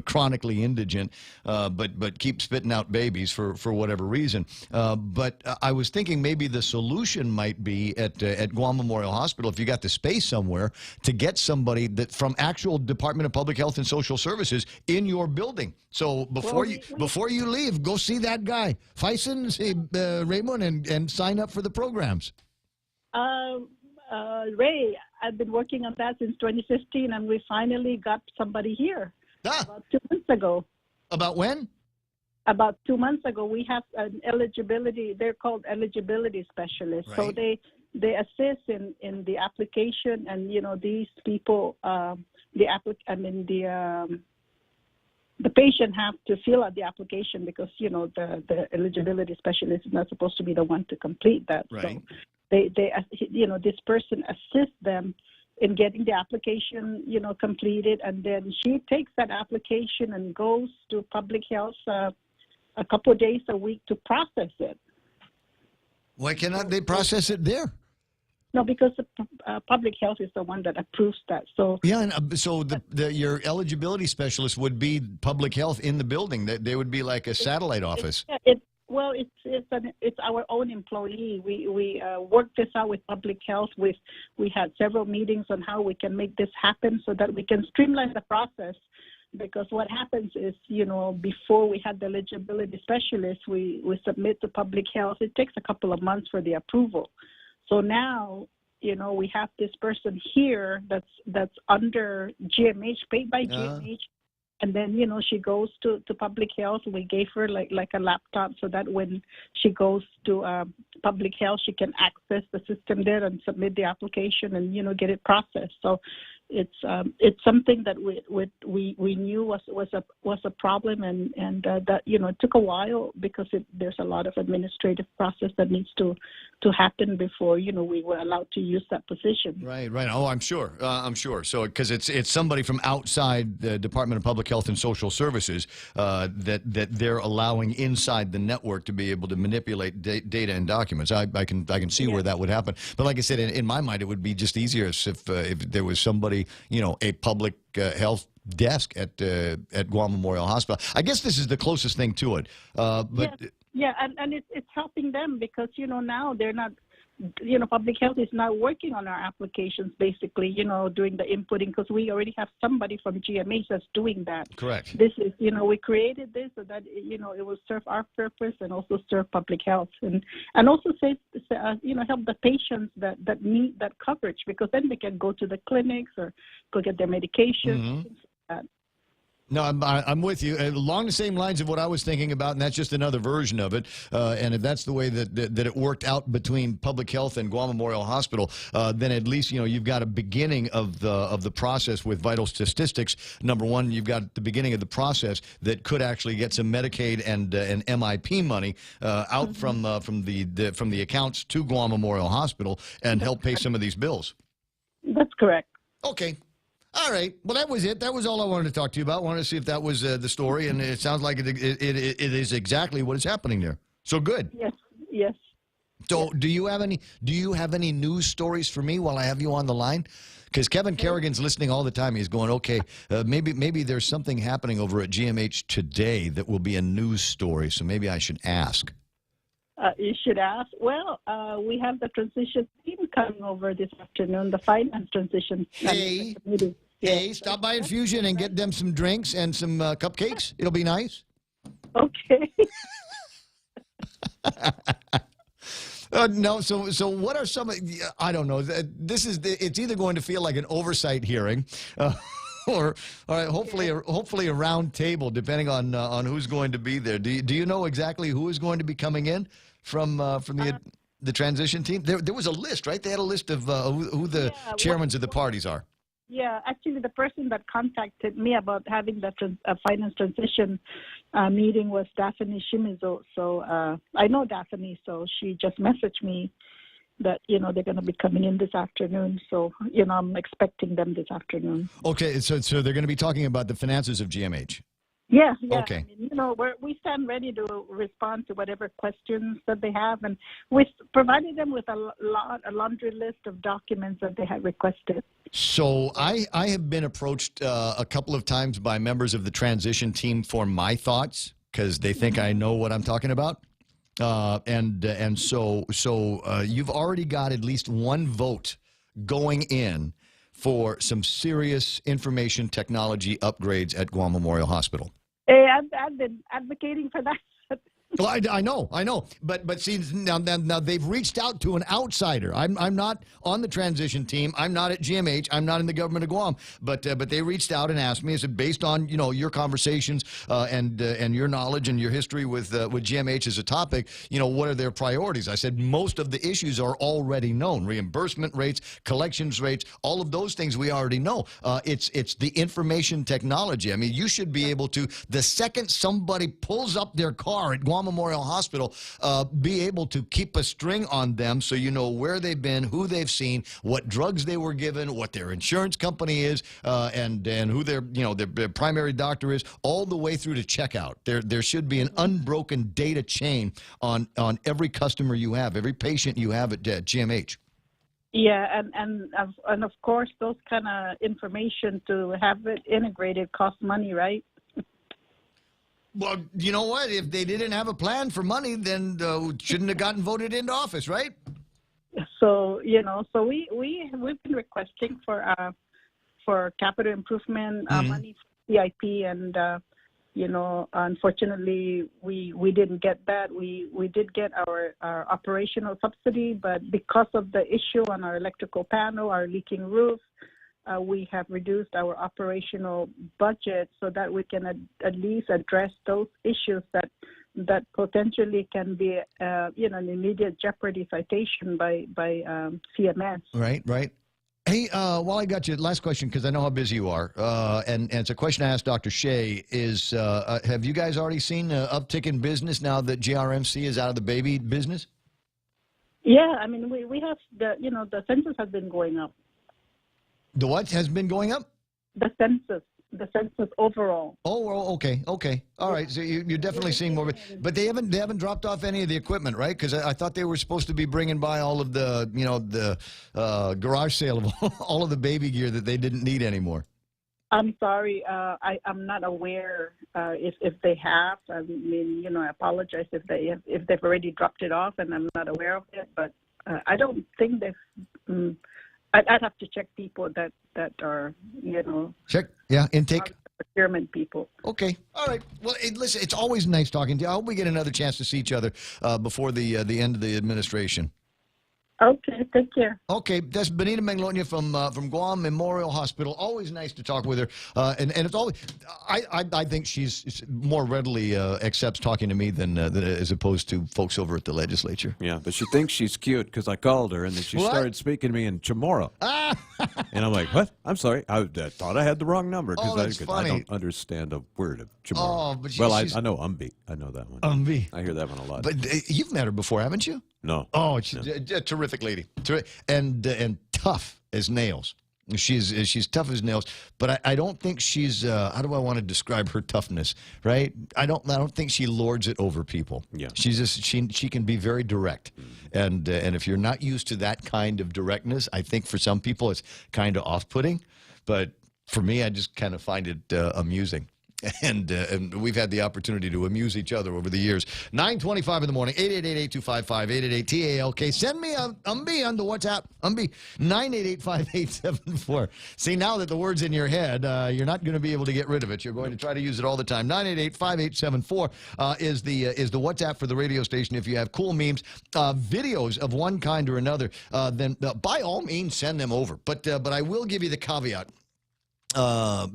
S12: chronically indigent, but keep spitting out babies for whatever reason. But I was thinking maybe the solution might be at Guam Memorial Hospital, if you got the space somewhere, to get somebody that from actual Department of Public Health and Social Services in your building. So before you leave, go see that guy, Faison, Raymond, and sign up for the programs.
S3: Ray, I've been working on that since 2015, and we finally got somebody here about 2 months ago.
S12: About when?
S3: About 2 months ago. We have an eligibility. They're called eligibility specialists.
S12: Right.
S3: So they assist in the application, and these people, the patient have to fill out the application because the eligibility specialist is not supposed to be the one to complete that.
S12: Right.
S3: So this person assists them in getting the application completed, and then she takes that application and goes to public health a couple of days a week to process it.
S12: Why cannot they process it there?
S3: No, because the public health is the one that approves that. So
S12: yeah, and so your eligibility specialist would be public health in the building. They would be like a satellite office.
S3: It's our own employee. We worked this out with public health. We had several meetings on how we can make this happen so that we can streamline the process. Because what happens is, before we had the eligibility specialist, we submit to public health. It takes a couple of months for the approval. So now, we have this person here that's under GMH, paid by GMH, and then she goes to public health. We gave her like a laptop so that when she goes to public health, she can access the system there and submit the application and get it processed. So it's something that we knew was a problem, and that it took a while because there's a lot of administrative process that needs to happen before we were allowed to use that position.
S12: Right. Oh, I'm sure. So because it's somebody from outside the Department of Public Health and Social Services that they're allowing inside the network to be able to manipulate data and documents. I can see where that would happen. But like I said, in my mind, it would be just easier if there was somebody, a public health desk at Guam Memorial Hospital. I guess this is the closest thing to it. But
S3: yeah, and it's helping them because now they're not. Public health is now working on our applications, basically, doing the inputting because we already have somebody from GMH that's doing that.
S12: Correct.
S3: This is, we created this so that, it will serve our purpose and also serve public health and also help the patients that need that coverage because then they can go to the clinics or go get their medication.
S12: Mm-hmm.
S3: Things like that.
S12: No, I'm with you. Along the same lines of what I was thinking about, and that's just another version of it. And if that's the way that it worked out between public health and Guam Memorial Hospital, then at least you've got a beginning of the process with vital statistics. Number one, you've got the beginning of the process that could actually get some Medicaid and MIP money out from the accounts to Guam Memorial Hospital and help pay some of these bills.
S3: That's correct.
S12: Okay. All right. Well, that was it. That was all I wanted to talk to you about. I wanted to see if that was the story, and it sounds like it is exactly what is happening there. So good.
S3: Yes.
S12: So, do you have any news stories for me while I have you on the line? Because Kevin Kerrigan's listening all the time. He's going, okay, maybe there's something happening over at GMH today that will be a news story. So maybe I should ask.
S3: You should ask. Well, we have the transition team coming over this afternoon, the finance transition.
S12: Hey, stop by Infusion and get them some drinks and some cupcakes. It'll be nice.
S3: Okay.
S12: No, so what are some? I don't know. It's either going to feel like an oversight hearing, or hopefully a round table, depending on who's going to be there. Do you know exactly who is going to be coming in from the transition team? There was a list, right? They had a list of who the chairmen of the parties are.
S3: Yeah, actually, the person that contacted me about having the finance transition meeting was Daphne Shimizu. So I know Daphne, so she just messaged me that, they're going to be coming in this afternoon. So, I'm expecting them this afternoon.
S12: Okay, so they're going to be talking about the finances of GMH.
S3: Yeah.
S12: Okay.
S3: I mean, you know, we stand ready to respond to whatever questions that they have, and we provided them with a laundry list of documents that they had requested.
S12: So I have been approached a couple of times by members of the transition team for my thoughts because they think I know what I'm talking about. And so you've already got at least one vote going in for some serious information technology upgrades at Guam Memorial Hospital.
S3: Hey, I've been advocating for that.
S12: Well, I know, but see now they've reached out to an outsider. I'm not on the transition team. I'm not at GMH. I'm not in the government of Guam. But they reached out and asked me. I said, based on your conversations and your knowledge and your history with GMH as a topic, what are their priorities? I said most of the issues are already known. Reimbursement rates, collections rates, all of those things we already know. It's the information technology. I mean, you should be able to, the second somebody pulls up their car at Guam Memorial Hospital, be able to keep a string on them so you know where they've been, who they've seen, what drugs they were given, what their insurance company is, and who their primary doctor is, all the way through to checkout. There should be an unbroken data chain on every customer you have, every patient you have at GMH.
S3: Yeah, and of course, those kind of information to have it integrated costs money, right?
S12: Well, you know what? If they didn't have a plan for money, then shouldn't have gotten voted into office, right?
S3: So we've been requesting for capital improvement money for CIP, and unfortunately we didn't get that. We did get our operational subsidy, but because of the issue on our electrical panel, our leaking roof, we have reduced our operational budget so that we can at least address those issues that potentially can be, an immediate jeopardy citation by CMS.
S12: Right. Hey, while I got you, last question, because I know how busy you are, and it's a question I asked Dr. Shea, is have you guys already seen an uptick in business now that GRMC is out of the baby business?
S3: Yeah, I mean, we have the census has been going up.
S12: The what has been going up?
S3: The census overall.
S12: Oh, okay. All right. So you're definitely seeing more, but they haven't dropped off any of the equipment, right? Because I thought they were supposed to be bringing by all of the garage sale of all of the baby gear that they didn't need anymore.
S3: I'm sorry. I'm not aware if they have. I mean, I apologize if they've already dropped it off, and I'm not aware of it. But I don't think they've. I'd have to check people that are,
S12: Check, yeah, intake.
S3: Procurement people.
S12: Okay, all right. Well, listen, it's always nice talking to you. I hope we get another chance to see each other before the end of the administration.
S3: Okay, take care.
S12: Okay, that's Benita Manglonia from Guam Memorial Hospital. Always nice to talk with her, and it's always I think she's more readily accepts talking to me than as opposed to folks over at the legislature.
S15: Yeah, but she thinks she's cute because I called her and then she started speaking to me in Chamorro. And I'm like, what? I'm sorry, I thought I had the wrong number because I don't understand a word of Chamorro.
S12: Oh, but
S15: I know Umbi. I know that one.
S12: Umbi.
S15: I hear that one a lot.
S12: But you've met her before, haven't you?
S15: No.
S12: Oh, she's a terrific lady, and tough as nails. She's tough as nails, but I don't think she's. How do I want to describe her toughness? Right? I don't think she lords it over people.
S15: Yeah.
S12: She's just she can be very direct, and if you're not used to that kind of directness, I think for some people it's kind of off-putting, but for me, I just kind of find it amusing. And we've had the opportunity to amuse each other over the years. 9:25 in the morning, 888-825-88-TALK. Send me Umbi on the WhatsApp. Umbi, 988-5874. See, now that the word's in your head, you're not going to be able to get rid of it. You're going to try to use it all the time. 988-5874 is the WhatsApp for the radio station. If you have cool memes, videos of one kind or another, then by all means send them over. But I will give you the caveat.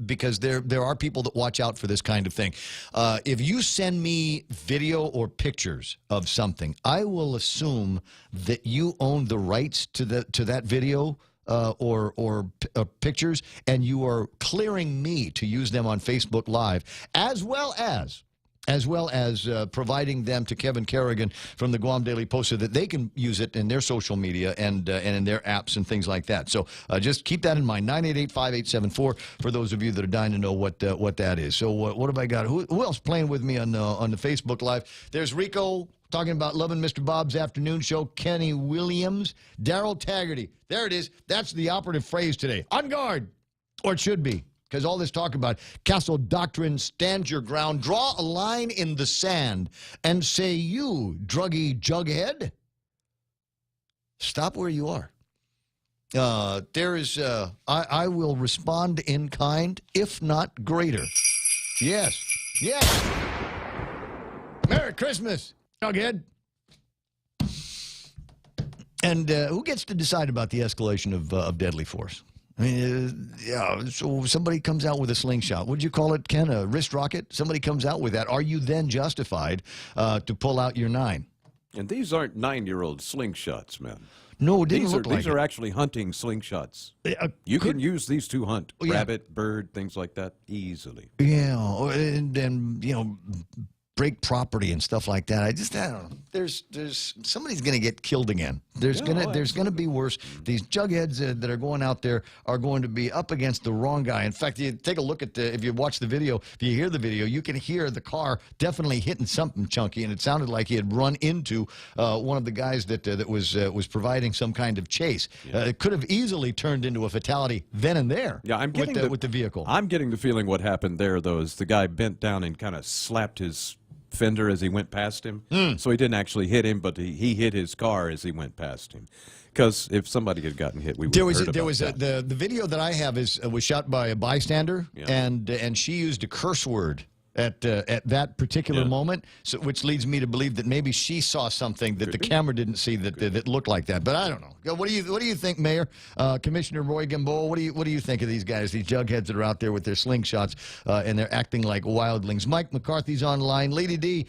S12: Because there are people that watch out for this kind of thing. If you send me video or pictures of something, I will assume that you own the rights to that video or pictures, and you are clearing me to use them on Facebook Live, as well as as well as providing them to Kevin Kerrigan from the Guam Daily Post so that they can use it in their social media and in their apps and things like that. So just keep that in mind. 988-5874 for those of you that are dying to know what that is. So what have I got? Who else playing with me on the Facebook Live? There's Rico talking about loving Mr. Bob's afternoon show. Kenny Williams, Daryl Taggarty. There it is. That's the operative phrase today. On guard, or it should be. Because all this talk about Castle Doctrine, stand your ground, draw a line in the sand, and say, you, druggy jughead, stop where you are. I will respond in kind, if not greater. Yes. Yes. Merry Christmas, jughead. And who gets to decide about the escalation of deadly force? I mean, so somebody comes out with a slingshot. What'd you call it, Ken? A wrist rocket? Somebody comes out with that. Are you then justified to pull out your 9?
S15: And these aren't 9-year-old slingshots, man.
S12: No, it didn't look like
S15: These are actually hunting slingshots. You can use these to hunt rabbit, bird, things like that easily.
S12: Yeah, and break property and stuff like that. I don't know. There's somebody's going to get killed again. There's gonna be worse. These jugheads that are going out there are going to be up against the wrong guy. In fact, you take a look at if you watch the video, if you hear the video, you can hear the car definitely hitting something chunky, and it sounded like he had run into one of the guys that was providing some kind of chase. It could have easily turned into a fatality then and there.
S15: Yeah, I'm getting
S12: with the vehicle.
S15: I'm getting the feeling what happened there, though, is the guy bent down and kind of slapped his fender as he went past him. So he didn't actually hit him, but he hit his car as he went past him. Because if somebody had gotten hit, we would have heard about that.
S12: The video that I have was shot by a bystander, and she used a curse word at that particular moment, so, which leads me to believe that maybe she saw something that the camera didn't see that looked like that. But I don't know. What do you think, Mayor? Commissioner Roy Gamboa, what do you think of these guys, these jugheads that are out there with their slingshots and they're acting like wildlings? Mike McCarthy's online. Lady D,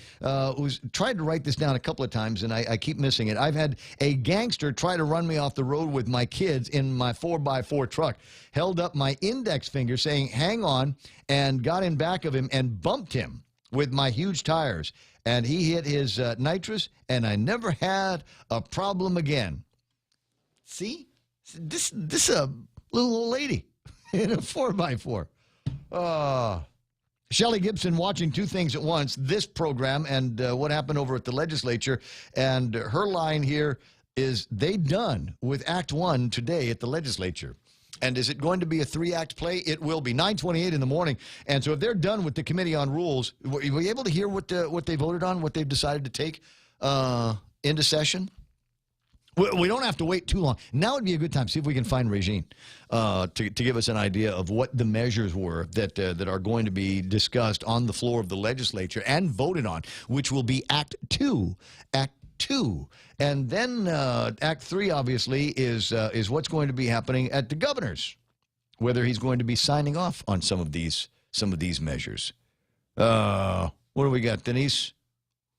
S12: who's tried to write this down a couple of times, and I keep missing it. I've had a gangster try to run me off the road with my kids in my 4x4 truck. Held up my index finger saying, hang on, and got in back of him and bumped him with my huge tires. And he hit his nitrous, and I never had a problem again. See? This little old lady in a 4x4. Shelley Gibson watching two things at once, this program and what happened over at the legislature. And her line here is, they done with Act 1 today at the legislature. And is it going to be a 3-act play? It will be. 9:28 in the morning. And so if they're done with the Committee on Rules, were you able to hear what they voted on, what they've decided to take into session? We don't have to wait too long. Now would be a good time. See if we can find Regine to give us an idea of what the measures were that are going to be discussed on the floor of the legislature and voted on, which will be Act 2. Act 2. And then Act 3, obviously, is what's going to be happening at the governor's, whether he's going to be signing off on some of these measures. What do we got? Denise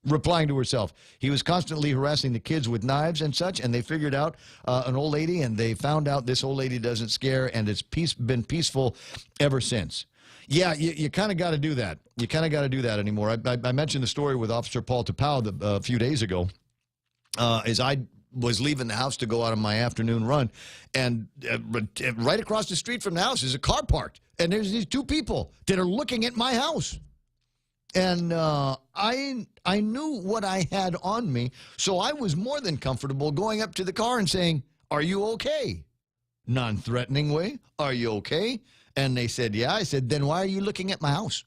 S12: replying to herself. He was constantly harassing the kids with knives and such, and they figured out an old lady, and they found out this old lady doesn't scare, and it's been peaceful ever since. Yeah, you kind of got to do that. You kind of got to do that anymore. I mentioned the story with Officer Paul Tapau a few days ago. As I was leaving the house to go out on my afternoon run, and right across the street from the house is a car parked, and there's these two people that are looking at my house. And I knew what I had on me, so I was more than comfortable going up to the car and saying, "Are you okay?" Non-threatening way, "Are you okay?" And they said, "Yeah." I said, "Then why are you looking at my house?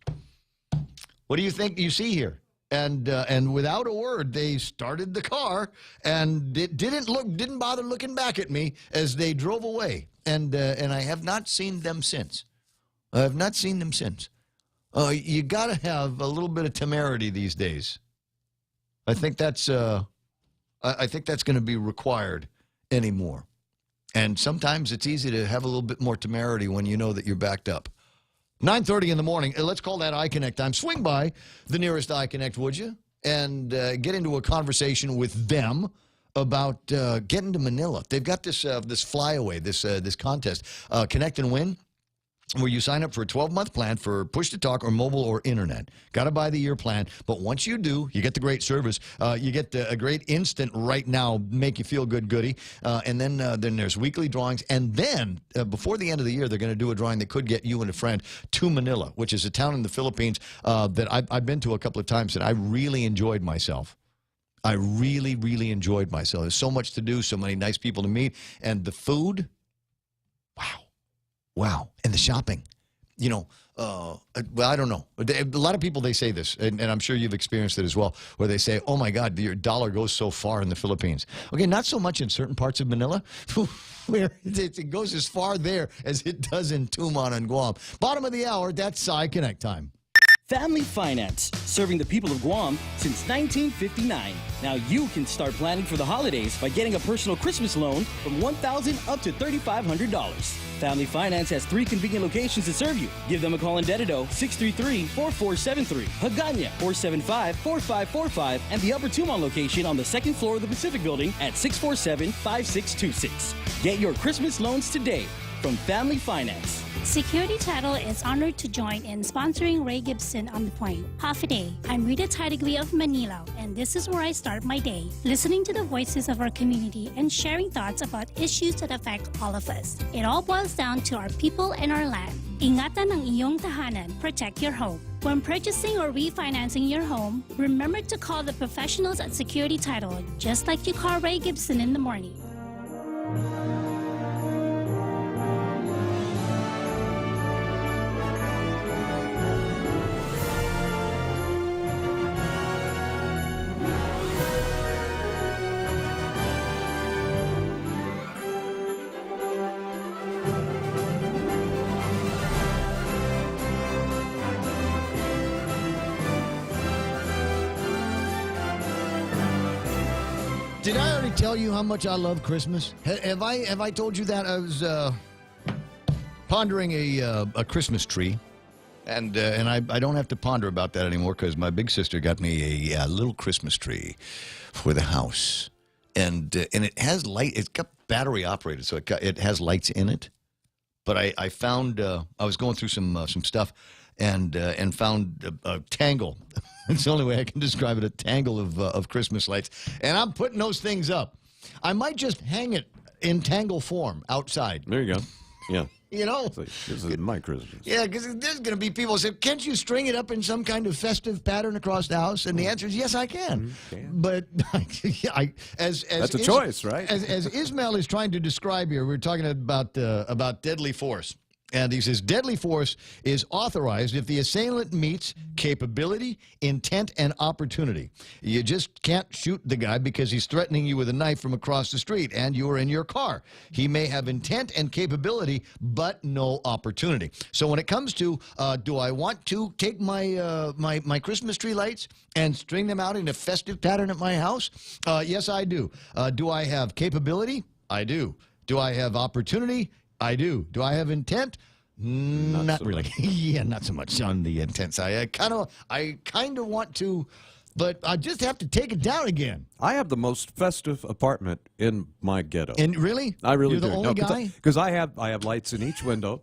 S12: What do you think you see here?" And without a word, they started the car, and it didn't bother looking back at me as they drove away. And I have not seen them since. I have not seen them since. You got to have a little bit of temerity these days. I think that's going to be required anymore. And sometimes it's easy to have a little bit more temerity when you know that you're backed up. 9:30 in the morning. Let's call that iConnect time. Swing by the nearest iConnect, would you? And get into a conversation with them about getting to Manila. They've got this flyaway, this contest, Connect and Win. where you sign up for a 12-month plan for push-to-talk or mobile or internet. Got to buy the year plan, but once you do, you get the great service. You get a great instant right now, make you feel good goodie, and then there's weekly drawings, and then before the end of the year, they're going to do a drawing that could get you and a friend to Manila, which is a town in the Philippines that I've been to a couple of times, and I really enjoyed myself. I really, really enjoyed myself. There's so much to do, so many nice people to meet, and the food, wow. And the shopping, well, I don't know. A lot of people, they say this, and I'm sure you've experienced it as well, where they say, oh, my God, your dollar goes so far in the Philippines. Okay, not so much in certain parts of Manila, where it goes as far there as it does in Tumon and Guam. Bottom of the hour, that's Sci Connect time.
S4: Family Finance, serving the people of Guam since 1959. Now you can start planning for the holidays by getting a personal Christmas loan from $1,000 up to $3,500. Family Finance has 3 convenient locations to serve you. Give them a call in Dededo, 633-4473, Hagåtña, 475-4545, and the Upper Tumon location on the 2nd floor of the Pacific Building at 647-5626. Get your Christmas loans today from Family Finance.
S5: Security Title is honored to join in sponsoring Ray Gibson on the Point. Half a day. I'm Rita Tidegui of Manila, and this is where I start my day, listening to the voices of our community and sharing thoughts about issues that affect all of us. It all boils down to our people and our land. Ingatan ang iyong tahanan. Protect your home. When purchasing or refinancing your home, remember to call the professionals at Security Title, just like you call Ray Gibson in the morning.
S12: Did I already tell you how much I love Christmas? Have I told you that? I was pondering a Christmas tree, and I don't have to ponder about that anymore because my big sister got me a little Christmas tree for the house, and it has light. It's got battery operated, so it has lights in it. But I found I was going through some stuff and found a tangle. It's the only way I can describe it, a tangle of Christmas lights. And I'm putting those things up. I might just hang it in tangle form outside.
S15: There you go. Yeah.
S12: This
S15: is my Christmas.
S12: Yeah, because there's going to be people who say, can't you string it up in some kind of festive pattern across the house? And the answer is, yes, I can. But as
S15: that's a choice, right?
S12: As Ismail is trying to describe here, we're talking about deadly force. And he says, deadly force is authorized if the assailant meets capability, intent, and opportunity. You just can't shoot the guy because he's threatening you with a knife from across the street and you're in your car. He may have intent and capability, but no opportunity. So when it comes to, do I want to take my my Christmas tree lights and string them out in a festive pattern at my house? Yes, I do. Do I have capability? I do. Do I have opportunity? I do. Do I have intent? Not really. Yeah, not so much on the intent side. I kind of want to, but I just have to take it down again.
S15: I have the most festive apartment in my ghetto.
S12: And really?
S15: I really
S12: You're
S15: do.
S12: the only guy?
S15: Because I have lights in each window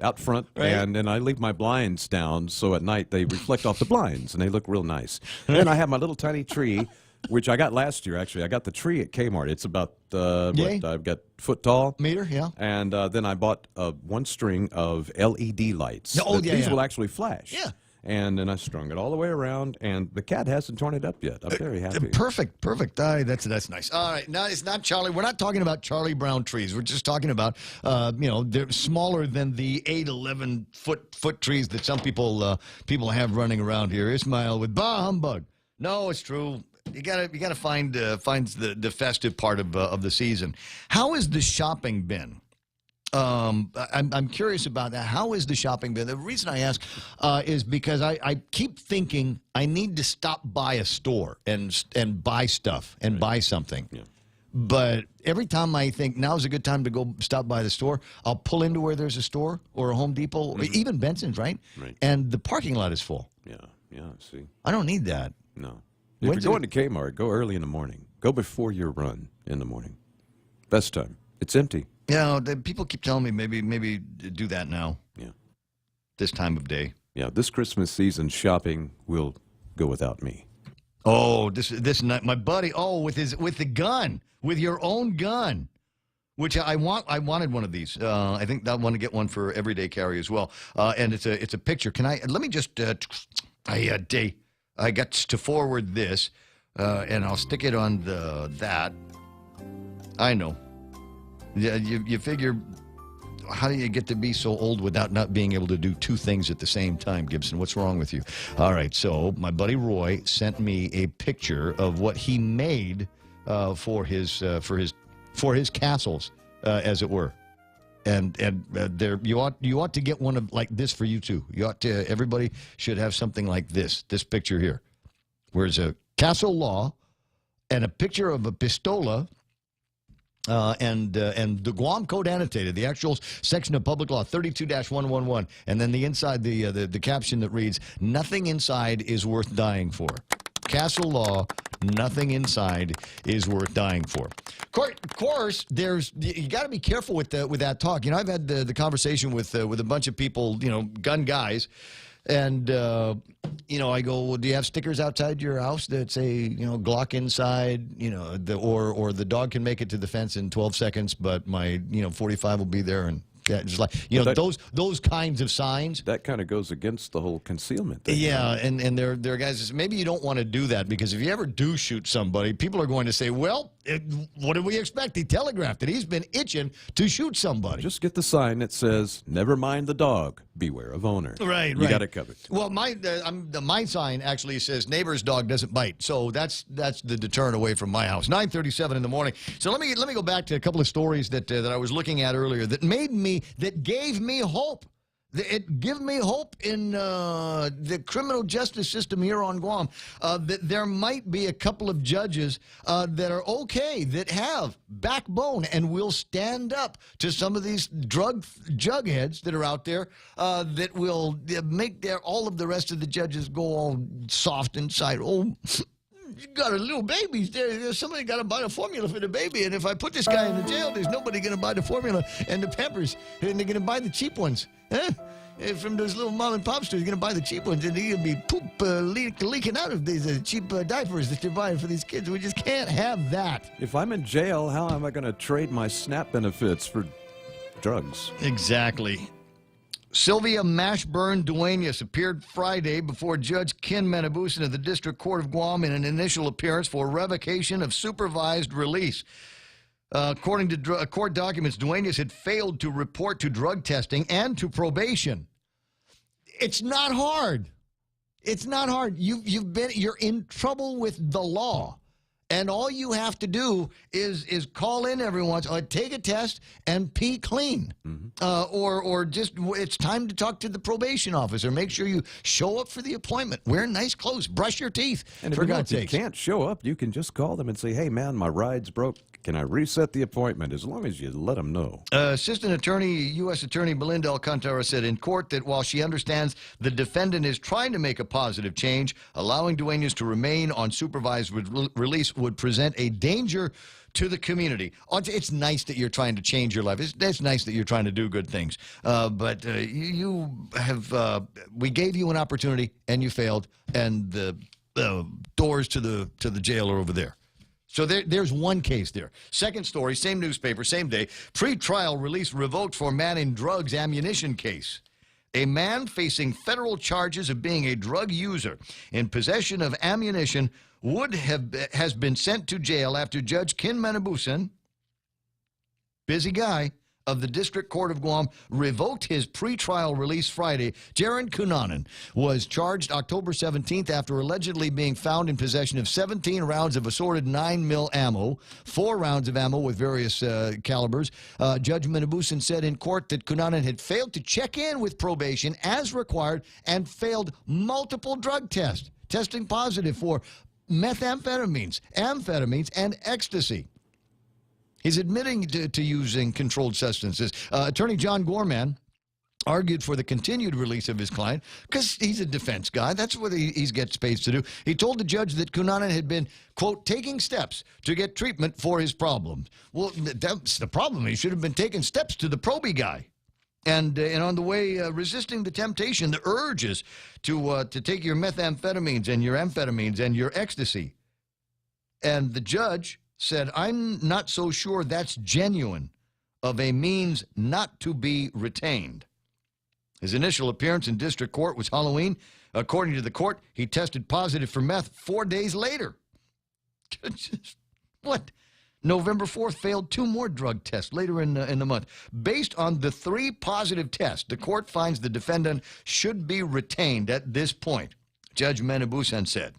S15: out front,
S12: right.
S15: and I leave my blinds down so at night they reflect off the blinds and they look real nice. And then I have my little tiny tree, which I got last year, actually. I got the tree at Kmart. It's about, I've got foot tall.
S12: Meter, yeah.
S15: And then I bought one string of LED lights.
S12: Oh, yeah,
S15: These
S12: yeah.
S15: will actually flash.
S12: Yeah.
S15: And then I strung it all the way around, and the cat hasn't torn it up yet. I'm very happy.
S12: Perfect. That's nice. All right, now it's not Charlie. We're not talking about Charlie Brown trees. We're just talking about, they're smaller than the 8, 11 foot trees that some people have running around here. Ismail with bah humbug. No, it's true. You gotta find the festive part of the season. How has the shopping been? I'm curious about that. How has the shopping been? The reason I ask is because I keep thinking I need to stop by a store and buy stuff and buy something.
S15: Yeah.
S12: But every time I think now's a good time to go stop by the store, I'll pull into where there's a store or a Home Depot, or even Benson's, right?
S15: Right.
S12: And the parking lot is full.
S15: Yeah, see.
S12: I don't need that.
S15: No. If you're going to Kmart, go early in the morning. Go before your run in the morning. Best time. It's empty.
S12: Yeah, people keep telling me maybe do that now.
S15: Yeah.
S12: this time of day.
S15: Yeah, this Christmas season shopping will go without me.
S12: Oh, this night, my buddy. Oh, with the gun, with your own gun, which I wanted one of these. I think I want to get one for everyday carry as well. And it's a picture. Let me just. I got to forward this, and I'll stick it on that. I know. Yeah, you figure. How do you get to be so old without not being able to do two things at the same time, Gibson? What's wrong with you? All right, so my buddy Roy sent me a picture of what he made for his castles, as it were. And there you ought to get one of like this for you too. Everybody should have something like this picture here, where it's a castle law and a picture of a pistola. And the Guam Code Annotated, the actual section of Public Law 32-111, and then the inside, the caption that reads, "Nothing inside is worth dying for." Castle law, nothing inside is worth dying for. Of course, you got to be careful with that talk. You know, I've had the conversation with a bunch of people, you know, gun guys. And, you know, I go, well, do you have stickers outside your house that say, you know, Glock inside, you know, or the dog can make it to the fence in 12 seconds, but my, you know, 45 will be there. And yeah, just like, you know, those kinds of signs.
S15: That kind of goes against the whole concealment thing.
S12: Yeah, and there are guys, maybe you don't want to do that, because if you ever do shoot somebody, people are going to say, well, what did we expect? He telegraphed it. He's been itching to shoot somebody.
S15: Just get the sign that says, "Never mind the dog, beware of owner."
S12: Right.
S15: You got it covered.
S12: Well, my sign actually says "Neighbor's dog doesn't bite," so that's the deterrent away from my house. 9:37 in the morning. So let me go back to a couple of stories that I was looking at earlier that gave me hope. It gave me hope in the criminal justice system here on Guam, that there might be a couple of judges that are okay, that have backbone and will stand up to some of these drug jugheads that are out there, that will make all of the rest of the judges go all soft inside. Oh, you got a little baby there. Somebody got to buy the formula for the baby, and if I put this guy in the jail, there's nobody going to buy the formula and the Pampers, and they're going to buy the cheap ones. Huh? And from those little mom and pop stores, you're going to buy the cheap ones, and they're going to be poop leaking out of these cheap diapers that they're buying for these kids. We just can't have that.
S15: If I'm in jail, how am I going to trade my SNAP benefits for drugs?
S12: Exactly. Sylvia Mashburn Duenas appeared Friday before Judge Ken Manabusan of the District Court of Guam in an initial appearance for revocation of supervised release. According to court documents, Duenas had failed to report to drug testing and to probation. It's not hard. It's not hard. You're in trouble with the law. And all you have to do is call in every once, take a test and pee clean. Or just, it's time to talk to the probation officer. Make sure you show up for the appointment. Wear nice clothes. Brush your teeth.
S15: And if you can't show up, you can just call them and say, "Hey, man, my ride's broke. Can I reset the appointment?" As long as you let them know.
S12: Assistant Attorney, U.S. Attorney Belinda Alcantara said in court that while she understands the defendant is trying to make a positive change, allowing Duenas to remain on supervised release would present a danger to the community. It's nice that you're trying to change your life. It's nice that you're trying to do good things. But we gave you an opportunity and you failed, and the doors to the jail are over there. So there's one case there. Second story, same newspaper, same day. Pre-trial release revoked for man in drugs ammunition case. A man facing federal charges of being a drug user in possession of ammunition has been sent to jail after Judge Ken Manabusan, busy guy, of the District Court of Guam revoked his pretrial release Friday. Jaron Cunanan was charged October 17th after allegedly being found in possession of 17 rounds of assorted 9mm ammo, 4 rounds of ammo with various calibers. Judge Manabusan said in court that Cunanan had failed to check in with probation as required and failed multiple drug tests, testing positive for methamphetamines, amphetamines, and ecstasy. He's admitting to using controlled substances. Attorney John Gorman argued for the continued release of his client because he's a defense guy. That's what he gets paid to do. He told the judge that Cunanan had been, quote, taking steps to get treatment for his problems. Well, that's the problem. He should have been taking steps to the Proby guy. And on the way, resisting the temptation, the urges to take your methamphetamines and your amphetamines and your ecstasy. And the judge said, I'm not so sure that's genuine of a means not to be retained. His initial appearance in district court was Halloween. According to the court, he tested positive for meth 4 days later. What? November 4th failed 2 more drug tests later in the month. Based on the 3 positive tests, the court finds the defendant should be retained at this point, Judge Menabusan said.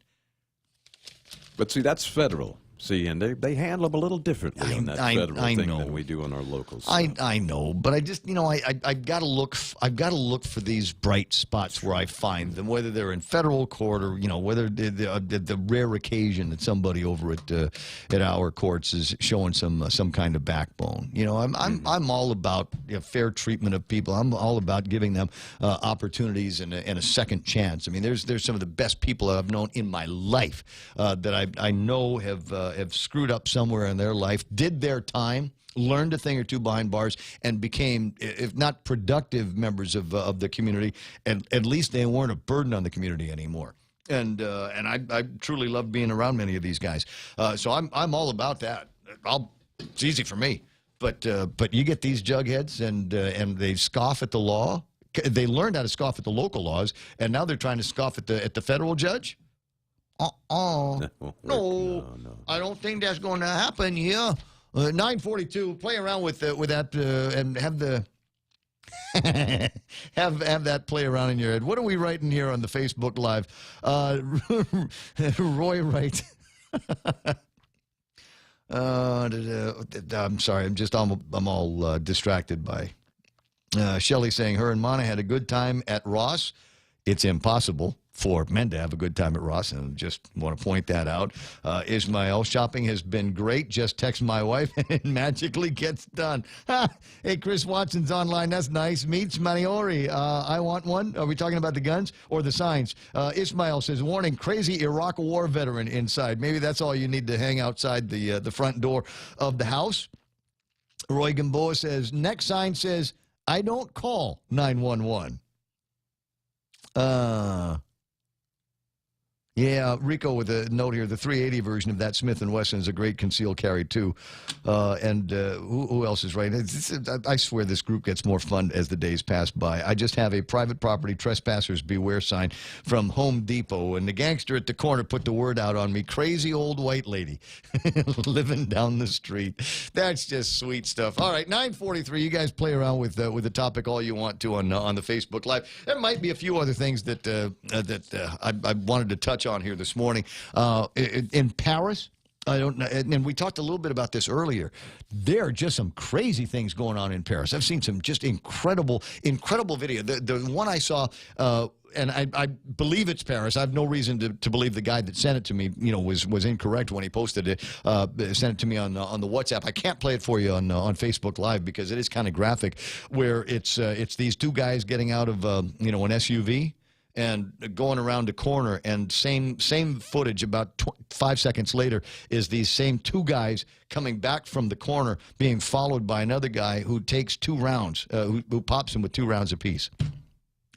S15: But see, that's federal. See, and they handle them a little differently on that federal thing than we do on our local stuff.
S12: I know, but I just, I've got to look. I've got to look for these bright spots where I find them, whether they're in federal court or whether the rare occasion that somebody over at our courts is showing some kind of backbone. I'm all about fair treatment of people. I'm all about giving them opportunities and a second chance. I mean, there's some of the best people I've known in my life that I know have screwed up somewhere in their life, did their time, learned a thing or two behind bars, and became, if not productive members of the community, and at least they weren't a burden on the community anymore. And I truly love being around many of these guys. So I'm all about that. It's easy for me. But you get these jugheads and they scoff at the law. They learned how to scoff at the local laws, and now they're trying to scoff at the federal judge. No, I don't think that's going to happen here. 942. Play around with that and have the have that play around in your head. What are we writing here on the Facebook Live? Roy writes. I'm sorry. I'm all distracted by Shelley saying her and Mana had a good time at Ross. It's impossible for men to have a good time at Ross, and just want to point that out. Ismael, shopping has been great. Just text my wife, and it magically gets done. Hey, Chris Watson's online. That's nice. Meets Maniori. I want one. Are we talking about the guns or the signs? Ismael says, warning, crazy Iraq War veteran inside. Maybe that's all you need to hang outside the front door of the house. Roy Gamboa says, next sign says, I don't call 911. Yeah, Rico with a note here. The 380 version of that Smith & Wesson is a great concealed carry, too. Who else is right? I swear this group gets more fun as the days pass by. I just have a private property trespassers beware sign from Home Depot, and the gangster at the corner put the word out on me. Crazy old white lady living down the street. That's just sweet stuff. All right, 943. You guys play around with the topic all you want to on the Facebook Live. There might be a few other things that I wanted to touch on here this morning. In Paris, I don't know, and we talked a little bit about this earlier. There are just some crazy things going on in Paris. I've seen some just incredible video. The one I saw, and I believe it's Paris. I have no reason to believe the guy that sent it to me, was incorrect when he posted it. Sent it to me on the WhatsApp. I can't play it for you on Facebook Live because it is kind of graphic. Where it's these 2 guys getting out of an SUV. And going around a corner, and same footage about 5 seconds later is these same 2 guys coming back from the corner being followed by another guy who takes 2 rounds, who pops him with 2 rounds apiece.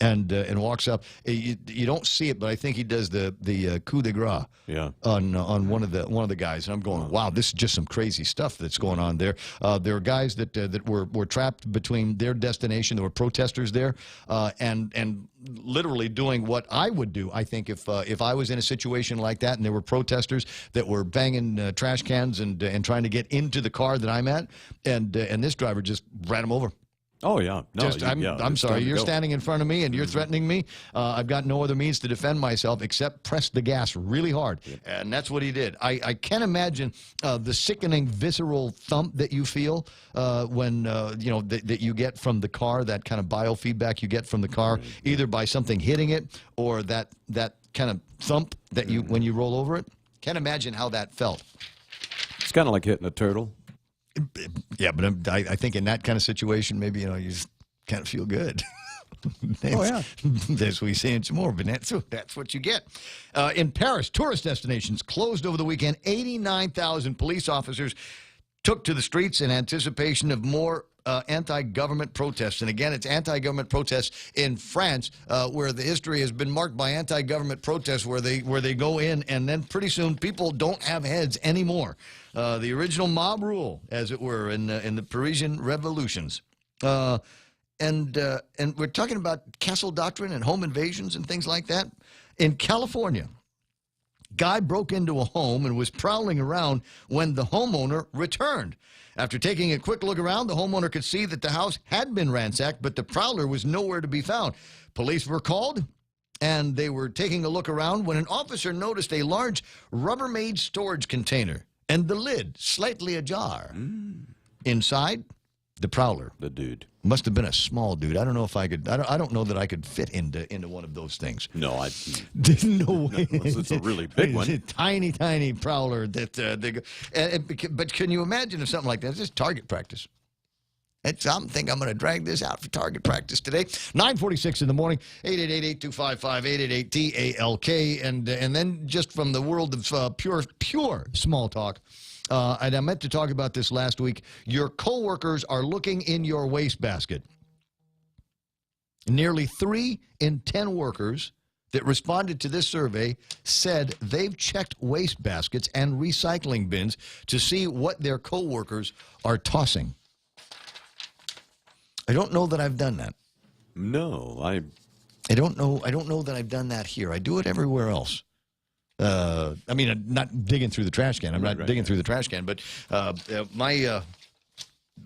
S12: And walks up. You don't see it, but I think he does the coup de grace on one of the guys. And I'm going, wow, this is just some crazy stuff that's going on there. There are guys that were trapped between their destination. There were protesters there, and literally doing what I would do. I think if I was in a situation like that, and there were protesters that were banging trash cans and trying to get into the car that I'm at, and this driver just ran him over.
S15: Oh, yeah. No,
S12: I'm sorry. You're standing in front of me and you're threatening me. I've got no other means to defend myself except press the gas really hard. Yep. And that's what he did. I can't imagine the sickening, visceral thump that you feel when, that you get from the car, that kind of biofeedback you get from the car, either by something hitting it or that kind of thump that you when you roll over it. Can't imagine how that felt.
S15: It's kind of like hitting a turtle.
S12: Yeah, but I think in that kind of situation, maybe, you just kind of feel good. That's what we say in some more, but that's what you get. In Paris, tourist destinations closed over the weekend. 89,000 police officers took to the streets in anticipation of more anti-government protests. And again, it's anti-government protests in France, where the history has been marked by anti-government protests where they go in, and then pretty soon people don't have heads anymore. The original mob rule, as it were, in the Parisian revolutions. And we're talking about castle doctrine and home invasions and things like that. In California, guy broke into a home and was prowling around when the homeowner returned. After taking a quick look around, the homeowner could see that the house had been ransacked, but the prowler was nowhere to be found. Police were called, and they were taking a look around when an officer noticed a large Rubbermaid storage container and the lid slightly ajar. Inside, the prowler.
S15: The dude.
S12: Must have been a small dude. I don't know if I could. I don't know that I could fit into one of those things.
S15: No,
S12: no way.
S15: Unless it's a really big one.
S12: It's a tiny, tiny prowler but can you imagine if something like that? It's just target practice. I think I'm going to drag this out for target practice today. 9:46 in the morning. 888-825-888-TALK, and then just from the world of pure small talk. And I meant to talk about this last week. Your coworkers are looking in your wastebasket. Nearly 3 in 10 workers that responded to this survey said they've checked wastebaskets and recycling bins to see what their coworkers are tossing. I don't know that I've done that.
S15: No, I
S12: don't know that I've done that here. I do it everywhere else. I mean, I'm not digging through the trash can. I'm not digging through the trash can. But my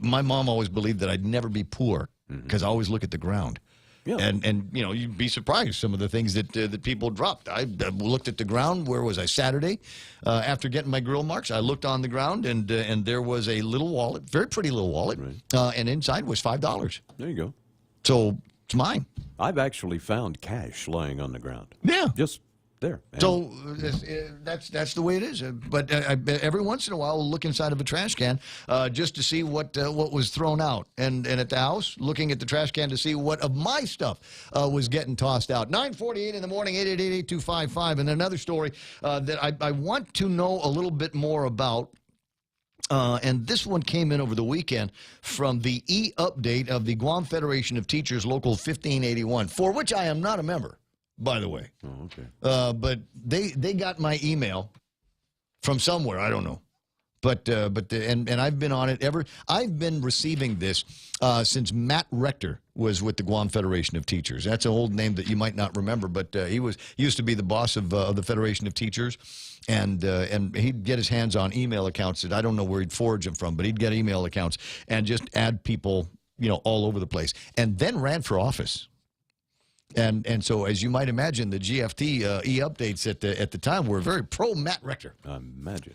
S12: mom always believed that I'd never be poor because I always look at the ground. Yeah. And you know, you'd be surprised some of the things that people dropped. I looked at the ground. Where was I? Saturday, after getting my grill marks, I looked on the ground, and there was a little wallet, very pretty little wallet, and inside was $5. There
S15: you go.
S12: So it's mine.
S15: I've actually found cash lying on the ground.
S12: Yeah.
S15: Just there.
S12: So that's the way it is. But every once in a while, we'll look inside of a trash can just to see what was thrown out. And at the house, looking at the trash can to see what of my stuff was getting tossed out. 9:48 in the morning, 888-8255. And another story that I want to know a little bit more about. And this one came in over the weekend from the e-update of the Guam Federation of Teachers Local 1581, for which I am not a member, by the way.
S15: Oh, okay.
S12: But they got my email from somewhere. I don't know. But I've been on it I've been receiving this since Matt Rector was with the Guam Federation of Teachers. That's an old name that you might not remember, but he used to be the boss of the Federation of Teachers, and he'd get his hands on email accounts that I don't know where he'd forge them from, but he'd get email accounts and just add people, you know, all over the place, and then ran for office. And so, as you might imagine, the GFT e-updates at the time were very pro Matt Rector.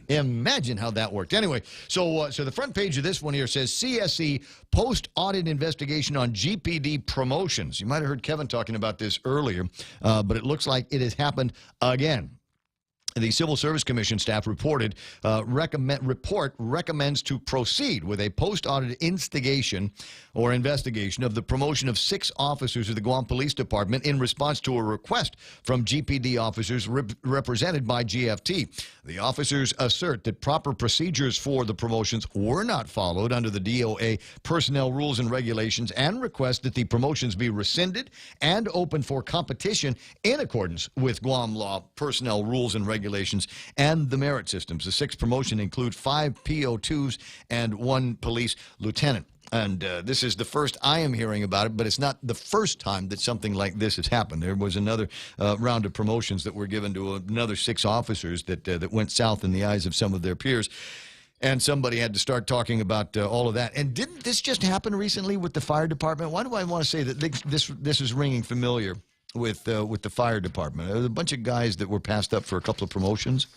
S12: Imagine how that worked. Anyway, so the front page of this one here says CSE post-audit investigation on GPD promotions. You might have heard Kevin talking about this earlier, but it looks like it has happened again. The Civil Service Commission staff report recommends to proceed with a post-audit instigation or investigation of the promotion of 6 officers of the Guam Police Department in response to a request from GPD officers represented by GFT. The officers assert that proper procedures for the promotions were not followed under the DOA personnel rules and regulations, and request that the promotions be rescinded and open for competition in accordance with Guam law, personnel rules and regulations, and the merit systems. The 6th promotion include 5 PO2s and 1 police lieutenant. And this is the first I am hearing about it, but it's not the first time that something like this has happened. There was another round of promotions that were given to another 6 officers that went south in the eyes of some of their peers. And somebody had to start talking about all of that. And didn't this just happen recently with the fire department? Why do I want to say that this is ringing familiar with the fire department? There was a bunch of guys that were passed up for a couple of promotions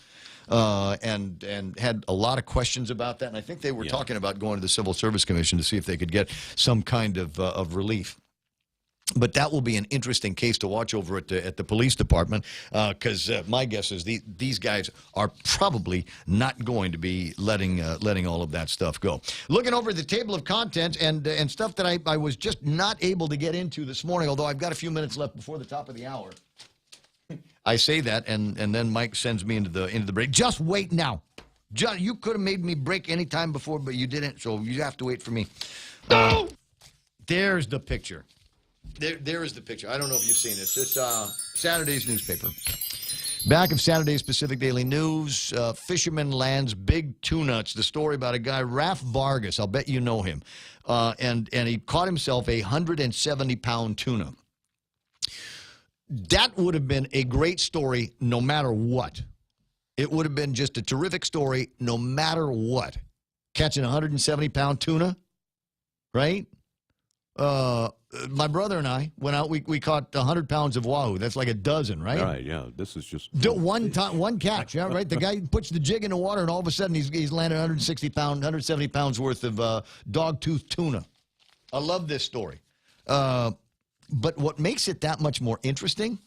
S12: and had a lot of questions about that. And I think they were talking about going to the Civil Service Commission to see if they could get some kind of relief. But that will be an interesting case to watch over at the police department, because my guess is these guys are probably not going to be letting all of that stuff go. Looking over the table of contents and stuff that I was just not able to get into this morning, although I've got a few minutes left before the top of the hour. I say that, and then Mike sends me into the break. Just wait now. You could have made me break any time before, but you didn't, so you have to wait for me. There's the picture. There is the picture. I don't know if you've seen this. It's Saturday's newspaper. Back of Saturday's Pacific Daily News, fisherman lands big tuna. It's the story about a guy, Raf Vargas. I'll bet you know him. And he caught himself a 170-pound tuna. That would have been a great story no matter what. It would have been just a terrific story no matter what. Catching a 170-pound tuna, right? My brother and I went out. We caught 100 pounds of wahoo. That's like a dozen, right?
S15: Right. Yeah. This is just
S12: one catch. Yeah, right. The guy puts the jig in the water, and all of a sudden he's landed 170 pounds worth of dogtooth tuna. I love this story. But what makes it that much more interesting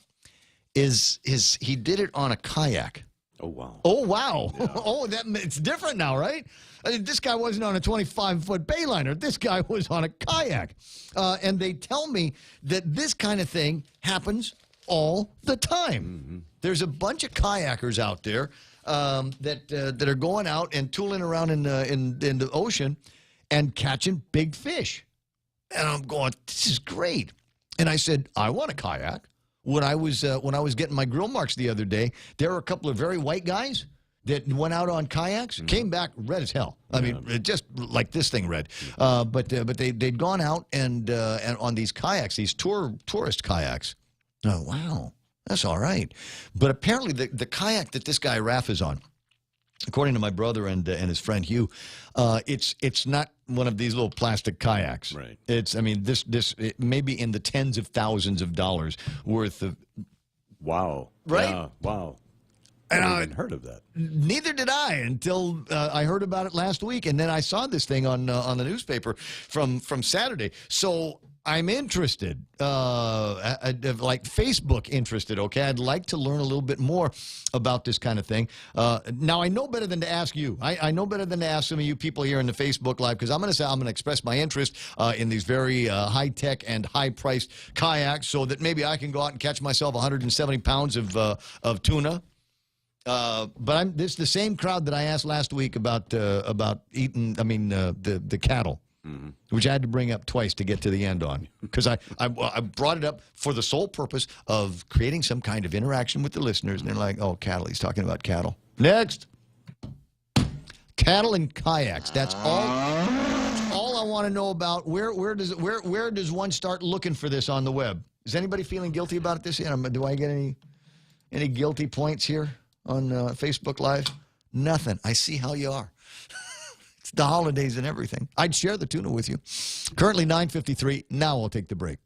S12: is he did it on a kayak.
S15: Oh, wow.
S12: Oh, wow.
S15: Yeah.
S12: Oh, it's different now, right? I mean, this guy wasn't on a 25-foot bayliner. This guy was on a kayak. And they tell me that this kind of thing happens all the time. Mm-hmm. There's a bunch of kayakers out there that are going out and tooling around in the ocean and catching big fish. And I'm going, this is great. And I said, I want a kayak. When I was getting my grill marks the other day, there were a couple of very white guys that went out on kayaks, came back red as hell. I mean, just like this thing red. But they'd gone out and on these kayaks, these tourist kayaks. Oh, wow, that's all right. But apparently the kayak that this guy Raf is on, according to my brother and his friend Hugh, it's not one of these little plastic kayaks.
S15: Right.
S12: It may be in the tens of thousands of dollars worth of.
S15: Wow.
S12: Right.
S15: Yeah, wow.
S12: And
S15: I hadn't heard of that.
S12: Neither did I until I heard about it last week, and then I saw this thing on the newspaper from Saturday. So I'm interested, like Facebook interested. Okay, I'd like to learn a little bit more about this kind of thing. Now I know better than to ask you. I know better than to ask some of you people here in the Facebook Live, because I'm going to express my interest in these very high tech and high priced kayaks, so that maybe I can go out and catch myself 170 pounds of tuna. But this the same crowd that I asked last week about eating. The cattle, which I had to bring up twice to get to the end on, because I brought it up for the sole purpose of creating some kind of interaction with the listeners, and they're like, "Oh, cattle. He's talking about cattle." Next, cattle and kayaks. That's all. That's all I want to know about. Where does one start looking for this on the web? Is anybody feeling guilty about this? Do I get any guilty points here on Facebook Live? Nothing. I see how you are. It's the holidays and everything. I'd share the tuna with you. Currently 9:53. Now I'll take the break.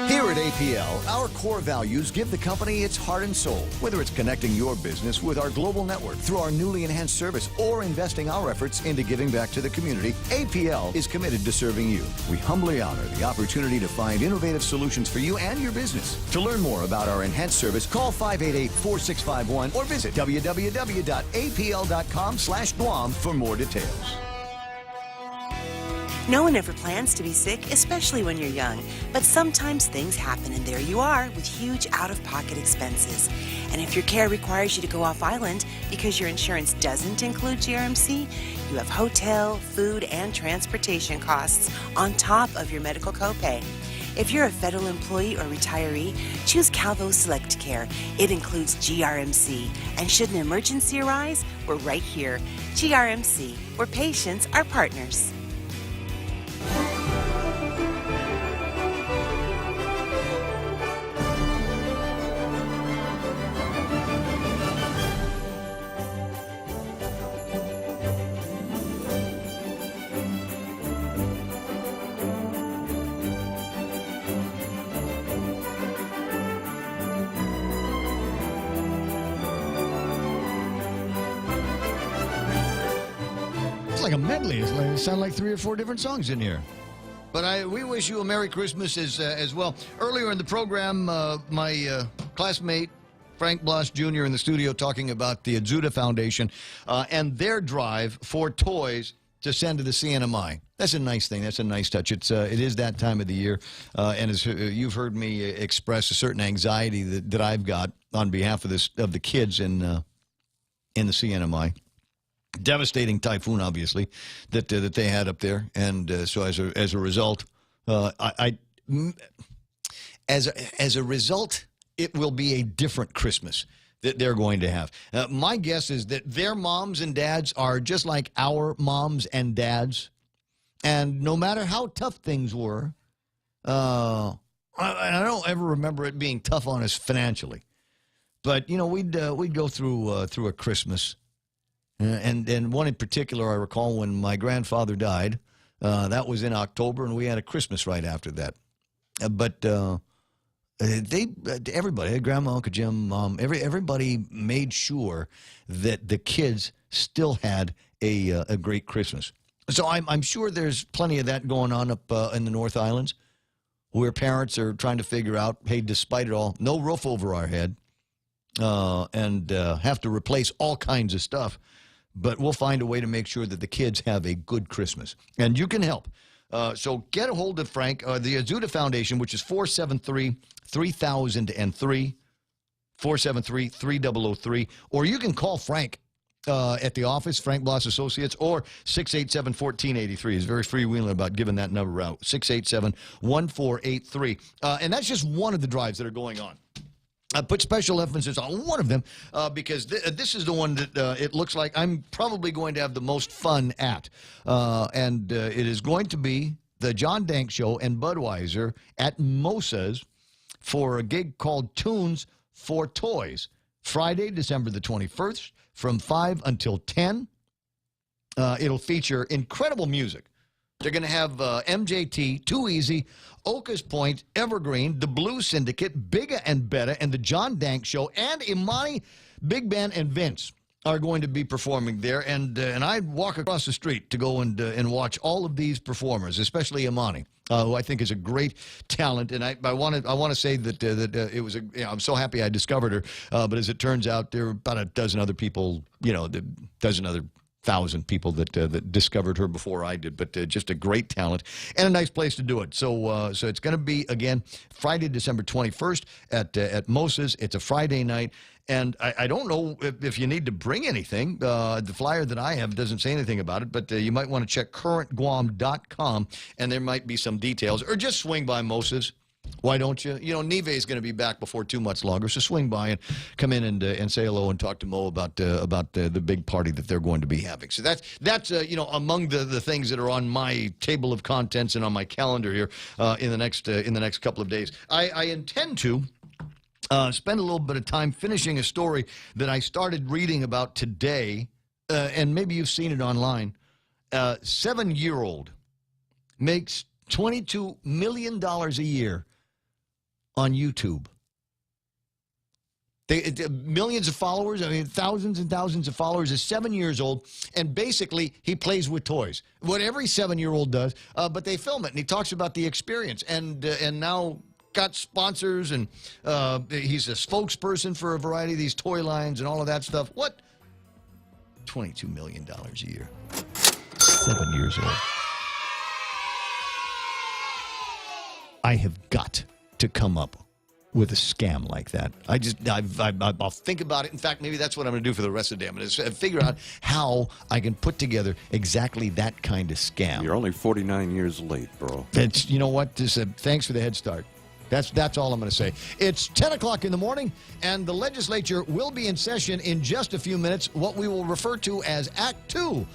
S6: Here at APL, our core values give the company its heart and soul. Whether it's connecting your business with our global network through our newly enhanced service or investing our efforts into giving back to the community, APL is committed to serving you. We humbly honor the opportunity to find innovative solutions for you and your business. To learn more about our enhanced service, call 588-4651 or visit www.apl.com/Guam for more details.
S7: No one ever plans to be sick, especially when you're young. But sometimes things happen, and there you are with huge out-of-pocket expenses. And if your care requires you to go off-island because your insurance doesn't include GRMC, you have hotel, food, and transportation costs on top of your medical copay. If you're a federal employee or retiree, choose Calvo Select Care. It includes GRMC. And should an emergency arise, we're right here. GRMC, where patients are partners.
S12: Like a medley. It sounds like 3 or 4 different songs in here. But we wish you a Merry Christmas as well. Earlier in the program, my classmate Frank Bloss Jr. in the studio talking about the Adzuta Foundation and their drive for toys to send to the CNMI. That's a nice thing. That's a nice touch. It is that time of the year, and as you've heard me express a certain anxiety that I've got on behalf of the kids in the CNMI. devastating typhoon, obviously, that they had up there. And so as a result, as a result, it will be a different Christmas that they're going to have. My guess is that their moms and dads are just like our moms and dads. And no matter how tough things were, I don't ever remember it being tough on us financially. But, you know, we'd go through a Christmas. And one in particular, I recall when my grandfather died. That was in October, and we had a Christmas right after that. But everybody, Grandma, Uncle Jim, Mom, everybody made sure that the kids still had a great Christmas. So I'm sure there's plenty of that going on up in the North Islands, where parents are trying to figure out, hey, despite it all, no roof over our head, and have to replace all kinds of stuff. But we'll find a way to make sure that the kids have a good Christmas. And you can help. So get a hold of Frank, the Azuda Foundation, which is 473-3003, 473-3003. Or you can call Frank at the office, Frank Bloss Associates, or 687-1483. He's very freewheeling about giving that number out, 687-1483. And that's just one of the drives that are going on. I put special emphasis on one of them because this is the one that it looks like I'm probably going to have the most fun at. And it is going to be the John Dank Show and Budweiser at Mosa's for a gig called Tunes for Toys. Friday, December the 21st from 5 until 10. It'll feature incredible music. They're going to have MJT, Too Easy, Okas Point, Evergreen, The Blues Syndicate, Bigga and Betta, and The John Dank Show, and Imani, Big Ben, and Vince are going to be performing there. And I'd walk across the street to go and watch all of these performers, especially Imani, who I think is a great talent. And I want to say that it was I'm so happy I discovered her. But as it turns out, there were about a dozen other people, a dozen other 1,000 people that discovered her before I did, but just a great talent and a nice place to do it. So it's going to be, again, Friday, December 21st at Mosa's. It's a Friday night, and I don't know if you need to bring anything. The flyer that I have doesn't say anything about it, but you might want to check currentguam.com, and there might be some details, or just swing by Mosa's. Why don't you? Neve is going to be back before too much longer, so swing by and come in and say hello and talk to Mo about the big party that they're going to be having. So that's among the things that are on my table of contents and on my calendar here in the next couple of days. I intend to spend a little bit of time finishing a story that I started reading about today, and maybe you've seen it online. 7-year-old makes $22 million a year on YouTube. Millions of followers, thousands and thousands of followers, is 7 years old, and basically he plays with toys. What every 7-year-old does, but they film it, and he talks about the experience, and now got sponsors, and he's a spokesperson for a variety of these toy lines and all of that stuff. What? $22 million a year. 7 years old. I have got to come up with a scam like that. I'll think about it. In fact, maybe that's what I'm going to do for the rest of the day. I'm going to figure out how I can put together exactly that kind of scam.
S15: You're only 49 years late, bro.
S12: You know what? Thanks for the head start. That's all I'm going to say. It's 10 o'clock in the morning, and the legislature will be in session in just a few minutes, what we will refer to as Act 2.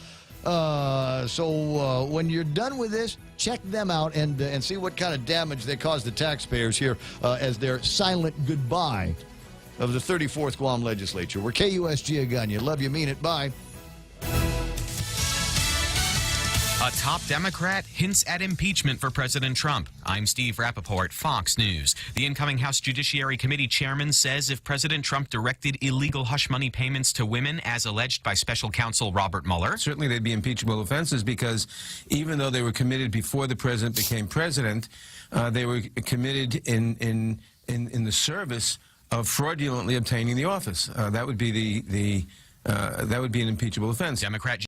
S12: So when you're done with this, check them out and see what kind of damage they cause the taxpayers here as their silent goodbye of the 34th Guam Legislature. We're KUSG again. You love, you mean it. Bye.
S1: A top Democrat hints at impeachment for President Trump. I'm Steve Rappaport, Fox News. The incoming House Judiciary Committee chairman says if President Trump directed illegal hush money payments to women, as alleged by special counsel Robert Mueller,
S8: certainly they'd be impeachable offenses, because even though they were committed before the president became president, they were committed in the service of fraudulently obtaining the office. That would be that would be an impeachable offense.
S1: Democrat